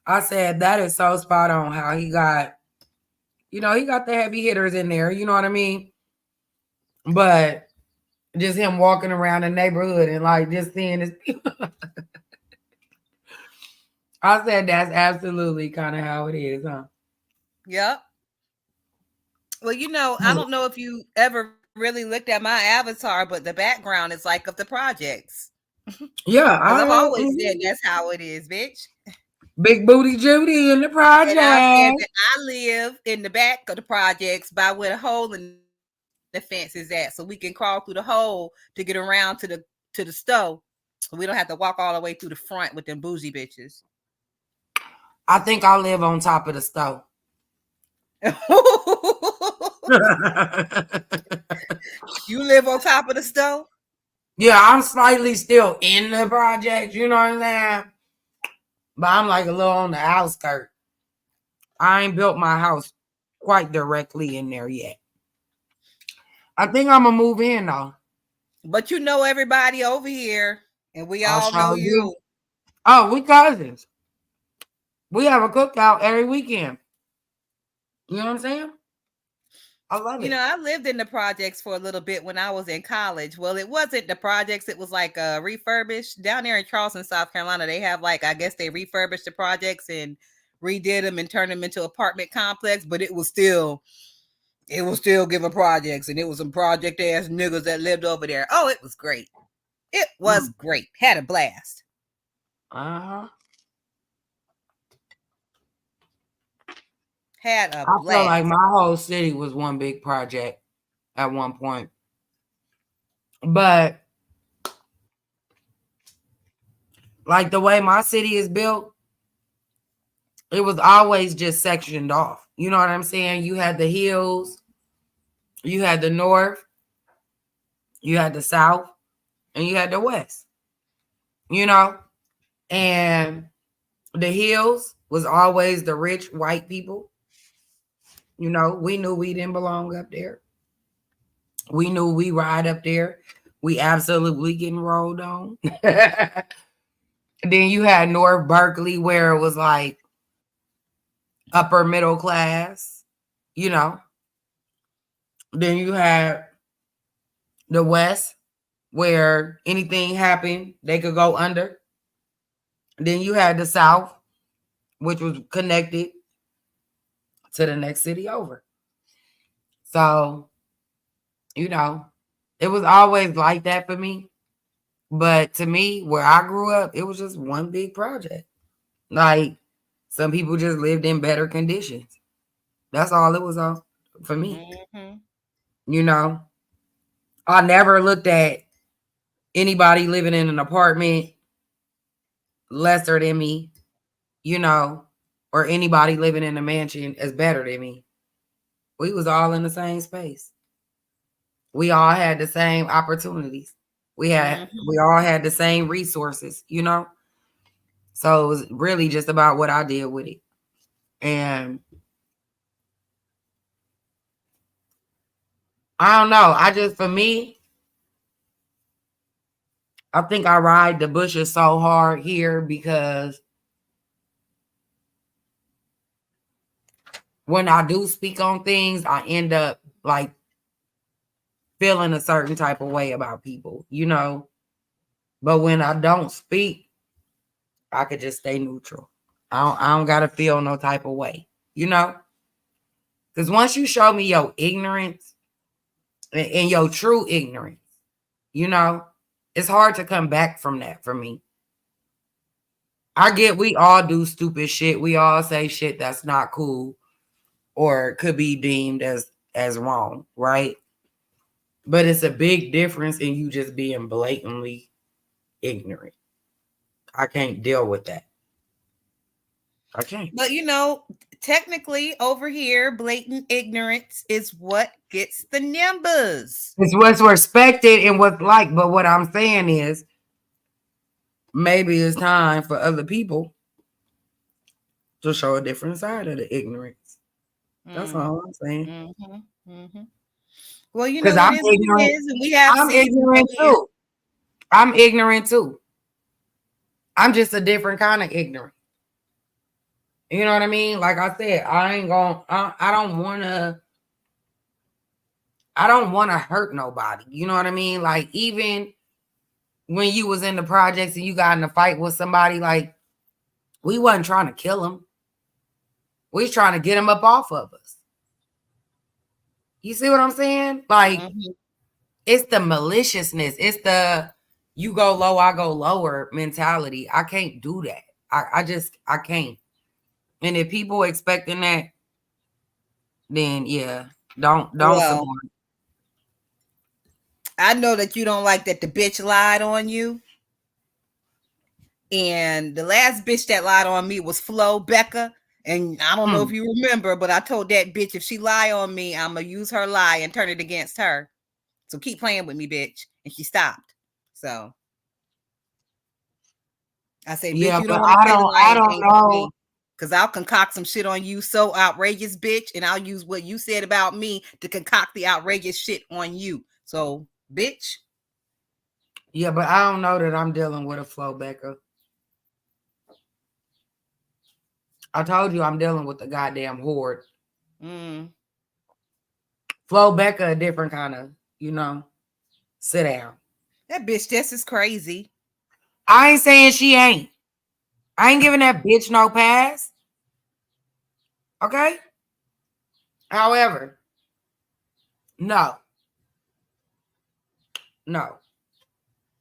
I said that is so spot on how he got, you know, he got the heavy hitters in there, you know what I mean? But Just him walking around the neighborhood and like just seeing his people. I said that's absolutely kind of how it is, huh? Yep. Well, I don't know if you ever really looked at my avatar, but the background is like of the projects. Yeah, Because I've always said mhm. that's how it is, bitch. Big Booty Judy in the And I said project. that I live in the back of the projects by where the hole in the fence is at, so we can crawl through the hole to get around to the stove. So we don't have to walk all the way through the front with them bougie bitches. I think I live on top of the stove. You live on top of the stove? Yeah, I'm slightly still in the project, you know what I'm saying? But I'm like a little on the outskirts. I ain't built my house quite directly in there yet. I think I'm gonna move in though. But you know everybody over here, and we I all know sure do. you. Oh, we cousins. We have a cookout every weekend. You know what I'm saying? I love it. I lived in the projects for a little bit when I was in college. Well, it wasn't the projects, it was like refurbished. Down there in Charleston, South Carolina, they have like, I guess they refurbished the projects and redid them and turned them into apartment complex, but it was still giving projects, and it was some project ass niggas that lived over there. Oh, it was great. It was great. Had a blast. Uh-huh. Had a I feel like blast. my whole city was one big project at one point. But like the way my city is built, it was always just sectioned off. You know what I'm saying? You had the hills, you had the north, you had the south, and you had the west. You know? And the hills was always the rich white people. You know, we knew we didn't belong up there. We knew we ride up there. We absolutely getting rolled on. Then you had North Berkeley where it was like upper middle class, you know. Then you had the West where anything happened, they could go under. Then you had the South, which was connected to the next city over. So, you know, it was always like that for me. But to me, where I grew up, it was just one big project. Like some people just lived in better conditions. That's all it was on for me. Mm-hmm. You know, I never looked at anybody living in an apartment lesser than me, you know, or anybody living in a mansion as better than me. We was all in the same space. We all had the same opportunities. We all had the same resources, you know. So it was really just about what I did with it. And I don't know. I just for me, I think I ride the bushes so hard here because when I do speak on things, I end up like feeling a certain type of way about people, you know. But when I don't speak, I could just stay neutral. I don't gotta feel no type of way, you know. Because once you show me your ignorance and your true ignorance, you know, it's hard to come back from that for me. I get we all do stupid shit. We all say shit that's not cool or could be deemed as wrong, right? But it's a big difference in you just being blatantly ignorant. I can't deal with that. I can't. But technically over here, blatant ignorance is what gets the numbers. It's what's respected and what's like. But what I'm saying is maybe it's time for other people to show a different side of the ignorance. That's all I'm saying. Mm-hmm. Mm-hmm. Well, Because it I'm is what it ignorant. is, and we have I'm seasons ignorant over here. too. I'm ignorant too. I'm just a different kind of ignorant. You know what I mean? Like I said, I ain't gonna. I don't want to. I don't want to hurt nobody. You know what I mean? Like, even when you was in the projects and you got in a fight with somebody, like, we wasn't trying to kill him. We was trying to get him up off of us. You see what I'm saying? Like, it's the maliciousness. It's the you go low, I go lower mentality. I can't do that. I can't. And if people expecting that, then yeah, don't support. I know that you don't like that the bitch lied on you. And the last bitch that lied on me was Flo Becca. And I don't know if you remember, but I told that bitch if she lie on me, I'm going to use her lie and turn it against her. So keep playing with me, bitch. And she stopped. So I say, bitch, Yeah, you but don't want to play the I lion don't game with me. know. Because I'll concoct some shit on you so outrageous, bitch. And I'll use what you said about me to concoct the outrageous shit on you. So, bitch. Yeah, but I don't know that I'm dealing with a Flo Becca. I told you I'm dealing with the goddamn horde. Flo Becca, a different kind of, sit down. That bitch just is crazy. I ain't saying she ain't. I ain't giving that bitch no pass. Okay? However, no.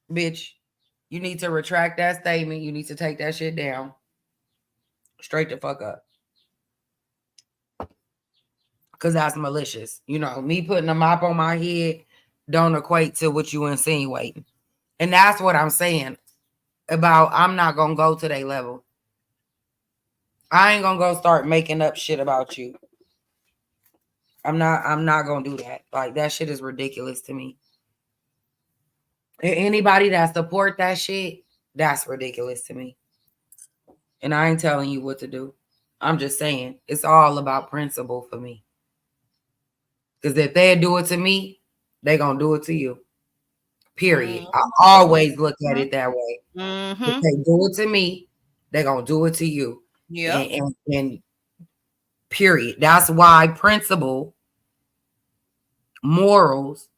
Bitch, you need to retract that statement. You need to take that shit down. Straight the fuck up. Because that's malicious. Me putting a mop on my head don't equate to what you insinuating. And that's what I'm saying about I'm not going to go to their level. I ain't going to go start making up shit about you. I'm not going to do that. Like, that shit is ridiculous to me. Anybody that support that shit, that's ridiculous to me. And I ain't telling you what to do. I'm just saying it's all about principle for me. Because if they do it to me, they gonna do it to you. Period. I always look at it that way. If they do it to me, they gonna do it to you. Yeah. And period. That's why principle, morals,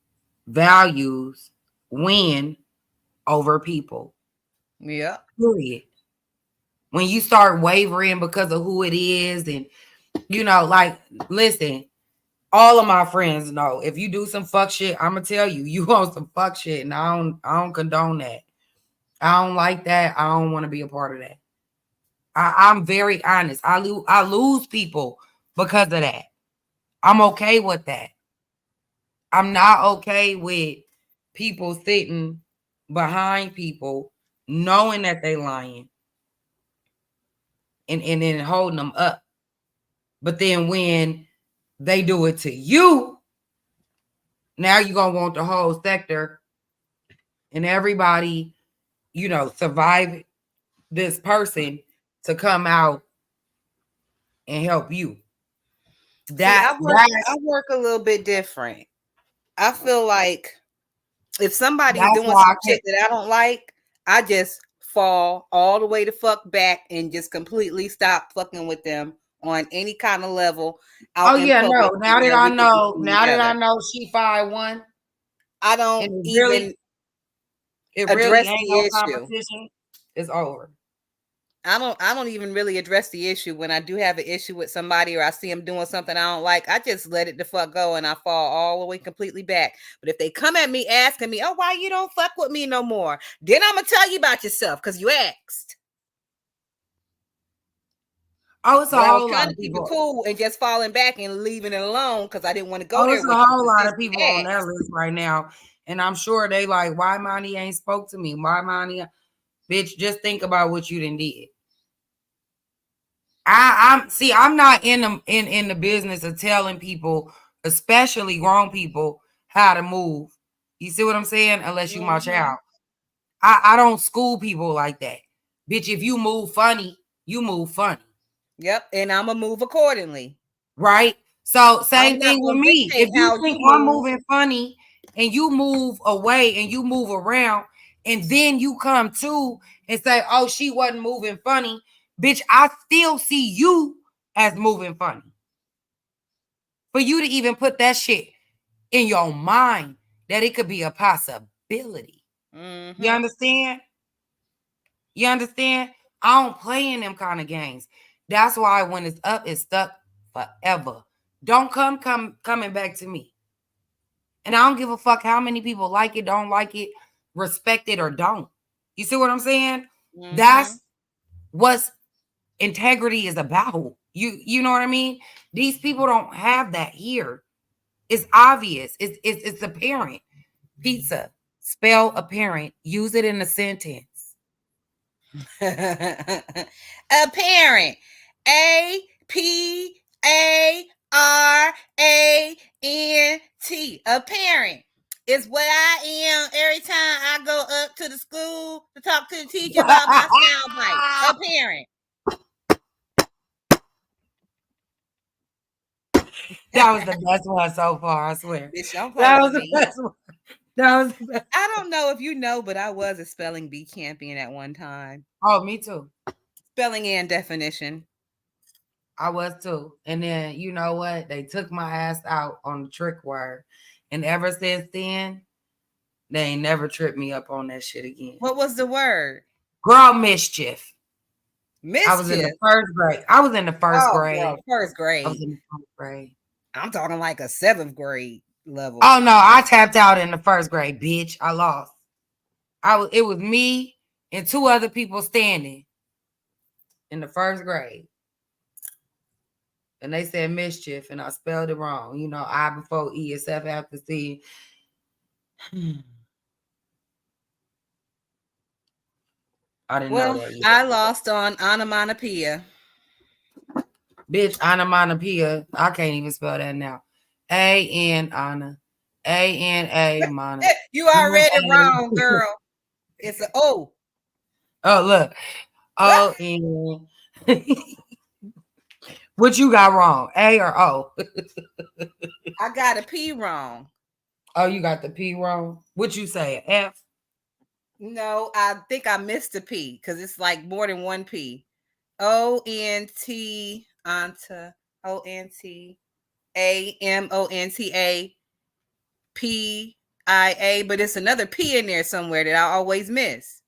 values win over people. Yeah. Period. When you start wavering because of who it is, and like, listen, all of my friends know if you do some fuck shit, I'm gonna tell you on some fuck shit, and I don't condone that. I don't like that. I don't want to be a part of that. I'm very honest. I lose people because of that. I'm okay with that. I'm not okay with people sitting behind people knowing that they lying and then holding them up. But then when they do it to you, now you're going to want the whole sector and everybody, survive this person to come out and help you. I work a little bit different. I feel like if somebody's doing some shit that I don't like, I just fall all the way the fuck back and just completely stop fucking with them on any kind of level. No. Now that I know she 5'1", I don't even address the issue. Competition. It's over. I don't even really address the issue when I do have an issue with somebody or I see them doing something I don't like. I just let it the fuck go and I fall all the way completely back. But if they come at me asking me, oh, why you don't fuck with me no more? Then I'm going to tell you about yourself because you asked. Oh, it's a whole lot of people. Cool and just falling back and leaving it alone because I didn't want to go there. It's a whole lot of people on that list right now. And I'm sure they like, why Monty ain't spoke to me? Why Monty? Bitch, just think about what you done did. I'm not in the business of telling people, especially grown people, how to move. You see what I'm saying? Unless you my child. I don't school people like that. Bitch, if you move funny, you move funny. Yep, and I'm gonna move accordingly. Right? So same thing with me. If you think I'm moving funny and you move away and you move around and then you come to and say, oh, she wasn't moving funny, bitch, I still see you as moving funny. For you to even put that shit in your mind that it could be a possibility. Mm-hmm. You understand? You understand? I don't play in them kind of games. That's why when it's up, it's stuck forever. Don't coming back to me. And I don't give a fuck how many people like it, don't like it, respect it, or don't. You see what I'm saying? Mm-hmm. That's what integrity is about. You know what I mean? These people don't have that here. It's obvious. It's apparent. Pizza, spell apparent. Use it in a sentence. Apparent. APARANT. Apparent. It's what I am every time I go up to the school to talk to the teacher about my soundbite. Apparent. That was the best one so far, I swear. Bitch, don't play That with was the me. best one. That was the best. I don't know if you know, but I was a spelling bee champion at one time. Oh, me too. Spelling and definition. I was too. And then you know what? They took my ass out on the trick word. And ever since then, they ain't never tripped me up on that shit again. What was the word? Girl, mischief. Mischief. I was in the first grade. I was in the first grade. Girl, first grade. I was in the first grade. I'm talking like a 7th grade level. Oh no, I tapped out in the first grade, bitch. I lost. It was me and 2 other people standing in the first grade. And they said mischief, and I spelled it wrong. You know, I before E is F after C. I didn't know that. I lost on onomatopoeia. Bitch, onomatopoeia. I can't even spell that now. A-N, A-N-A, mana. You already wrong, girl. It's an O. Oh, look. O-N. What you got wrong? A or O? I got a P wrong. Oh, you got the P wrong? What you say? F? No, I think I missed a P because it's like more than one P. O-N-T onto O-N-T-A-M-O-N-T-A P-I-A, but it's another P in there somewhere that I always miss.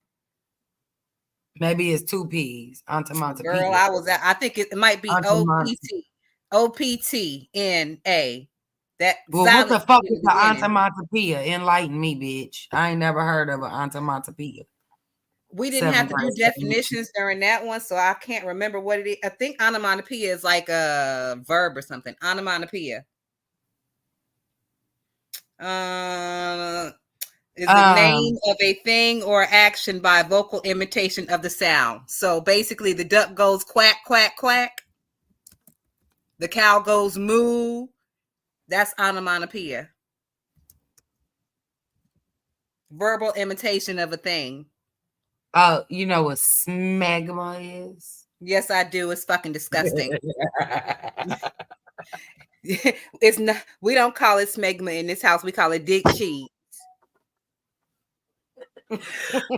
Maybe it's 2 P's. Girl, I think it might be O-P-T. O-P-T-N-A. Well, what the fuck is the onomatopoeia? Enlighten me, bitch. I ain't never heard of an onomatopoeia. We didn't have to do definitions during that one, so I can't remember what it is. I think onomatopoeia is like a verb or something. Onomatopoeia. Is the name of a thing or action by vocal imitation of the sound. So basically, the duck goes quack, quack, quack. The cow goes moo. That's onomatopoeia. Verbal imitation of a thing. Oh, you know what smegma is? Yes, I do. It's fucking disgusting. It's not. We don't call it smegma in this house. We call it dick cheese.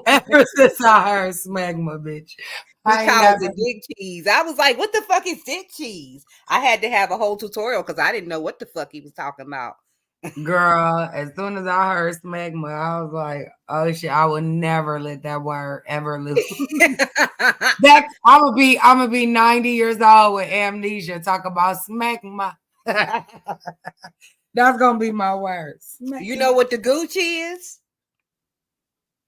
Ever since I heard smegma, bitch, we call it dick cheese. I was like, "What the fuck is dick cheese?" I had to have a whole tutorial because I didn't know what the fuck he was talking about. Girl, as soon as I heard smegma, I was like, "Oh shit! I would never let that word ever lose." I'm gonna be 90 years old with amnesia. Talk about smegma. That's gonna be my words. You know what the gooch is?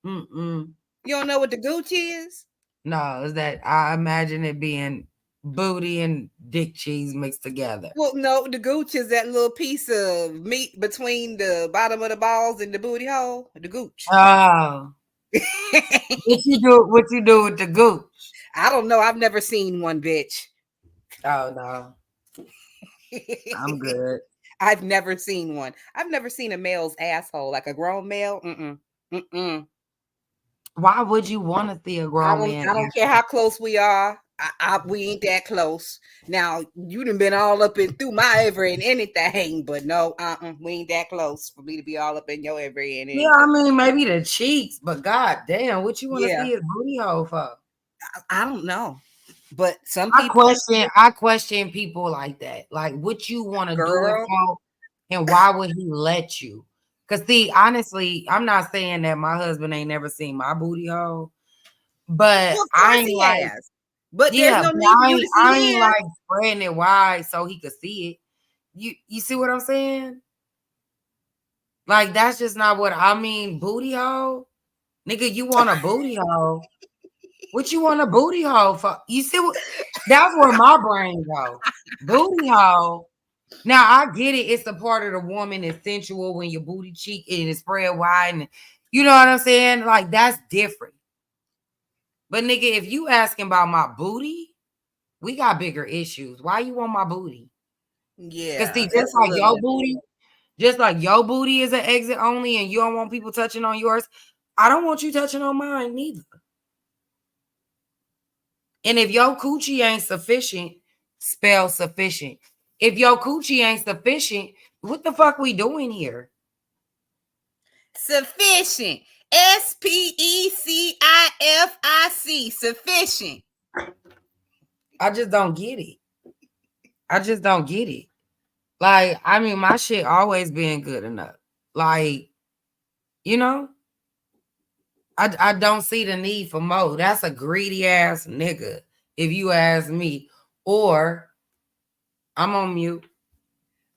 Mm-mm. You don't know what the gooch is? No, is that I imagine it being booty and dick cheese mixed together. Well, no, the gooch is that little piece of meat between the bottom of the balls and the booty hole. The gooch. Oh. What you do with the gooch? I don't know. I've never seen one, bitch. Oh no. I'm good. I've never seen one. I've never seen a male's asshole, like a grown male. Mm-mm. Why would you want to see a grown man? I don't care how close we are. We ain't that close. Now, you done been all up and through my every and anything, but no, we ain't that close for me to be all up in your every and anything. Yeah, I mean, maybe the cheeks, but god damn, what you want to see his booty hole for? I don't know. But some people I question people like that. Like, what you want to do it for And why would he let you? Because see, honestly, I'm not saying that my husband ain't never seen my booty hole, but Well, of I course ain't he like, has. But there's yeah, no but need for you to I see ain't his. like spreading it wide so he could see it. You see what I'm saying? Like that's just not what I mean. Booty hole, nigga. You want a booty hole? What you want a booty hole for? You see what? That's where my brain go. Booty hole. Now I get it. It's a part of the woman is sensual when your booty cheek and it's spread wide, and you know what I'm saying. Like that's different. But nigga, if you asking about my booty, we got bigger issues. Why you want my booty? Because see, Yeah, that's a little. just like your booty is an exit only, and you don't want people touching on yours, I don't want you touching on mine neither. And if your coochie ain't sufficient, spell sufficient. If your coochie ain't sufficient, what the fuck we doing here? Sufficient. SPECIFIC. Sufficient. I just don't get it. I just don't get it. Like, I mean, my shit always been good enough. Like, you know, I don't see the need for more. That's a greedy ass nigga, if you ask me. Or I'm on mute.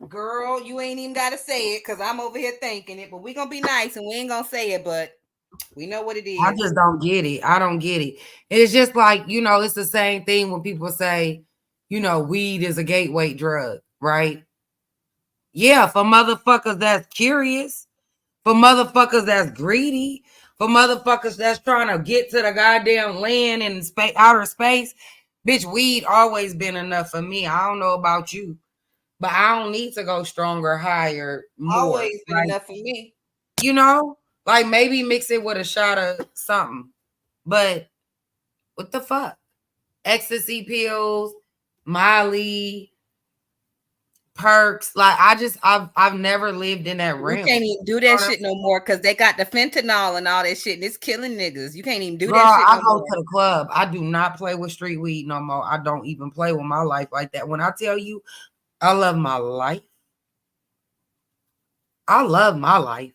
Girl, you ain't even got to say it because I'm over here thinking it. But we going to be nice and we ain't going to say it. But we know what it I is. just don't get it. I don't get it. It's just like, you know, it's the same thing when people say, you know, weed is a gateway drug, right? Yeah, for motherfuckers that's curious, for motherfuckers that's greedy, for motherfuckers that's trying to get to the goddamn land in outer space. Bitch, weed always been enough for me. I don't know about you, but I don't need to go stronger, higher, more. Always been Like, enough for me. you know, like maybe mix it with a shot of something. But what the fuck? Ecstasy pills, Molly, perks. Like I've never lived in that You realm. can't even do that shit no more because they got the fentanyl and all that shit and it's killing niggas. You can't even do Girl, that shit I no go more. to the club. I do not play with street weed no more. I don't even play with my life like that. When I tell you I love my life, I love my life.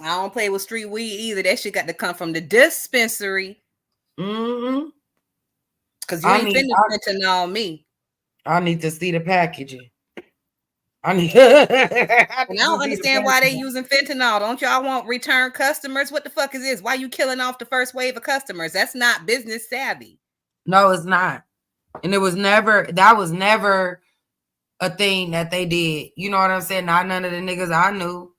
I don't play with street weed either. That shit got to come from the dispensary. Mm-hmm. Because you ain't finna fentanyl me. I need to see the packaging. I don't understand why they using fentanyl. Don't y'all want return customers? What the fuck is this? Why you killing off the first wave of customers? That's not business savvy. No, it's not. And that was never a thing that they did. You know what I'm saying? Not none of the niggas I knew.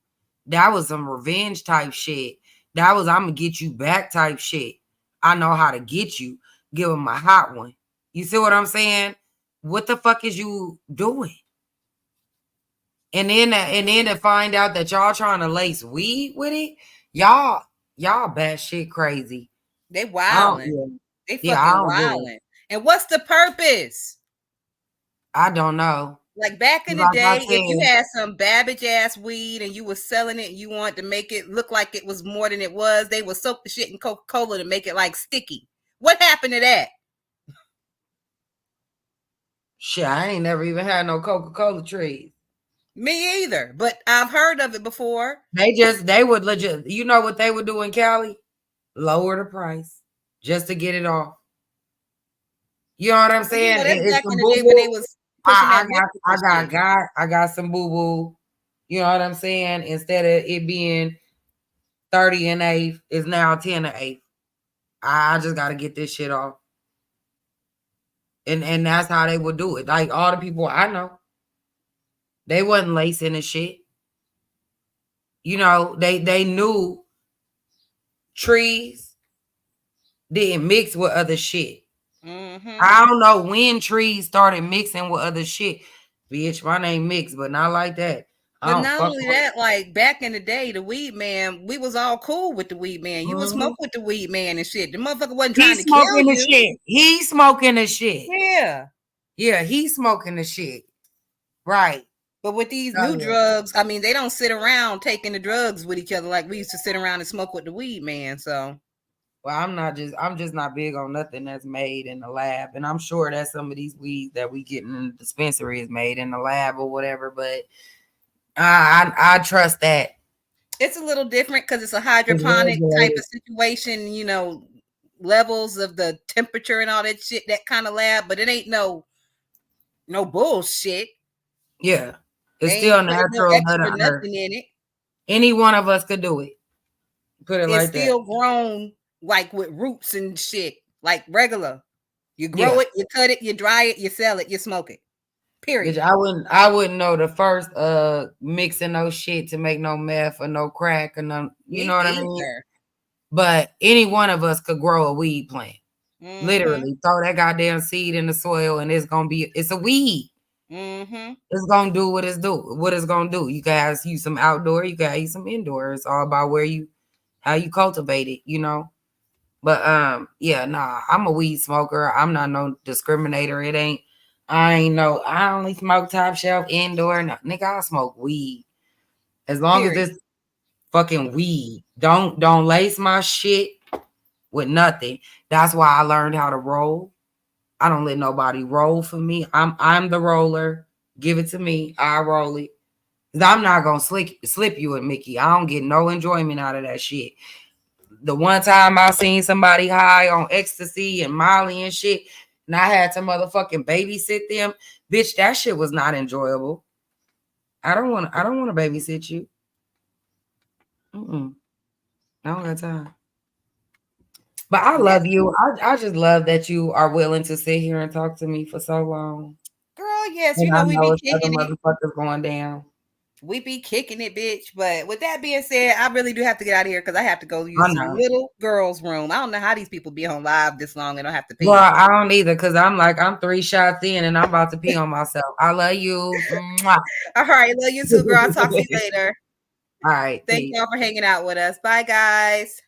That was some revenge type shit. That was I'm gonna get you back type shit. I know how to get you. Give them a hot one. You see what I'm saying? What the fuck is you doing? And then to find out that y'all trying to lace weed with it, y'all bad shit crazy. They wilding. They fucking I don't wilding. And what's the purpose? I don't know. Like back in the day, if you had some Babbage ass weed and you was selling it and you wanted to make it look like it was more than it was, they would soak the shit in Coca-Cola to make it like sticky. What happened to that? Shit, I ain't never even had no Coca-Cola trees. Me either, but I've heard of it before. They would legit, you know what they would do in Cali? Lower the price just to get it off. You know what I'm saying? That's back in the day when they was pushing that. I got some boo-boo. You know what I'm saying? Instead of it being 30 and 8, it's now 10 and 8. I just gotta get this shit off. And that's how they would do it. Like all the people I know, they wasn't lacing the shit. You know, they knew trees didn't mix with other shit. Mm-hmm. I don't know when trees started mixing with other shit. Bitch, my name mixed, but not like that. But not only that, like back in the day, the weed man, we was all cool with the weed man. You would smoke with the weed man and shit. The motherfucker wasn't trying to kill you. Shit. He's smoking the shit. Yeah. Yeah, he's smoking the shit. Right. But with these new drugs, I mean, they don't sit around taking the drugs with each other like we used to sit around and smoke with the weed man. So, well, I'm just not big on nothing that's made in the lab. And I'm sure that some of these weeds that we get in the dispensary is made in the lab or whatever. But I trust that. It's a little different because it's a hydroponic type of situation, levels of the temperature and all that shit, that kind of lab, but it ain't no bullshit. Yeah. It's still natural. No extra nothing in it. Any one of us could do it. Put it like that. It's still grown like with roots and shit, like regular. You grow it, you cut it, you dry it, you sell it, you smoke it. Period. I wouldn't know the first mixing no shit to make no meth or no crack or no, you know what I mean? But any one of us could grow a weed plant. Mm-hmm. Literally, throw that goddamn seed in the soil and it's a weed. Mm-hmm. It's gonna do what it's gonna do. You guys use some outdoor, you guys use some indoor. It's all about how you cultivate it, But I'm a weed smoker. I'm not no discriminator. I only smoke top shelf indoor. No, nigga, I smoke weed. As long as it's fucking weed. Don't lace my shit with nothing. That's why I learned how to roll. I don't let nobody roll for me. I'm the roller. Give it to me. I roll it. I'm not gonna slip you with Mickey. I don't get no enjoyment out of that shit. The one time I seen somebody high on ecstasy and Molly and shit, and I had to motherfucking babysit them, bitch, that shit was not enjoyable. I don't want to babysit you. I don't got time. But I love you. I just love that you are willing to sit here and talk to me for so long. Girl, yes, we be kicking it. Motherfuckers going down. We be kicking it, bitch. But with that being said, I really do have to get out of here because I have to go use some little girl's room. I don't know how these people be on live this long and don't have to pee. Well, I don't either because I'm 3 shots in and I'm about to pee on myself. I love you. All right, love you too, girl. I'll talk to you later. All right. Thank y'all for hanging out with us. Bye, guys.